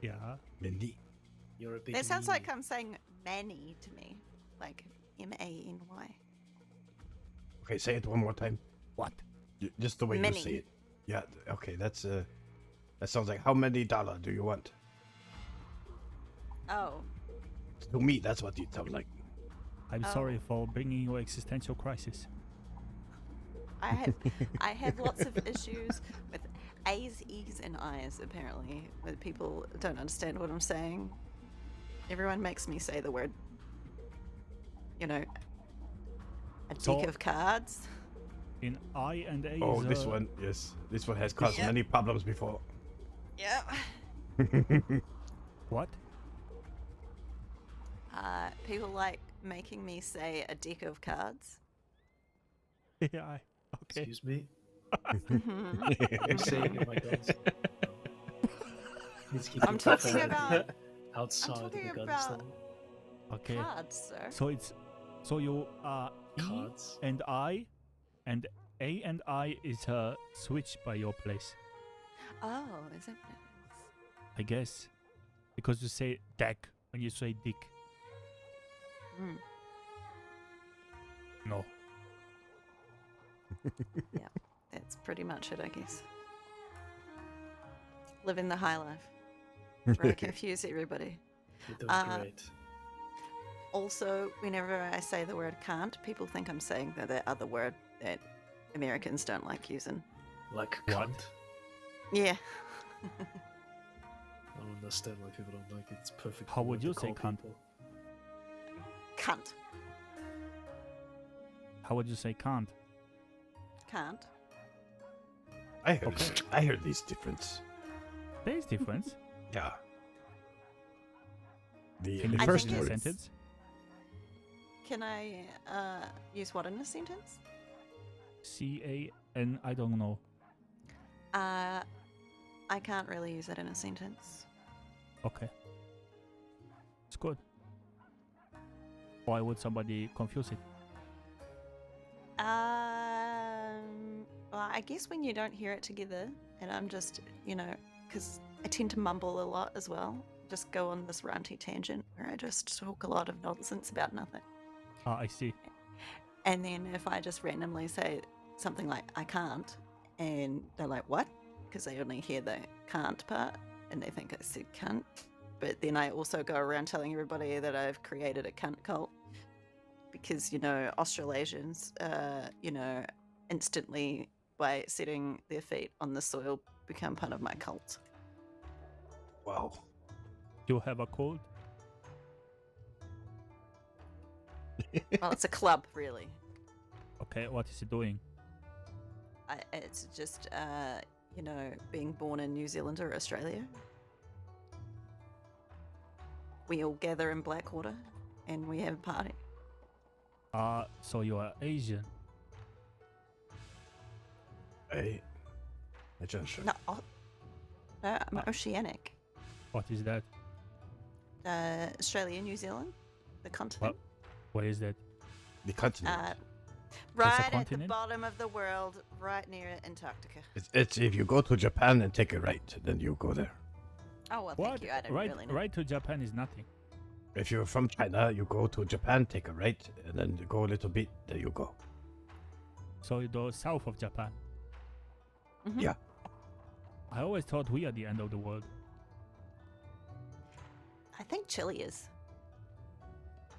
Yeah. Mindy. You're a big That sounds meanie. like I'm saying Manny to me. Like M-A-N-Y. Okay, say it one more time. What? Just the way Many. you say it. Yeah. Okay, that sounds like how many dollar do you want? Oh. To me, that's what it sounds like. I'm sorry for bringing you existential crisis. I have lots of issues with A's, E's, and I's, apparently. Where people don't understand what I'm saying. Everyone makes me say the word, a deck of cards. In I and A. Oh, is, this one, yes. This one has caused many problems before. Yeah. What? People like making me say a deck of cards. Yeah. Okay. Excuse me? Mhm. You're saying my guns. Please keep I'm your talking profanity about- outside of talking the gun about- store. Okay. Cards, sir. So you are Cards. E and I, and A and I is switched by your place, Oh, is it? I guess, because you say deck when you say dick. Mm. No. Yeah, that's pretty much it, I guess. Living the high life. Trying to confuse everybody. You're doing great. Also, whenever I say the word can't, people think I'm saying that other word that Americans don't like using. Like What? cunt? Yeah. I don't understand why people don't like it. It's perfect. How would word you to say call cunt? people. Cunt. How would you say can't? Can't. I heard this difference. There is difference. Yeah. The Can you I first think in a it's- sentence? Can I use what in a sentence? C-A-N, I don't know. I can't really use it in a sentence. Okay. It's good. Why would somebody confuse it? Well, I guess when you don't hear it together, and I'm just, because I tend to mumble a lot as well, just go on this ranty tangent where I just talk a lot of nonsense about nothing. Ah, I see. And then if I just randomly say something like, I can't, and they're like, what? Because they only hear the can't part, and they think I said cunt. but then I also go around telling everybody that I've created a cunt cult because, Australasians, instantly by setting their feet on the soil become part of my cult. Wow. You have a cold? Well, it's a club, really. Okay, what is it doing? It's just, being born in New Zealand or Australia. We all gather in Blackwater and we have a party. So you are Asian? Hey, attention. No, I'm oceanic. What is that? Australia, New Zealand, the continent. Where is that? The continent. Right at the continent? bottom of the world, right near Antarctica. It's if you go to Japan and take a right, then you go there. Oh, well, What? thank you. I don't right, really know. right to Japan is nothing. If you're from China, you go to Japan, take a right, and then you go a little bit, there you go. So you go south of Japan. Mhm. Yeah. I always thought we are the end of the world. I think Chile is.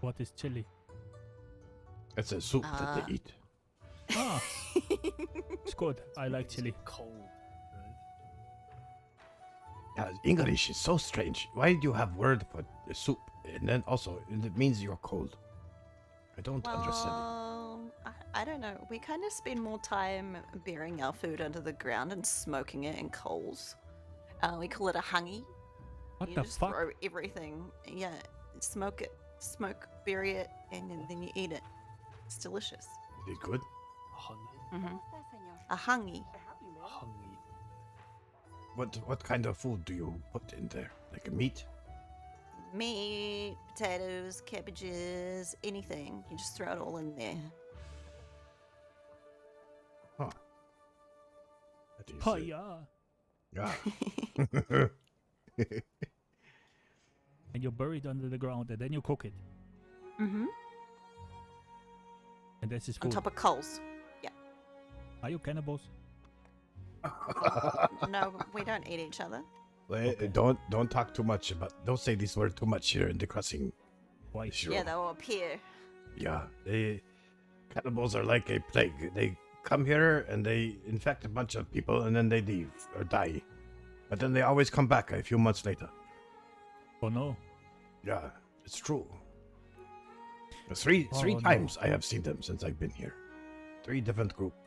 What is Chile? It's a soup that they eat. Ah, it's good. I like chili. Cold, Yeah, English is so strange. Why do you have word for the soup, and then also it means you're cold? I don't understand. Well, I don't know. We kind of spend more time burying our food under the ground and smoking it in coals. We call it a hangi. What You the just fuck? throw everything. Yeah, smoke it, bury it, and then you eat it. It's delicious. Is it good? Mm-hmm. A hangi. What kind of food do you put in there? Like a meat? Meat, potatoes, cabbages, anything. You just throw it all in there. Huh. Oh yeah. Yeah. And you bury it under the ground, and then you cook it, Mm-hmm. and this is On food. top of coals. Yeah. Are you cannibals? No, we don't eat each other. Don't talk too much about. Don't say this word too much here in the crossing. Why? Sure. Yeah, they'll appear. Yeah, cannibals are like a plague. They come here and they infect a bunch of people and then they leave or die. But then they always come back a few months later. Oh no. Yeah, it's true. Three Oh, times I have seen them since I've been here. 3 different groups.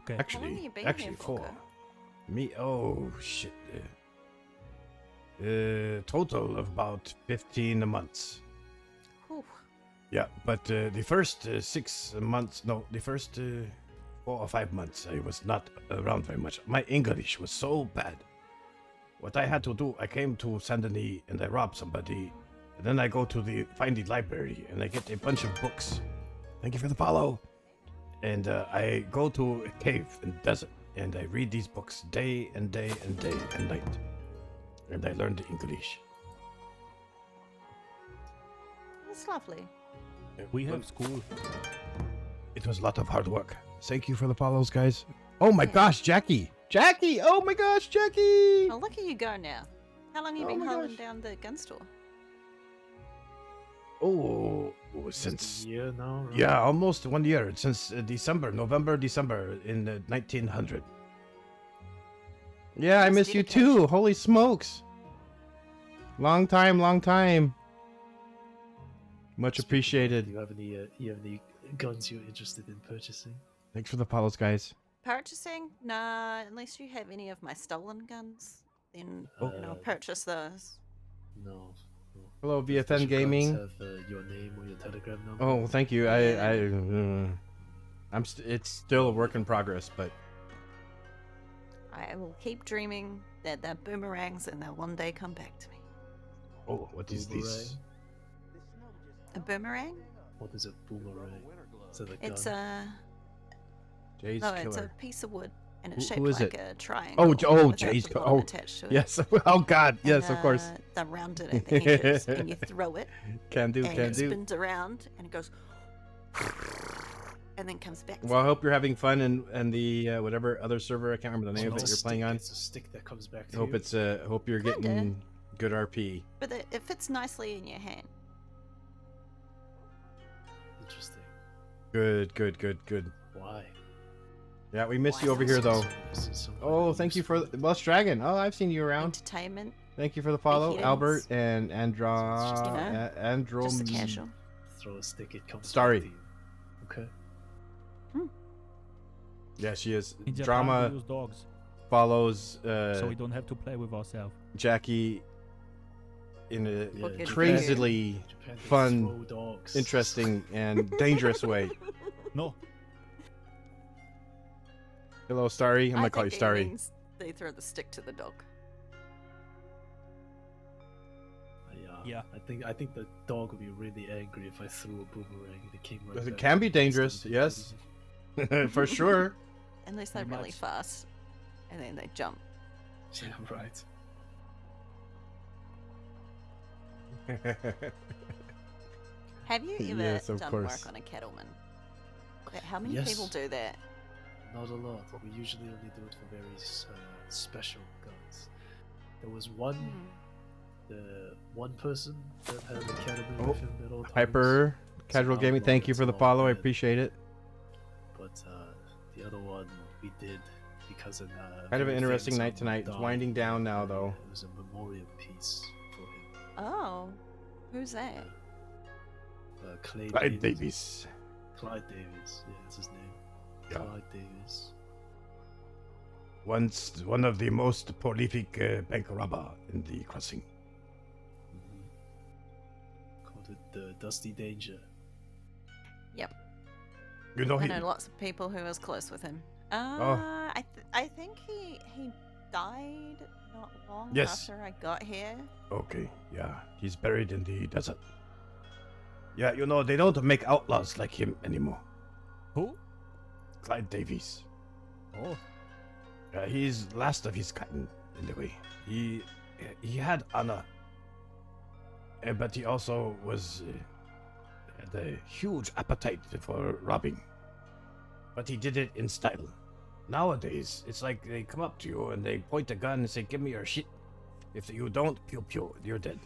Okay. How long have you been Actually here, 4. Fuka? Me, oh shit. Total of about 15 months. Whew. Yeah, but the first 6 months, no, the first 4 or 5 months, I was not around very much. My English was so bad. What I had to do, I came to Saint Denis and I robbed somebody. And then I go to find the library and I get a bunch of books. Thank you for the follow. And I go to a cave in the desert and I read these books day and day and day and night. And I learned English. That's lovely. We have school. It was a lot of hard work. Thank you for the follows, guys. Oh my gosh, Jackie! Jackie! Oh my gosh, Jackie! Oh, look at you go now. How long have you Oh been my holding gosh. down the gun store? Oh, since a year now, right? yeah, almost 1 year since November, December in 1900. Yeah, I That's miss you dedication. too. Holy smokes! Long time, long time. Much appreciated. Do you have any guns you're interested in purchasing? Thanks for the follows, guys. Purchasing? Nah, unless you have any of my stolen guns, then I'll purchase those. No. Hello, Does VFN your Gaming. guns have your name or your telegram number? Oh, thank you. It's still a work in progress, but I will keep dreaming that they're boomerangs and they'll one day come back to me. Oh, what is this? A boomerang? What is a boomerang? Is it a gun? It's a Jay's no, it's a killer. piece of wood and it's Who shaped is like it? a triangle. Oh, with a Jay's. bullet Oh, attached to it. yes. Oh God, yes, And, of course. They're rounded at the edges, and you throw it. Can do, and can it do. spins around, and it goes. and then comes back. Well, I hope you're having fun and the whatever other server, I can't remember the name of It's it a you're playing stick, on. It's a stick that comes back to Hope you. it's hope you're getting good RP. But it fits nicely in your hand. Interesting. Good. Why? Yeah, we miss you over here though. Oh, thank you for Bus Dragon. Oh, I've seen you around. Entertainment. Thank you for the follow, Weekends. Albert and Just a casual. Throw a stick, it comes Starry. back to you. Okay. Yeah, she is. In Japan, Drama we use dogs, follows so we don't have to play with ourselves. Jackie in a Japan- crazily Japan, they fun, throw dogs. interesting, and dangerous way. No. Hello, Starry. I'm gonna I call you think it Starry. means they throw the stick to the dog. Yeah. I think the dog would be really angry if I threw a boomerang and it came right It back. can be dangerous, yes, for sure. Unless they're really fast, and then they jump. Yeah, right. Have you ever Yes, of done course. work on a cattleman? How many Yes. people do that? Not a lot. We usually only do it for very special guns. There was one, the one person that had a cattleman Oh, with him at all times. Hyper Casual It's Gaming, not thank long, you it's for the not follow. I bad. appreciate it. But the other one we did because of Kind of an very interesting famous night someone tonight. It's died. winding down now, though. It was a memorial piece for him. Oh, who's that? Clyde Davies. Clyde Davies, yeah, that's his name. Yeah. Clyde Davies. Once one of the most prolific bank robber in the crossing. Called it the Dusty Danger. Yep. You know I him? know lots of people who was close with him. Oh. I think he died not long Yes. after I got here. Okay, yeah. He's buried in the desert. Yeah, you know, they don't make outlaws like him anymore. Who? Clyde Davies. Oh. He's last of his kind, in a way. He had honor. But he also was had a huge appetite for robbing. But he did it in style. Nowadays, it's like they come up to you and they point a gun and say, "Give me your shit." If you don't, pew pew, you're dead.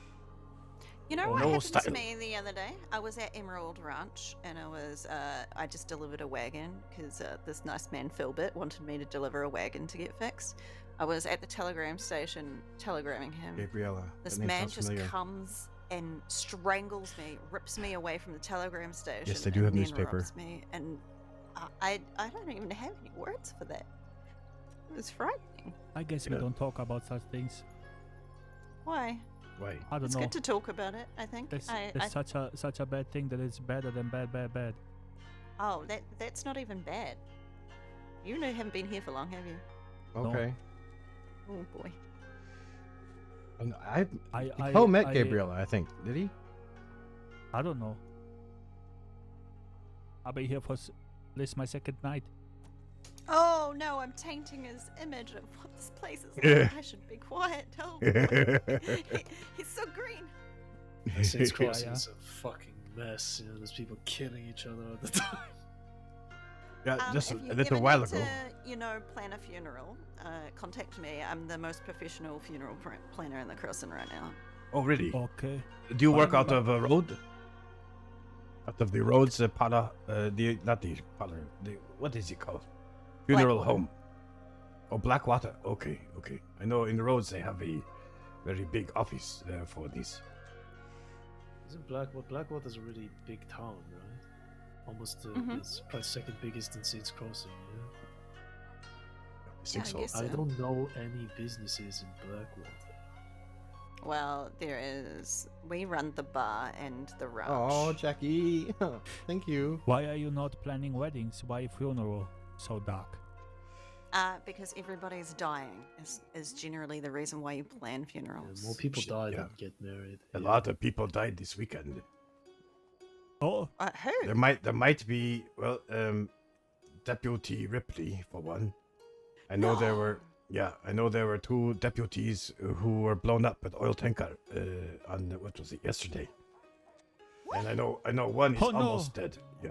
You know Oh, what no happened style. to me the other day? I was at Emerald Ranch and I just delivered a wagon because this nice man Philbert wanted me to deliver a wagon to get fixed. I was at the telegram station telegramming him. Gabriella. This that name man sounds just familiar. comes and strangles me, rips me away from the telegram station. Yes, they do and have then newspaper. robs me, and I don't even have any words for that. It was frightening. I guess we don't talk about such things. Why? Why? I don't It's know. good to talk about it. I think. It's, I such a bad thing that it's better than bad. Oh, that's not even bad. You haven't been here for long, have you? Okay. Oh boy. And I met Gabriella, I think. Did he? I don't know. I'll be here for this my second night. Oh no, I'm tainting his image of what this place is Yeah. like. I should be quiet. Oh, boy. He's so green. Saints Yeah, Crossing yeah. is a fucking mess. You know, there's people killing each other all the time. Yeah, just if a you little ever while need ago. to, plan a funeral, contact me. I'm the most professional funeral planner in the crossing right now. Oh, really? Okay. Do you work Fine, out of a road? Out of the roads, not the parlor, what is it called? Funeral Blackwater. home. Oh, Blackwater. Okay. I know in the roads they have a very big office for this. Isn't Blackwater's a really big town, right? Almost Mhm. it's probably second biggest in Saints Crossing. Yeah? I think so. guess I so. don't know any businesses in Blackwater. Well, there is. We run the bar and the ranch. Oh, Jackie. Thank you. Why are you not planning weddings? Why funeral so dark? Because everybody's dying is generally the reason why you plan Yeah, funerals. more people die yeah. than get married. A yeah. lot of people died this weekend. Oh, Who? There might be Deputy Ripley for one. I know there were two deputies who were blown up with oil tanker on what was it yesterday. And I know one is Oh, no. almost dead. Yeah.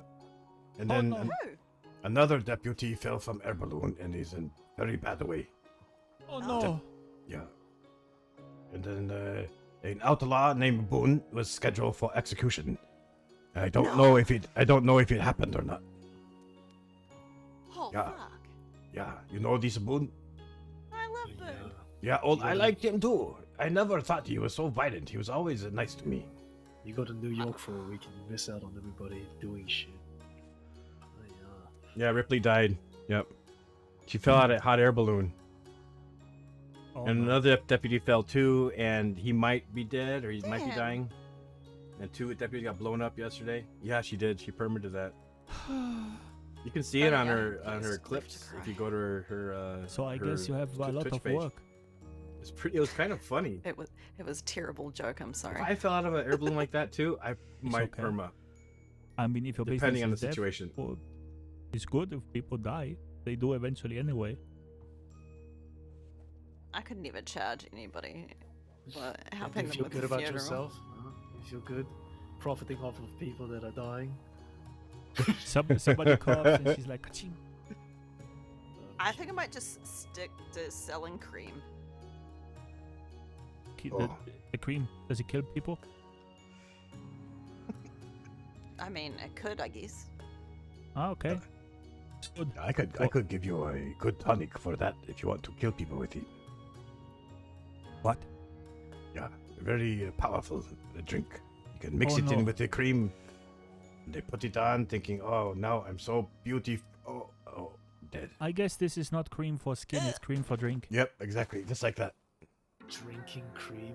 And then no. another deputy fell from air balloon and is in very bad way. Oh no. Yeah. And then an outlaw named Boone was scheduled for execution. I don't know if it happened or not. Oh, Yeah. fuck. Yeah, you know this Boone? I love Boone. Yeah, I liked him too. I never thought he was so violent. He was always nice to me. You go to New York for a week and you miss out on everybody doing shit. Yeah, Ripley died. Yep. She fell out of a hot air balloon. Oh, And no. another deputy fell too, and he might be dead or he might be Damn. dying. And 2 deputies got blown up yesterday. Yeah, she did. She permitted that. You can see it Oh, on yeah. her Yes, left clips to if you go to her. So I her guess you have a lot Twitch of page. work. It was kind of funny. It was a terrible joke. I'm sorry. If I fell out of an air balloon like that too, I might okay. perma. I mean, if your Depending business on the is dead, situation. well, it's good if people die. They do eventually anyway. I could never charge anybody for And helping you them feel with good the about funeral. yourself? You feel good profiting off of people that are dying? Somebody coughs and she's like, "Ka-ching." I think I might just stick to selling cream. The cream, does it kill people? I mean, it could, I guess. Ah, okay. It's good. I could give you a good tonic for that if you want to kill people with it. What? Yeah, very powerful drink. You can mix Oh, it no. in with the cream. They put it on, thinking, "Oh, now I'm so beautiful." Oh, dead. I guess this is not cream for skin, it's cream for drink. Yep, exactly, just like that. Drinking cream?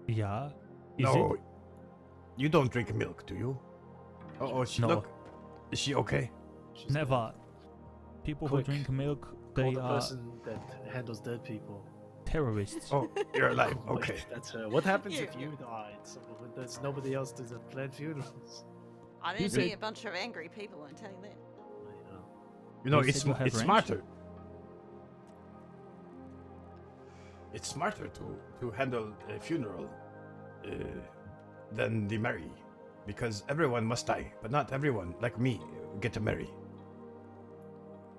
Yeah. Is No, it? you don't drink milk, do you? Oh, she No. look. Is she okay? Never. People Quick, who drink milk, Call they the are person that handles dead people. terrorists. Oh, you're alive. Wait, Okay. That's her. What happens if You- you died? So when there's nobody else to plan funerals. I You didn't see said- a bunch of angry people, I tell you that. You know, You it's said you have it's range? smarter. It's smarter to handle a funeral than the marry, because everyone must die, but not everyone, like me, get to marry.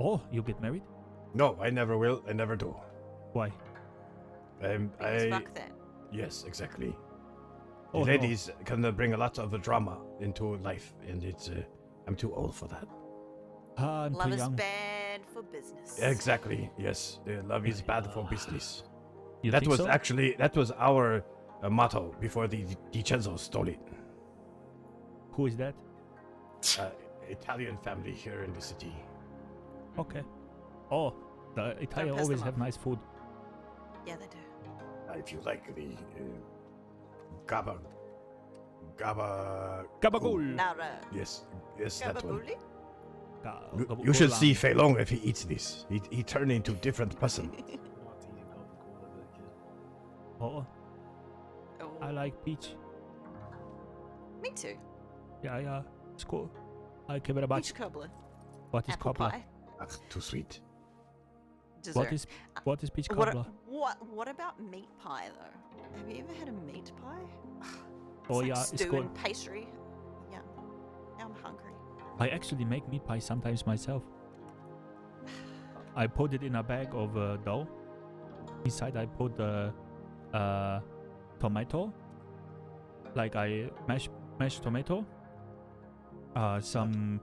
Oh, you get married? No, I never will. I never do. Why? Because fuck that. Yes, exactly. Oh, no. Ladies can bring a lot of drama into life, and it's I'm too old for that. Ah, I'm Love too is young. bad for business. Exactly. Yes, love is bad for business. You that think was so? actually our motto before the DiCenzo stole it. Who is that? Italian family here in the city. Okay. Oh, the Italian piss always them have off. nice food. Yeah, they do. If you like the gaba. Gabagool. Nara. Yes, that one. Gabaguli? You should see Fei Long if he eats this. He turned into a different person. Oh, I like peach. Me too. Yeah, it's cool. I give it a bunch. Peach cobbler. What is Apple cobbler? pie. Too sweet. Dessert. What is peach What, cobbler? what about meat pie though? Have you ever had a meat pie? Oh like yeah, stew it's good. and pastry. Yeah. Now I'm hungry. I actually make meat pie sometimes myself. I put it in a bag of dough. Inside I put tomato. Like I mash tomato. Some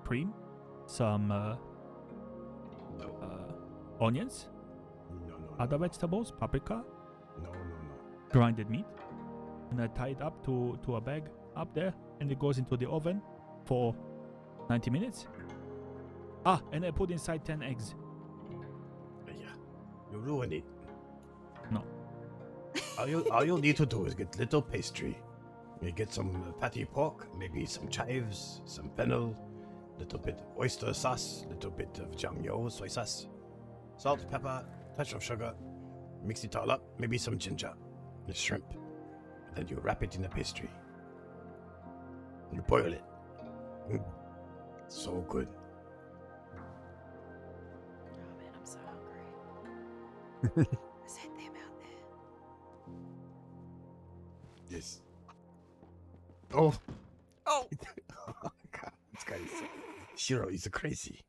cream, some onions, other vegetables, paprika, grinded meat, and I tie it up to a bag up there, and it goes into the oven for 90 minutes. And I put inside 10 eggs. Yeah, you ruin it. No. All you'll need to do is get little pastry. You get some fatty pork, maybe some chives, some fennel, little bit of oyster sauce, little bit of jiangyo, soy sauce, salt, pepper, touch of sugar. Mix it all up, maybe some ginger, and shrimp. And then you wrap it in the pastry. And you boil it. So good. Oh man, I'm so hungry. Is that them out there? Yes. Oh. Oh. Oh God, this guy is sick. Shiro is crazy.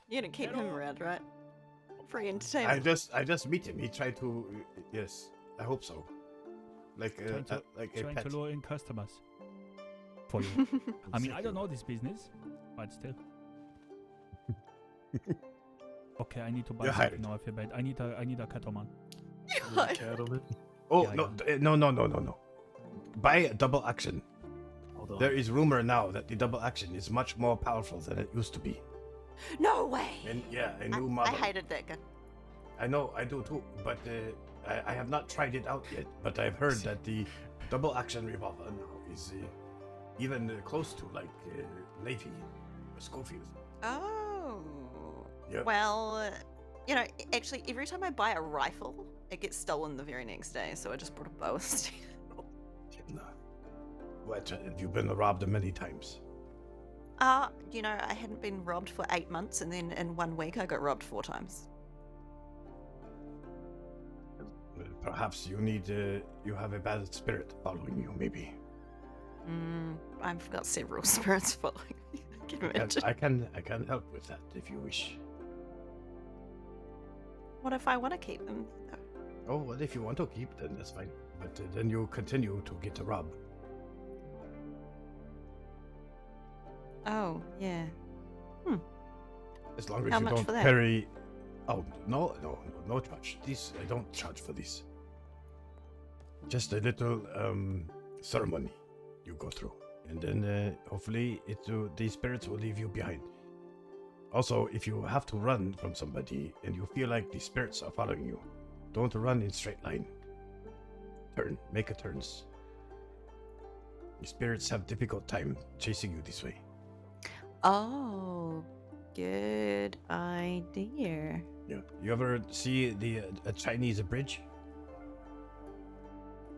You're gonna keep him around, right? Free entertainment. I just meet him. He tried to. Yes, I hope so. Like a trying pet. to lure in customers for you. I mean, I don't know this business, but still. Okay, I need to buy You're something hired. now. I feel bad. I need a cattleman. Cattleman. Oh Yeah, no! Buy a double action. Hold on. There is rumor now that the double action is much more powerful than it used to be. No way. And yeah, a new I model. hated that gun. I know, I do too, but I have not tried it out yet. But I've heard that the double action revolver now is even close to like Navy Schofield. Oh. Yeah. Well, you know, actually, every time I buy a rifle, it gets stolen the very next day. So I just brought a bow instead. What? Have you been robbed many times? You know, I hadn't been robbed for 8 months, and then in 1 week I got robbed 4 times. Perhaps you need you have a bad spirit following you, maybe. I've got several spirits following me. I can imagine. I can help with that if you wish. What if I want to keep them, though? Oh, well, if you want to keep, then that's fine. But then you continue to get robbed. Oh, yeah. As long as How you much don't for that? carry. Oh no charge. These I don't charge for these. Just a little ceremony you go through, and then hopefully the spirits will leave you behind. Also, if you have to run from somebody and you feel like the spirits are following you, don't run in straight line. Make a turns. The spirits have difficult time chasing you this way. Oh, good idea. Yeah. You ever see a Chinese bridge?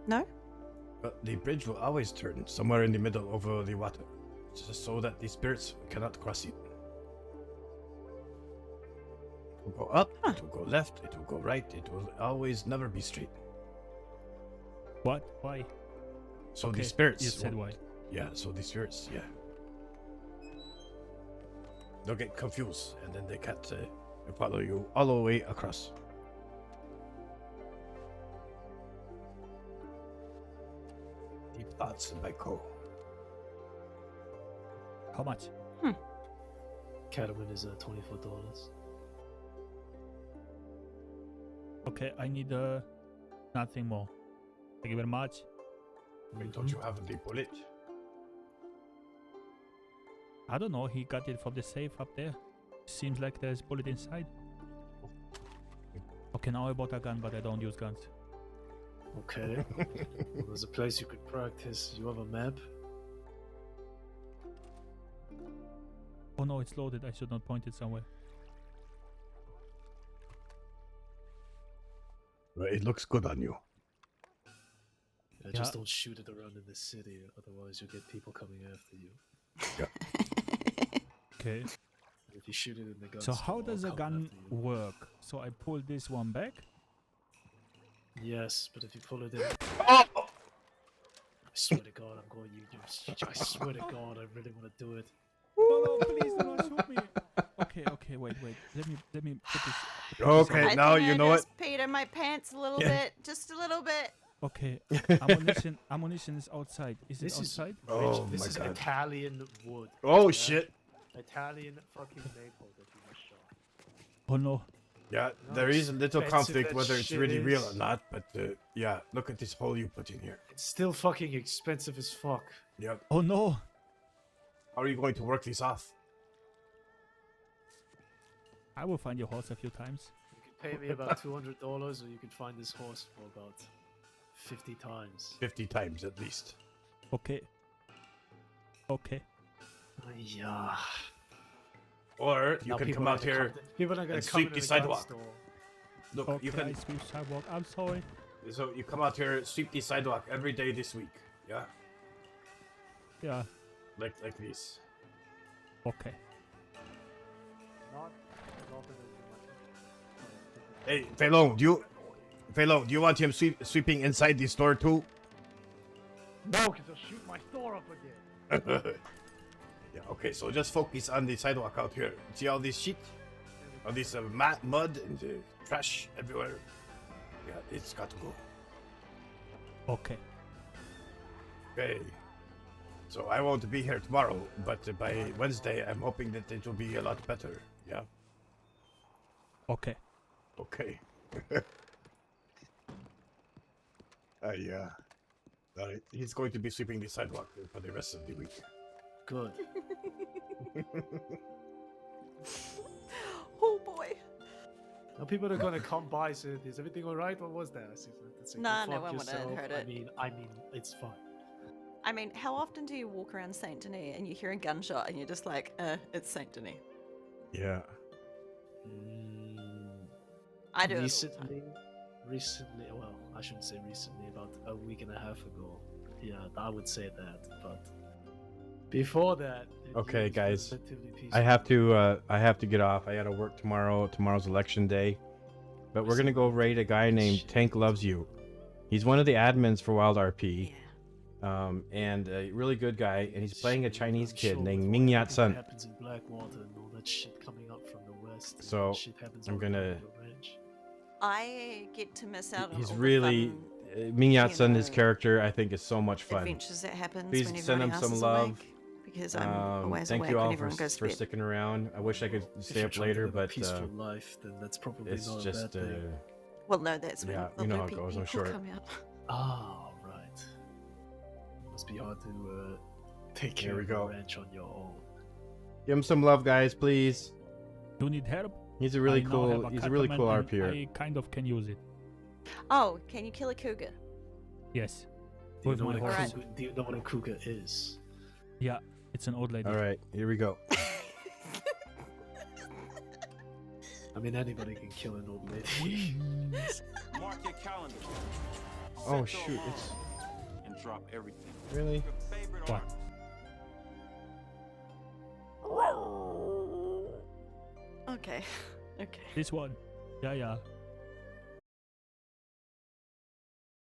No? The bridge will always turn somewhere in the middle over the water, just so that the spirits cannot cross it. It will go up, it will go left, it will go right, it will always never be straight. What? Why? So Okay, the spirits. you said why. Yeah, so the spirits, yeah. They'll get confused, and then they can't follow you all the way across. Deep thoughts by Co. How much? Cattleman is $24. Okay, I need nothing more. Thank you very much. Wait, don't you have the bullet? I don't know. He got it from the safe up there. Seems like there's bullet inside. Okay, now I bought a gun, but I don't use guns. Okay. Well, there's a place you could practice. You have a map? Oh no, it's loaded. I should not point it somewhere. Well, it looks good on you. Yeah, just don't shoot it around in the city, otherwise you'll get people coming after you. Okay. If you shoot it in the gun So store, how does a I'll come gun after you. work? So I pull this one back. Yes, but if you pull it in... I swear to God, I'm going you. I swear to God, I really want to do it. No, please do not shoot me. Okay, wait. Let me put this. Okay, I now think you I know what? just peed in my pants a little Yeah. bit. Just a little bit. Okay, ammunition is outside. Is This it is outside? Oh this my is God. Italian wood. Oh, yeah? shit. Italian fucking maple that you just shot. Oh no. Yeah, No, there is a little expensive conflict that whether it's shit really real or is. not, but yeah, look at this hole you put in here. It's still fucking expensive as fuck. Yep. Oh no. How are you going to work this off? I will find your horse a few times. You could pay me about $200, or you could find this horse for about 50 times. 50 times at least. Okay. Yeah. Or you Now can people come are out gonna here people are gonna and come sweep into the the gun sidewalk. store. Look, Okay, you can. I sweep sidewalk. I'm sorry. So you come out here, sweep the sidewalk every day this week. Yeah, Yeah. like this. Okay. Not as often as you might. Hey, Felon, do you want him sweeping inside the store too? No, because he'll shoot my store up again. Yeah, okay, so just focus on the sidewalk out here. See all this shit? All this mud and trash everywhere? Yeah, it's got to go. Okay. Okay. So I won't be here tomorrow, but by Wednesday, I'm hoping that it will be a lot better. Yeah? Okay. Okay. Yeah. All right. He's going to be sweeping the sidewalk for the rest of the week. Good. Oh boy. Now people are gonna come by. Say, is everything all right? What was that? I said, "That's like, Nah, go no fuck one would have yourself." heard I it. mean, it's fine. I mean, how often do you walk around Saint Denis and you hear a gunshot and you're just like, it's Saint Denis? Yeah. I do it all the time. Recently, well, I shouldn't say recently. About a week and a half ago, yeah, I would say that. But before that, Okay, was guys, relatively peaceful. I have to get off. I got to work tomorrow. Tomorrow's election day, but we're gonna go raid a guy named Tank Loves You. He's one of the admins for WildRP, and a really good guy. And he's playing a Chinese kid named Ming Yat Sun. Happens in Blackwater and all that shit coming up from the west. and So shit happens I'm all around gonna. the ranch. I get to miss out on He's all really the fun, Ming Yat you Sun. His know, character, I think, is so much fun. adventures that happens Please when send everybody him else some is love. awake, because I'm always Thank awake you all when for, everyone goes to for bed. sticking around. I wish I could If stay you're up trying to later, live a but peaceful life, then that's probably it's not a just bad thing. Well, no, that's when yeah, the you know how it loopy goes. I'm people sure. come out. Ah, right. Must be hard to take Here care we of go. the ranch on your own. Give him some love, guys, please. Do you need help? He's a really I now cool. have a He's a really cool Catwoman and RPer. I kind of can use it. Oh, can you kill a cougar? Yes. Do you, With know my what a horse. cougar, do you know what a cougar is? Yeah, it's an old lady. All right, here we go. I mean, anybody can kill an old lady. Mark your calendar. Oh Set your shoot! alarm It's and drop everything. really. Your favorite What? Okay. Okay. This one. Yeah, yeah.